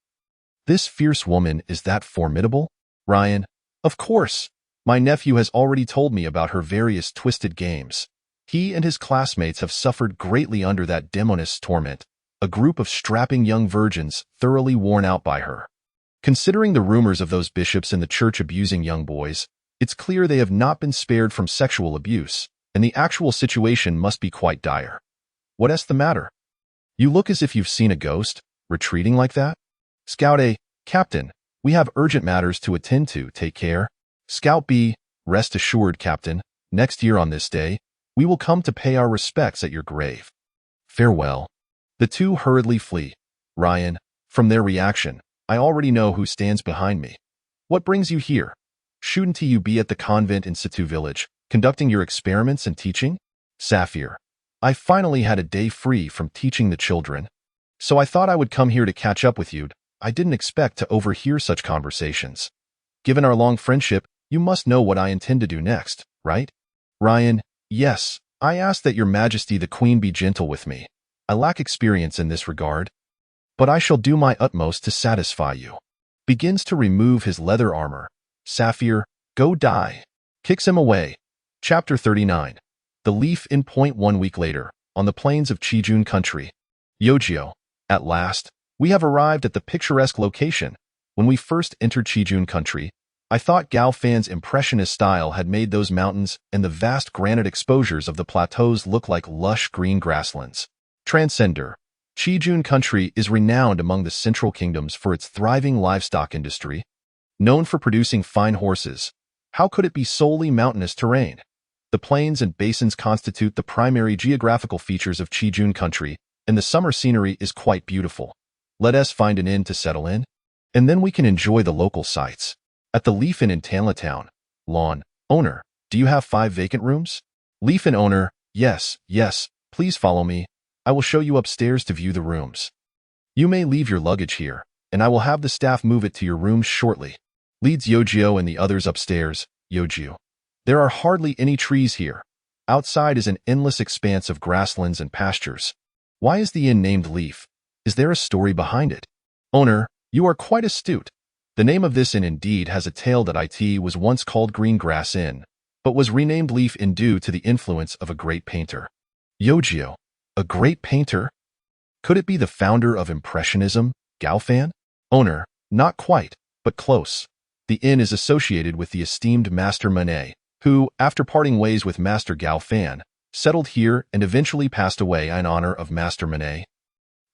this fierce woman is that formidable? Ryan, of course. My nephew has already told me about her various twisted games. He and his classmates have suffered greatly under that demoness torment, a group of strapping young virgins thoroughly worn out by her. Considering the rumors of those bishops in the church abusing young boys, it's clear they have not been spared from sexual abuse, and the actual situation must be quite dire. What's the matter? You look as if you've seen a ghost, retreating like that? Scout A, Captain, we have urgent matters to attend to, take care. Scout B, rest assured, Captain, next year on this day, we will come to pay our respects at your grave. Farewell. The two hurriedly flee. Ryan, from their reaction, I already know who stands behind me. What brings you here? Shouldn't you be at the convent in Situ village, conducting your experiments and teaching? Sapphire, I finally had a day free from teaching the children, so I thought I would come here to catch up with you. I didn't expect to overhear such conversations. Given our long friendship, you must know what I intend to do next, right? Ryan, yes, I ask that your majesty the queen be gentle with me. I lack experience in this regard, but I shall do my utmost to satisfy you. Begins to remove his leather armor. Sapphire, go die. Kicks him away. Chapter 39. The Leaf in Point 1 week later, on the plains of Chijun country. Yojio, at last, we have arrived at the picturesque location. When we first entered Chijun country, I thought Gao Fan's impressionist style had made those mountains and the vast granite exposures of the plateaus look like lush green grasslands. Transcender. Chijun country is renowned among the central kingdoms for its thriving livestock industry. Known for producing fine horses, how could it be solely mountainous terrain? The plains and basins constitute the primary geographical features of Chijun country, and the summer scenery is quite beautiful. Let us find an inn to settle in, and then we can enjoy the local sights. At the Leaf Inn in Tanlatown. Lawn. Owner, do you have 5 vacant rooms? Leaf Inn owner, yes, please follow me. I will show you upstairs to view the rooms. You may leave your luggage here, and I will have the staff move it to your rooms shortly. Leads Yojio and the others upstairs. Yojio. There are hardly any trees here. Outside is an endless expanse of grasslands and pastures. Why is the inn named Leaf? Is there a story behind it? Owner, you are quite astute. The name of this inn indeed has a tale that it was once called Green Grass Inn, but was renamed Leaf Inn due to the influence of a great painter. Yojio, a great painter? Could it be the founder of Impressionism, Gao Fan? Owner, not quite, but close. The inn is associated with the esteemed Master Manet, who, after parting ways with Master Gao Fan, settled here and eventually passed away in honor of Master Manet.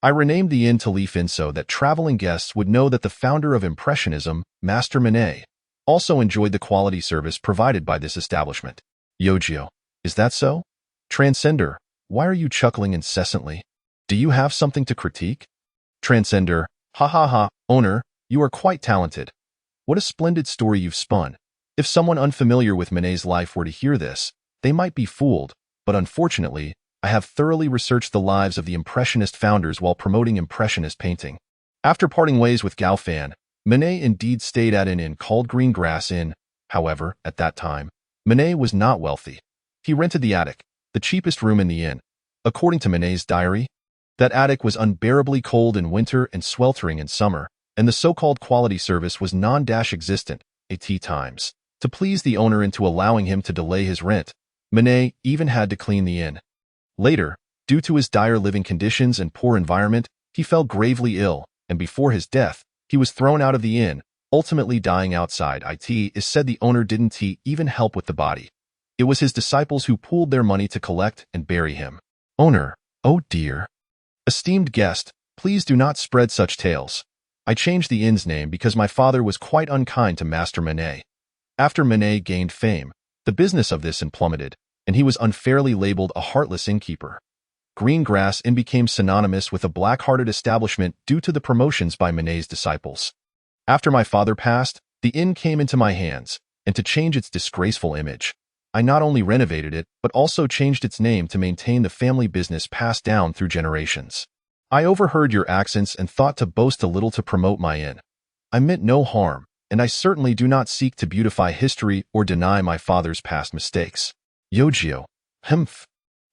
I renamed the inn to Leaf Inn so that traveling guests would know that the founder of Impressionism, Master Manet, also enjoyed the quality service provided by this establishment. Yojio, is that so? Transcender, why are you chuckling incessantly? Do you have something to critique? Transcender, ha ha ha, owner, you are quite talented. What a splendid story you've spun. If someone unfamiliar with Manet's life were to hear this, they might be fooled, but unfortunately, I have thoroughly researched the lives of the Impressionist founders while promoting Impressionist painting. After parting ways with Gao Fan, Manet indeed stayed at an inn called Green Grass Inn. However, at that time, Manet was not wealthy. He rented the attic, the cheapest room in the inn. According to Manet's diary, that attic was unbearably cold in winter and sweltering in summer, and the so-called quality service was non-existent at times. To please the owner into allowing him to delay his rent, Manet even had to clean the inn. Later, due to his dire living conditions and poor environment, he fell gravely ill, and before his death, he was thrown out of the inn, ultimately dying outside. It is said the owner didn't even help with the body. It was his disciples who pooled their money to collect and bury him. Owner, oh dear. Esteemed guest, please do not spread such tales. I changed the inn's name because my father was quite unkind to Master Manet. After Manet gained fame, the business of this inn plummeted, and he was unfairly labeled a heartless innkeeper. Green Grass Inn became synonymous with a black-hearted establishment due to the promotions by Manet's disciples. After my father passed, the inn came into my hands, and to change its disgraceful image, I not only renovated it, but also changed its name to maintain the family business passed down through generations. I overheard your accents and thought to boast a little to promote my inn. I meant no harm, and I certainly do not seek to beautify history or deny my father's past mistakes. Yojio, humph.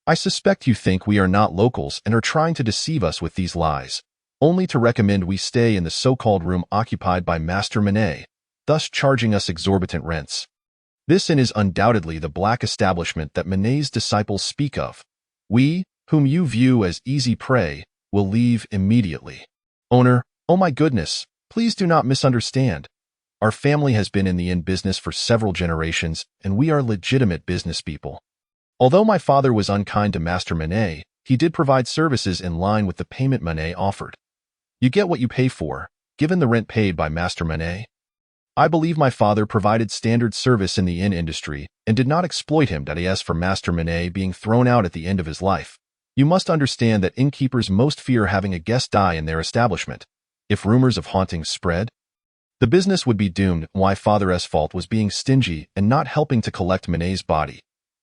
I suspect you think we are not locals and are trying to deceive us with these lies, only to recommend we stay in the so-called room occupied by Master Manet, thus charging us exorbitant rents. This inn is undoubtedly the black establishment that Manet's disciples speak of. We, whom you view as easy prey, will leave immediately. Owner, oh my goodness, please do not misunderstand. Our family has been in the inn business for several generations, and we are legitimate business people. Although my father was unkind to Master Manet, he did provide services in line with the payment Manet offered. You get what you pay for, given the rent paid by Master Manet. I believe my father provided standard service in the inn industry and did not exploit him as for Master Manet being thrown out at the end of his life. You must understand that innkeepers most fear having a guest die in their establishment. If rumors of hauntings spread, the business would be doomed. Why father's fault was being stingy and not helping to collect Manet's body.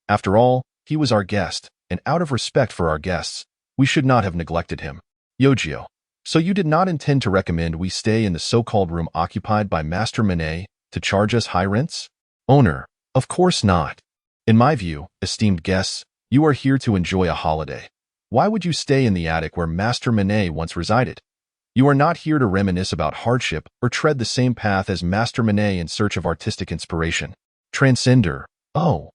After all, he was our guest, and out of respect for our guests, we should not have neglected him. Yogio. So you did not intend to recommend we stay in the so-called room occupied by Master Manet to charge us high rents? Owner, of course not. In my view, esteemed guests, you are here to enjoy a holiday. Why would you stay in the attic where Master Manet once resided? You are not here to reminisce about hardship or tread the same path as Master Manet in search of artistic inspiration. Transcender. Oh.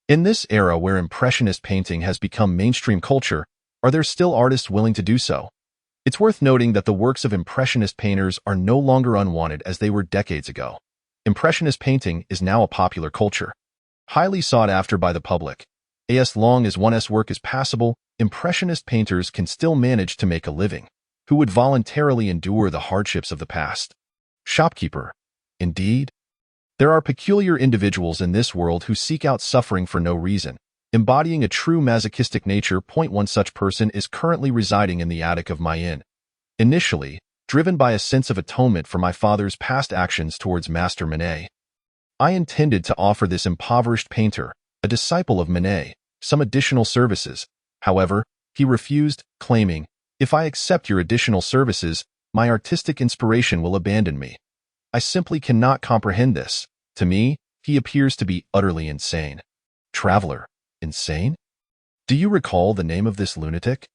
In this era where Impressionist painting has become mainstream culture, are there still artists willing to do so? It's worth noting that the works of Impressionist painters are no longer unwanted as they were decades ago. Impressionist painting is now a popular culture, highly sought after by the public. As long as one's work is passable, Impressionist painters can still manage to make a living. Who would voluntarily endure the hardships of the past? Shopkeeper. Indeed. There are peculiar individuals in this world who seek out suffering for no reason, embodying a true masochistic nature. One such person is currently residing in the attic of my inn. Initially, driven by a sense of atonement for my father's past actions towards Master Manet, I intended to offer this impoverished painter, a disciple of Manet, some additional services. However, he refused, claiming, "If I accept your additional services, my artistic inspiration will abandon me." I simply cannot comprehend this. To me, he appears to be utterly insane. Traveler. Insane? Do you recall the name of this lunatic?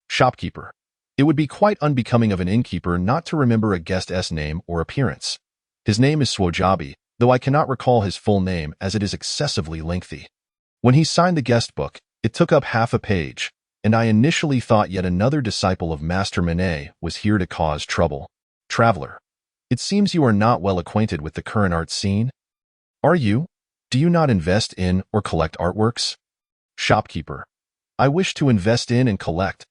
Shopkeeper. It would be quite unbecoming of an innkeeper not to remember a guest's name or appearance. His name is Swojabi, though I cannot recall his full name as it is excessively lengthy. When he signed the guest book, it took up half a page, and I initially thought yet another disciple of Master Manet was here to cause trouble. Traveler. It seems you are not well acquainted with the current art scene. Are you? Do you not invest in or collect artworks? Shopkeeper. I wish to invest in and collect.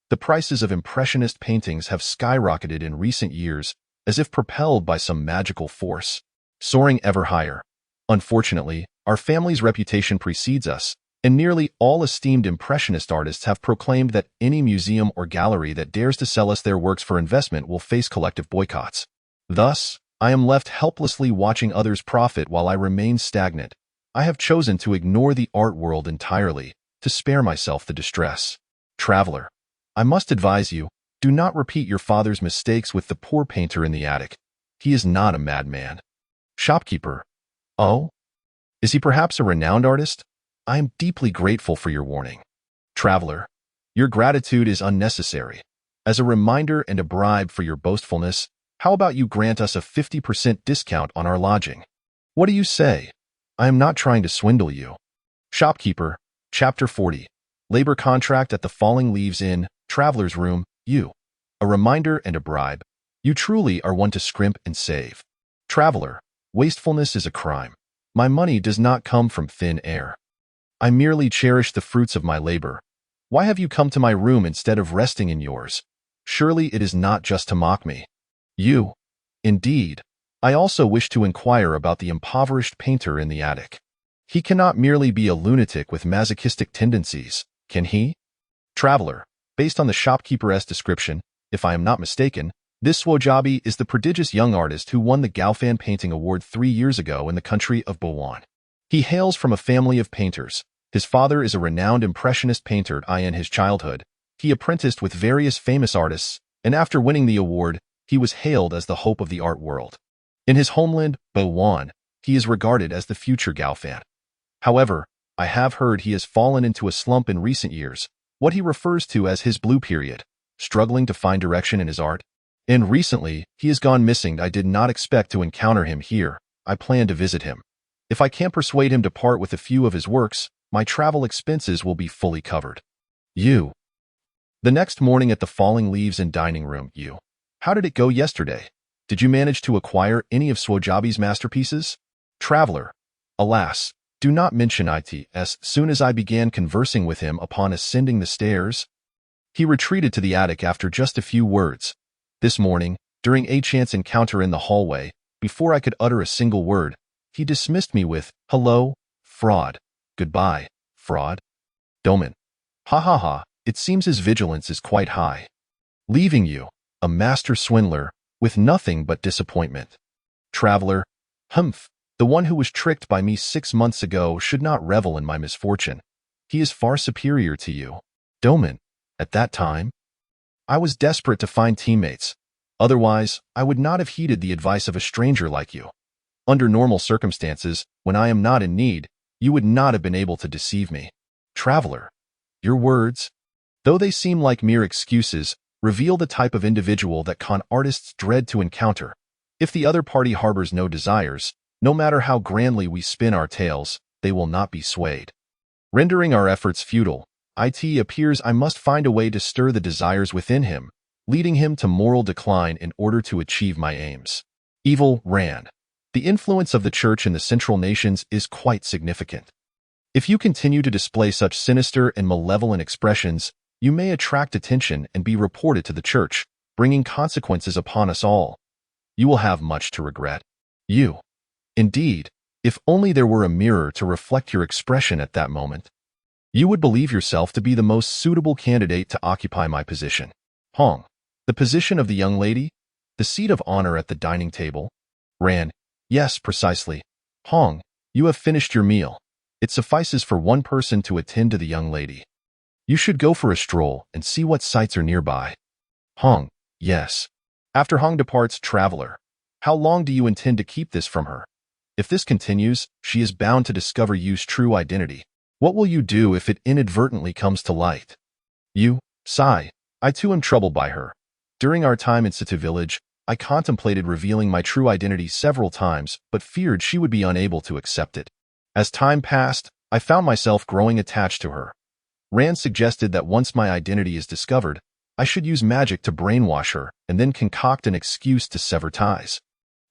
The prices of Impressionist paintings have skyrocketed in recent years, as if propelled by some magical force, soaring ever higher. Unfortunately, our family's reputation precedes us, and nearly all esteemed Impressionist artists have proclaimed that any museum or gallery that dares to sell us their works for investment will face collective boycotts. Thus, I am left helplessly watching others profit while I remain stagnant. I have chosen to ignore the art world entirely, to spare myself the distress. Traveler. I must advise you, do not repeat your father's mistakes with the poor painter in the attic. He is not a madman. Shopkeeper. Oh? Is he perhaps a renowned artist? I am deeply grateful for your warning. Traveler. Your gratitude is unnecessary. As a reminder and a bribe for your boastfulness, how about you grant us a 50% discount on our lodging? What do you say? I am not trying to swindle you. Shopkeeper. Chapter 40. Labor contract at the Falling Leaves Inn, Traveler's Room, you. A reminder and a bribe. You truly are one to scrimp and save. Traveler. Wastefulness is a crime. My money does not come from thin air. I merely cherish the fruits of my labor. Why have you come to my room instead of resting in yours? Surely it is not just to mock me. You. Indeed. I also wish to inquire about the impoverished painter in the attic. He cannot merely be a lunatic with masochistic tendencies, can he? Traveler. Based on the shopkeeper's description, if I am not mistaken, this Swojabi is the prodigious young artist who won the Gaufan Painting Award 3 years ago in the country of Bowan. He hails from a family of painters. His father is a renowned Impressionist painter. In his childhood, he apprenticed with various famous artists, and after winning the award, he was hailed as the hope of the art world. In his homeland, Bowan, he is regarded as the future Gaufan. However, I have heard he has fallen into a slump in recent years, what he refers to as his blue period, struggling to find direction in his art. And recently, he has gone missing. I did not expect to encounter him here. I plan to visit him. If I can't persuade him to part with a few of his works, my travel expenses will be fully covered. You. The next morning at the Falling Leaves Inn dining room, you. How did it go yesterday? Did you manage to acquire any of Swojabi's masterpieces? Traveler. Alas, Do not mention it. As soon as I began conversing with him upon ascending the stairs, he retreated to the attic after just a few words. This morning, during a chance encounter in the hallway, before I could utter a single word, he dismissed me with, "Hello, fraud. Goodbye, fraud." Doman. Ha ha ha, it seems his vigilance is quite high. Leaving you, a master swindler, with nothing but disappointment. Traveler. Humph, the one who was tricked by me 6 months ago should not revel in my misfortune. He is far superior to you. Doman. At that time, I was desperate to find teammates. Otherwise, I would not have heeded the advice of a stranger like you. Under normal circumstances, when I am not in need, you would not have been able to deceive me. Traveler. Your words, though they seem like mere excuses, reveal the type of individual that con artists dread to encounter. If the other party harbors no desires, no matter how grandly we spin our tales, they will not be swayed. Rendering our efforts futile, it appears I must find a way to stir the desires within him, leading him to moral decline in order to achieve my aims. Evil Rand. The influence of the church in the Central Nations is quite significant. If you continue to display such sinister and malevolent expressions, you may attract attention and be reported to the church, bringing consequences upon us all. You will have much to regret. You. Indeed, if only there were a mirror to reflect your expression at that moment, you would believe yourself to be the most suitable candidate to occupy my position. Hong. The position of the young lady? The seat of honor at the dining table? Rand. Yes, precisely. Hong, you have finished your meal. It suffices for one person to attend to the young lady. You should go for a stroll and see what sights are nearby. Hong. Yes. After Hong departs, Traveler. How long do you intend to keep this from her? If this continues, she is bound to discover Yu's true identity. What will you do if it inadvertently comes to light? You. Sigh. I too am troubled by her. During our time in City Village, I contemplated revealing my true identity several times, but feared she would be unable to accept it. As time passed, I found myself growing attached to her. Rand suggested that once my identity is discovered, I should use magic to brainwash her and then concoct an excuse to sever ties.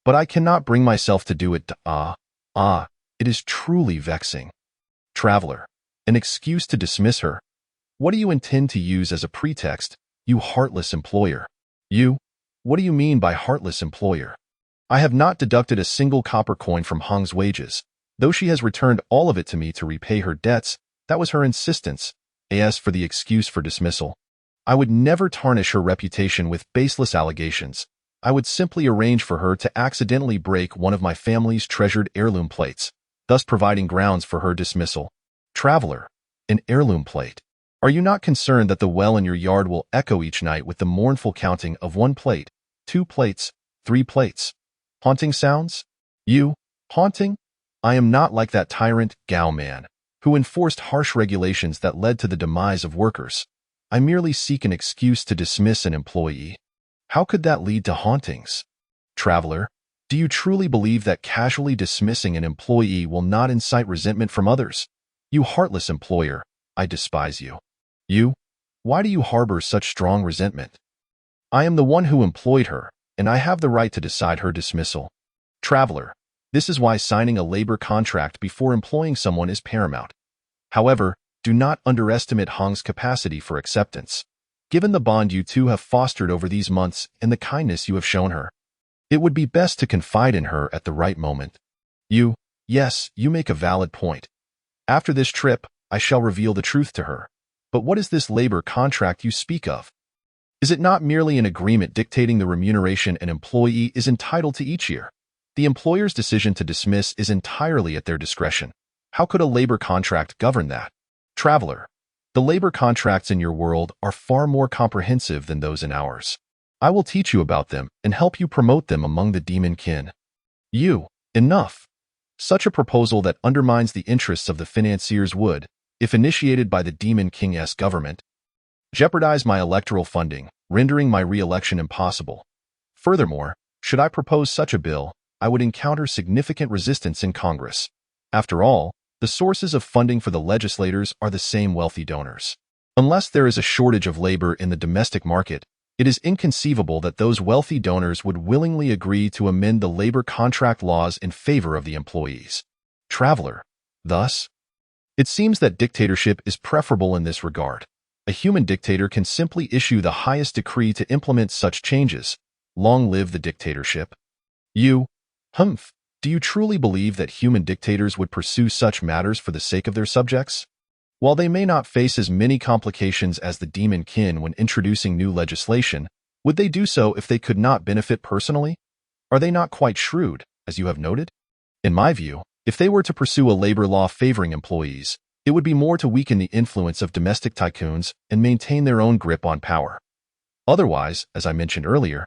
But I cannot bring myself to do it. It is truly vexing. Traveler. An excuse to dismiss her. What do you intend to use as a pretext, you heartless employer? You? What do you mean by heartless employer? I have not deducted a single copper coin from Hong's wages. Though she has returned all of it to me to repay her debts, that was her insistence. As for the excuse for dismissal, I would never tarnish her reputation with baseless allegations. I would simply arrange for her to accidentally break one of my family's treasured heirloom plates, thus providing grounds for her dismissal. Traveler. An heirloom plate. Are you not concerned that the well in your yard will echo each night with the mournful counting of 1 plate, 2 plates, 3 plates? Haunting sounds? You? Haunting? I am not like that tyrant, Gao man, who enforced harsh regulations that led to the demise of workers. I merely seek an excuse to dismiss an employee. How could that lead to hauntings? Traveler, do you truly believe that casually dismissing an employee will not incite resentment from others? You heartless employer, I despise you. You? Why do you harbor such strong resentment? I am the one who employed her, and I have the right to decide her dismissal. Traveler, this is why signing a labor contract before employing someone is paramount. However, do not underestimate Hong's capacity for acceptance. Given the bond you two have fostered over these months and the kindness you have shown her, it would be best to confide in her at the right moment. Yes, you make a valid point. After this trip, I shall reveal the truth to her. But what is this labor contract you speak of? Is it not merely an agreement dictating the remuneration an employee is entitled to each year? The employer's decision to dismiss is entirely at their discretion. How could a labor contract govern that? Traveler, the labor contracts in your world are far more comprehensive than those in ours. I will teach you about them and help you promote them among the demon kin. Enough. Such a proposal that undermines the interests of the financiers would, if initiated by the Demon King's government, jeopardize my electoral funding, rendering my re-election impossible. Furthermore, should I propose such a bill, I would encounter significant resistance in Congress. After all, the sources of funding for the legislators are the same wealthy donors. Unless there is a shortage of labor in the domestic market, it is inconceivable that those wealthy donors would willingly agree to amend the labor contract laws in favor of the employees. Traveler, Thus, it seems that dictatorship is preferable in this regard. A human dictator can simply issue the highest decree to implement such changes. Long live the dictatorship. Humph, do you truly believe that human dictators would pursue such matters for the sake of their subjects? While they may not face as many complications as the demon kin when introducing new legislation, would they do so if they could not benefit personally? Are they not quite shrewd, as you have noted? In my view, if they were to pursue a labor law favoring employees, it would be more to weaken the influence of domestic tycoons and maintain their own grip on power. Otherwise, as I mentioned earlier,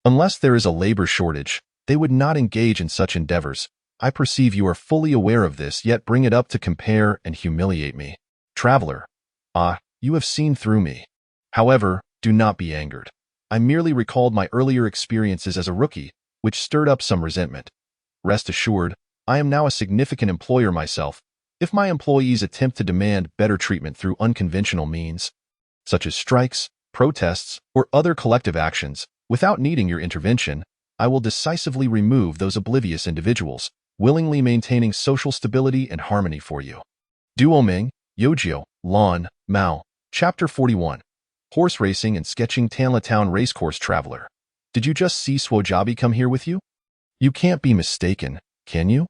unless there is a labor shortage, they would not engage in such endeavors. I perceive you are fully aware of this, yet bring it up to compare and humiliate me. Traveler, you have seen through me. However, do not be angered. I merely recalled my earlier experiences as a rookie, which stirred up some resentment. Rest assured, I am now a significant employer myself. If my employees attempt to demand better treatment through unconventional means, such as strikes, protests, or other collective actions, without needing your intervention, I will decisively remove those oblivious individuals, willingly maintaining social stability and harmony for you. Duoming, Yojio, Lan, Mao, Chapter 41. Horse Racing and Sketching Tanlatown Racecourse Traveler. Did you just see Swojabi come here with you? You can't be mistaken, can you?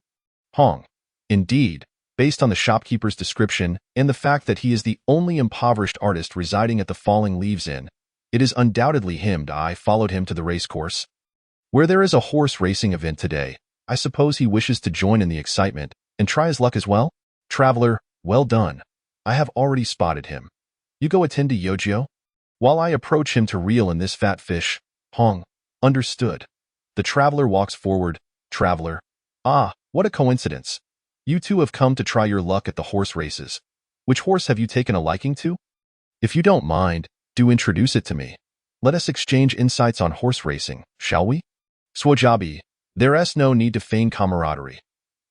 Hong. Indeed, based on the shopkeeper's description and the fact that he is the only impoverished artist residing at the Falling Leaves Inn, it is undoubtedly him. I followed him to the racecourse, where there is a horse racing event today. I suppose he wishes to join in the excitement and try his luck as well? Traveler, well done. I have already spotted him. You go attend to Yojio, while I approach him to reel in this fat fish. Hong. Understood. The traveler walks forward. Traveler. What a coincidence. You two have come to try your luck at the horse races. Which horse have you taken a liking to? If you don't mind, do introduce it to me. Let us exchange insights on horse racing, shall we? Swojabi, there's no need to feign camaraderie.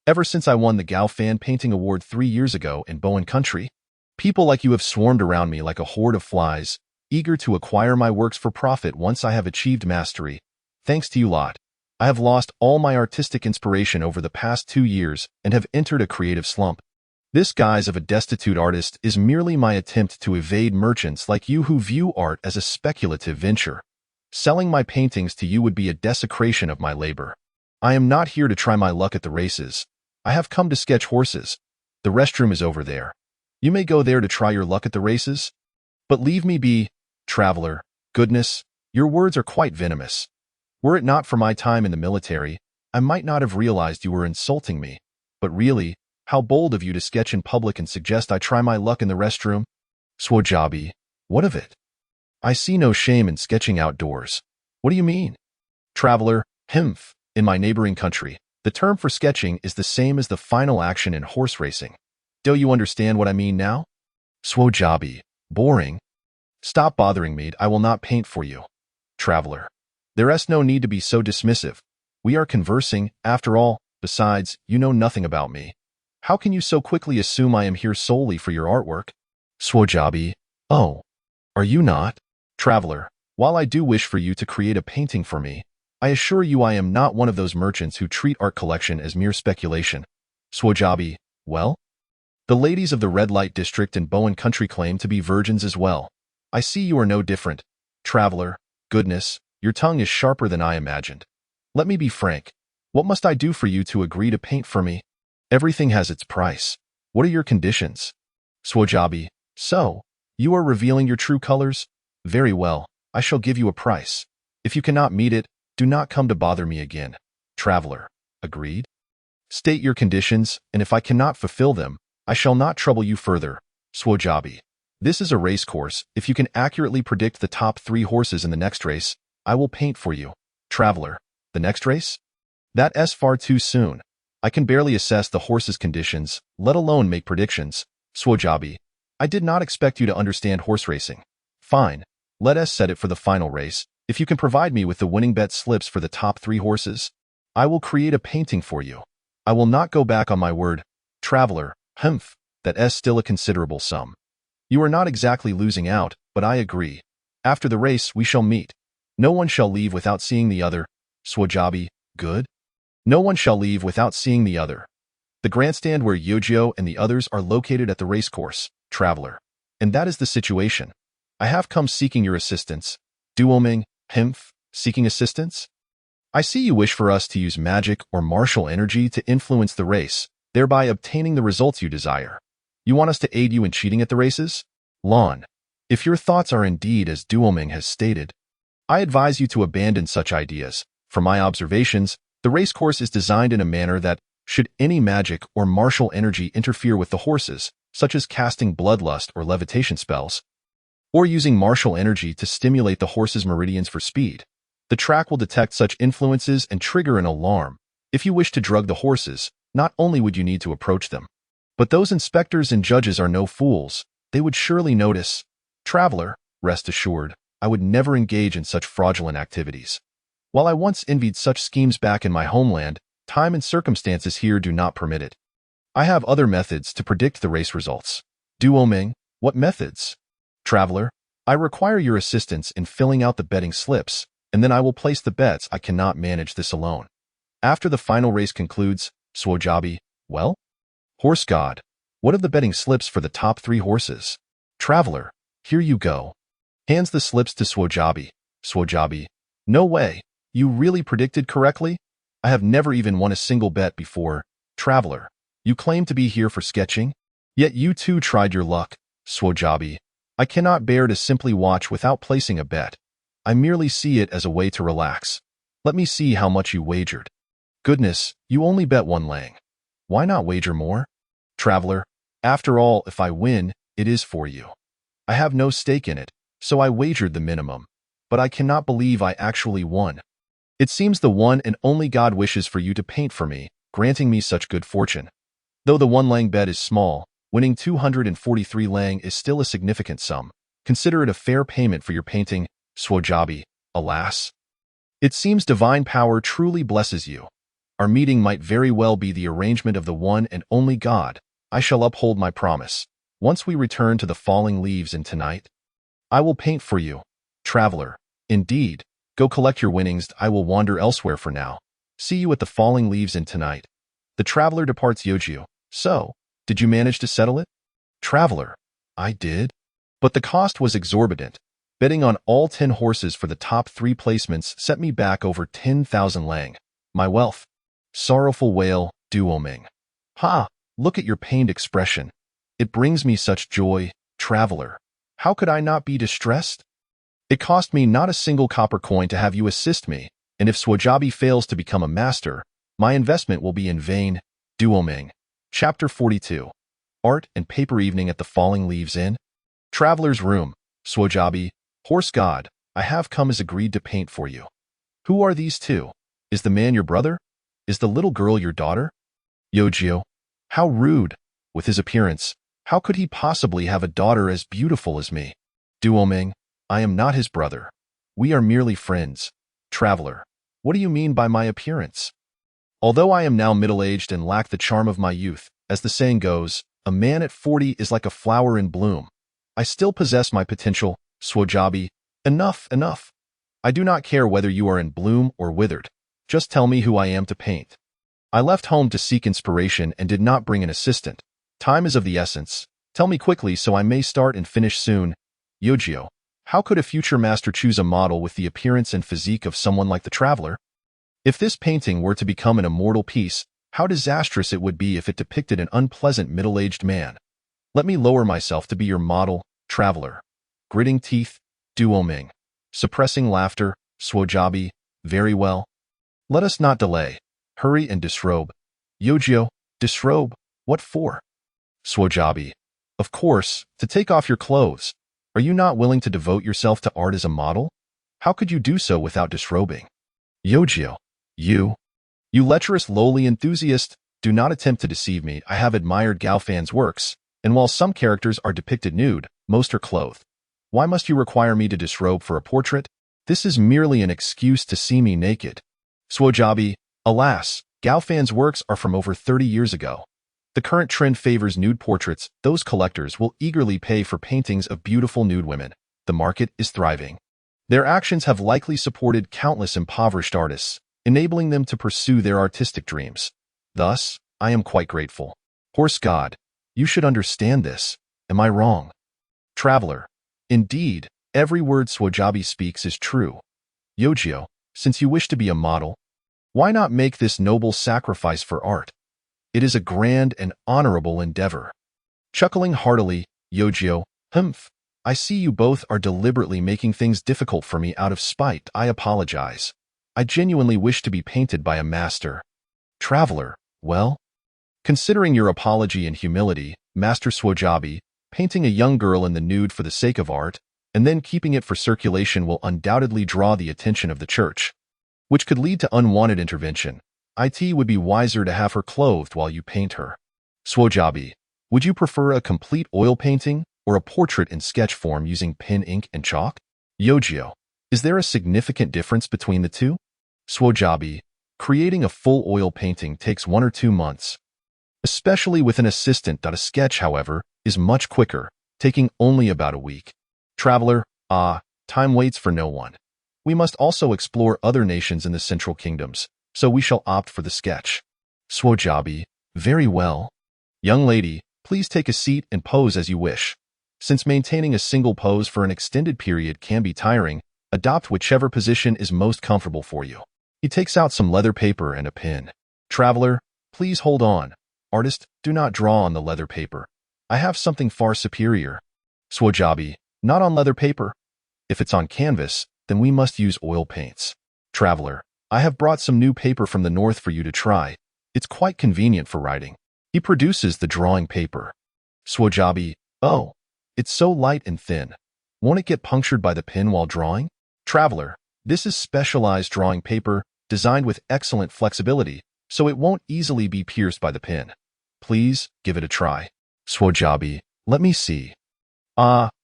Ever since I won the Gao Fan Painting Award 3 years ago in Bowen Country, people like you have swarmed around me like a horde of flies, eager to acquire my works for profit once I have achieved mastery. Thanks to you lot, I have lost all my artistic inspiration over the past 2 years and have entered a creative slump. This guise of a destitute artist is merely my attempt to evade merchants like you who view art as a speculative venture. Selling my paintings to you would be a desecration of my labor. I am not here to try my luck at the races. I have come to sketch horses. The restroom is over there. You may go there to try your luck at the races. But leave me be, traveler. Goodness, your words are quite venomous. Were it not for my time in the military, I might not have realized you were insulting me. But really, how bold of you to sketch in public and suggest I try my luck in the restroom? Swojabi, what of it? I see no shame in sketching outdoors. What do you mean? Traveler, Himph, in my neighboring country, the term for sketching is the same as the final action in horse racing. Do you understand what I mean now? Swojabi, boring. Stop bothering me, I will not paint for you. Traveler, there's no need to be so dismissive. We are conversing, after all. Besides, you know nothing about me. How can you so quickly assume I am here solely for your artwork? Swojabi, oh, are you not? Traveler, while I do wish for you to create a painting for me, I assure you I am not one of those merchants who treat art collection as mere speculation. Swojabi, well? The ladies of the red light district in Bowen Country claim to be virgins as well. I see you are no different. Traveler, goodness, your tongue is sharper than I imagined. Let me be frank. What must I do for you to agree to paint for me? Everything has its price. What are your conditions? Swojabi, so, you are revealing your true colors? Very well, I shall give you a price. If you cannot meet it, do not come to bother me again. Traveler, agreed? State your conditions, and if I cannot fulfill them, I shall not trouble you further. Swojabi, this is a race course. If you can accurately predict the top 3 horses in the next race, I will paint for you. Traveler, the next race? That's far too soon. I can barely assess the horse's conditions, let alone make predictions. Swojabi, I did not expect you to understand horse racing. Fine, let us set it for the final race. If you can provide me with the winning bet slips for the top 3 horses, I will create a painting for you. I will not go back on my word. Traveler, humph, that's still a considerable sum. You are not exactly losing out, but I agree. After the race, we shall meet. No one shall leave without seeing the other. Swojabi, good? No one shall leave without seeing the other. The grandstand where Yojio and the others are located at the racecourse, traveler. And that is the situation. I have come seeking your assistance. Duoming, Himph, seeking assistance? I see you wish for us to use magic or martial energy to influence the race, thereby obtaining the results you desire. You want us to aid you in cheating at the races? Lon, if your thoughts are indeed as Duoming has stated, I advise you to abandon such ideas. From my observations, the racecourse is designed in a manner that, should any magic or martial energy interfere with the horses, such as casting bloodlust or levitation spells, or using martial energy to stimulate the horse's meridians for speed, the track will detect such influences and trigger an alarm. If you wish to drug the horses, not only would you need to approach them, but those inspectors and judges are no fools. They would surely notice. Traveler, rest assured, I would never engage in such fraudulent activities. While I once envied such schemes back in my homeland, time and circumstances here do not permit it. I have other methods to predict the race results. Duoming, what methods? Traveler, I require your assistance in filling out the betting slips, and then I will place the bets. I cannot manage this alone. After the final race concludes, Swojabi, well? Horse God, what of the betting slips for the top 3 horses? Traveler, here you go. Hands the slips to Swojabi. Swojabi, no way, you really predicted correctly? I have never even won a single bet before. Traveler, you claim to be here for sketching? Yet you too tried your luck. Swojabi, I cannot bear to simply watch without placing a bet. I merely see it as a way to relax. Let me see how much you wagered. Goodness, you only bet 1 lang. Why not wager more? Traveler, after all, if I win, it is for you. I have no stake in it, so I wagered the minimum. But I cannot believe I actually won. It seems the one and only God wishes for you to paint for me, granting me such good fortune. Though the 1 lang bet is small, winning 243 lang is still a significant sum. Consider it a fair payment for your painting, Swojabi, alas. It seems divine power truly blesses you. Our meeting might very well be the arrangement of the one and only God. I shall uphold my promise. Once we return to the falling leaves in tonight, I will paint for you. Traveler, indeed, go collect your winnings. I will wander elsewhere for now. See you at the falling leaves in tonight. The traveler departs Yojio. So, did you manage to settle it? Traveler, I did. But the cost was exorbitant. Betting on all 10 horses for the top 3 placements set me back over 10,000 lang. My wealth. Sorrowful wail, Duoming. Ha, look at your pained expression. It brings me such joy, traveler. How could I not be distressed? It cost me not a single copper coin to have you assist me, and if Swojabi fails to become a master, my investment will be in vain. Duoming. Chapter 42. Art and Paper Evening at the Falling Leaves Inn. Traveler's Room. Swojabi, Horse God, I have come as agreed to paint for you. Who are these 2? Is the man your brother? Is the little girl your daughter? Yojio. How rude. With his appearance, how could he possibly have a daughter as beautiful as me? Duoming. I am not his brother. We are merely friends. Traveler. What do you mean by my appearance? Although I am now middle-aged and lack the charm of my youth, as the saying goes, a man at 40 is like a flower in bloom. I still possess my potential, Swojabi. Enough, enough. I do not care whether you are in bloom or withered. Just tell me who I am to paint. I left home to seek inspiration and did not bring an assistant. Time is of the essence. Tell me quickly so I may start and finish soon. Yojio, how could a future master choose a model with the appearance and physique of someone like the traveler? If this painting were to become an immortal piece, how disastrous it would be if it depicted an unpleasant middle-aged man. Let me lower myself to be your model, traveler. Gritting teeth, Duoming. Suppressing laughter, Swojabi. Very well. Let us not delay. Hurry and disrobe. Yojio, disrobe? What for? Swojabi. Of course, to take off your clothes. Are you not willing to devote yourself to art as a model? How could you do so without disrobing? Yojio. You lecherous lowly enthusiast, do not attempt to deceive me. I have admired Galfan's works, and while some characters are depicted nude, most are clothed. Why must you require me to disrobe for a portrait? This is merely an excuse to see me naked. Swojabi, alas, Galfan's works are from over 30 years ago. The current trend favors nude portraits. Those collectors will eagerly pay for paintings of beautiful nude women. The market is thriving. Their actions have likely supported countless impoverished artists, enabling them to pursue their artistic dreams. Thus, I am quite grateful. Horse God, you should understand this. Am I wrong? Traveler, indeed, every word Swajabi speaks is true. Yojio, since you wish to be a model, why not make this noble sacrifice for art? It is a grand and honorable endeavor. Chuckling heartily, Yojio, humph, I see you both are deliberately making things difficult for me out of spite. I apologize. I genuinely wish to be painted by a master. Traveler, well? Considering your apology and humility, Master Swajabi, painting a young girl in the nude for the sake of art, and then keeping it for circulation will undoubtedly draw the attention of the church, which could lead to unwanted intervention. It would be wiser to have her clothed while you paint her. Swajabi, would you prefer a complete oil painting or a portrait in sketch form using pen, ink, and chalk? Yojio, is there a significant difference between the two? Swajabi, creating a full oil painting takes 1 or 2 months. Especially with an assistant. A sketch, however, is much quicker, taking only about a week. Traveler, time waits for no one. We must also explore other nations in the Central Kingdoms, so we shall opt for the sketch. Swajabi, very well. Young lady, please take a seat and pose as you wish. Since maintaining a single pose for an extended period can be tiring, adopt whichever position is most comfortable for you. He takes out some leather paper and a pen. Traveler, please hold on. Artist, do not draw on the leather paper. I have something far superior. Swajabi, not on leather paper. If it's on canvas, then we must use oil paints. Traveler, I have brought some new paper from the north for you to try. It's quite convenient for writing. He produces the drawing paper. Swajabi, oh, it's so light and thin. Won't it get punctured by the pen while drawing? Traveler, this is specialized drawing paper, designed with excellent flexibility, so it won't easily be pierced by the pen. Please, give it a try. Swajabi, let me see.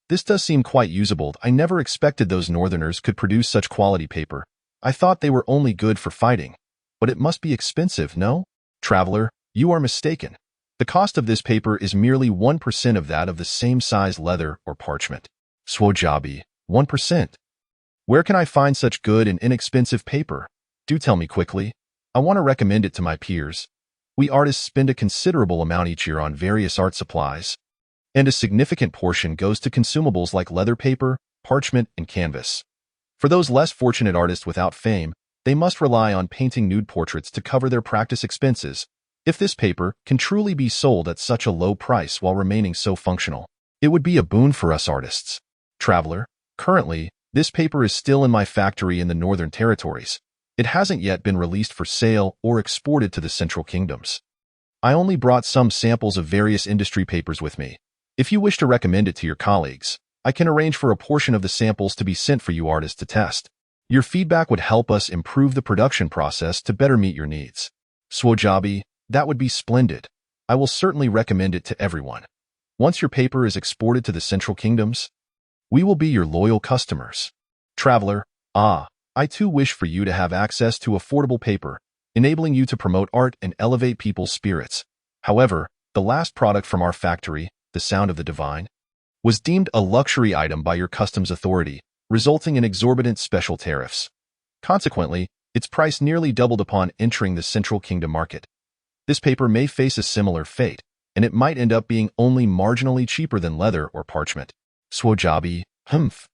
This does seem quite usable. I never expected those northerners could produce such quality paper. I thought they were only good for fighting. But it must be expensive, no? Traveler, you are mistaken. The cost of this paper is merely 1% of that of the same size leather or parchment. Swajabi, 1%. Where can I find such good and inexpensive paper? Do tell me quickly. I want to recommend it to my peers. We artists spend a considerable amount each year on various art supplies, and a significant portion goes to consumables like leather paper, parchment, and canvas. For those less fortunate artists without fame, they must rely on painting nude portraits to cover their practice expenses. If this paper can truly be sold at such a low price while remaining so functional, it would be a boon for us artists. Traveler, currently, this paper is still in my factory in the Northern Territories. It hasn't yet been released for sale or exported to the Central Kingdoms. I only brought some samples of various industry papers with me. If you wish to recommend it to your colleagues, I can arrange for a portion of the samples to be sent for you artists to test. Your feedback would help us improve the production process to better meet your needs. Swajabi, that would be splendid. I will certainly recommend it to everyone. Once your paper is exported to the Central Kingdoms, we will be your loyal customers. Traveler, I too wish for you to have access to affordable paper, enabling you to promote art and elevate people's spirits. However, the last product from our factory, the Sound of the Divine, was deemed a luxury item by your customs authority, resulting in exorbitant special tariffs. Consequently, its price nearly doubled upon entering the Central Kingdom market. This paper may face a similar fate, and it might end up being only marginally cheaper than leather or parchment. Swajabi, humph.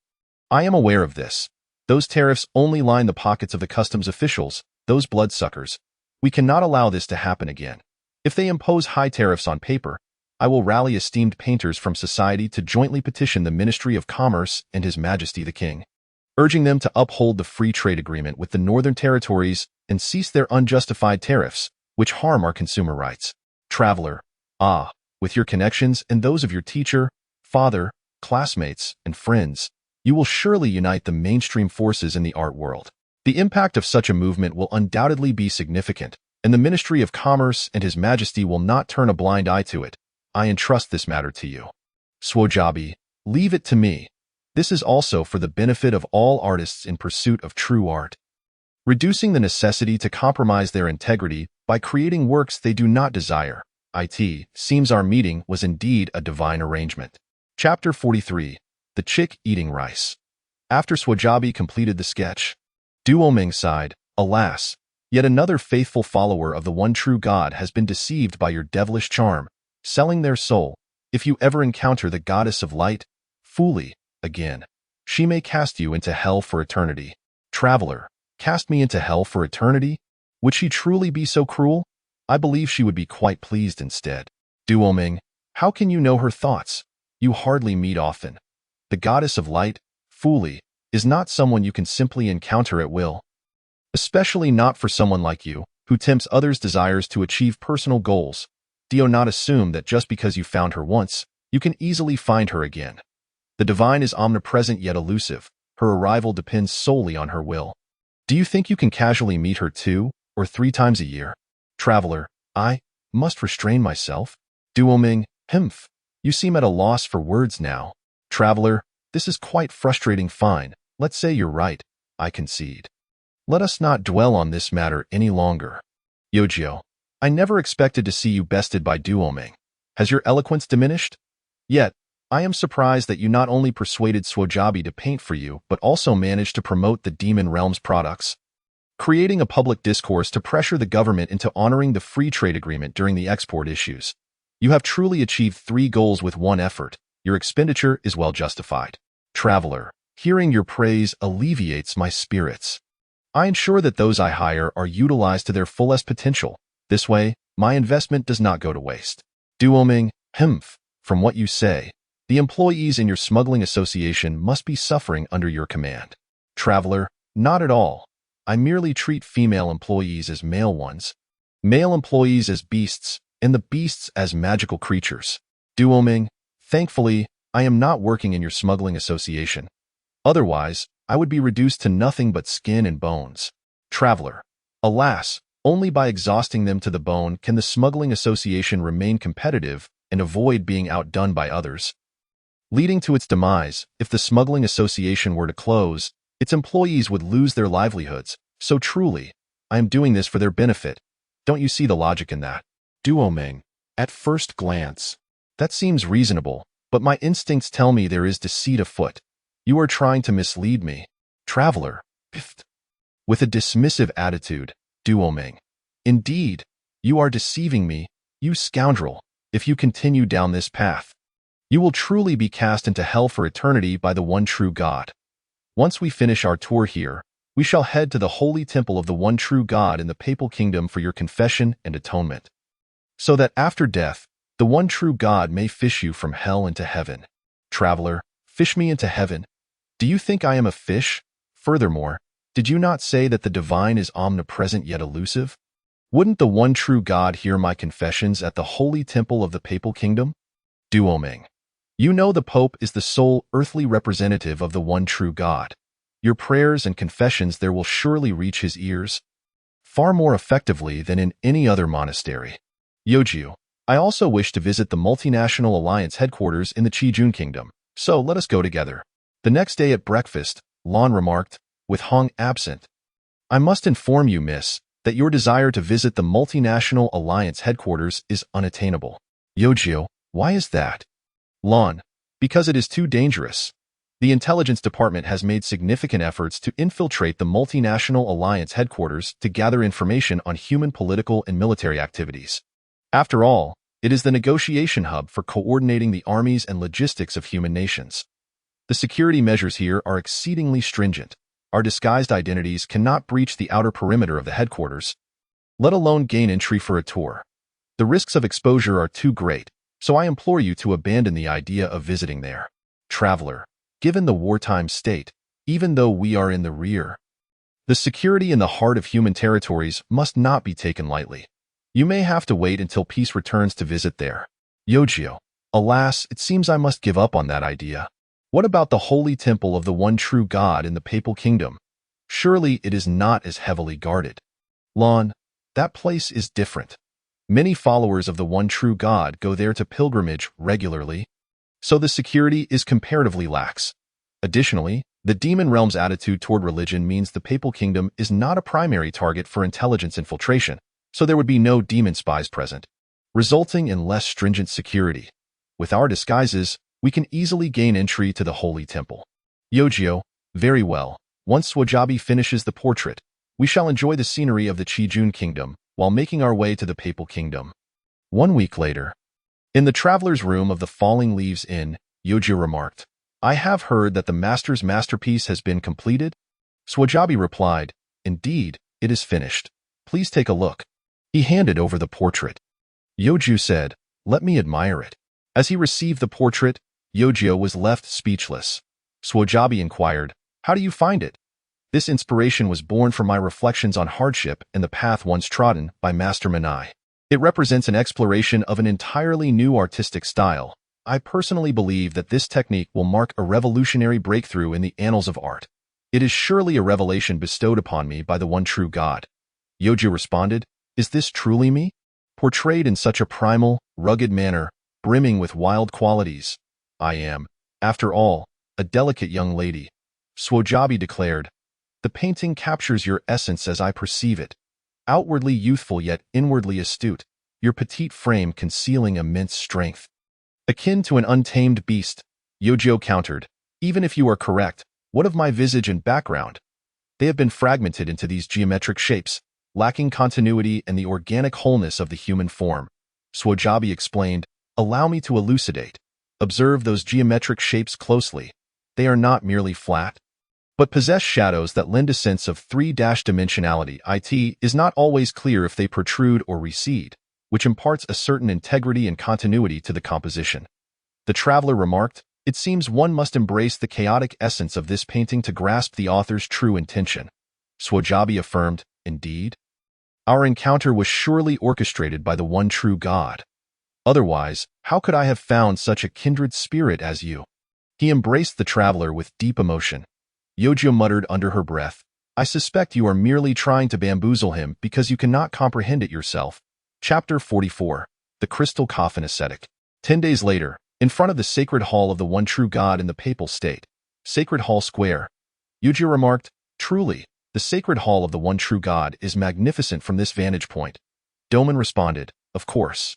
I am aware of this. Those tariffs only line the pockets of the customs officials, those bloodsuckers. We cannot allow this to happen again. If they impose high tariffs on paper, I will rally esteemed painters from society to jointly petition the Ministry of Commerce and His Majesty the King, urging them to uphold the free trade agreement with the Northern Territories and cease their unjustified tariffs, which harm our consumer rights. Traveler, with your connections and those of your teacher, father, classmates, and friends, you will surely unite the mainstream forces in the art world. The impact of such a movement will undoubtedly be significant, and the Ministry of Commerce and His Majesty will not turn a blind eye to it. I entrust this matter to you. Swajabi, leave it to me. This is also for the benefit of all artists in pursuit of true art, reducing the necessity to compromise their integrity by creating works they do not desire. It seems our meeting was indeed a divine arrangement. Chapter 43. The Chick Eating Rice. After Swajabi completed the sketch, Duoming sighed, alas, Yet another faithful follower of the one true God has been deceived by your devilish charm, selling their soul. If you ever encounter the goddess of light, Fuli, again, she may cast you into hell for eternity. Traveler, cast me into hell for eternity? Would she truly be so cruel? I believe she would be quite pleased instead. Duoming, how can you know her thoughts? You hardly meet often. The goddess of light, Fuli, is not someone you can simply encounter at will. Especially not for someone like you, who tempts others' desires to achieve personal goals. Do not assume that just because you found her once, you can easily find her again. The divine is omnipresent yet elusive. Her arrival depends solely on her will. Do you think you can casually meet her 2 or 3 times a year? Traveler, I must restrain myself. Duoming, Himph, you seem at a loss for words now. Traveler, this is quite frustrating. Fine, let's say you're right, I concede. Let us not dwell on this matter any longer. Yojio, I never expected to see you bested by Duoming. Has your eloquence diminished? Yet, I am surprised that you not only persuaded Swojabi to paint for you, but also managed to promote the Demon Realm's products, creating a public discourse to pressure the government into honoring the free trade agreement during the export issues. You have truly achieved 3 goals with one effort. Your expenditure is well justified. Traveler, hearing your praise alleviates my spirits. I ensure that those I hire are utilized to their fullest potential. This way, my investment does not go to waste. Duoming, Himph, from what you say, the employees in your smuggling association must be suffering under your command. Traveler, not at all. I merely treat female employees as male ones, male employees as beasts, and the beasts as magical creatures. Duoming, thankfully, I am not working in your smuggling association. Otherwise, I would be reduced to nothing but skin and bones. Traveler, alas, only by exhausting them to the bone can the smuggling association remain competitive and avoid being outdone by others, leading to its demise. If the smuggling association were to close, its employees would lose their livelihoods. So truly, I am doing this for their benefit. Don't you see the logic in that? Duoming, at first glance, that seems reasonable, but my instincts tell me there is deceit afoot. You are trying to mislead me. Traveler, piffed. With a dismissive attitude, Duoming, indeed, you are deceiving me, you scoundrel. If you continue down this path, you will truly be cast into hell for eternity by the one true God. Once we finish our tour here, we shall head to the holy temple of the one true God in the Papal Kingdom for your confession and atonement, so that after death, the one true God may fish you from hell into heaven. Traveler, fish me into heaven? Do you think I am a fish? Furthermore, did you not say that the divine is omnipresent yet elusive? Wouldn't the one true God hear my confessions at the holy temple of the Papal Kingdom? Duoming, you know the Pope is the sole earthly representative of the one true God. Your prayers and confessions there will surely reach his ears, far more effectively than in any other monastery. Yojio, I also wish to visit the Multinational Alliance headquarters in the Qijun Kingdom, so let us go together. The next day at breakfast, Lon remarked, with Hong absent, I must inform you, miss, that your desire to visit the Multinational Alliance headquarters is unattainable. Yojio, why is that? Lon, because it is too dangerous. The intelligence department has made significant efforts to infiltrate the Multinational Alliance headquarters to gather information on human political and military activities. After all, it is the negotiation hub for coordinating the armies and logistics of human nations. The security measures here are exceedingly stringent. Our disguised identities cannot breach the outer perimeter of the headquarters, let alone gain entry for a tour. The risks of exposure are too great, so I implore you to abandon the idea of visiting there. Traveler, given the wartime state, even though we are in the rear, the security in the heart of human territories must not be taken lightly. You may have to wait until peace returns to visit there. Yojio, alas, it seems I must give up on that idea. What about the holy temple of the one true God in the Papal Kingdom? Surely it is not as heavily guarded. Lon, that place is different. Many followers of the one true God go there to pilgrimage regularly, so the security is comparatively lax. Additionally, the demon realm's attitude toward religion means the Papal Kingdom is not a primary target for intelligence infiltration, so there would be no demon spies present, resulting in less stringent security. With our disguises, we can easily gain entry to the holy temple. Yojio, very well. Once Swajabi finishes the portrait, We shall enjoy the scenery of the Qijun kingdom while making our way to the Papal Kingdom. 1 week later. In the traveler's room of the Falling Leaves Inn, Yoji remarked, "I have heard that the master's masterpiece has been completed?" Swajabi replied, "Indeed, it is finished. Please take a look." He handed over the portrait. Yoju said, "Let me admire it." As he received the portrait, Yojo was left speechless. Swajabi inquired, "How do you find it?" "This inspiration was born from my reflections on hardship and the path once trodden by Master Manai. It represents an exploration of an entirely new artistic style. I personally believe that this technique will mark a revolutionary breakthrough in the annals of art. It is surely a revelation bestowed upon me by the one true God." Yoju responded, "Is this truly me? Portrayed in such a primal, rugged manner, brimming with wild qualities. I am, after all, a delicate young lady." Swajabi declared, "The painting captures your essence as I perceive it. Outwardly youthful yet inwardly astute, your petite frame concealing immense strength. Akin to an untamed beast," Yojo countered. "Even if you are correct, what of my visage and background? They have been fragmented into these geometric shapes, lacking continuity and the organic wholeness of the human form." Swajabi explained, "Allow me to elucidate. Observe those geometric shapes closely. They are not merely flat, but possess shadows that lend a sense of three-dimensionality. It is not always clear if they protrude or recede, which imparts a certain integrity and continuity to the composition." The traveler remarked, "It seems one must embrace the chaotic essence of this painting to grasp the author's true intention." Swajabi affirmed, "Indeed. Our encounter was surely orchestrated by the one true God. Otherwise, how could I have found such a kindred spirit as you?" He embraced the traveler with deep emotion. Yojo muttered under her breath, "I suspect you are merely trying to bamboozle him because you cannot comprehend it yourself." Chapter 44. The Crystal Coffin Ascetic. 10 days later, in front of the Sacred Hall of the One True God in the Papal State, Sacred Hall Square, Yojo remarked, "Truly, the Sacred Hall of the One True God is magnificent from this vantage point." Doman responded, "Of course.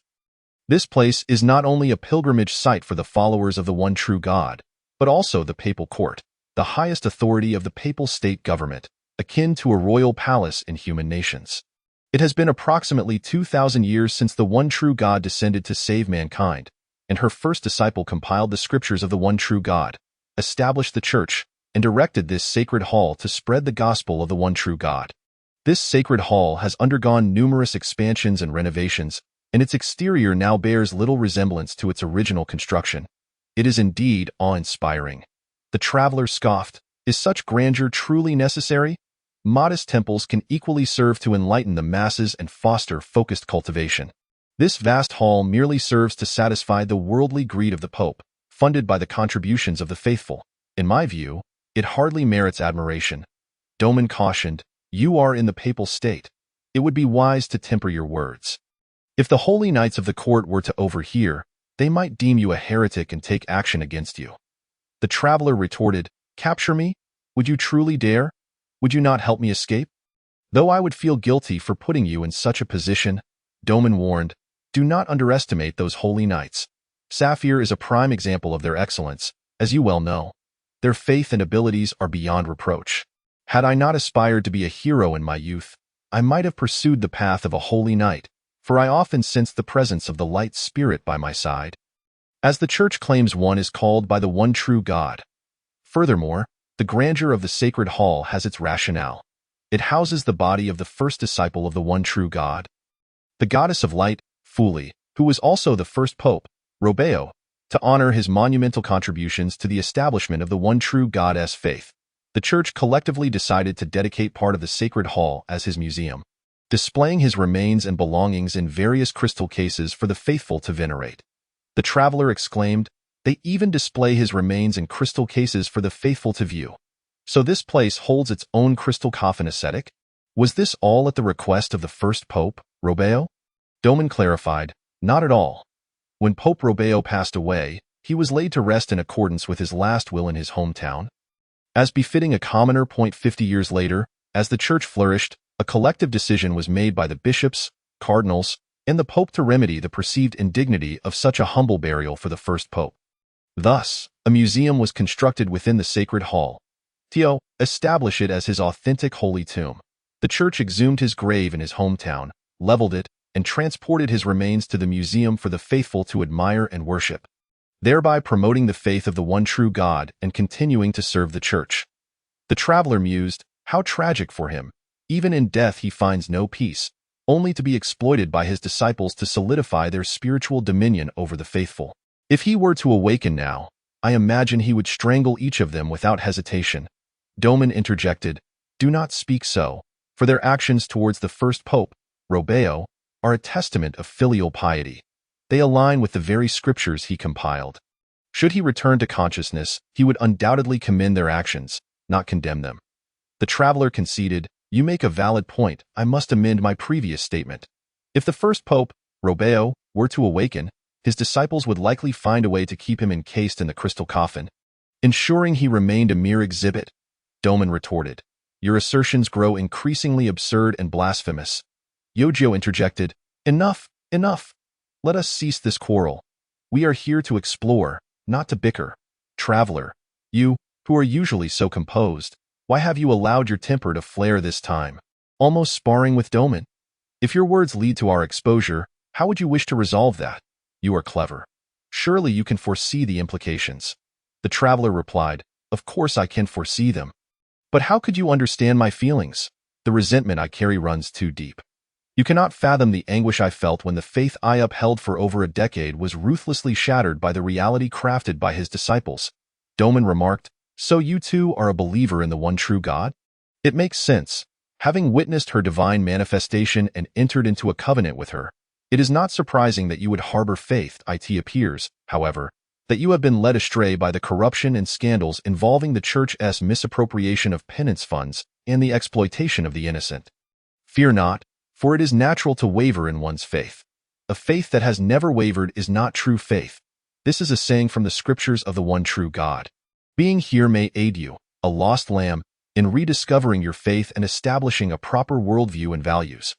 This place is not only a pilgrimage site for the followers of the One True God, but also the Papal Court, the highest authority of the Papal State government, akin to a royal palace in human nations. It has been approximately 2,000 years since the One True God descended to save mankind, and her first disciple compiled the scriptures of the One True God, established the Church, and erected this sacred hall to spread the gospel of the One True God. This sacred hall has undergone numerous expansions and renovations, and its exterior now bears little resemblance to its original construction. It is indeed awe-inspiring." The traveler scoffed, "Is such grandeur truly necessary? Modest temples can equally serve to enlighten the masses and foster focused cultivation. This vast hall merely serves to satisfy the worldly greed of the Pope, funded by the contributions of the faithful. In my view, it hardly merits admiration." Doman cautioned, "You are in the Papal State. It would be wise to temper your words. If the holy knights of the court were to overhear, they might deem you a heretic and take action against you." The traveler retorted, "Capture me? Would you truly dare? Would you not help me escape?" "Though I would feel guilty for putting you in such a position," Doman warned, "do not underestimate those holy knights. Saphir is a prime example of their excellence, as you well know. Their faith and abilities are beyond reproach. Had I not aspired to be a hero in my youth, I might have pursued the path of a holy knight, for I often sensed the presence of the light spirit by my side. As the Church claims one is called by the one true God. Furthermore, the grandeur of the Sacred Hall has its rationale. It houses the body of the first disciple of the one true God, the goddess of light, Fuli, who was also the first pope, Robeo, to honor his monumental contributions to the establishment of the one true God's faith. The Church collectively decided to dedicate part of the Sacred Hall as his museum, displaying his remains and belongings in various crystal cases for the faithful to venerate. The traveler exclaimed, "They even display his remains in crystal cases for the faithful to view. So this place holds its own crystal coffin ascetic? Was this all at the request of the first pope, Robeo?" Doman clarified, "Not at all. When Pope Robeo passed away, he was laid to rest in accordance with his last will in his hometown. As befitting a commoner. 50 years later, as the Church flourished, a collective decision was made by the bishops, cardinals, and the Pope to remedy the perceived indignity of such a humble burial for the first pope. Thus, a museum was constructed within the Sacred Hall. To establish it as his authentic holy tomb. The church exhumed his grave in his hometown, leveled it, and transported his remains to the museum for the faithful to admire and worship, thereby promoting the faith of the one true God and continuing to serve the church. The traveler mused, how tragic for him. Even in death he finds no peace, only to be exploited by his disciples to solidify their spiritual dominion over the faithful. If he were to awaken now, I imagine he would strangle each of them without hesitation. Doman interjected, do not speak so, for their actions towards the first pope, Robeo, are a testament of filial piety. They align with the very scriptures he compiled. Should he return to consciousness, he would undoubtedly commend their actions, not condemn them. The traveler conceded, you make a valid point. I must amend my previous statement. If the first pope, Robeo, were to awaken, his disciples would likely find a way to keep him encased in the crystal coffin, ensuring he remained a mere exhibit. Doman retorted, your assertions grow increasingly absurd and blasphemous. Yojo interjected, enough, enough. Let us cease this quarrel. We are here to explore, not to bicker. Traveler, you, who are usually so composed, why have you allowed your temper to flare this time? Almost sparring with Doman? If your words lead to our exposure, how would you wish to resolve that? You are clever. Surely you can foresee the implications. The traveler replied, of course I can foresee them. But how could you understand my feelings? The resentment I carry runs too deep. You cannot fathom the anguish I felt when the faith I upheld for over a decade was ruthlessly shattered by the reality crafted by his disciples. Doman remarked, so you too are a believer in the one true God? It makes sense. Having witnessed her divine manifestation and entered into a covenant with her, it is not surprising that you would harbor faith. It appears, however, that you have been led astray by the corruption and scandals involving the church's misappropriation of penance funds and the exploitation of the innocent. Fear not, for it is natural to waver in one's faith. A faith that has never wavered is not true faith. This is a saying from the scriptures of the one true God. Being here may aid you, a lost lamb, in rediscovering your faith and establishing a proper worldview and values.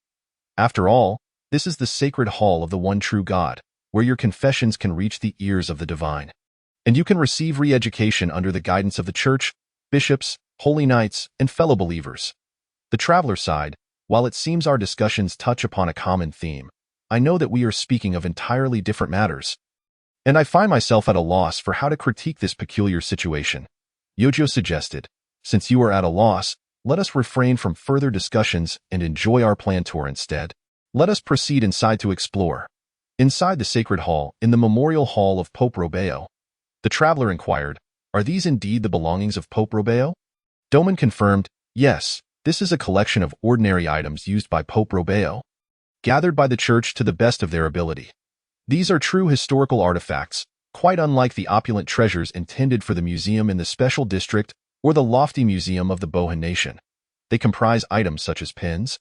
After all, this is the sacred hall of the one true God, where your confessions can reach the ears of the divine. And you can receive re-education under the guidance of the church, bishops, holy knights, and fellow believers. The traveler sighed, while it seems our discussions touch upon a common theme, I know that we are speaking of entirely different matters. And I find myself at a loss for how to critique this peculiar situation. Yojo suggested, since you are at a loss, let us refrain from further discussions and enjoy our planned tour instead. Let us proceed inside to explore. Inside the sacred hall, in the memorial hall of Pope Robeo, the traveler inquired, are these indeed the belongings of Pope Robeo? Doman confirmed, yes, this is a collection of ordinary items used by Pope Robeo, gathered by the church to the best of their ability. These are true historical artifacts, quite unlike the opulent treasures intended for the museum in the special district or the lofty museum of the Bohan nation. They comprise items such as pens,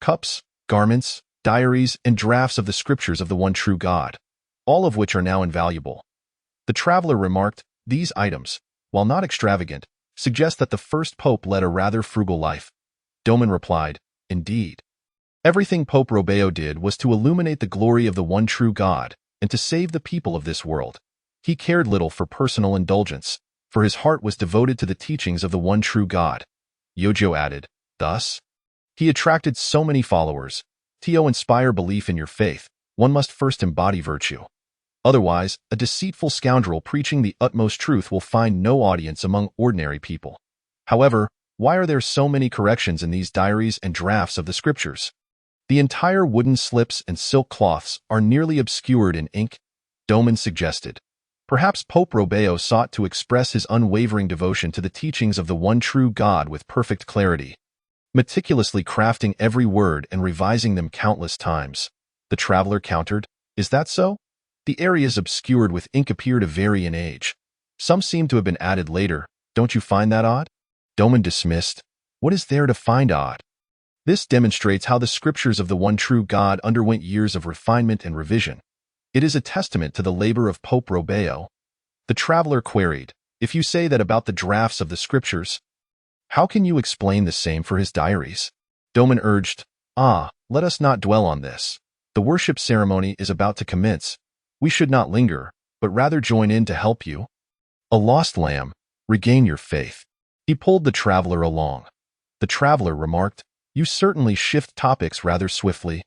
cups, garments, diaries, and drafts of the scriptures of the one true God, all of which are now invaluable. The traveler remarked, these items, while not extravagant, suggest that the first pope led a rather frugal life. Doman replied, indeed. Everything Pope Robeo did was to illuminate the glory of the one true God and to save the people of this world. He cared little for personal indulgence, for his heart was devoted to the teachings of the one true God. Yojo added, thus, he attracted so many followers. To inspire belief in your faith, one must first embody virtue. Otherwise, a deceitful scoundrel preaching the utmost truth will find no audience among ordinary people. However, why are there so many corrections in these diaries and drafts of the scriptures? The entire wooden slips and silk cloths are nearly obscured in ink, Doman suggested. Perhaps Pope Robeo sought to express his unwavering devotion to the teachings of the one true God with perfect clarity, meticulously crafting every word and revising them countless times. The traveler countered, is that so? The areas obscured with ink appear to vary in age. Some seem to have been added later. Don't you find that odd? Doman dismissed. What is there to find odd? This demonstrates how the scriptures of the one true God underwent years of refinement and revision. It is a testament to the labor of Pope Robeo. The traveler queried, if you say that about the drafts of the scriptures, how can you explain the same for his diaries? Doman urged, let us not dwell on this. The worship ceremony is about to commence. We should not linger, but rather join in to help you. A lost lamb, regain your faith. He pulled the traveler along. The traveler remarked, You certainly shift topics rather swiftly.